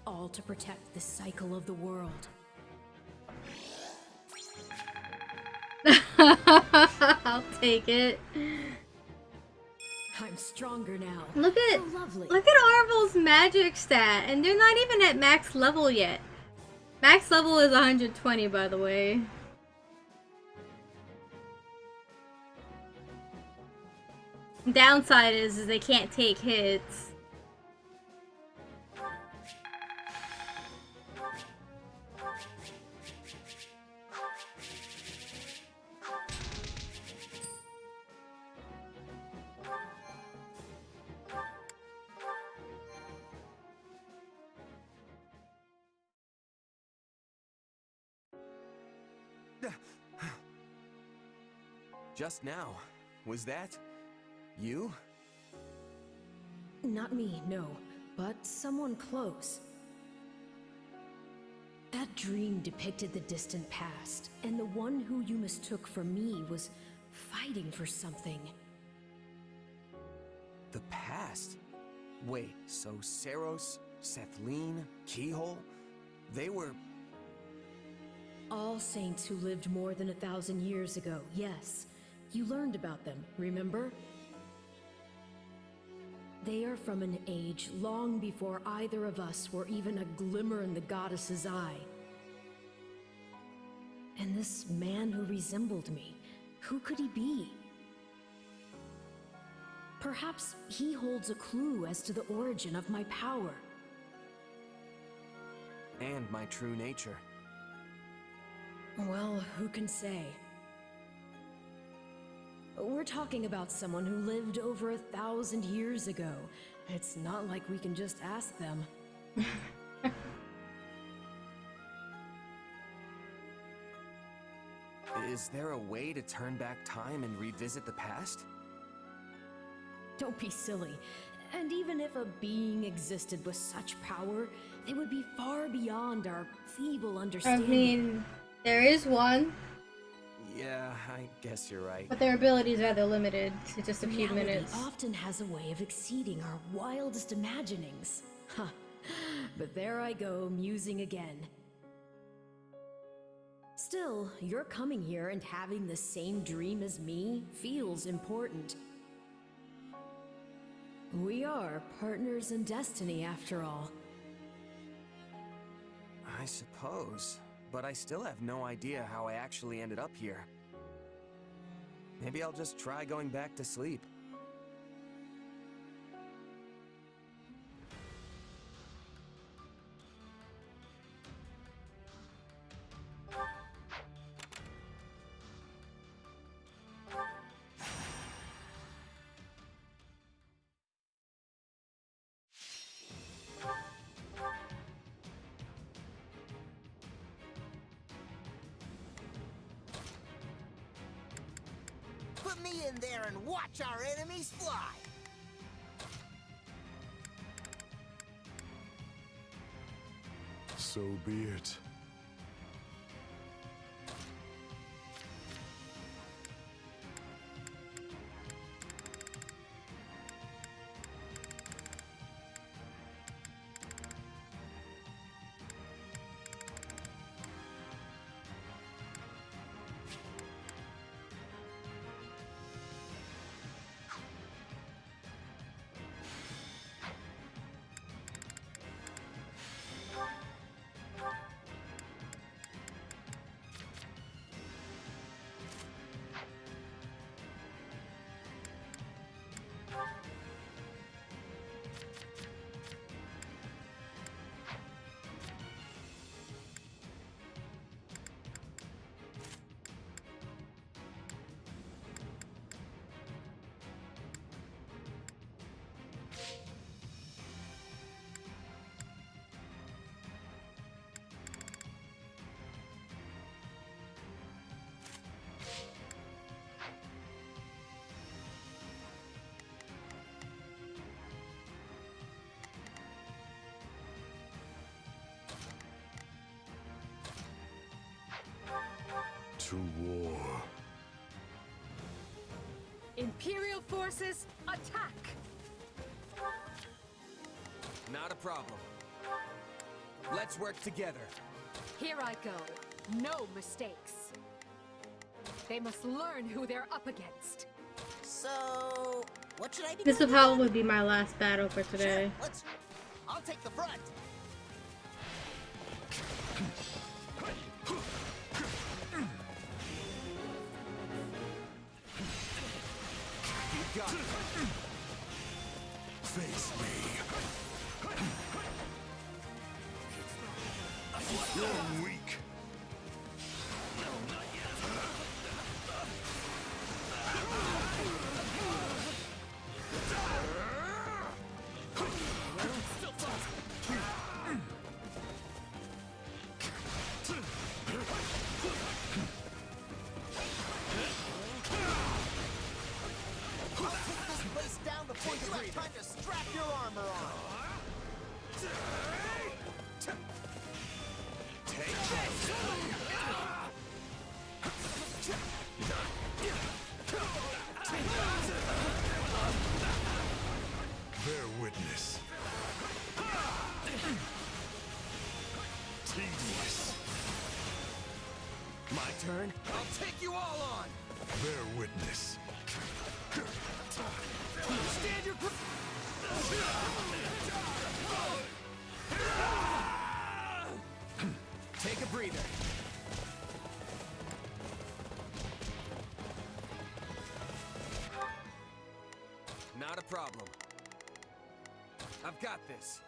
All to protect the cycle of the world. I'll take it. I'm stronger now. Look at How lovely. look at Arvel's magic stat, and they're not even at max level yet. Max level is 120, by the way. Downside is they can't take hits. Just now. Was that you? Not me, no, but someone close. That dream depicted the distant past, and the one who you mistook for me was fighting for something. The past? Wait, so Saros, Satyn, Keyhole? They were... All saints who lived more than 1,000 years ago, yes. You learned about them, remember? They are from an age long before either of us were even a glimmer in the goddess's eye. And this man who resembled me, who could he be? Perhaps he holds a clue as to the origin of my power. And my true nature. Well, who can say? We're talking about someone who lived over 1,000 years ago. It's not like we can just ask them. Is there a way to turn back time and revisit the past? Don't be silly. And even if a being existed with such power, they would be far beyond our feeble I understanding. mean, there is one, Yeah, I guess you're right. but their abilities are rather limited to just a few Reality minutes. often has a way of exceeding our wildest imaginings. Huh. But there I go, musing again. Still, your coming here and having the same dream as me feels important. We are partners in destiny, after all. I suppose, but I still have no idea how I actually ended up here. Maybe I'll just try going back to sleep. Put me in there and watch our enemies fly! So be it. To war. Imperial forces, attack! Not a problem. Let's work together. Here I go. No mistakes. They must learn who they're up against. So, what should I be This will doing? probably be my last battle for today. Sure, I'll take the front. You got it. Face me. You're weak. Before you have time to strap your armor on! Take Bear witness. Tedious. my turn. I'll take you all on. Bear witness. Stand your ground. Take a breather. Not a problem. I've got this.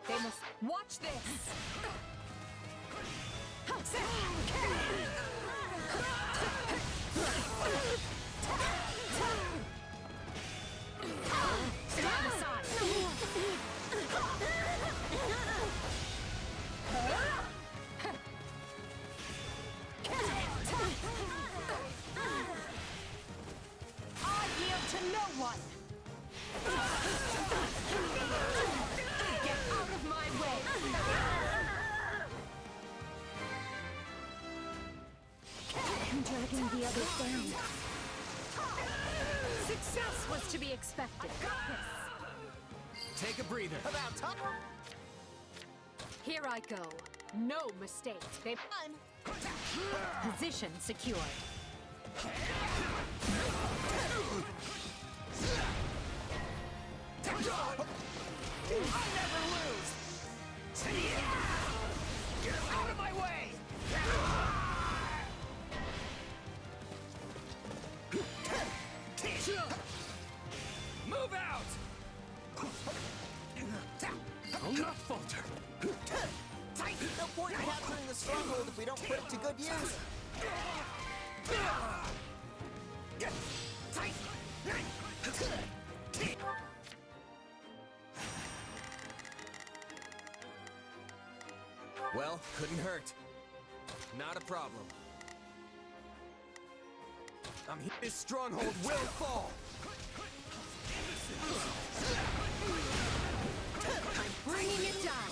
They must watch this. I yield to no one! Get out of my way! I'm dragging the others down. Success was to be expected. Take a breather. About time. Here I go. No mistakes. They Position secured. I never lose! Get out of my way! Move out! I'll not falter. No point in capturing the stronghold if we don't put it to good use. Well, couldn't hurt. Not a problem. I'm here. This stronghold will fall. I'm bringing it down.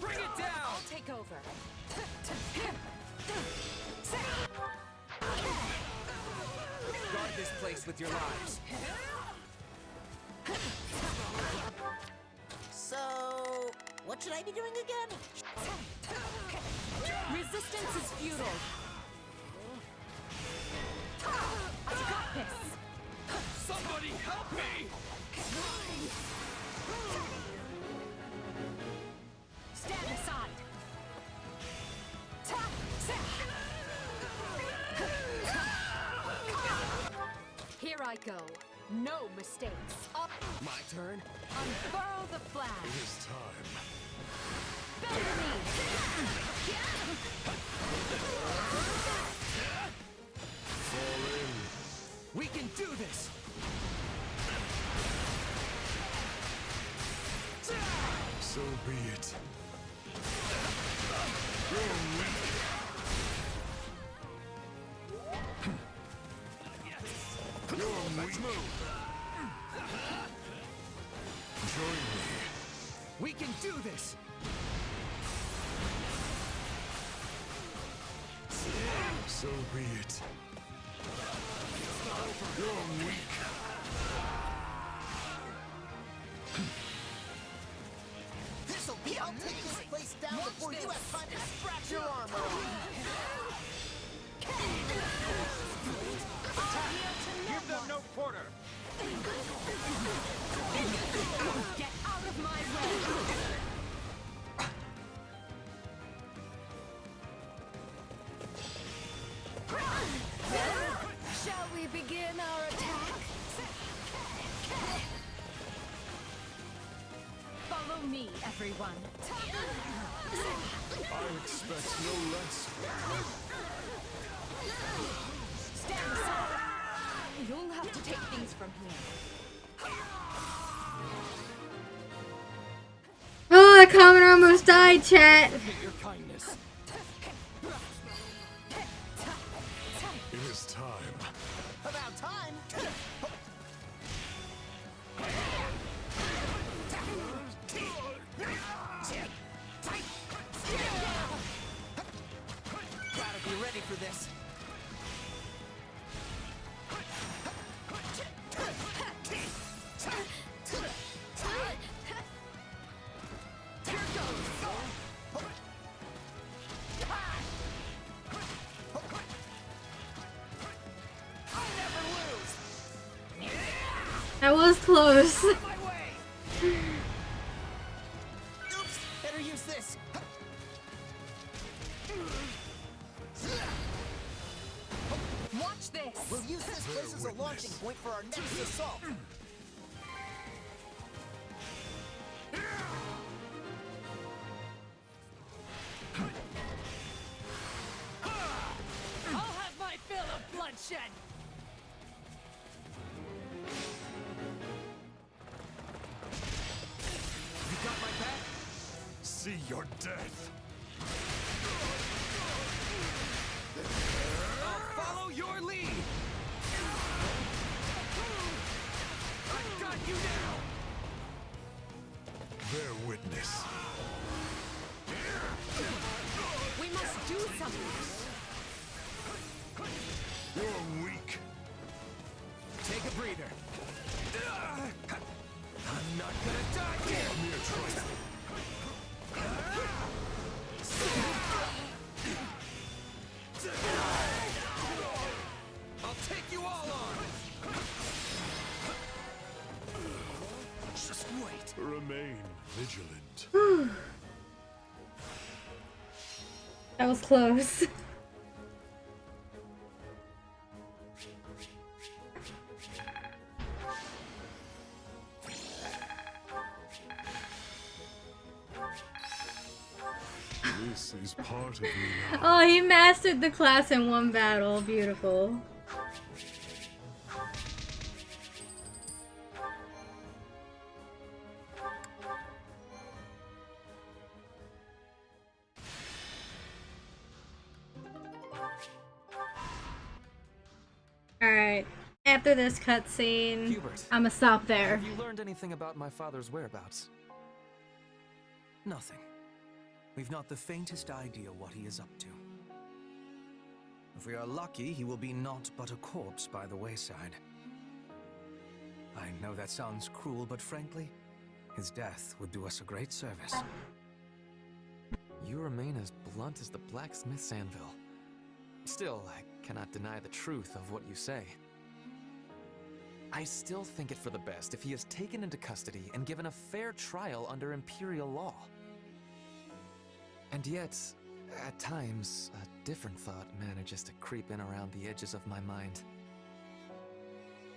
Bring it down! I'll take over. Guard this place with your lives. So, what should I be doing again? Resistance is futile. I've got this. Somebody help me! Stand aside. Here I go. No mistakes. Up. My turn. Unfurl the flag. It is time. Bend me. Fall in. We can do this. So be it. You're weak. Let's move. Join me. We can do this. So be it. You're weak. This'll be. I'll take this place down before you have time to scratch your armor off. Give them no quarter. Get out of my way. Shall we begin our attack? Follow me, everyone. I expect no less. Stand aside. You'll have to take things from here. Oh, the commoner almost died, chat. Your kindness. It is time. About time. Gotta be ready for this. That was close. Oops, better use this. Watch this. We'll use this place as a launching point for our next assault. bloodshed! You got my back? See your death. I'll follow your lead! I've got you now! Bear witness. We must do something! You're weak. Take a breather. I'm not gonna die here! Mere trifle. I'll take you all on! Just wait. Remain vigilant. That was close. This is part of me now. Oh, he mastered the class in one battle. Beautiful. Alright. After this cutscene, Hubert, I'ma stop there. Have you learned anything about my father's whereabouts? Nothing. We've not the faintest idea what he is up to. If we are lucky, he will be naught but a corpse by the wayside. I know that sounds cruel, but frankly, his death would do us a great service. You remain as blunt as the blacksmith's anvil. Still, I cannot deny the truth of what you say. I still think it for the best if he is taken into custody and given a fair trial under Imperial law. And yet, at times, a different thought manages to creep in around the edges of my mind.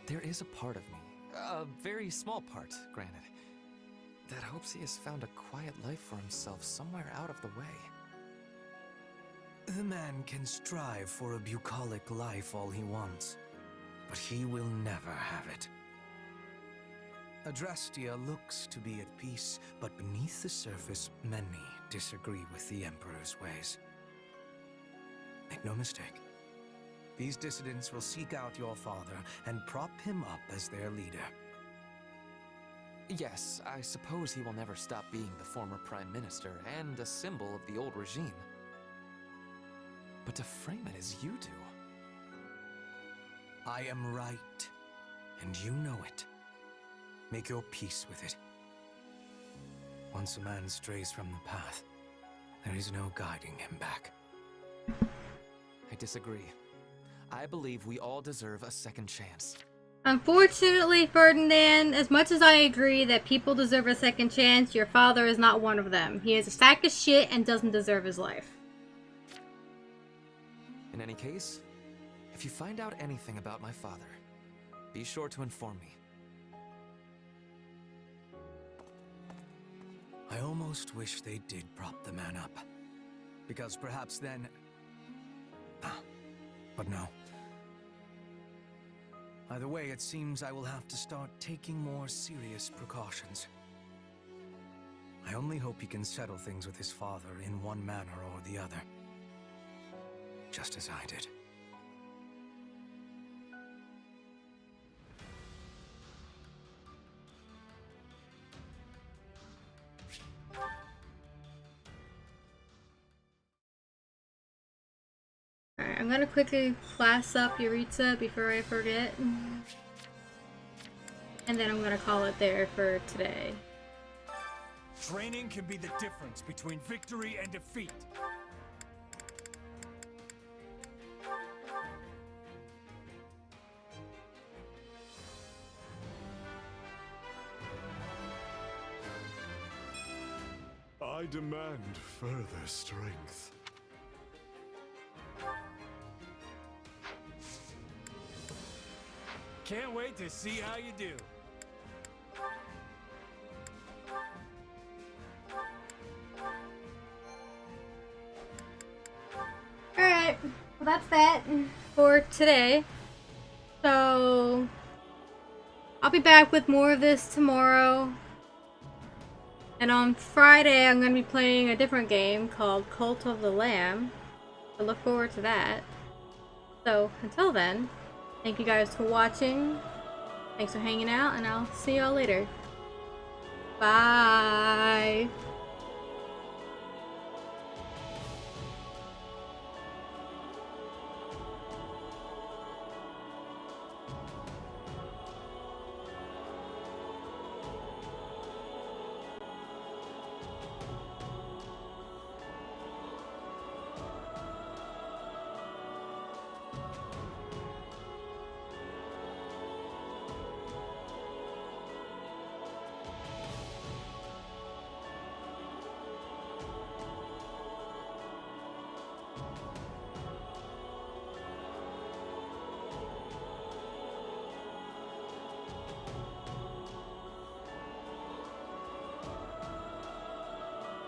There is a part of me, a very small part, granted, that hopes he has found a quiet life for himself somewhere out of the way. The man can strive for a bucolic life all he wants, but he will never have it. Adrestia looks to be at peace, but beneath the surface, many disagree with the Emperor's ways. Make no mistake, these dissidents will seek out your father and prop him up as their leader. Yes, I suppose he will never stop being the former Prime Minister and a symbol of the old regime. But to frame it as you do... I am right, and you know it. Make your peace with it. Once a man strays from the path, there is no guiding him back. I disagree. I believe we all deserve a second chance. Unfortunately, Ferdinand, as much as I agree that people deserve a second chance, your father is not one of them. He is a sack of shit and doesn't deserve his life. In any case, if you find out anything about my father, be sure to inform me. I almost wish they did prop the man up. Because perhaps then... But no. Either way, it seems I will have to start taking more serious precautions. I only hope he can settle things with his father in one manner or the other. Just as I did. Alright, I'm gonna quickly class up Yuritsa before I forget. And then I'm gonna call it there for today. Training can be the difference between victory and defeat. I demand further strength. Can't wait to see how you do. Alright, well that's that for today. So I'll be back with more of this tomorrow. And on Friday, I'm going to be playing a different game called Cult of the Lamb. I look forward to that. So, until then, thank you guys for watching. Thanks for hanging out, and I'll see y'all later. Bye!